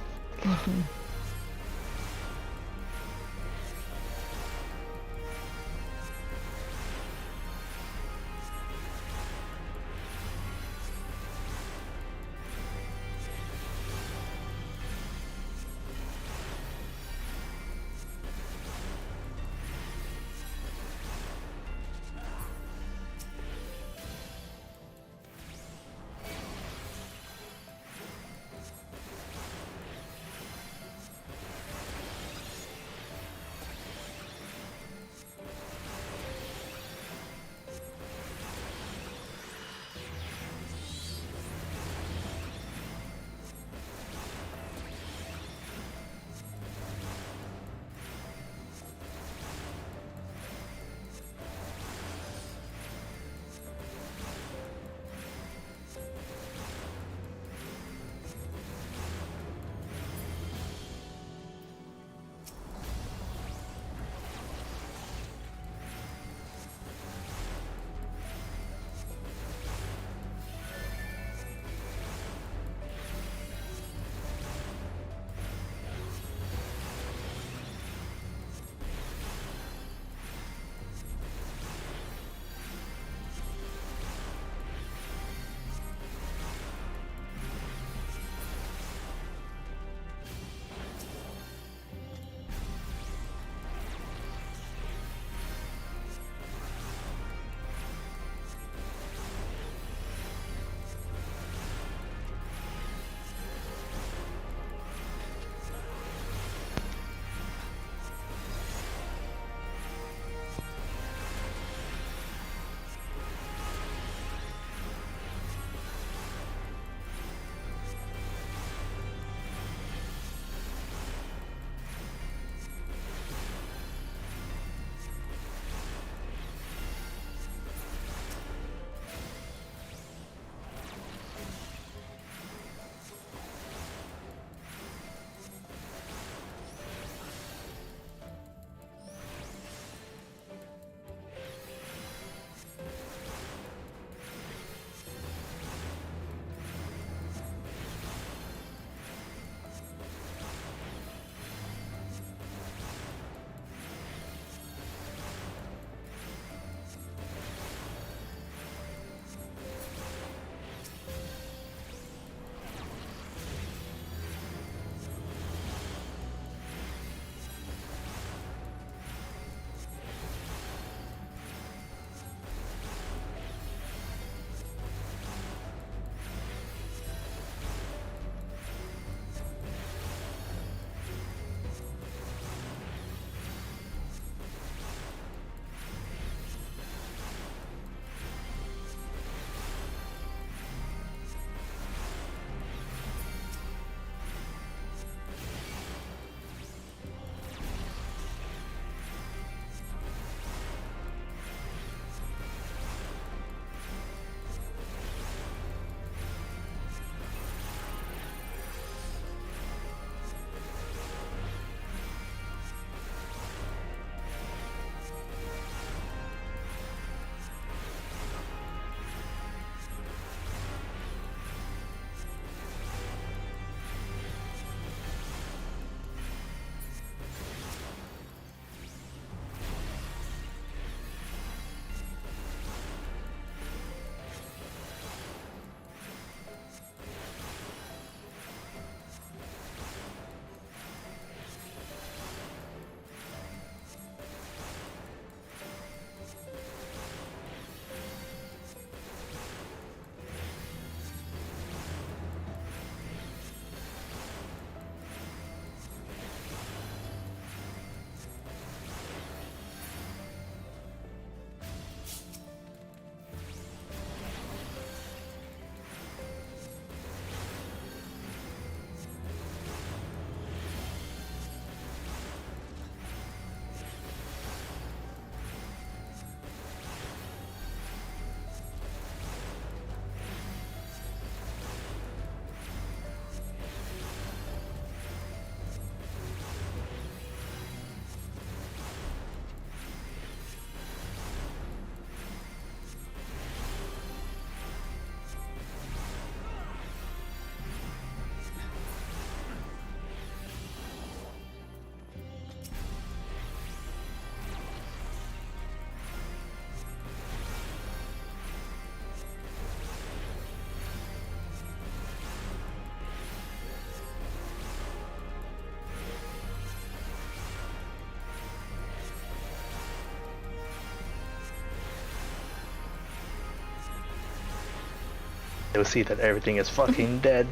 They'll see that everything is fucking dead.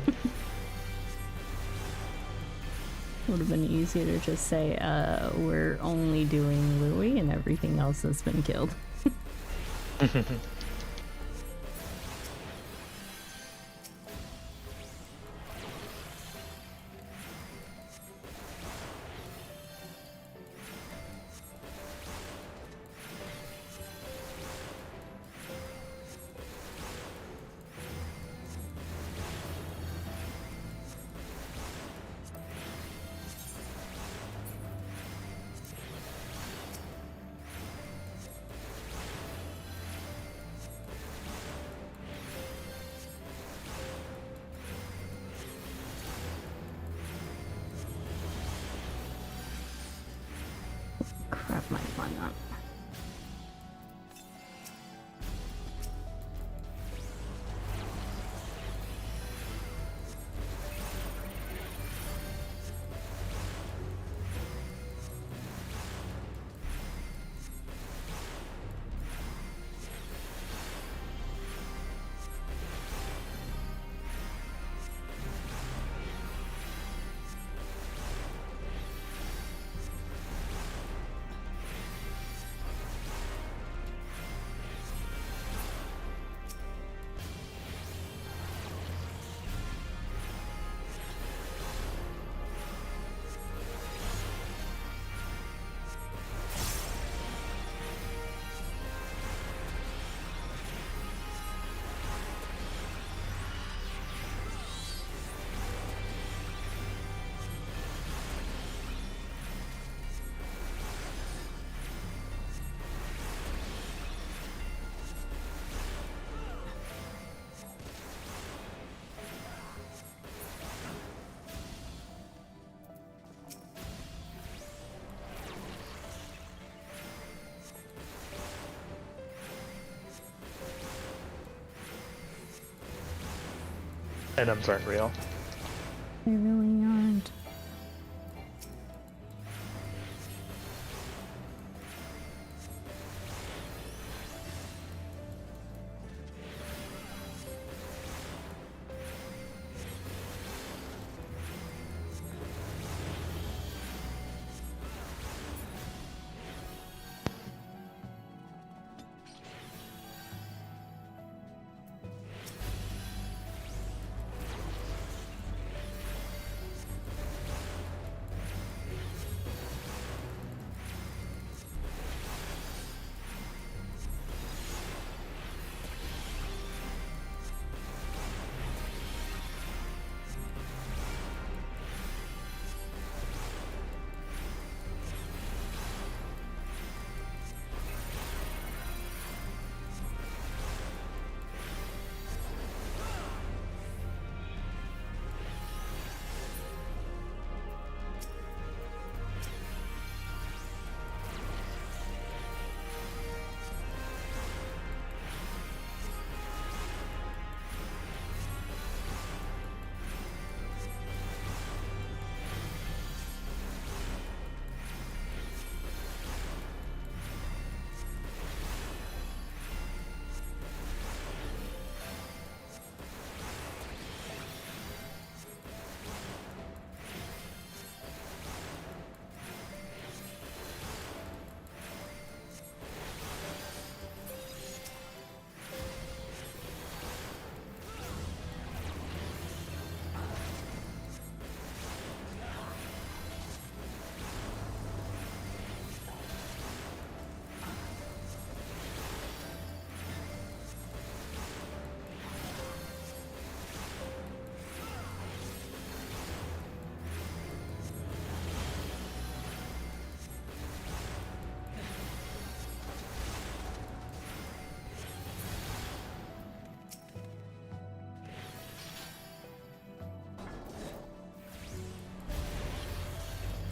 Would have been easier to just say, we're only doing Louis and everything else has been killed. Crap, my fun up. Items aren't real. They really aren't.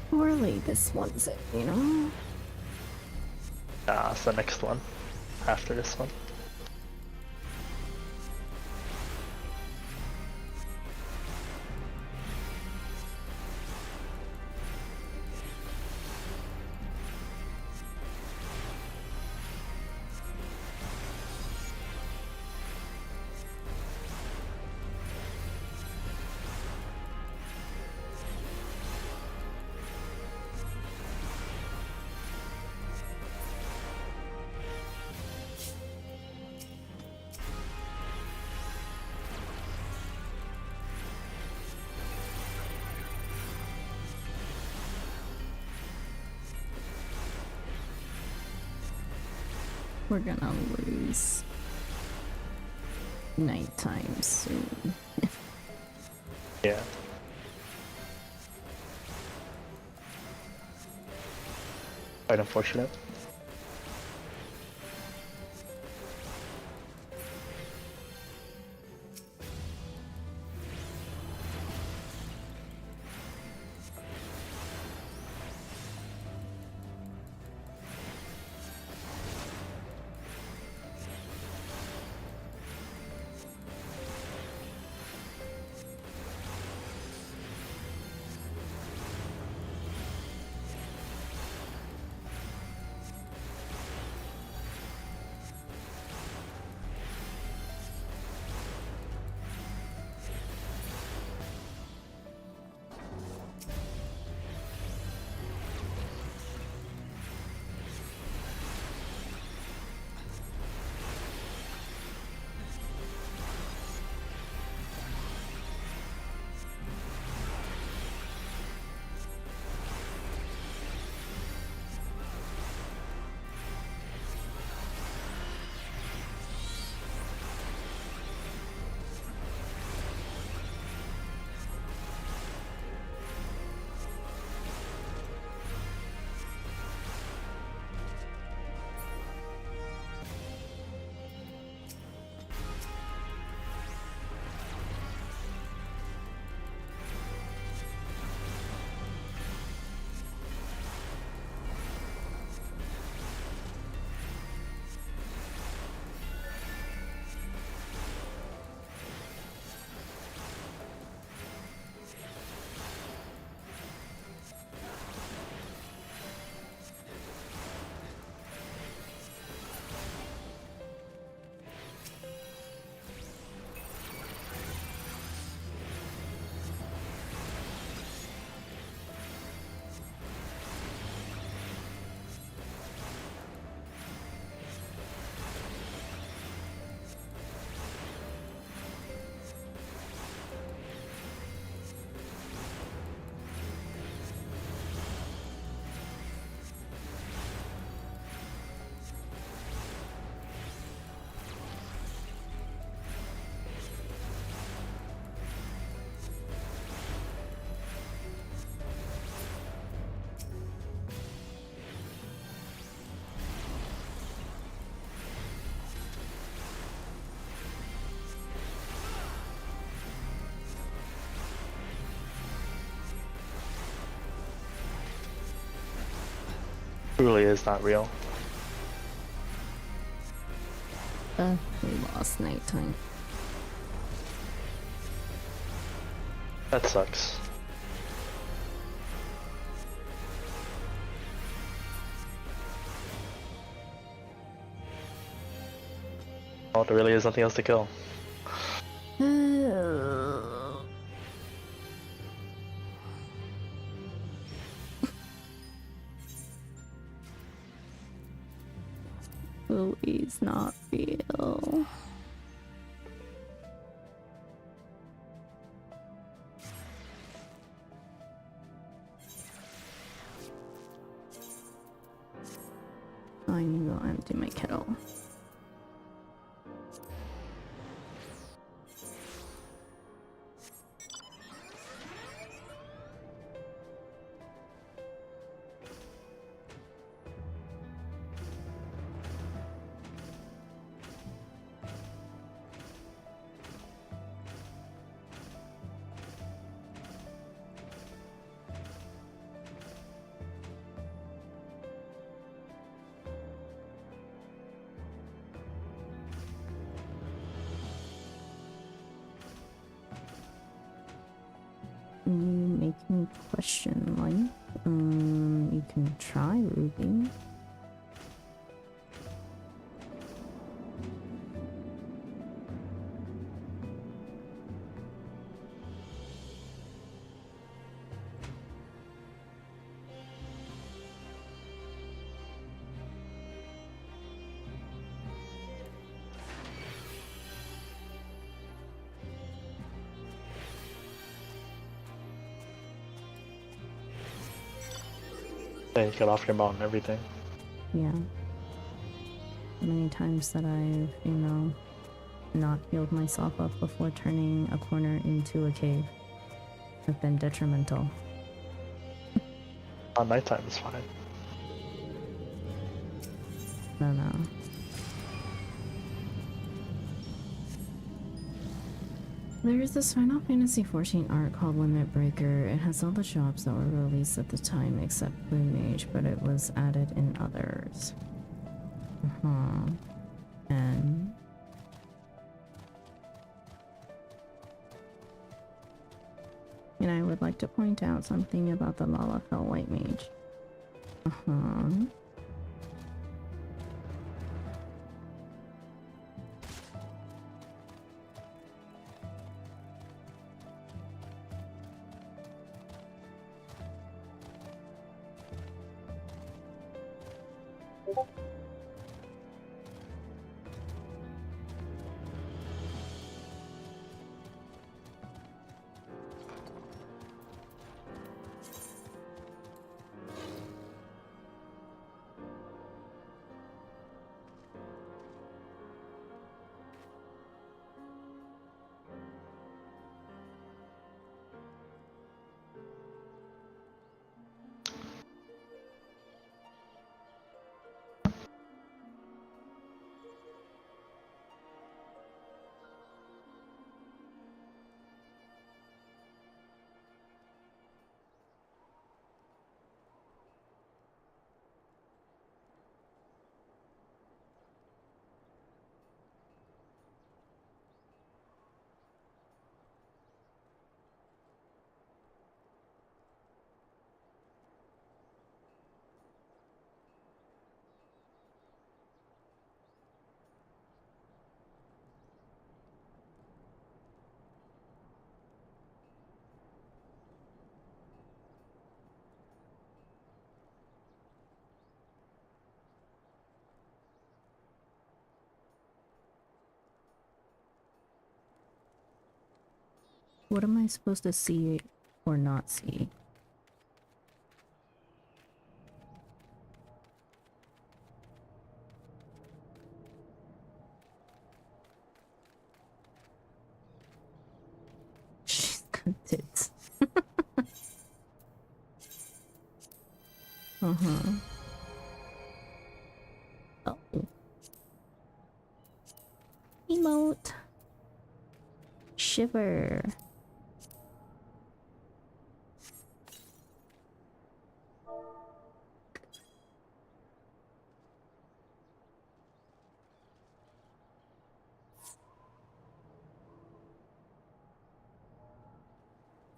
Surely this one's it, you know? It's the next one. After this one. We're gonna lose nighttime soon. Yeah. Quite unfortunate. Truly is not real. We lost nighttime. That sucks. Oh, there really is nothing else to kill. Willie's not real. I need to go empty my kettle. You make me question life. You can try Ruby. Then you cut off your mount and everything. Yeah. many times that I've, you know, not healed myself up before turning a corner into a cave have been detrimental. Nighttime is fine. No, no. There is this Final Fantasy XIV art called Limit Breaker. It has all the shops that were released at the time except Blue Mage, but it was added in others. And I would like to point out something about the Lalafell White Mage. What am I supposed to see or not see? She's got tits. Oh. Emote. Shiver.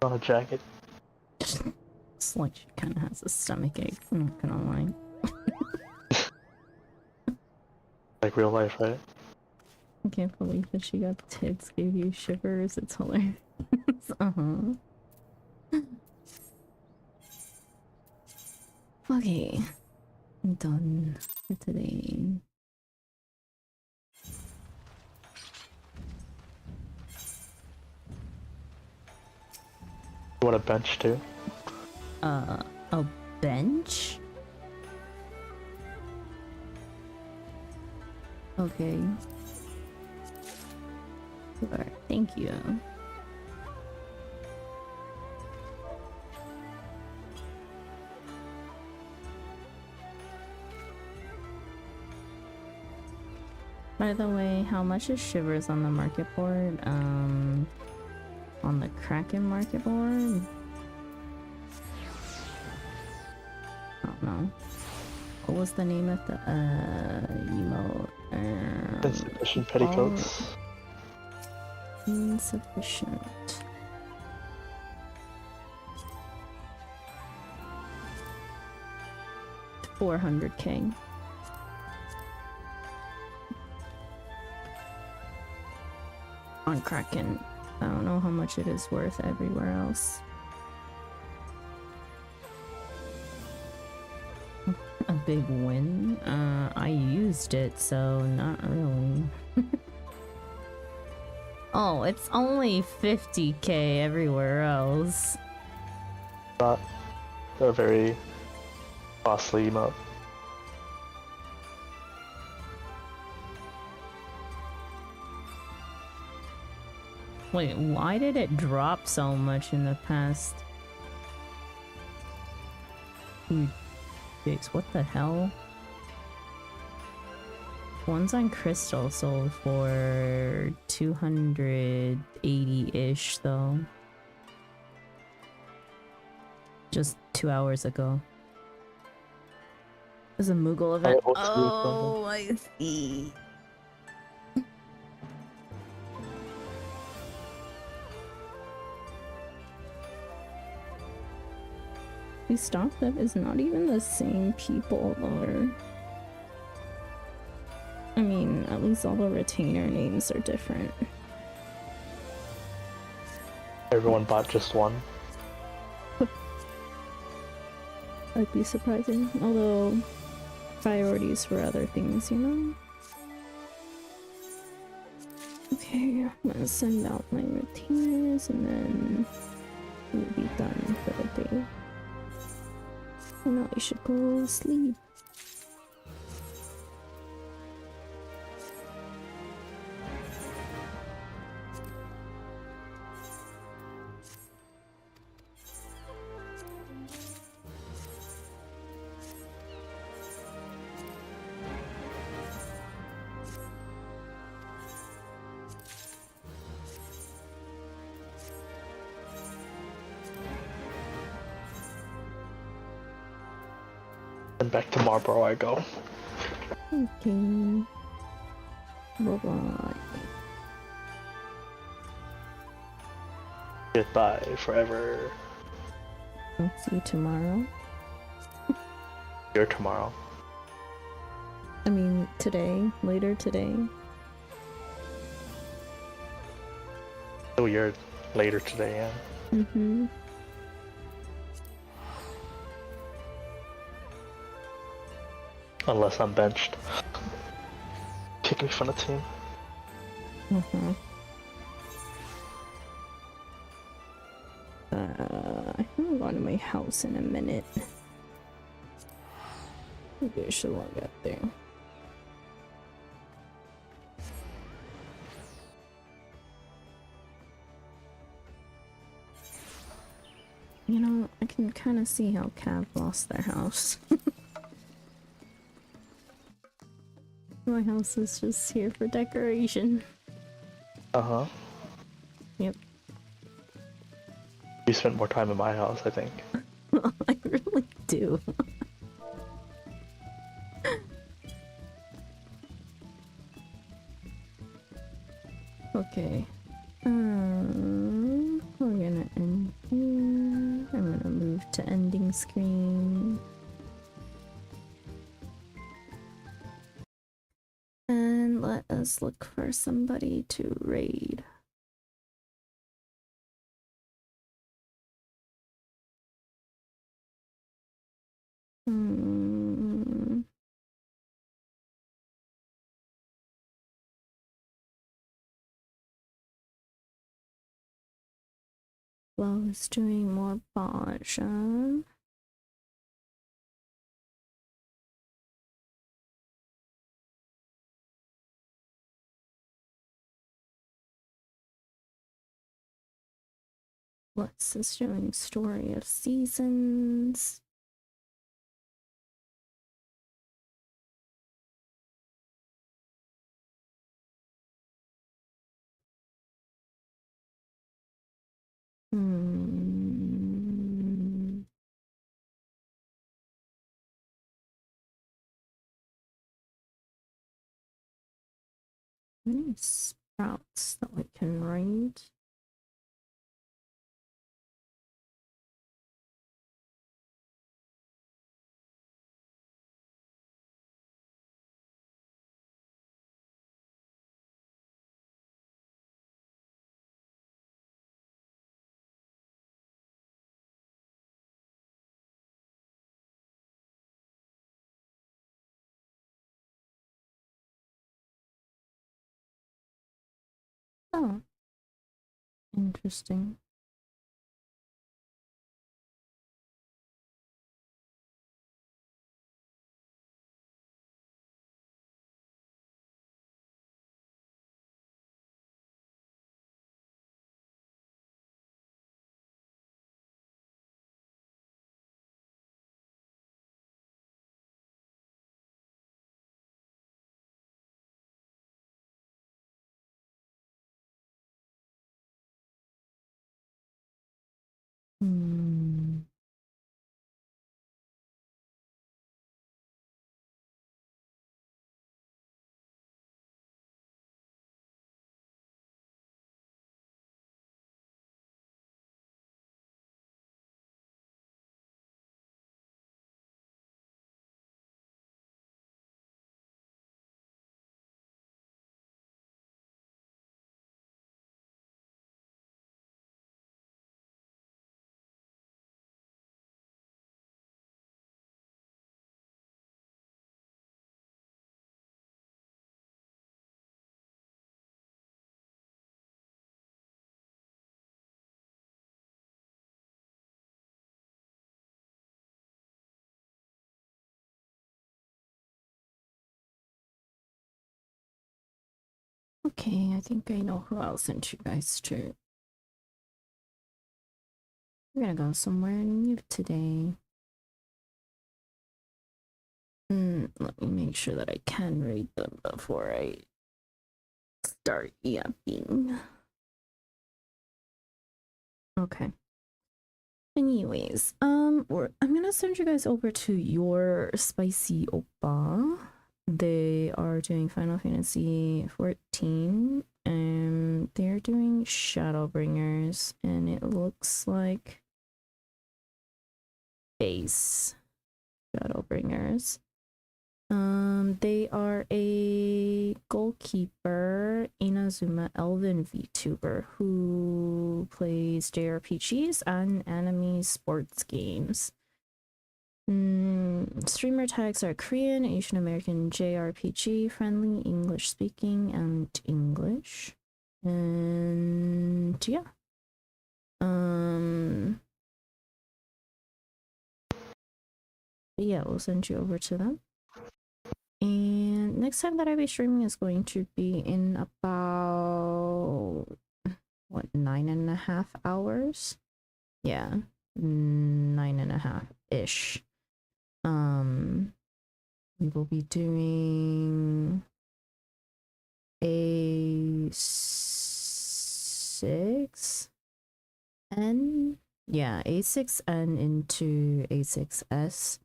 On a jacket. It's like she kind of has a stomach ache, I'm not gonna lie. Like real life, right? I can't believe that she got tits, gave you shivers, it's hilarious. Okay, I'm done for today. You want a bench too? A bench? Okay. Sure, thank you. By the way, how much is Shivers on the market board? On the Kraken market board? I don't know. What was the name of the emote? Insufficient petticoats. Insufficient. $400K. On Kraken. I don't know how much it is worth everywhere else. A big win? I used it, so not really. Oh, it's only 50K everywhere else. Not a very costly emote. Wait, why did it drop so much in the past few days? What the hell? One's on Crystal sold for 280-ish though. Just 2 hours ago. It was a Moogle event. Oh, I see. We stopped them is not even the same people, or I mean, at least all the retainer names are different. Everyone bought just one. That'd be surprising. Although priorities for other things, you know? Okay, I'm gonna send out my retainers and then we'll be done for the day. And now we should go sleep. And back to Marlborough I go. Okay. Bye-bye. Goodbye forever. I'll see you tomorrow. You're tomorrow. I mean, today. Later today. Oh, you're later today, yeah. Mm-hmm. Unless I'm benched. Kick me from the team. Mm-hmm. I haven't gone to my house in a minute. Maybe I should log out there. You know, I can kind of see how Cav lost their house. My house is just here for decoration. Uh-huh. Yep. You spent more time in my house, I think. I really do. Okay. We're gonna end here. I'm gonna move to ending screen. And let us look for somebody to raid. Well, it's doing more Baja. What's this doing? Story of Seasons. Any sprouts that we can raid? Oh, interesting. Hmm. Okay, I think I know who I'll send you guys to. We're gonna go somewhere new today. Let me make sure that I can read them before I start yapping. Okay. Anyways, I'm gonna send you guys over to your spicy oppa. They are doing Final Fantasy 14, and they're doing Shadowbringers, and it looks like base Shadowbringers. They are a goalkeeper, Inazuma Elven VTuber who plays JRPGs and anime sports games. Streamer tags are Korean, Asian American, JRPG, friendly, English speaking, and English. And yeah. Yeah, we'll send you over to them. And next time that I'll be streaming is going to be in about what, 9.5 hours? Yeah, 9.5-ish. We will be doing A6N, yeah, A6N into A6S.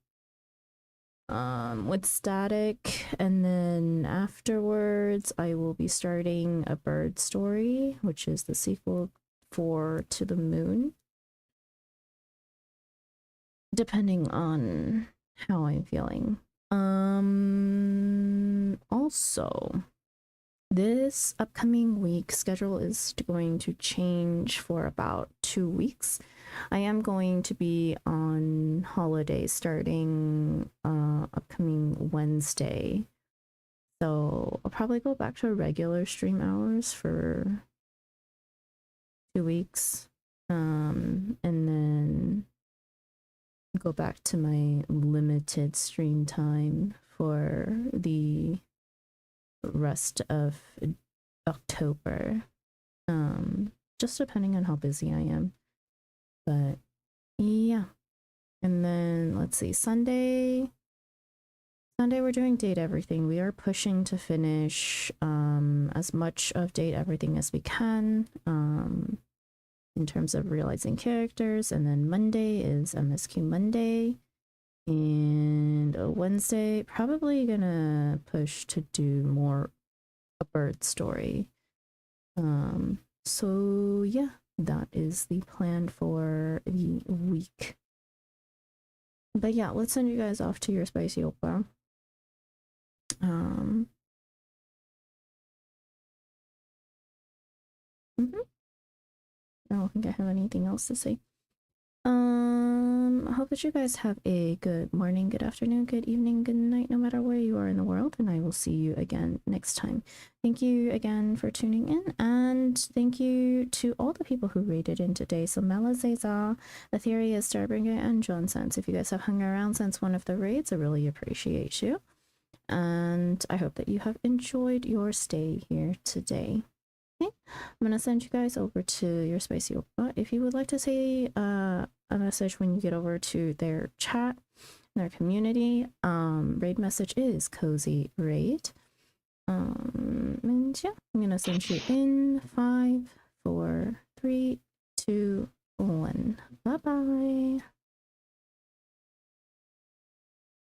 With static, and then afterwards I will be starting a bird story, which is the sequel for To the Moon, depending on how I'm feeling. Also, this upcoming week schedule is going to change for about 2 weeks. I am going to be on holiday starting upcoming Wednesday. So I'll probably go back to regular stream hours for 2 weeks. And then go back to my limited stream time for the rest of October. Just depending on how busy I am. But yeah. And then let's see, Sunday we're doing Date Everything. We are pushing to finish as much of Date Everything as we can in terms of realizing characters. And then Monday is MSQ Monday. And Wednesday, probably gonna push to do more a bird story. So yeah, that is the plan for the week. But yeah, let's send you guys off to your spicy opera. I don't think I have anything else to say. I hope that you guys have a good morning, good afternoon, good evening, good night, no matter where you are in the world, and I will see you again next time. Thank you again for tuning in, and thank you to all the people who rated in today. So Mela Zeza, Etheria, Starbringer, and John Sense. If you guys have hung around since one of the raids, I really appreciate you. And I hope that you have enjoyed your stay here today. Okay, I'm gonna send you guys over to your spicy opera. If you would like to say a message when you get over to their chat, their community, raid message is cozy raid. And yeah, I'm gonna send you in 5, 4, 3, 2, one. Bye bye.